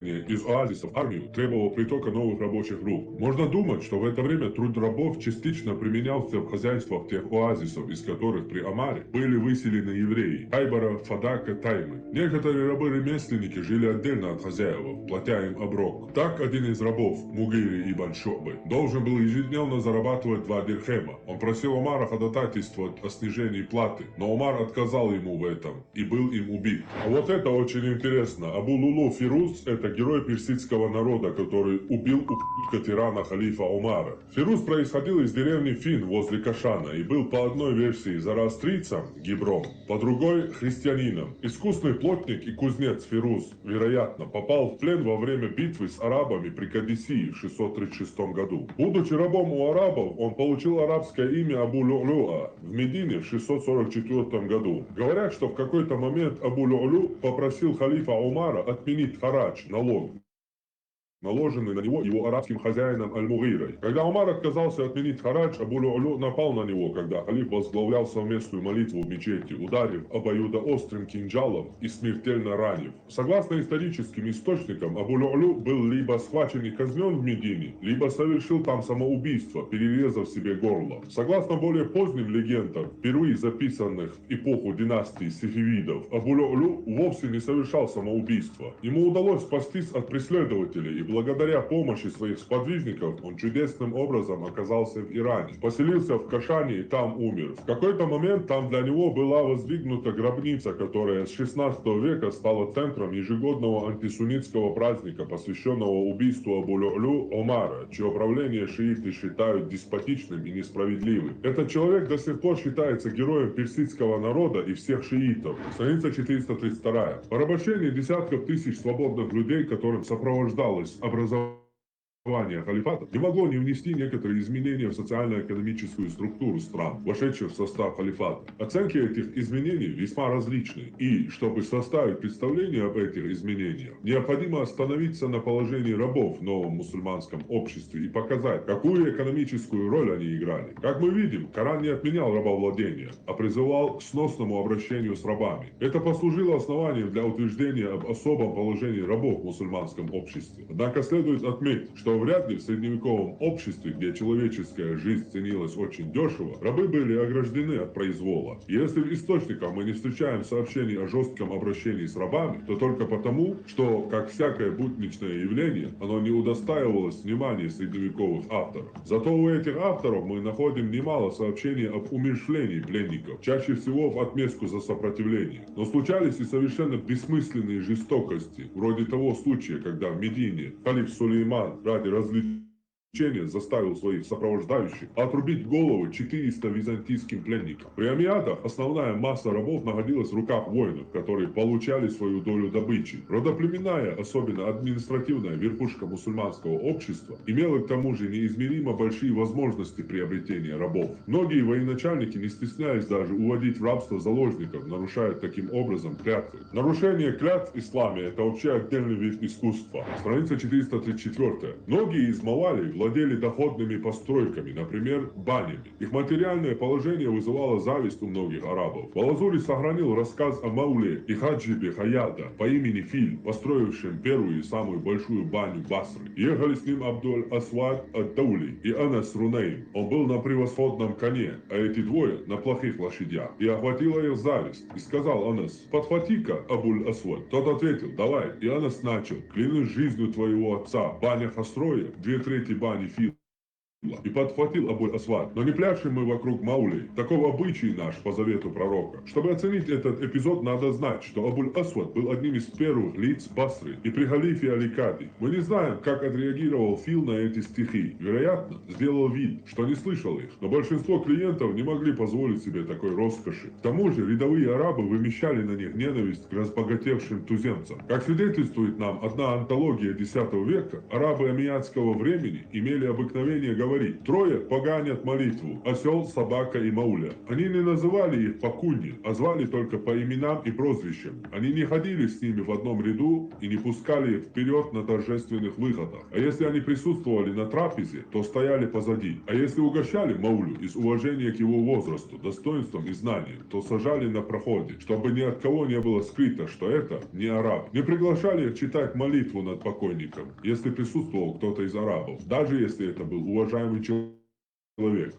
из оазисов в армию требовал притока новых рабочих рук. Можно думать, что в это время труд рабов частично применялся в хозяйствах тех оазисов, из которых при Омаре были выселены евреи – Хайбара, Фадака, Таймы. Некоторые рабы-ремесленники жили отдельно от хозяев, платя им оброк. Так один из рабов, Мугири ибн Шубы, должен был ежедневно зарабатывать 2 дирхема. Он просил Омара ходатайствовать о снижении платы, но Омар отказал ему в этом и был им убит. А вот это очень интересно. Абу Лулу Фируз – это герой персидского народа, который убил ублюдка тирана халифа Омара. Фируз происходил из деревни Фин возле Кашана и был по одной версии зороастрийцем, Гибром, по другой христианином. Искусный плотник и кузнец Фируз, вероятно, попал в плен во время битвы с арабами при Кадисии в 636 году. Будучи рабом у арабов, он получил арабское имя Абу Лю'люа в Медине в 644 году. Говорят, что в какой-то момент Абу Лю'лю попросил халифа Омара отменить харадж, налог, наложенный на него его арабским хозяином Аль-Мугирой. Когда Омар отказался отменить харадж, Абу Лю'лю напал на него, когда халиф возглавлял совместную молитву в мечети, ударив обоюдоострым кинжалом и смертельно ранив. Согласно историческим источникам, Абу Лю'лю был либо схвачен и казнен в Медине, либо совершил там самоубийство, перерезав себе горло. Согласно более поздним легендам, впервые записанных в эпоху династии Сефевидов, Абу Лю'лю вовсе не совершал самоубийство. Ему удалось спастись от преследователей, и благодаря помощи своих сподвижников он чудесным образом оказался в Иране. Поселился в Кашане и там умер. В какой-то момент там для него была воздвигнута гробница, которая с 16 века стала центром ежегодного антисуннитского праздника, посвященного убийству Абу Лю'лю Омара, чье правление шииты считают деспотичным и несправедливым. Этот человек до сих пор считается героем персидского народа и всех шиитов. Страница 432. Порабощение десятков тысяч свободных людей, которым сопровождалось образование халифата не могло не внести некоторые изменения в социально-экономическую структуру стран, вошедших в состав халифата. Оценки этих изменений весьма различны, и, чтобы составить представление об этих изменениях, необходимо остановиться на положении рабов в новом мусульманском обществе и показать, какую экономическую роль они играли. Как мы видим, Коран не отменял рабовладение, а призывал к сносному обращению с рабами. Это послужило основанием для утверждения об особом положении рабов в мусульманском обществе. Однако следует отметить, что вряд ли в средневековом обществе, где человеческая жизнь ценилась очень дешево, рабы были ограждены от произвола. И если в источниках мы не встречаем сообщений о жестком обращении с рабами, то только потому, что, как всякое будничное явление, оно не удостаивалось внимания средневековых авторов. Зато у этих авторов мы находим немало сообщений об умерщвлении пленников, чаще всего в отместку за сопротивление. Но случались и совершенно бессмысленные жестокости, вроде того случая, когда в Медине халиф Сулейман ради развлечения заставил своих сопровождающих отрубить головы 400 византийским пленникам. При аммиадах основная масса рабов находилась в руках воинов, которые получали свою долю добычи. Родоплеменная, особенно административная верхушка мусульманского общества, имела к тому же неизмеримо большие возможности приобретения рабов. Многие военачальники не стеснялись даже уводить в рабство заложников, нарушая таким образом клятвы. Нарушение клятв в исламе – это вообще отдельный вид искусства. Страница 434. Многие из мавалей владели доходными постройками, например, банями. Их материальное положение вызывало зависть у многих арабов. Балазури сохранил рассказ о Мауле и Хаджибе Хаяда по имени Филь, построившем первую и самую большую баню Басры. Ехали с ним Абдуль-Асвад ад-Даули и Анас Рунейм. Он был на превосходном коне, а эти двое на плохих лошадях. И охватила их зависть. И сказал Анас: «Подхвати-ка, Абуль-Асвад». Тот ответил: «Давай». И Анас начал: «Клянусь жизнью твоего отца, баня Хасроя, 2/3 бани Фила». И подхватил Абуль-Асвад. Но не пляшем мы вокруг Маулей. Таков обычай наш по завету пророка. Чтобы оценить этот эпизод, надо знать, что Абуль-Асвад был одним из первых лиц Басры и при халифе Аликади. Мы не знаем, как отреагировал Фил на эти стихи. Вероятно, сделал вид, что не слышал их. Но большинство клиентов не могли позволить себе такой роскоши. К тому же рядовые арабы вымещали на них ненависть к разбогатевшим туземцам. Как свидетельствует нам одна антология X века, арабы аммиадского времени имели обыкновение говорить: «Трое поганят молитву: осел, собака и мауля». Они не называли их по кунье, а звали только по именам и прозвищам. Они не ходили с ними в одном ряду и не пускали их вперед на торжественных выходах. А если они присутствовали на трапезе, то стояли позади. А если угощали маулю из уважения к его возрасту, достоинствам и знаниям, то сажали на проходе, чтобы ни от кого не было скрыто, что это не араб. Не приглашали их читать молитву над покойником, если присутствовал кто-то из арабов, даже если это был уважаемый человек.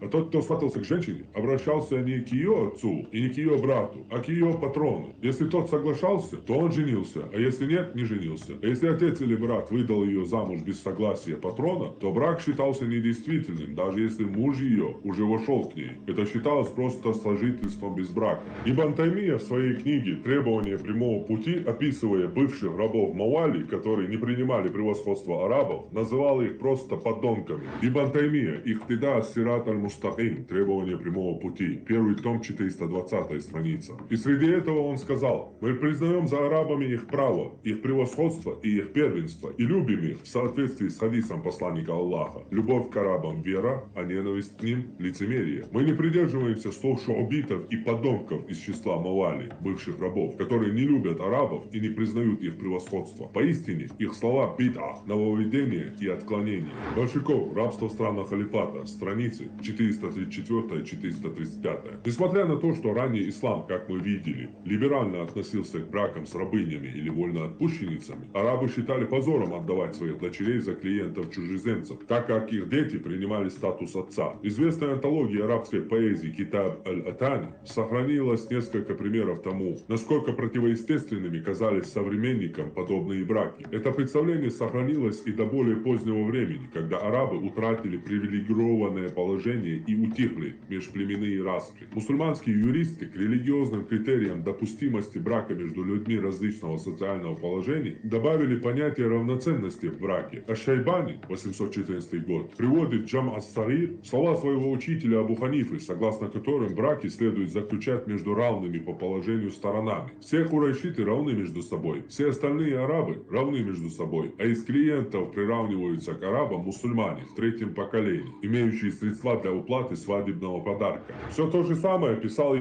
А тот, кто сватался к женщине, обращался не к ее отцу и не к ее брату, а к ее патрону. Если тот соглашался, то он женился, а если нет, не женился. А если отец или брат выдал ее замуж без согласия патрона, то брак считался недействительным, даже если муж ее уже вошел к ней. Это считалось просто сожительством без брака. Ибн Таймия в своей книге «Требования прямого пути», описывая бывших рабов Мавали, которые не принимали превосходство арабов, называл их просто подонками. Ибн Таймия, Ихтида Сират аль-Мустаким, требования прямого пути, первый том, 420 страница. И среди этого он сказал: «Мы признаем за арабами их право, их превосходство и их первенство, и любим их в соответствии с хадисом посланника Аллаха. Любовь к арабам – вера, а ненависть к ним – лицемерие. Мы не придерживаемся слов шоубитов и подонков из числа Мавали, бывших рабов, которые не любят арабов и не признают их превосходство. Поистине, их слова – бид'а, нововведение и отклонение». Большаков, «Рабство в странах халифата», страницы 434-435. Несмотря на то, что ранний ислам, как мы видели, либерально относился к бракам с рабынями или вольноотпущенницами, арабы считали позором отдавать своих дочерей за клиентов-чужеземцев, так как их дети принимали статус отца. Известная антология арабской поэзии Китаб аль-Атани сохранилась несколько примеров тому, насколько противоестественными казались современникам подобные браки. Это представление сохранилось и до более позднего времени, когда арабы утратили привилегированное положение положение и утихли межплеменные распри. Мусульманские юристы к религиозным критериям допустимости брака между людьми различного социального положения добавили понятие равноценности в браке. Аш-Шайбани, 814 год, приводит Джам ас-Сагир слова своего учителя Абу Ханифы, согласно которым браки следует заключать между равными по положению сторонами. Все курайшиты равны между собой, все остальные арабы равны между собой, а из клиентов приравниваются к арабам мусульмане в третьем поколении, имеющие средства для уплаты свадебного подарка. Все то же самое писал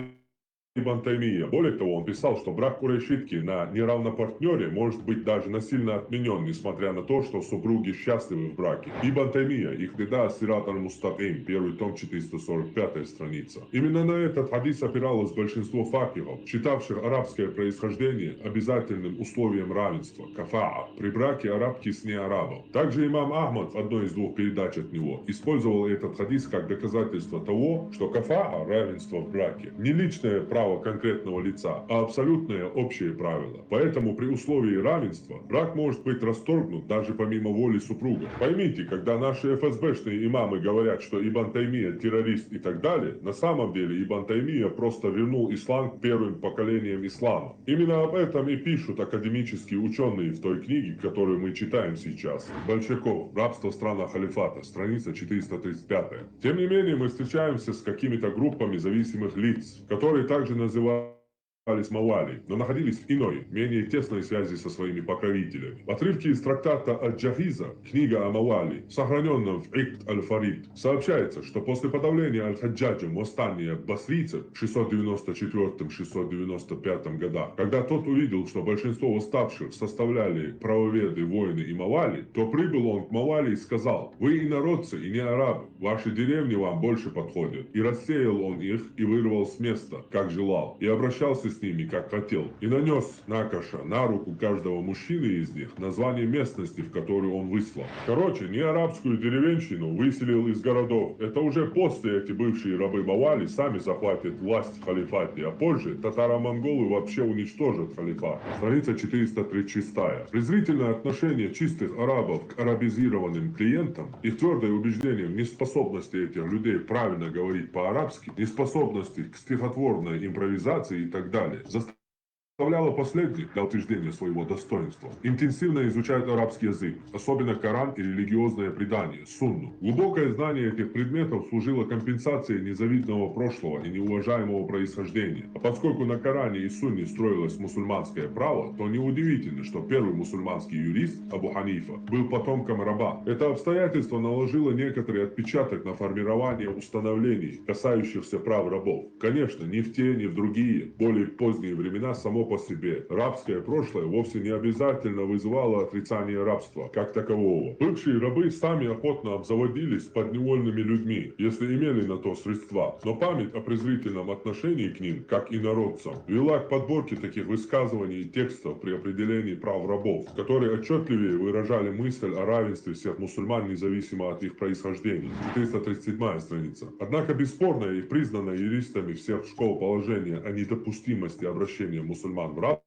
Ибн Таймия. Более того, он писал, что брак курайшитки на неравнопартнере может быть даже насильно отменен, несмотря на то, что супруги счастливы в браке. Ибн Таймия, Ихтида ас-Сират аль-Мустаким, первый том, 445 страница. Именно на этот хадис опиралось большинство факихов, считавших арабское происхождение обязательным условием равенства, кафаа, при браке арабки с неарабом. Также имам Ахмад в одной из двух передач от него использовал этот хадис как доказательство того, что кафаа, равенство в браке, не личное право конкретного лица, а абсолютное общее правило. Поэтому при условии равенства брак может быть расторгнут даже помимо воли супруга. Поймите, когда наши ФСБшные имамы говорят, что Ибн Таймия террорист и так далее, на самом деле Ибн Таймия просто вернул ислам к первым поколениям ислама. Именно об этом и пишут академические ученые в той книге, которую мы читаем сейчас. Большаков. Рабство в странах халифата. Страница 435. Тем не менее, мы встречаемся с какими-то группами зависимых лиц, которые также назывались мавали, но находились в иной, менее тесной связи со своими покровителями. В отрывке из трактата Аль-Джахиза, книга о мавали, сохраненном в Икт аль-Фарид, сообщается, что после подавления Аль-Хаджаджем восстания басрийцев в 694-695 годах, когда тот увидел, что большинство восставших составляли правоведы, воины и мавали, то прибыл он к мавали и сказал: «Вы инородцы и не арабы, ваши деревни вам больше подходят». И рассеял он их и вырвал с места, как желал, и обращался с ними, как хотел, и нанес накоша на руку каждого мужчины из них название местности, в которую он выслал. Короче, не арабскую деревенщину выселил из городов. Это уже после эти бывшие рабы мавали сами захватят власть в халифате, а позже татаро-монголы вообще уничтожат халифат. Страница 436. Презрительное отношение чистых арабов к арабизированным клиентам, их твердое убеждение в неспособности этих людей правильно говорить по-арабски, неспособности к стихотворной импровизации и так далее, заставляло последних для утверждения своего достоинства интенсивно изучать арабский язык, особенно Коран и религиозное предание, сунну. Глубокое знание этих предметов служило компенсацией незавидного прошлого и неуважаемого происхождения. А поскольку на Коране и сунне строилось мусульманское право, то неудивительно, что первый мусульманский юрист, Абу Ханифа, был потомком раба. Это обстоятельство наложило некоторый отпечаток на формирование установлений, касающихся прав рабов. Конечно, ни в те, ни в другие, более поздние времена само по себе рабское прошлое вовсе не обязательно вызывало отрицание рабства как такового. Бывшие рабы сами охотно обзаводились подневольными людьми, если имели на то средства, но память о презрительном отношении к ним, как инородцам, вела к подборке таких высказываний и текстов при определении прав рабов, которые отчетливее выражали мысль о равенстве всех мусульман независимо от их происхождения. 437 страница. Однако бесспорное и признанное юристами всех школ положение о недопустимости обращения мусульман в рабство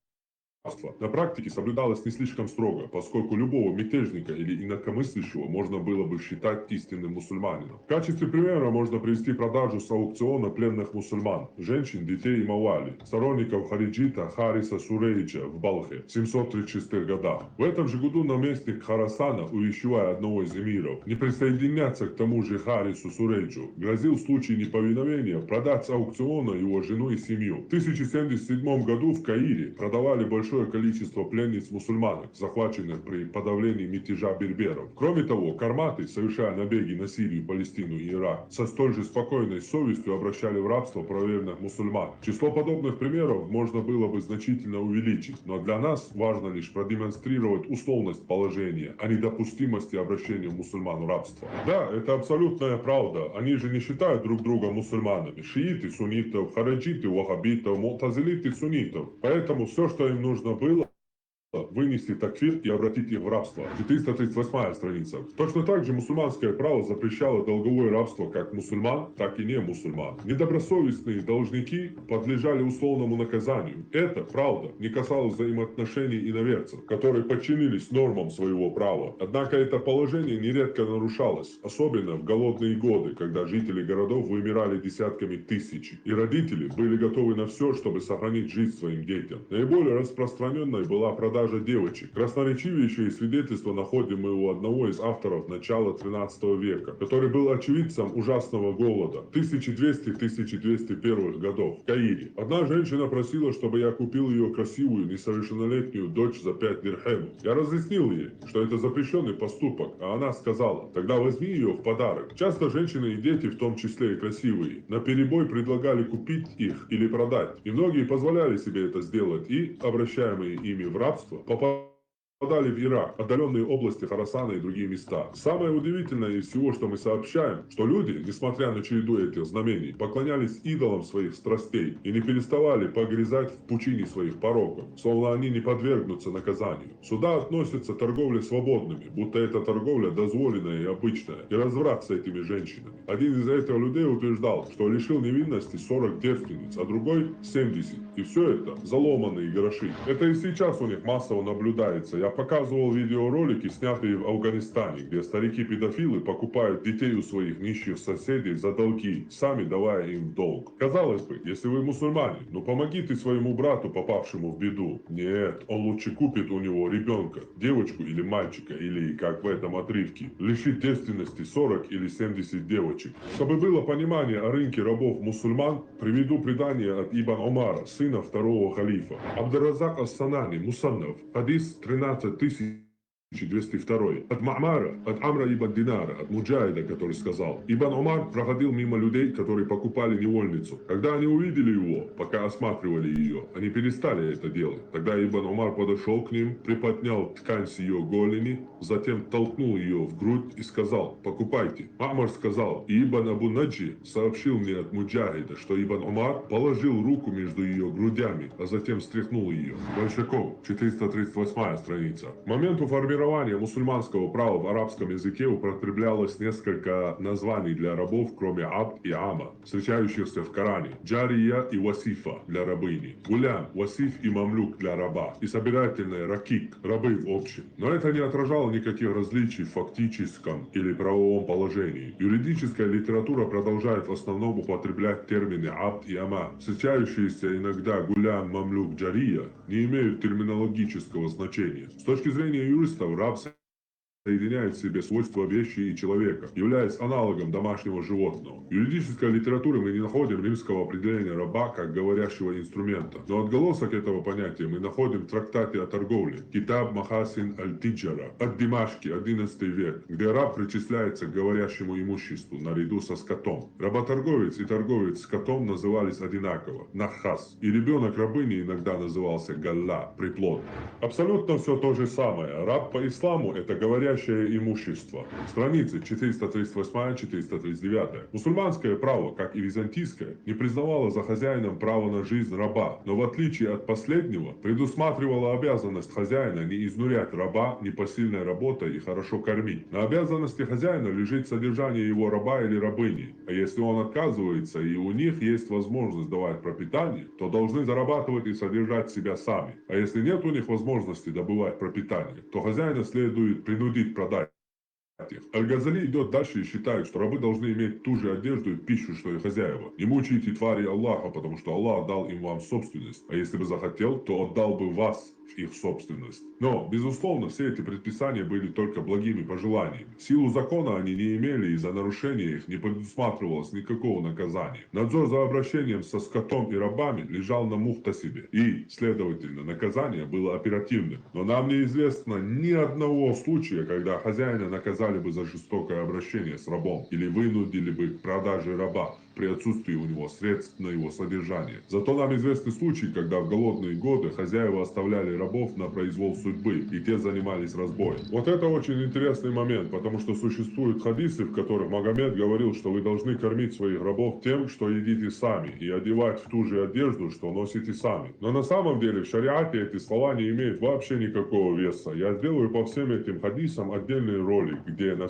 на практике соблюдалось не слишком строго, поскольку любого мятежника или инакомыслящего можно было бы считать истинным мусульманином. В качестве примера можно привести продажу с аукциона пленных мусульман, женщин, детей и мавали, сторонников хариджита Хариса Сурейджа в Балхе в 736 годах. В этом же году наместник Харасана, увещевая одного из эмиров не присоединяться к тому же Харису Сурейджу, грозил в случае неповиновения продать с аукциона его жену и семью. В 1077 году в Каире продавали большое количество пленниц мусульманок, захваченных при подавлении мятежа берберов. Кроме того, карматы, совершая набеги на Сирию, Палестину и Ирак, со столь же спокойной совестью обращали в рабство правоверных мусульман. Число подобных примеров можно было бы значительно увеличить, но для нас важно лишь продемонстрировать условность положения, а не допустимости обращения мусульман в рабство. Да, это абсолютная правда. Они же не считают друг друга мусульманами. Шииты суннитов, хараджиты вахабитов, мутазилиты суннитов. Поэтому все, что им нужно было, вынести такфир и обратить их в рабство. 438 страница. Точно так же мусульманское право запрещало долговое рабство как мусульман, так и не мусульман. Недобросовестные должники подлежали условному наказанию. Это, правда, не касалось взаимоотношений иноверцев, которые подчинились нормам своего права. Однако это положение нередко нарушалось, особенно в голодные годы, когда жители городов вымирали десятками тысяч, и родители были готовы на все, чтобы сохранить жизнь своим детям. Наиболее распространенной была продажа девочек. Красноречивейшие свидетельства находим мы у одного из авторов начала 13 века, который был очевидцем ужасного голода 1200-1201 годов в Каире. Одна женщина просила, чтобы я купил ее красивую несовершеннолетнюю дочь за 5 дирхемов. Я разъяснил ей, что это запрещенный поступок, а она сказала: тогда возьми ее в подарок. Часто женщины и дети, в том числе и красивые, наперебой предлагали купить их или продать, и многие позволяли себе это сделать и, обращаемые ими в рабство, попадали в Ирак, отдаленные области Хорасана и другие места. Самое удивительное из всего, что мы сообщаем, что люди, несмотря на череду этих знамений, поклонялись идолам своих страстей и не переставали погрязать в пучине своих пороков, словно они не подвергнутся наказанию. Сюда относятся торговли свободными, будто эта торговля дозволенная и обычная, и разврат с этими женщинами. Один из этих людей утверждал, что лишил невинности 40 девственниц, а другой 70. И все это заломанные гроши. Это и сейчас у них массово наблюдается. Я показывал видеоролики, снятые в Афганистане, где старики-педофилы покупают детей у своих нищих соседей за долги, сами давая им в долг. Казалось бы, если вы мусульманин, ну помоги ты своему брату, попавшему в беду. Нет, он лучше купит у него ребенка, девочку или мальчика, или, как в этом отрывке, лишит девственности 40 или 70 девочек. Чтобы было понимание о рынке рабов мусульман, приведу предание от Ибн Умара, сына второго халифа. Абдуразак ас-Санани, Мусаннав, хадис 13202. От Ма'мара, от Амра ибн Динара, от Муджаида, который сказал: Ибн Умар проходил мимо людей, которые покупали невольницу. Когда они увидели его, пока осматривали ее, они перестали это делать. Тогда Ибн Умар подошел к ним, приподнял ткань с ее голени, затем толкнул ее в грудь и сказал: покупайте. Ма'мар сказал: и Ибн Абу Наджи сообщил мне от Муджаида, что Ибн Умар положил руку между ее грудями, а затем стряхнул ее. Большаков, 438 страница. К моменту формирования мусульманского права в арабском языке употреблялось несколько названий для рабов, кроме абд и ама, встречающихся в Коране: джария и васифа для рабыни, гулям, васиф и мамлюк для раба, и собирательная ракик, рабы в общем. Но это не отражало никаких различий в фактическом или правовом положении. Юридическая литература продолжает в основном употреблять термины абд и ама. Встречающиеся иногда гулям, мамлюк, джария не имеют терминологического значения. С точки зрения юристов, раб соединяет в себе свойства вещи и человека, являясь аналогом домашнего животного. В юридической литературе мы не находим римского определения раба как говорящего инструмента, но отголосок этого понятия мы находим в трактате о торговле Китаб Махасин аль-Тиджара от Димашки, 11 век, где раб причисляется к говорящему имуществу наряду со скотом. Работорговец и торговец скотом назывались одинаково – нахас, и ребенок рабыни иногда назывался галла, приплод. Абсолютно все то же самое. Раб по исламу – это говорящий имущество. Страницы 438-439. Мусульманское право, как и византийское, не признавало за хозяином право на жизнь раба, но в отличие от последнего, предусматривало обязанность хозяина не изнурять раба непосильной работой и хорошо кормить. На обязанности хозяина лежит содержание его раба или рабыни, а если он отказывается и у них есть возможность давать пропитание, то должны зарабатывать и содержать себя сами. А если нет у них возможности добывать пропитание, то хозяина следует принудить продать их. Аль-Газали идет дальше и считает, что рабы должны иметь ту же одежду и пищу, что и хозяева. Не мучайте твари Аллаха, потому что Аллах дал им вам собственность, а если бы захотел, то отдал бы вас в их собственность. Но, безусловно, все эти предписания были только благими пожеланиями. Силу закона они не имели, и за нарушение их не предусматривалось никакого наказания. Надзор за обращением со скотом и рабами лежал на мухтасибе, и, следовательно, наказание было оперативным. Но нам неизвестно ни одного случая, когда хозяина наказали бы за жестокое обращение с рабом или вынудили бы к продаже раба. при отсутствии у него средств на его содержание. Зато нам известны случаи, когда в голодные годы хозяева оставляли рабов на произвол судьбы, и те занимались разбоем. Вот это очень интересный момент, потому что существуют хадисы, в которых Магомед говорил, что вы должны кормить своих рабов тем, что едите сами, и одевать в ту же одежду, что носите сами. Но на самом деле в шариате эти слова не имеют вообще никакого веса. Я сделаю по всем этим хадисам отдельный ролик, где на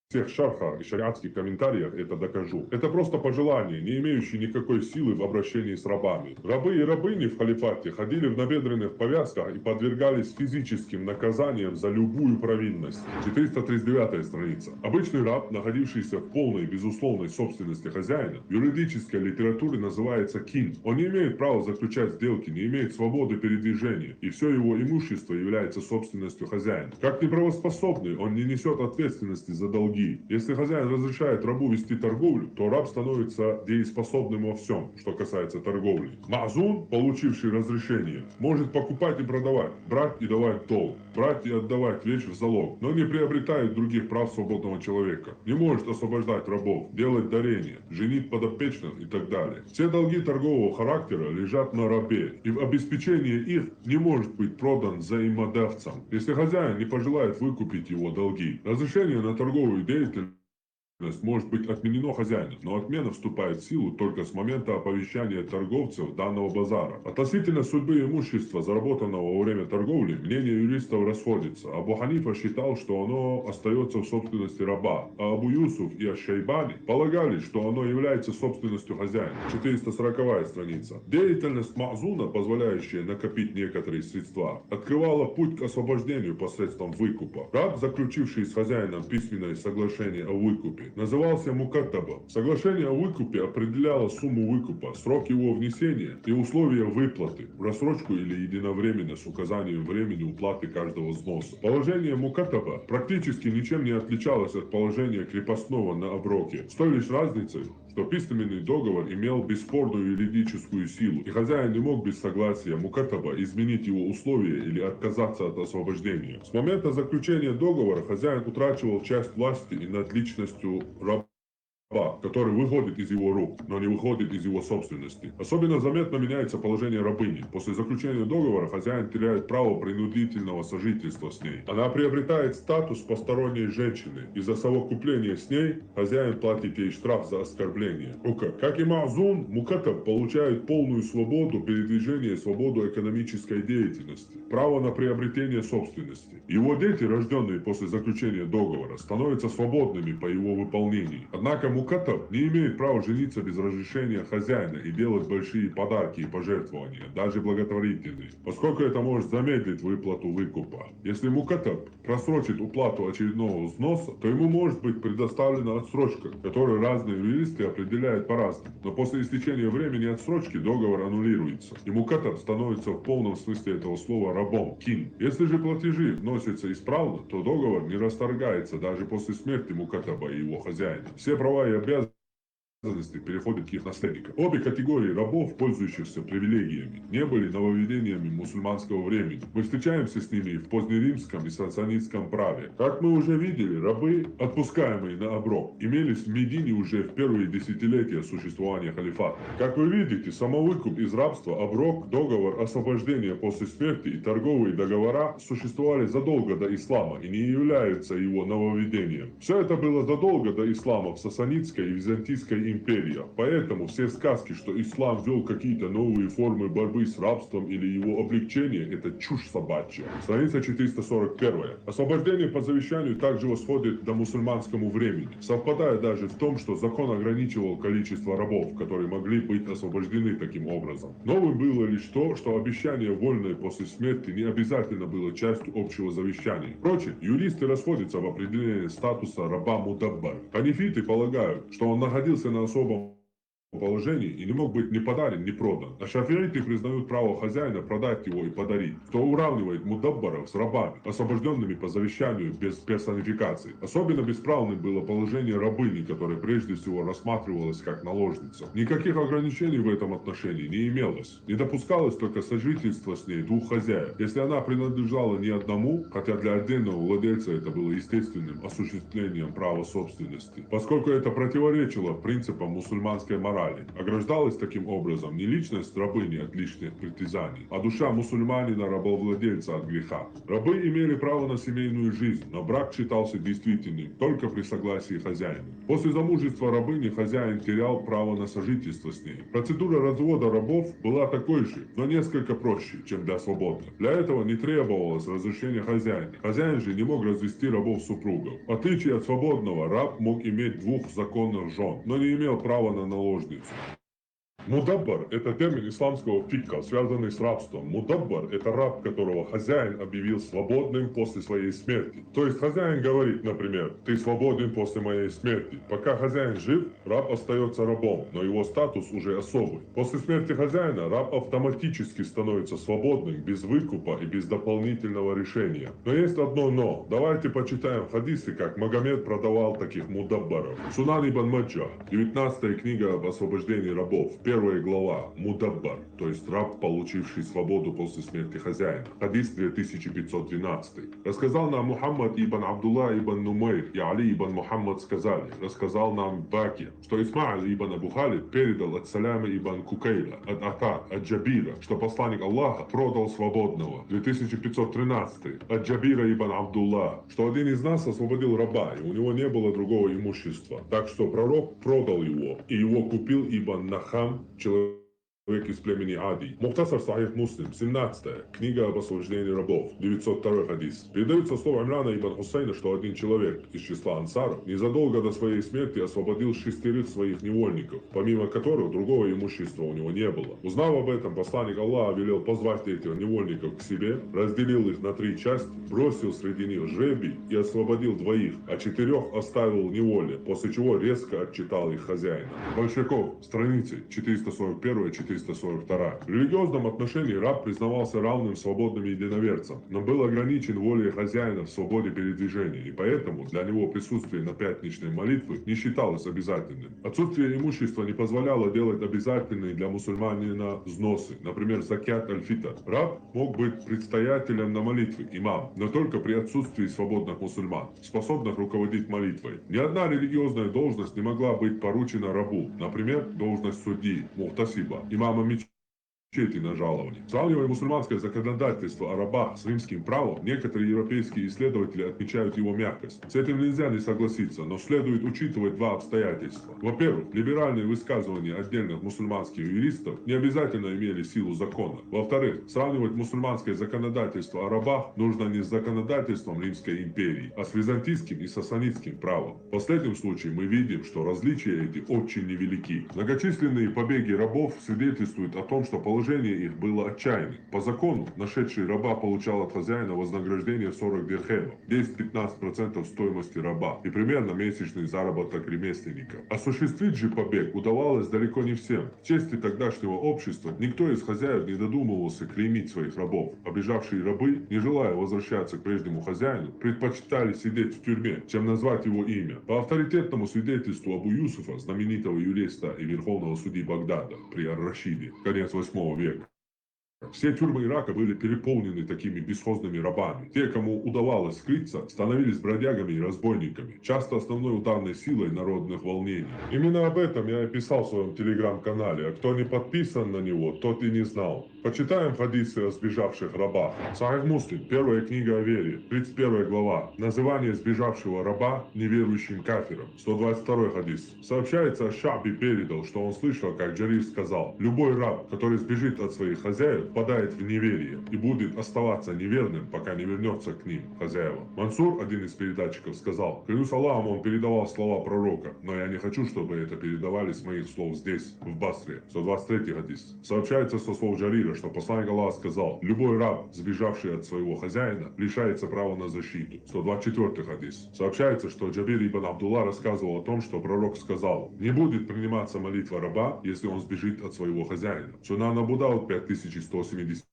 всех шархах и шариатских комментариях это докажу. Это просто пожелание, не имеющее никакой силы в обращении с рабами. Рабы и рабыни в халифате ходили в набедренных повязках и подвергались физическим наказаниям за любую провинность. 439 страница. Обычный раб, находившийся в полной безусловной собственности хозяина, в юридической литературе называется кин. Он не имеет права заключать сделки, не имеет свободы передвижения, и все его имущество является собственностью хозяина. Как неправоспособный, он не несет ответственности за долги. Если хозяин разрешает рабу вести торговлю, то раб становится дееспособным во всем, что касается торговли. Ма'зун, получивший разрешение, может покупать и продавать, брать и давать долг, брать и отдавать вещь в залог, но не приобретает других прав свободного человека, не может освобождать рабов, делать дарения, женить подопечных и так далее. Все долги торгового характера лежат на рабе, и в обеспечении их не может быть продан взаимодавцам, если хозяин не пожелает выкупить его долги. Разрешение на торговую деятельность может быть отменено хозяином, но отмена вступает в силу только с момента оповещания торговцев данного базара. Относительно судьбы имущества, заработанного во время торговли, мнения юристов расходятся. Абу Ханифа считал, что оно остается в собственности раба, а Абу Юсуф и Аш-Шайбани полагали, что оно является собственностью хозяина. 440 страница. Деятельность Ма'зуна, позволяющая накопить некоторые средства, открывала путь к освобождению посредством выкупа. Раб, заключивший с хозяином письменное соглашение о выкупе, назывался мукаттабом. Соглашение о выкупе определяло сумму выкупа, срок его внесения и условия выплаты, в рассрочку или единовременно с указанием времени уплаты каждого взноса. Положение мукаттаба практически ничем не отличалось от положения крепостного на оброке, с той лишь разницей, что письменный договор имел бесспорную юридическую силу, и хозяин не мог без согласия мукаттаба изменить его условия или отказаться от освобождения. С момента заключения договора хозяин утрачивал часть власти и над личностью раба, который выходит из его рук, но не выходит из его собственности. Особенно заметно меняется положение рабыни. После заключения договора хозяин теряет право принудительного сожительства с ней. Она приобретает статус посторонней женщины, и за совокупление с ней хозяин платит ей штраф за оскорбление. Как и Ма'зун, мукаттаб получает полную свободу передвижения и свободу экономической деятельности, право на приобретение собственности. Его дети, рожденные после заключения договора, становятся свободными по его выполнении. Однако мукаттаб не имеет права жениться без разрешения хозяина и делать большие подарки и пожертвования, даже благотворительные, поскольку это может замедлить выплату выкупа. Если мукаттаб просрочит уплату очередного взноса, то ему может быть предоставлена отсрочка, которую разные юристы определяют по-разному. Но после истечения времени отсрочки договор аннулируется, и мукаттаб становится в полном смысле этого слова рабом, кин. Если же платежи вносятся исправно, то договор не расторгается даже после смерти мукаттаба и его хозяина. Все права и обязанности переходят к их наследникам. Обе категории рабов, пользующихся привилегиями, не были нововведениями мусульманского времени. Мы встречаемся с ними в позднеримском и сасанидском праве. Как мы уже видели, рабы, отпускаемые на оброк, имелись в Медине уже в первые десятилетия существования халифата. Как вы видите, самовыкуп из рабства, оброк, договор освобождения после смерти и торговые договора существовали задолго до ислама и не являются его нововведением. Все это было задолго до ислама в Сасанидской и Византийской империи. Поэтому все сказки, что ислам ввел какие-то новые формы борьбы с рабством или его облегчение, это чушь собачья. Страница 441. Освобождение по завещанию также восходит до мусульманскому времени, совпадая даже в том, что закон ограничивал количество рабов, которые могли быть освобождены таким образом. Новым было лишь то, что обещание вольное после смерти не обязательно было частью общего завещания. Впрочем, юристы расходятся в определении статуса раба мудаббар. Ханифиты полагают, что он находился на особом положении и не мог быть ни подарен, ни продан. А шафииты признают право хозяина продать его и подарить, что уравнивает мудаббаров с рабами, освобожденными по завещанию без персонификации. Особенно бесправным было положение рабыни, которая прежде всего рассматривалась как наложница. Никаких ограничений в этом отношении не имелось. Не допускалось только сожительство с ней двух хозяев. Если она принадлежала не одному, хотя для отдельного владельца это было естественным осуществлением права собственности, поскольку это противоречило принципам мусульманской морали. Ограждалась таким образом не личность рабыни от лишних притязаний, а душа мусульманина-рабовладельца от греха. Рабы имели право на семейную жизнь, но брак считался действительным только при согласии хозяина. После замужества рабыни хозяин терял право на сожительство с ней. Процедура развода рабов была такой же, но несколько проще, чем для свободных. Для этого не требовалось разрешения хозяина. Хозяин же не мог развести рабов-супругов. В отличие от свободного, раб мог иметь двух законных жен, но не имел права на наложницу. Мудаббар – это термин исламского фикха, связанный с рабством. Мудаббар – это раб, которого хозяин объявил свободным после своей смерти. То есть хозяин говорит, например, «ты свободен после моей смерти». Пока хозяин жив, раб остается рабом, но его статус уже особый. После смерти хозяина раб автоматически становится свободным, без выкупа и без дополнительного решения. Но есть одно «но». Давайте почитаем хадисы, как Магомед продавал таких мудаббаров. Сунан ибн Маджах, 19 книга об освобождении рабов. Первая глава «Мудаббар», то есть раб, получивший свободу после смерти хозяина. Хадис 2512. Рассказал нам Мухаммад ибн Абдулла ибн Нумейр и Али ибн Мухаммад сказали, рассказал нам Баки, что Исмаиль ибн Абу Халид передал от Саляма ибн Кукейла, от Ата, от Джабира, что посланник Аллаха продал свободного. 2513. От Джабира ибн Абдулла, что один из нас освободил раба, и у него не было другого имущества. Так что пророк продал его, и его купил ибн Нахам, человек из племени Ади. Мухтасар Сахих Муслим, 17 книга об освобождении рабов, 902 хадис. Передается слово Имрана ибн Хусейна, что один человек из числа ансаров незадолго до своей смерти освободил 6 своих невольников, помимо которых другого имущества у него не было. Узнав об этом, посланник Аллаха велел позвать этих невольников к себе, разделил их на 3 части, бросил среди них жребий и освободил 2, а 4 оставил в неволе, после чего резко отчитал их хозяина. Большаков, страницы 441-442. В религиозном отношении раб признавался равным свободным единоверцем, но был ограничен волей хозяина в свободе передвижения, и поэтому для него присутствие на пятничной молитве не считалось обязательным. Отсутствие имущества не позволяло делать обязательные для мусульманина взносы, например, закят аль-фитр. Раб мог быть предстоятелем на молитве, имам, но только при отсутствии свободных мусульман, способных руководить молитвой. Ни одна религиозная должность не могла быть поручена рабу, например, должность судьи, мухтасиба, имама мечети на жалование. Сравнивая мусульманское законодательство о рабах с римским правом, некоторые европейские исследователи отмечают его мягкость. С этим нельзя не согласиться, но следует учитывать 2 обстоятельства. Во-первых, либеральные высказывания отдельных мусульманских юристов не обязательно имели силу закона. Во-вторых, сравнивать мусульманское законодательство о рабах нужно не с законодательством Римской империи, а с византийским и сасанидским правом. В последнем случае мы видим, что различия эти очень невелики. Многочисленные побеги рабов свидетельствуют о том, что положение их было отчаянным. По закону, нашедший раба получал от хозяина вознаграждение 40 дирхемов, 10-15% стоимости раба и примерно месячный заработок ремесленника. Осуществить же побег удавалось далеко не всем. В чести тогдашнего общества никто из хозяев не додумывался клеймить своих рабов. Обижавшие рабы, не желая возвращаться к прежнему хозяину, предпочитали сидеть в тюрьме, чем назвать его имя. По авторитетному свидетельству Абу Юсуфа, знаменитого юриста и верховного судьи Багдада при Ар-Рашиде, конец 8 века, все тюрьмы Ирака были переполнены такими бесхозными рабами. Те, кому удавалось скрыться, становились бродягами и разбойниками, часто основной ударной силой народных волнений. Именно об этом я и писал в своем телеграм-канале, а кто не подписан на него, тот и не знал. Почитаем хадисы о сбежавших рабах. Сахих Муслим, 1 книга о вере, 31 глава. Называние сбежавшего раба неверующим кафиром. 122 хадис. Сообщается, Шаби передал, что он слышал, как Джарир сказал: любой раб, который сбежит от своих хозяев, впадает в неверие и будет оставаться неверным, пока не вернется к ним, хозяевам. Мансур, один из передатчиков, сказал: клянусь Аллахом, он передавал слова пророка, но я не хочу, чтобы это передавали с моих слов здесь, в Басре. 123 хадис. Сообщается со слов Джарира, что посланник Аллаха сказал: любой раб, сбежавший от своего хозяина, лишается права на защиту. 124 хадис. Сообщается, что Джабир ибн Абдулла рассказывал о том, что пророк сказал: не будет приниматься молитва раба, если он сбежит от своего хозяина. Сунан Абу Дауд 5170.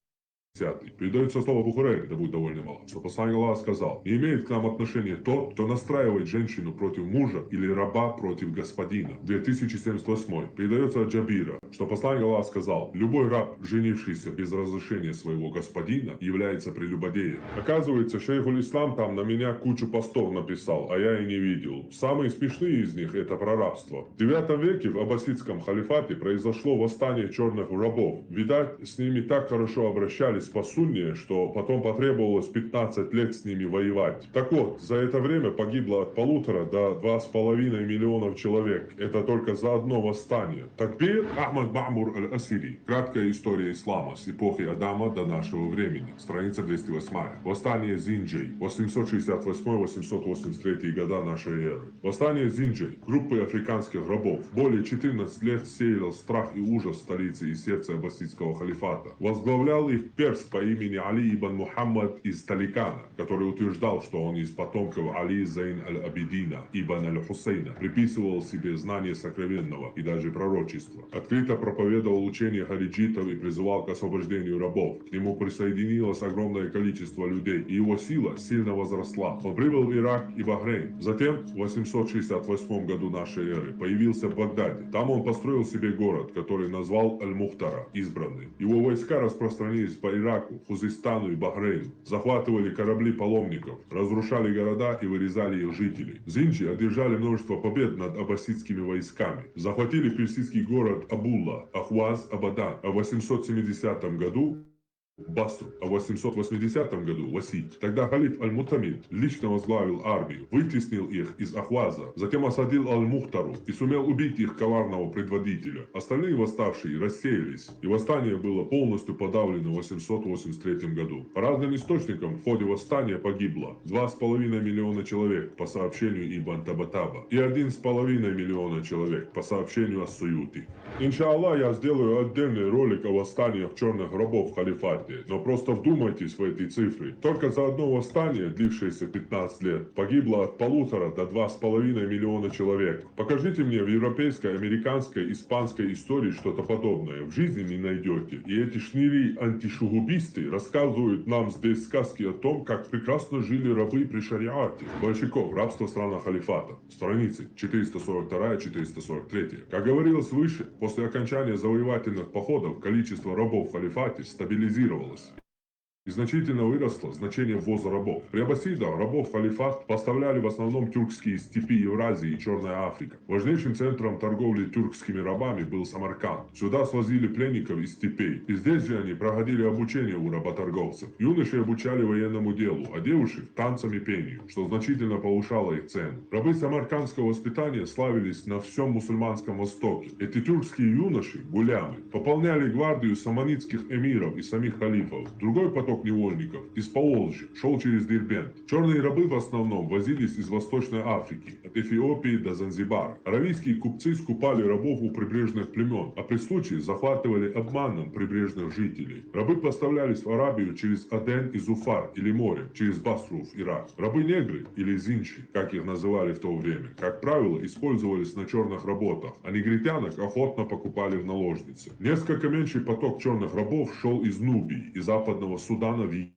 Передается слово Бухарейре, да будет довольно мало, что посланник Аллаха сказал: не имеет к нам отношения тот, кто настраивает женщину против мужа или раба против господина. 2078. Передается от Джабира, что посланник Аллаха сказал: любой раб, женившийся без разрешения своего господина, является прелюбодеем. Оказывается, шейхуль Ислам там на меня кучу постов написал, а я и не видел. Самые смешные из них — это про рабство. В 9 веке в аббасидском халифате произошло восстание черных рабов. Видать, с ними так хорошо обращались по сунне, что потом потребовалось 15 лет с ними воевать. Так вот, за это время погибло от 1,5 до 2,5 миллионов человек. Это только за одно восстание. Такбир Ахмад Ма'мур аль-Асири. Краткая история ислама с эпохи Адама до нашего времени. Страница 208. Восстание Зинджей. 868-883 года нашей эры. Восстание Зинджей. Группы африканских рабов. Более 14 лет сеял страх и ужас в столице и сердце аббасидского халифата. Возглавлял их перс по имени Али ибн Мухаммад из Таликана, который утверждал, что он из потомков Али Зейн аль-Абидина ибн аль-Хусейна, приписывал себе знание сокровенного и даже пророчества. Открыто проповедовал учение хариджитов и призывал к освобождению рабов. К нему присоединилось огромное количество людей, и его сила сильно возросла. Он прибыл в Ирак и Бахрейн. Затем, в 868 году нашей эры, появился в Багдаде. Там он построил себе город, который назвал Аль-Мухтара, избранный. Его войска распространились по Ираку, Хузистану и Бахрейну, захватывали корабли паломников, разрушали города и вырезали их жителей. Зинджи одержали множество побед над аббасидскими войсками, захватили персидский город Абулла, Ахваз, Абадан, а в 870 году Басру, а в 880 году Васид. Тогда халиф Аль-Мутамид лично возглавил армию, вытеснил их из Ахваза, затем осадил Аль-Мухтару и сумел убить их коварного предводителя. Остальные восставшие рассеялись, и восстание было полностью подавлено в 883 году. По разным источникам в ходе восстания погибло 2,5 миллиона человек по сообщению Ибн Табатаба и 1,5 миллиона человек по сообщению Ас-Суюти. Иншаллах, я сделаю отдельный ролик о восстаниях черных рабов в халифате. Но просто вдумайтесь в эти цифры. Только за одно восстание, длившееся 15 лет, погибло от 1,5 до 2,5 миллиона человек. Покажите мне в европейской, американской, испанской истории что-то подобное. В жизни не найдете. И эти шнири-антишугубисты рассказывают нам здесь сказки о том, как прекрасно жили рабы при шариате. Большаков. Рабство в странах халифата. Страницы 442-443. Как говорилось выше, после окончания завоевательных походов количество рабов в халифате стабилизировалось и значительно выросло значение ввоза рабов. При аббасидах рабов в халифат поставляли в основном тюркские степи Евразии и Черная Африка. Важнейшим центром торговли тюркскими рабами был Самарканд. Сюда свозили пленников из степей. И здесь же они проходили обучение у работорговцев. Юношей обучали военному делу, а девушек – танцам и пению, что значительно повышало их цену. Рабы самаркандского воспитания славились на всем мусульманском Востоке. Эти тюркские юноши, гулямы, пополняли гвардию саманидских эмиров и самих халифов. Другой поток невольников из Поволжья шел через Дербент. Черные рабы в основном возились из Восточной Африки, от Эфиопии до Занзибара. Аравийские купцы скупали рабов у прибрежных племен, а при случае захватывали обманом прибрежных жителей. Рабы поставлялись в Арабию через Аден и Зуфар или море, через Басру в Ирак. Рабы-негры или зинчи, как их называли в то время, как правило, использовались на черных работах, а негритянок охотно покупали в наложницы. Несколько меньший поток черных рабов шел из Нубии и западного Судана в Египет.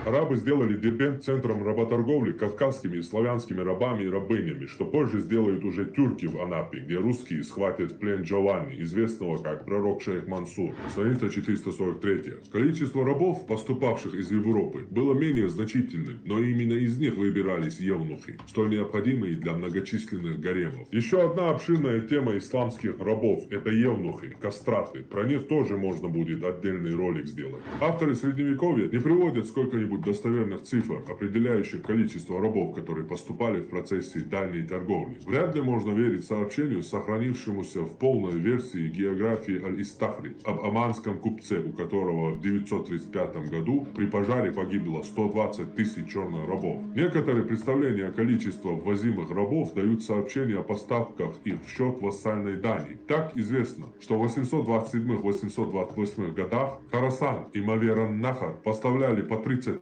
Арабы сделали Дербент центром работорговли кавказскими и славянскими рабами и рабынями, что позже сделают уже тюрки в Анапе, где русские схватят в плен Джованни, известного как пророк шейх Мансур. Страница 443. Количество рабов, поступавших из Европы, было менее значительным, но именно из них выбирались евнухи, столь необходимые для многочисленных гаремов. Еще одна обширная тема исламских рабов – это евнухи, кастраты. Про них тоже можно будет отдельный ролик сделать. Авторы Средневековья не приводят сколько-нибудь достоверных цифр, определяющих количество рабов, которые поступали в процессе дальней торговли. Вряд ли можно верить сообщению, сохранившемуся в полной версии географии Аль-Истахри об оманском купце, у которого в 935 году при пожаре погибло 120 тысяч черных рабов. Некоторые представления о количестве ввозимых рабов дают сообщения о поставках их в счет вассальной дани. Так известно, что в 827-828 годах Харасан и Маверан-Нахар поставляли по 30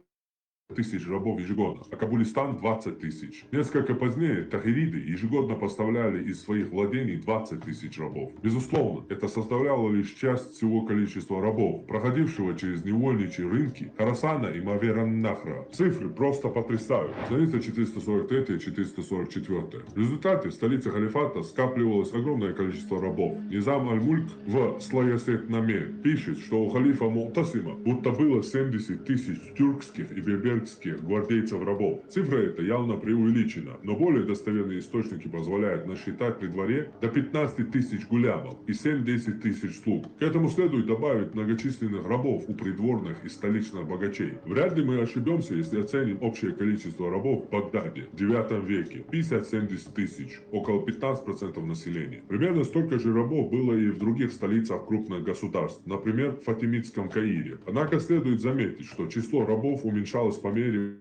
тысяч рабов ежегодно, а Кабулистан 20 тысяч. Несколько позднее тахириды ежегодно поставляли из своих владений 20 тысяч рабов. Безусловно, это составляло лишь часть всего количества рабов, проходившего через невольничьи рынки Харасана и Маверан-Нахра. Цифры просто потрясают. Страница 443-444. В результате в столице халифата скапливалось огромное количество рабов. Низам Аль-Мульк в Слаясет-Наме пишет, что у халифа Му'тасима будто было 70 тысяч тюркских и берберских гвардейцев-рабов. Цифра эта явно преувеличена, но более достоверные источники позволяют насчитать при дворе до 15 тысяч гулямов и 7-10 тысяч слуг. К этому следует добавить многочисленных рабов у придворных и столичных богачей. Вряд ли мы ошибемся, если оценим общее количество рабов в Багдаде в 9 веке. 50-70 тысяч, около 15% населения. Примерно столько же рабов было и в других столицах крупных государств, например, в Фатимидском Каире. Однако следует заметить, что число рабов уменьшалось по мере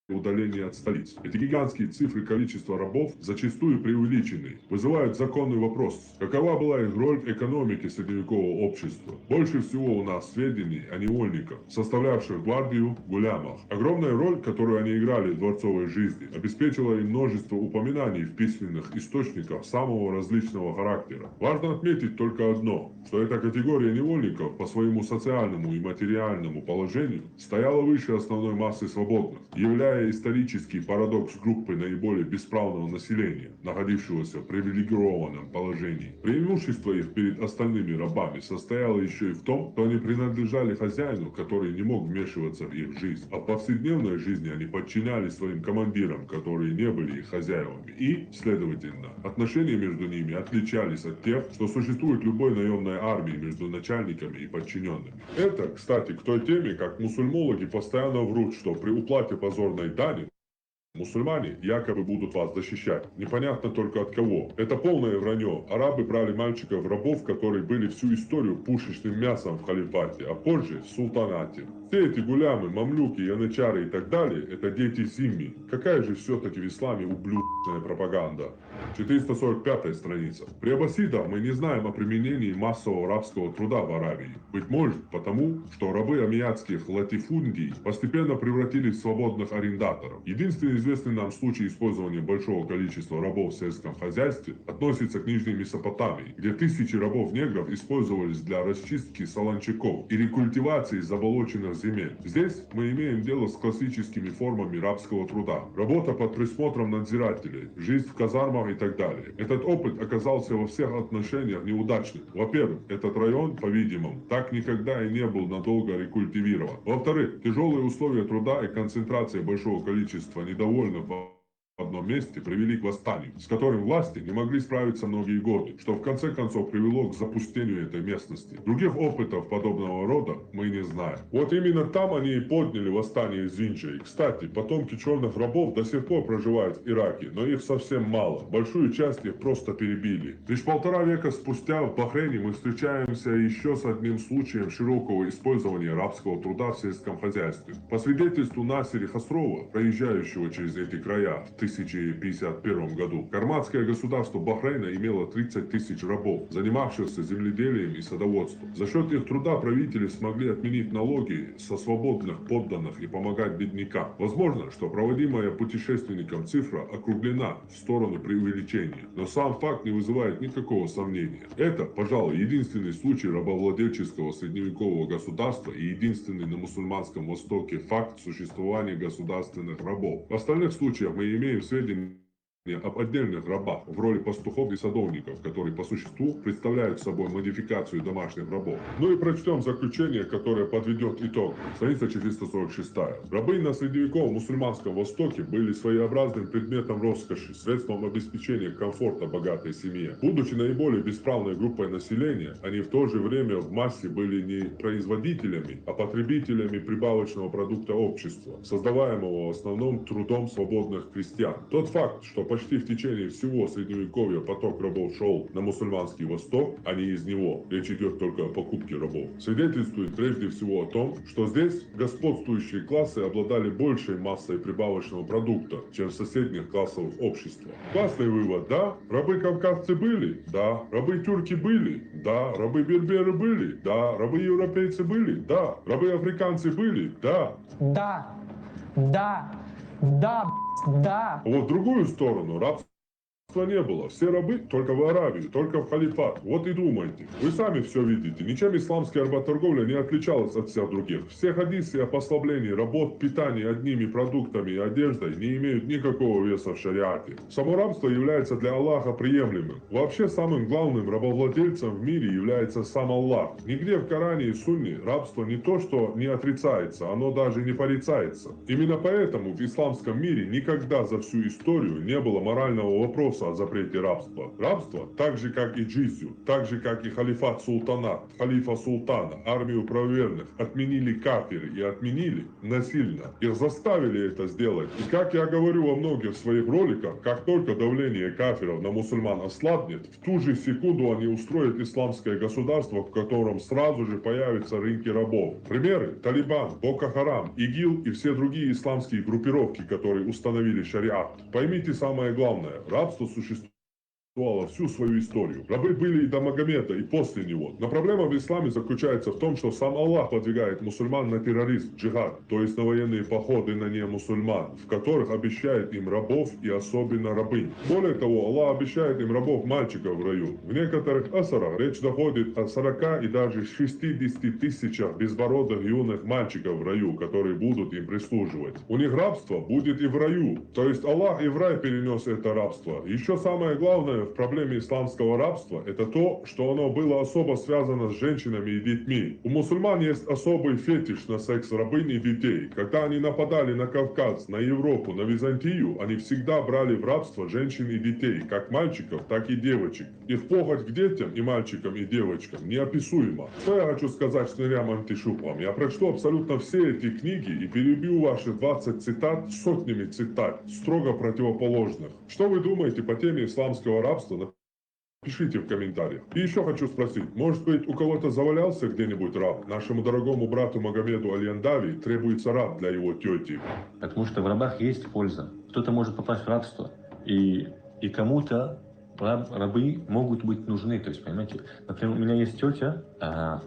удаления от столиц. Эти гигантские цифры количества рабов, зачастую преувеличенные, вызывают законный вопрос. Какова была их роль в экономике средневекового общества? Больше всего у нас сведений о невольниках, составлявших гвардию гулямах. Огромная роль, которую они играли в дворцовой жизни, обеспечила им множество упоминаний в письменных источниках самого различного характера. Важно отметить только одно, что эта категория невольников по своему социальному и материальному положению стояла выше основной массы свободных, являясь исторический парадокс группы наиболее бесправного населения, находившегося в привилегированном положении. Преимущество их перед остальными рабами состояло еще и в том, что они принадлежали хозяину, который не мог вмешиваться в их жизнь, а в повседневной жизни они подчинялись своим командирам, которые не были их хозяевами, и, следовательно, отношения между ними отличались от тех, что существует в любой наемной армии между начальниками и подчиненными. Это, кстати, к той теме, как мусульмологи постоянно врут, что при уплате позорной дани мусульмане якобы будут вас защищать. Непонятно только от кого. Это полное вранье. Арабы брали мальчиков в рабов, которые были всю историю пушечным мясом в халифате, а позже в султанате. Все эти гулямы, мамлюки, янычары и так далее – это дети Зимми. Какая же все-таки в исламе ублюдная пропаганда? 445 страница. При аббасидах мы не знаем о применении массового рабского труда в Аравии. Быть может, потому, что рабы амиятских латифундий постепенно превратились в свободных арендаторов. Единственный известный нам случай использования большого количества рабов в сельском хозяйстве относится к Нижней Месопотамии, где тысячи рабов-негров использовались для расчистки солончаков и рекультивации заболоченных земель. Здесь мы имеем дело с классическими формами рабского труда. Работа под присмотром надзирателей, жизнь в казармах и так далее. Этот опыт оказался во всех отношениях неудачным. Во-первых, этот район, по-видимому, так никогда и не был надолго рекультивирован. Во-вторых, тяжелые условия труда и концентрация большого количества недовольных в одном месте привели к восстанию, с которым власти не могли справиться многие годы, что в конце концов привело к запустению этой местности. Других опытов подобного рода мы не знаем. Вот именно там они и подняли восстание Зинджи. И, кстати, потомки черных рабов до сих пор проживают в Ираке, но их совсем мало. Большую часть их просто перебили. Лишь 1,5 века спустя в Бахрейне мы встречаемся еще с одним случаем широкого использования рабского труда в сельском хозяйстве. По свидетельству Насири Хасрова, проезжающего через эти края в 1051 году, карматское государство Бахрейна имело 30 тысяч рабов, занимавшихся земледелием и садоводством. За счет их труда правители смогли отменить налоги со свободных подданных и помогать беднякам. Возможно, что проводимая путешественником цифра округлена в сторону преувеличения, но сам факт не вызывает никакого сомнения. Это, пожалуй, единственный случай рабовладельческого средневекового государства и единственный на мусульманском Востоке факт существования государственных рабов. В остальных случаях мы имеем сведения об отдельных рабах в роли пастухов и садовников, которые по существу представляют собой модификацию домашних рабов. Ну и прочтем заключение, которое подведет итог. Страница 446. Рабы на средневековом мусульманском Востоке были своеобразным предметом роскоши, средством обеспечения комфорта богатой семье. Будучи наиболее бесправной группой населения, они в то же время в массе были не производителями, а потребителями прибавочного продукта общества, создаваемого в основном трудом свободных крестьян. Тот факт, что почти в течение всего Средневековья поток рабов шел на мусульманский Восток, а не из него, речь идет только о покупке рабов, свидетельствует прежде всего о том, что здесь господствующие классы обладали большей массой прибавочного продукта, чем в соседних классах общества. Классный вывод: да, рабы-кавказцы были, да, рабы-тюрки были, да, рабы-берберы были, да, рабы-европейцы были, да, рабы-африканцы были, да. Да, да, да, да. А вот в другую сторону рабства не было. Все рабы только в Аравию, только в халифат. Вот и думайте. Вы сами все видите. Ничем исламская работорговля не отличалась от всех других. Все хадисы о послаблении работ, питании одними продуктами и одеждой не имеют никакого веса в шариате. Само рабство является для Аллаха приемлемым. Вообще самым главным рабовладельцем в мире является сам Аллах. Нигде в Коране и Сунне рабство не то, что не отрицается, оно даже не порицается. Именно поэтому в исламском мире никогда за всю историю не было морального вопроса о запрете рабства. Рабство, так же как и джизью, так же как и халифат султанат, халифа султана, армию правоверных, отменили кафиры и отменили насильно. Их заставили это сделать. И как я говорю во многих своих роликах, как только давление кафиров на мусульман ослабнет, в ту же секунду они устроят исламское государство, в котором сразу же появятся рынки рабов. Примеры: Талибан, Боко Харам, ИГИЛ и все другие исламские группировки, которые установили шариат. Поймите самое главное: рабство существовало всю свою историю. Рабы были и до Магомета, и после него. Но проблема в исламе заключается в том, что сам Аллах подвигает мусульман на терроризм, джихад, то есть на военные походы на немусульман, в которых обещает им рабов и особенно рабынь. Более того, Аллах обещает им рабов-мальчиков в раю. В некоторых асарах речь доходит о 40 и даже 60 тысячах безбородых юных мальчиков в раю, которые будут им прислуживать. У них рабство будет и в раю. То есть Аллах и в рай перенес это рабство. Еще самое главное в проблеме исламского рабства — это то, что оно было особо связано с женщинами и детьми. У мусульман есть особый фетиш на секс рабынь и детей. Когда они нападали на Кавказ, на Европу, на Византию, они всегда брали в рабство женщин и детей, как мальчиков, так и девочек. Их похоть к детям и мальчикам и девочкам неописуема. Что я хочу сказать шнырям-антишупам? Я прочту абсолютно все эти книги и перебью ваши 20 цитат сотнями цитат, строго противоположных. Что вы думаете по теме исламского рабства? Пишите в комментариях. И еще хочу спросить, может быть, у кого-то завалялся где-нибудь раб? Нашему дорогому брату Магомеду Аль-Яндави требуется раб для его тети. Потому что в рабах есть польза. Кто-то может попасть в рабство, и кому-то рабы могут быть нужны. То есть, понимаете, например, у меня есть тетя, она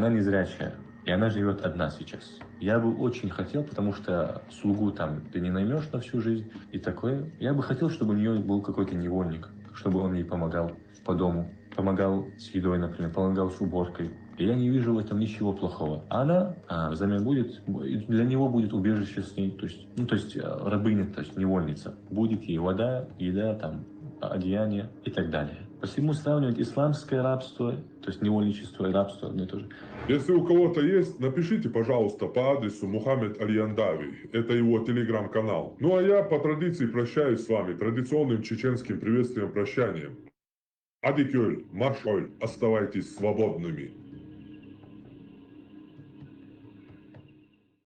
незрячая, и она живет одна сейчас. Я бы очень хотел, потому что слугу там ты не наймешь на всю жизнь и такое. Я бы хотел, чтобы у нее был какой-то невольник, чтобы он ей помогал по дому, помогал с едой, например, помогал с уборкой. И я не вижу в этом ничего плохого. А она взамен будет, для него будет убежище с ней, то есть рабыня, то есть невольница. Будет ей вода, еда, там, одеяние и так далее. Посему сравнивать исламское рабство, то есть невольничество и рабство одно и то же. Если у кого-то есть, напишите, пожалуйста, по адресу Мухаммед Аль-Яндави. Это его телеграм-канал. Ну а я по традиции прощаюсь с вами традиционным чеченским приветствием прощанием. Адикёль, маршоль, оставайтесь свободными.